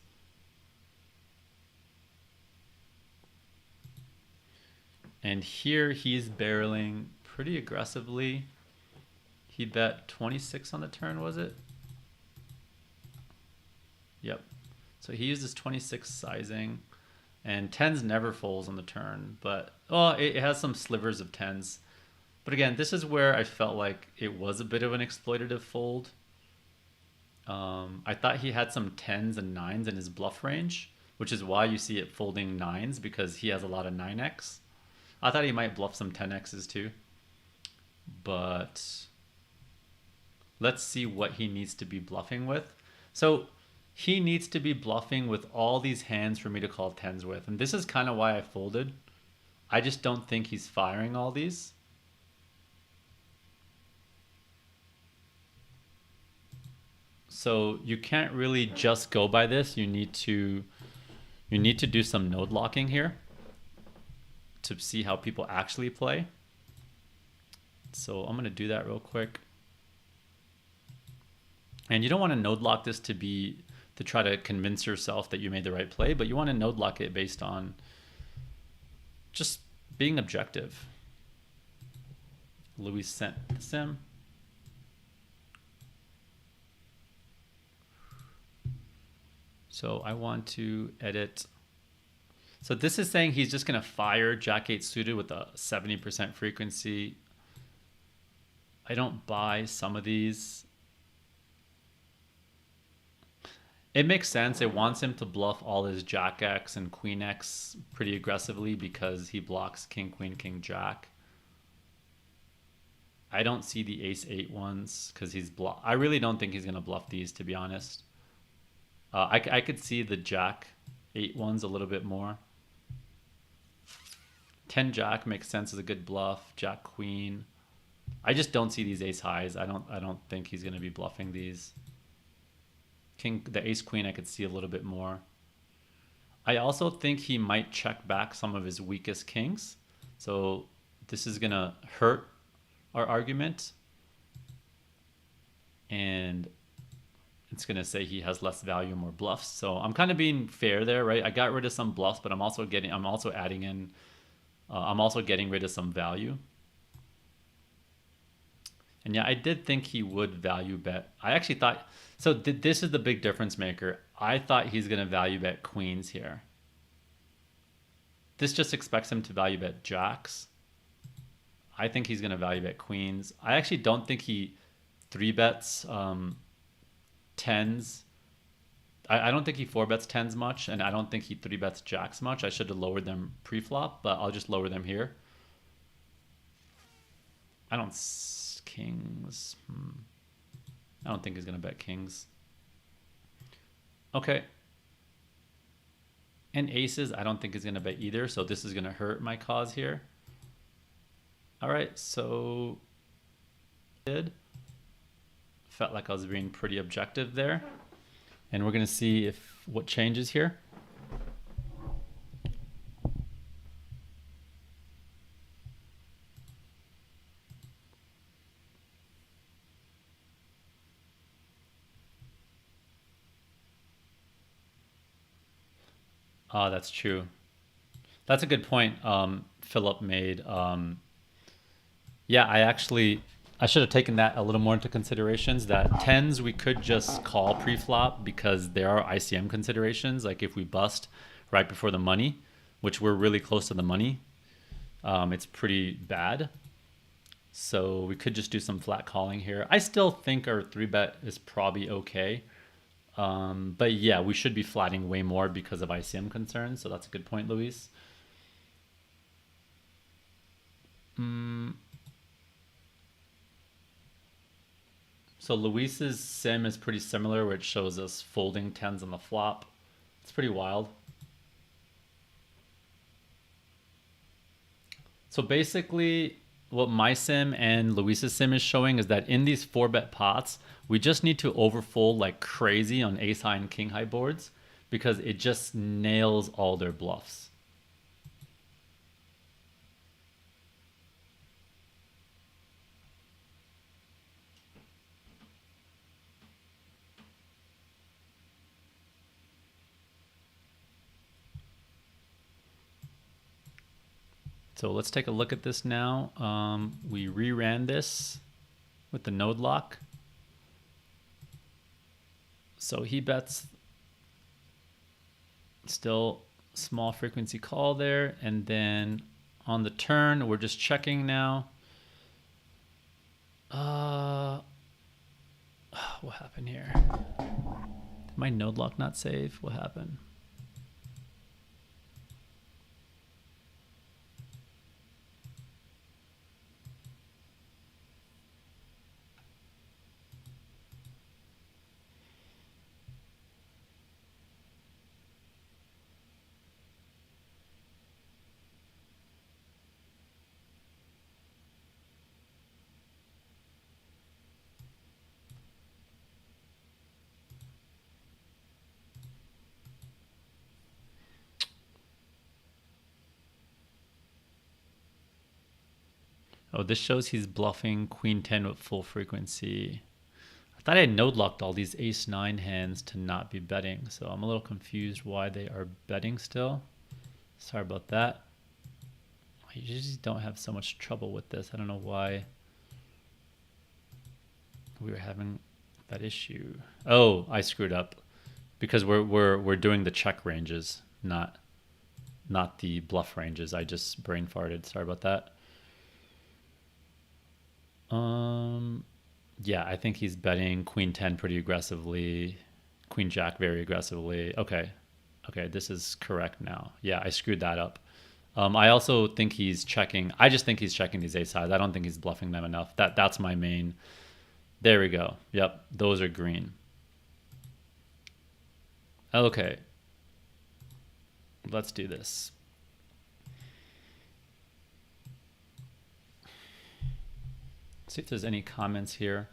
And here he's barreling pretty aggressively. He bet 26 on the turn, was it? Yep. So he uses 26 sizing. And 10s never folds on the turn. But, oh, it has some slivers of 10s. But again, this is where I felt like it was a bit of an exploitative fold. I thought he had some 10s and 9s in his bluff range, which is why you see it folding 9s, because he has a lot of 9x. I thought he might bluff some 10x's too. But let's see what he needs to be bluffing with. So he needs to be bluffing with all these hands for me to call 10s with. And this is kind of why I folded. I just don't think he's firing all these. So you can't really just go by this. You need to do some node locking here to see how people actually play. So I'm going to do that real quick. And you don't want to node lock this to try to convince yourself that you made the right play, but you want to node lock it based on just being objective. Louis sent the sim. So I want to edit. So this is saying he's just going to fire Jack 8 suited with a 70% frequency. I don't buy some of these. It makes sense. It wants him to bluff all his Jack X and Queen X pretty aggressively because he blocks King, Queen, King, Jack. I don't see the Ace 8 ones because I really don't think he's going to bluff these, to be honest. I could see the Jack 8 ones a little bit more. 10 Jack makes sense as a good bluff. Jack Queen. I just don't see these ace highs. I don't think he's going to be bluffing these. The ace queen I could see a little bit more. I also think he might check back some of his weakest kings. So this is going to hurt our argument. And it's going to say he has less value, more bluffs. So I'm kind of being fair there, right? I got rid of some bluffs, but I'm also getting rid of some value. And yeah, I did think he would value bet. I actually thought, so this is the big difference maker. I thought he's going to value bet queens here. This just expects him to value bet jacks. I think he's going to value bet queens. I actually don't think he 3-bets 10s. I don't think he 4-bets 10s much, and I don't think he 3-bets jacks much. I should have lowered them pre-flop, but I'll just lower them here. Kings. I don't think he's going to bet kings. Okay. And aces, I don't think he's going to bet either, so this is going to hurt my cause here. All right, so felt like I was being pretty objective there. And we're going to see what changes here. Oh, that's true. That's a good point Philip made. Yeah, I should have taken that a little more into considerations. That 10s we could just call pre-flop because there are ICM considerations. Like if we bust right before the money, which we're really close to the money, it's pretty bad. So we could just do some flat calling here. I still think our 3-bet is probably okay. But yeah, we should be flatting way more because of ICM concerns. So that's a good point, Luis. So Luis's sim is pretty similar, where it shows us folding tens on the flop. It's pretty wild. So basically, what my sim and Luis's sim is showing is that in these 4-bet pots, we just need to overfold like crazy on ace high and king high boards because it just nails all their bluffs. So let's take a look at this now. We reran this with the node lock. So he bets still small frequency call there. And then on the turn, we're just checking now. What happened here? Did my node lock not save? What happened? Oh, this shows he's bluffing queen 10 with full frequency. I thought I had node locked all these ace 9 hands to not be betting, so I'm a little confused why they are betting still. Sorry about that. I usually don't have so much trouble with this. I don't know why we were having that issue. Oh, I screwed up because we're doing the check ranges, not the bluff ranges. I just brain farted. Sorry about that. Yeah, I think he's betting queen 10 pretty aggressively, queen jack very aggressively. Okay, this is correct now. Yeah, I screwed that up. I also think he's checking. I just think he's checking these ace highs. I don't think he's bluffing them enough. That's my main. There we go. Yep, those are green. Okay, let's do this. See if there's any comments here.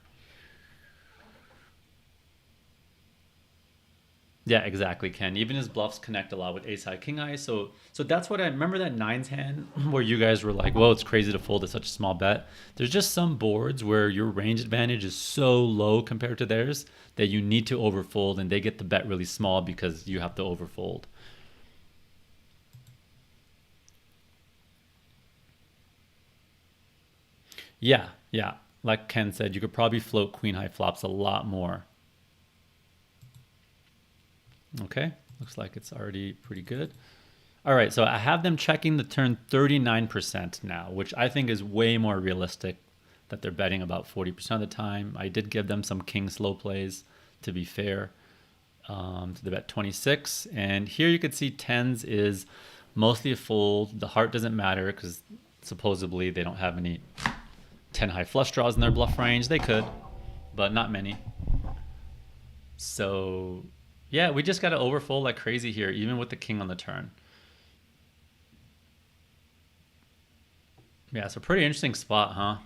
Yeah, exactly, Ken. Even his bluffs connect a lot with ace high, king high. So that's what I remember, that nines hand where you guys were like, "Whoa, it's crazy to fold at such a small bet." There's just some boards where your range advantage is so low compared to theirs that you need to overfold, and they get the bet really small because you have to overfold. Yeah, yeah. Like Ken said, you could probably float queen high flops a lot more. Okay, looks like it's already pretty good. All right, so I have them checking the turn 39% now, which I think is way more realistic, that they're betting about 40% of the time. I did give them some king slow plays, to be fair. So they bet 26. And here you could see tens is mostly a fold. The heart doesn't matter because supposedly they don't have any 10 high flush draws in their bluff range. They could, but not many. So yeah, we just got to overfold like crazy here, even with the king on the turn. Yeah, it's a pretty interesting spot, huh?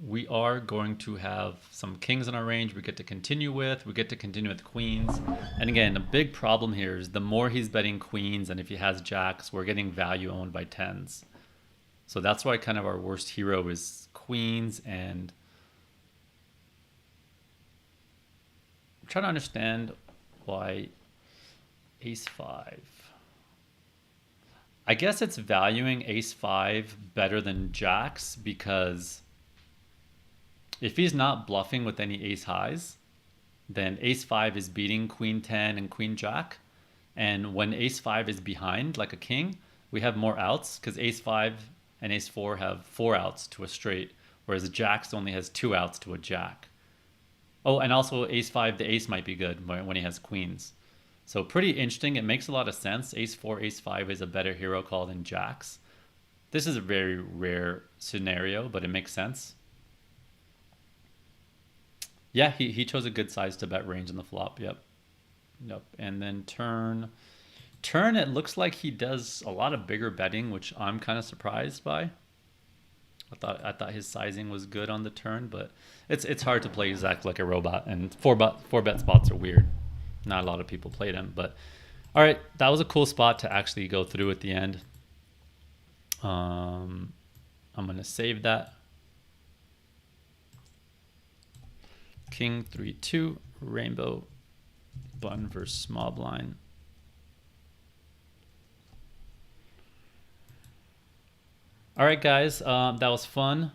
We are going to have some kings in our range we get to continue with. We get to continue with queens. And again, the big problem here is the more he's betting queens, and if he has jacks, we're getting value owned by tens. So that's why kind of our worst hero is queens. And I'm trying to understand why ace 5. I guess it's valuing ace 5 better than jacks because if he's not bluffing with any ace highs, then ace 5 is beating queen 10 and queen jack. And when ace 5 is behind, like a king, we have more outs because ace 5 and ace 4 have 4 outs to a straight, whereas jacks only has 2 outs to a jack. Oh, and also ace 5, the ace might be good when he has queens. So pretty interesting. It makes a lot of sense. Ace 4, ace 5 is a better hero call than jacks. This is a very rare scenario, but it makes sense. Yeah, he chose a good size to bet range on the flop. Yep. Yep. And then turn, it looks like he does a lot of bigger betting, which I'm kind of surprised by. I thought his sizing was good on the turn, but it's hard to play exactly like a robot, and four bet spots are weird. Not a lot of people play them, but all right, that was a cool spot to actually go through at the end. I'm gonna save that. King 3-2 rainbow button versus small blind. All right, guys, that was fun.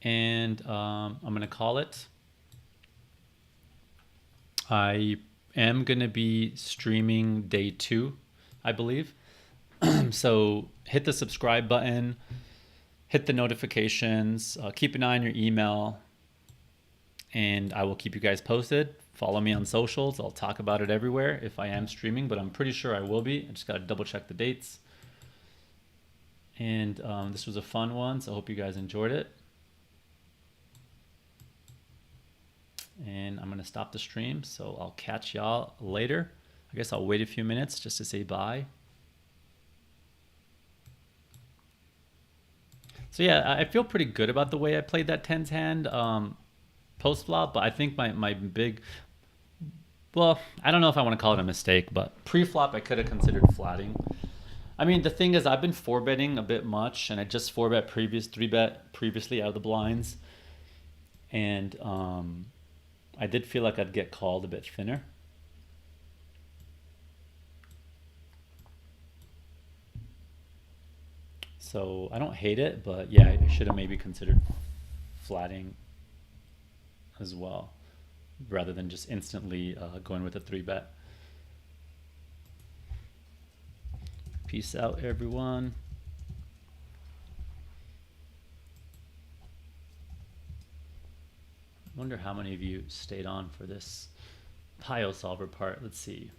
And I'm going to call it. I am going to be streaming day 2, I believe. So hit the subscribe button, hit the notifications, keep an eye on your email, and I will keep you guys posted. Follow me on socials. I'll talk about it everywhere if I am streaming, but I'm pretty sure I will be. I just got to double check the dates. And this was a fun one, so I hope you guys enjoyed it. And I'm going to stop the stream, so I'll catch y'all later. I guess I'll wait a few minutes just to say bye. So yeah, I feel pretty good about the way I played that tens hand post flop, but I think my big, well, I don't know if I want to call it a mistake, but pre-flop I could have considered flatting. I mean, the thing is, I've been 4-betting a bit much, and I just 4-bet 3-bet previously out of the blinds, and I did feel like I'd get called a bit thinner. So I don't hate it, but yeah, I should have maybe considered flatting as well, rather than just instantly going with a 3-bet. Peace out, everyone. I wonder how many of you stayed on for this pile solver part. Let's see.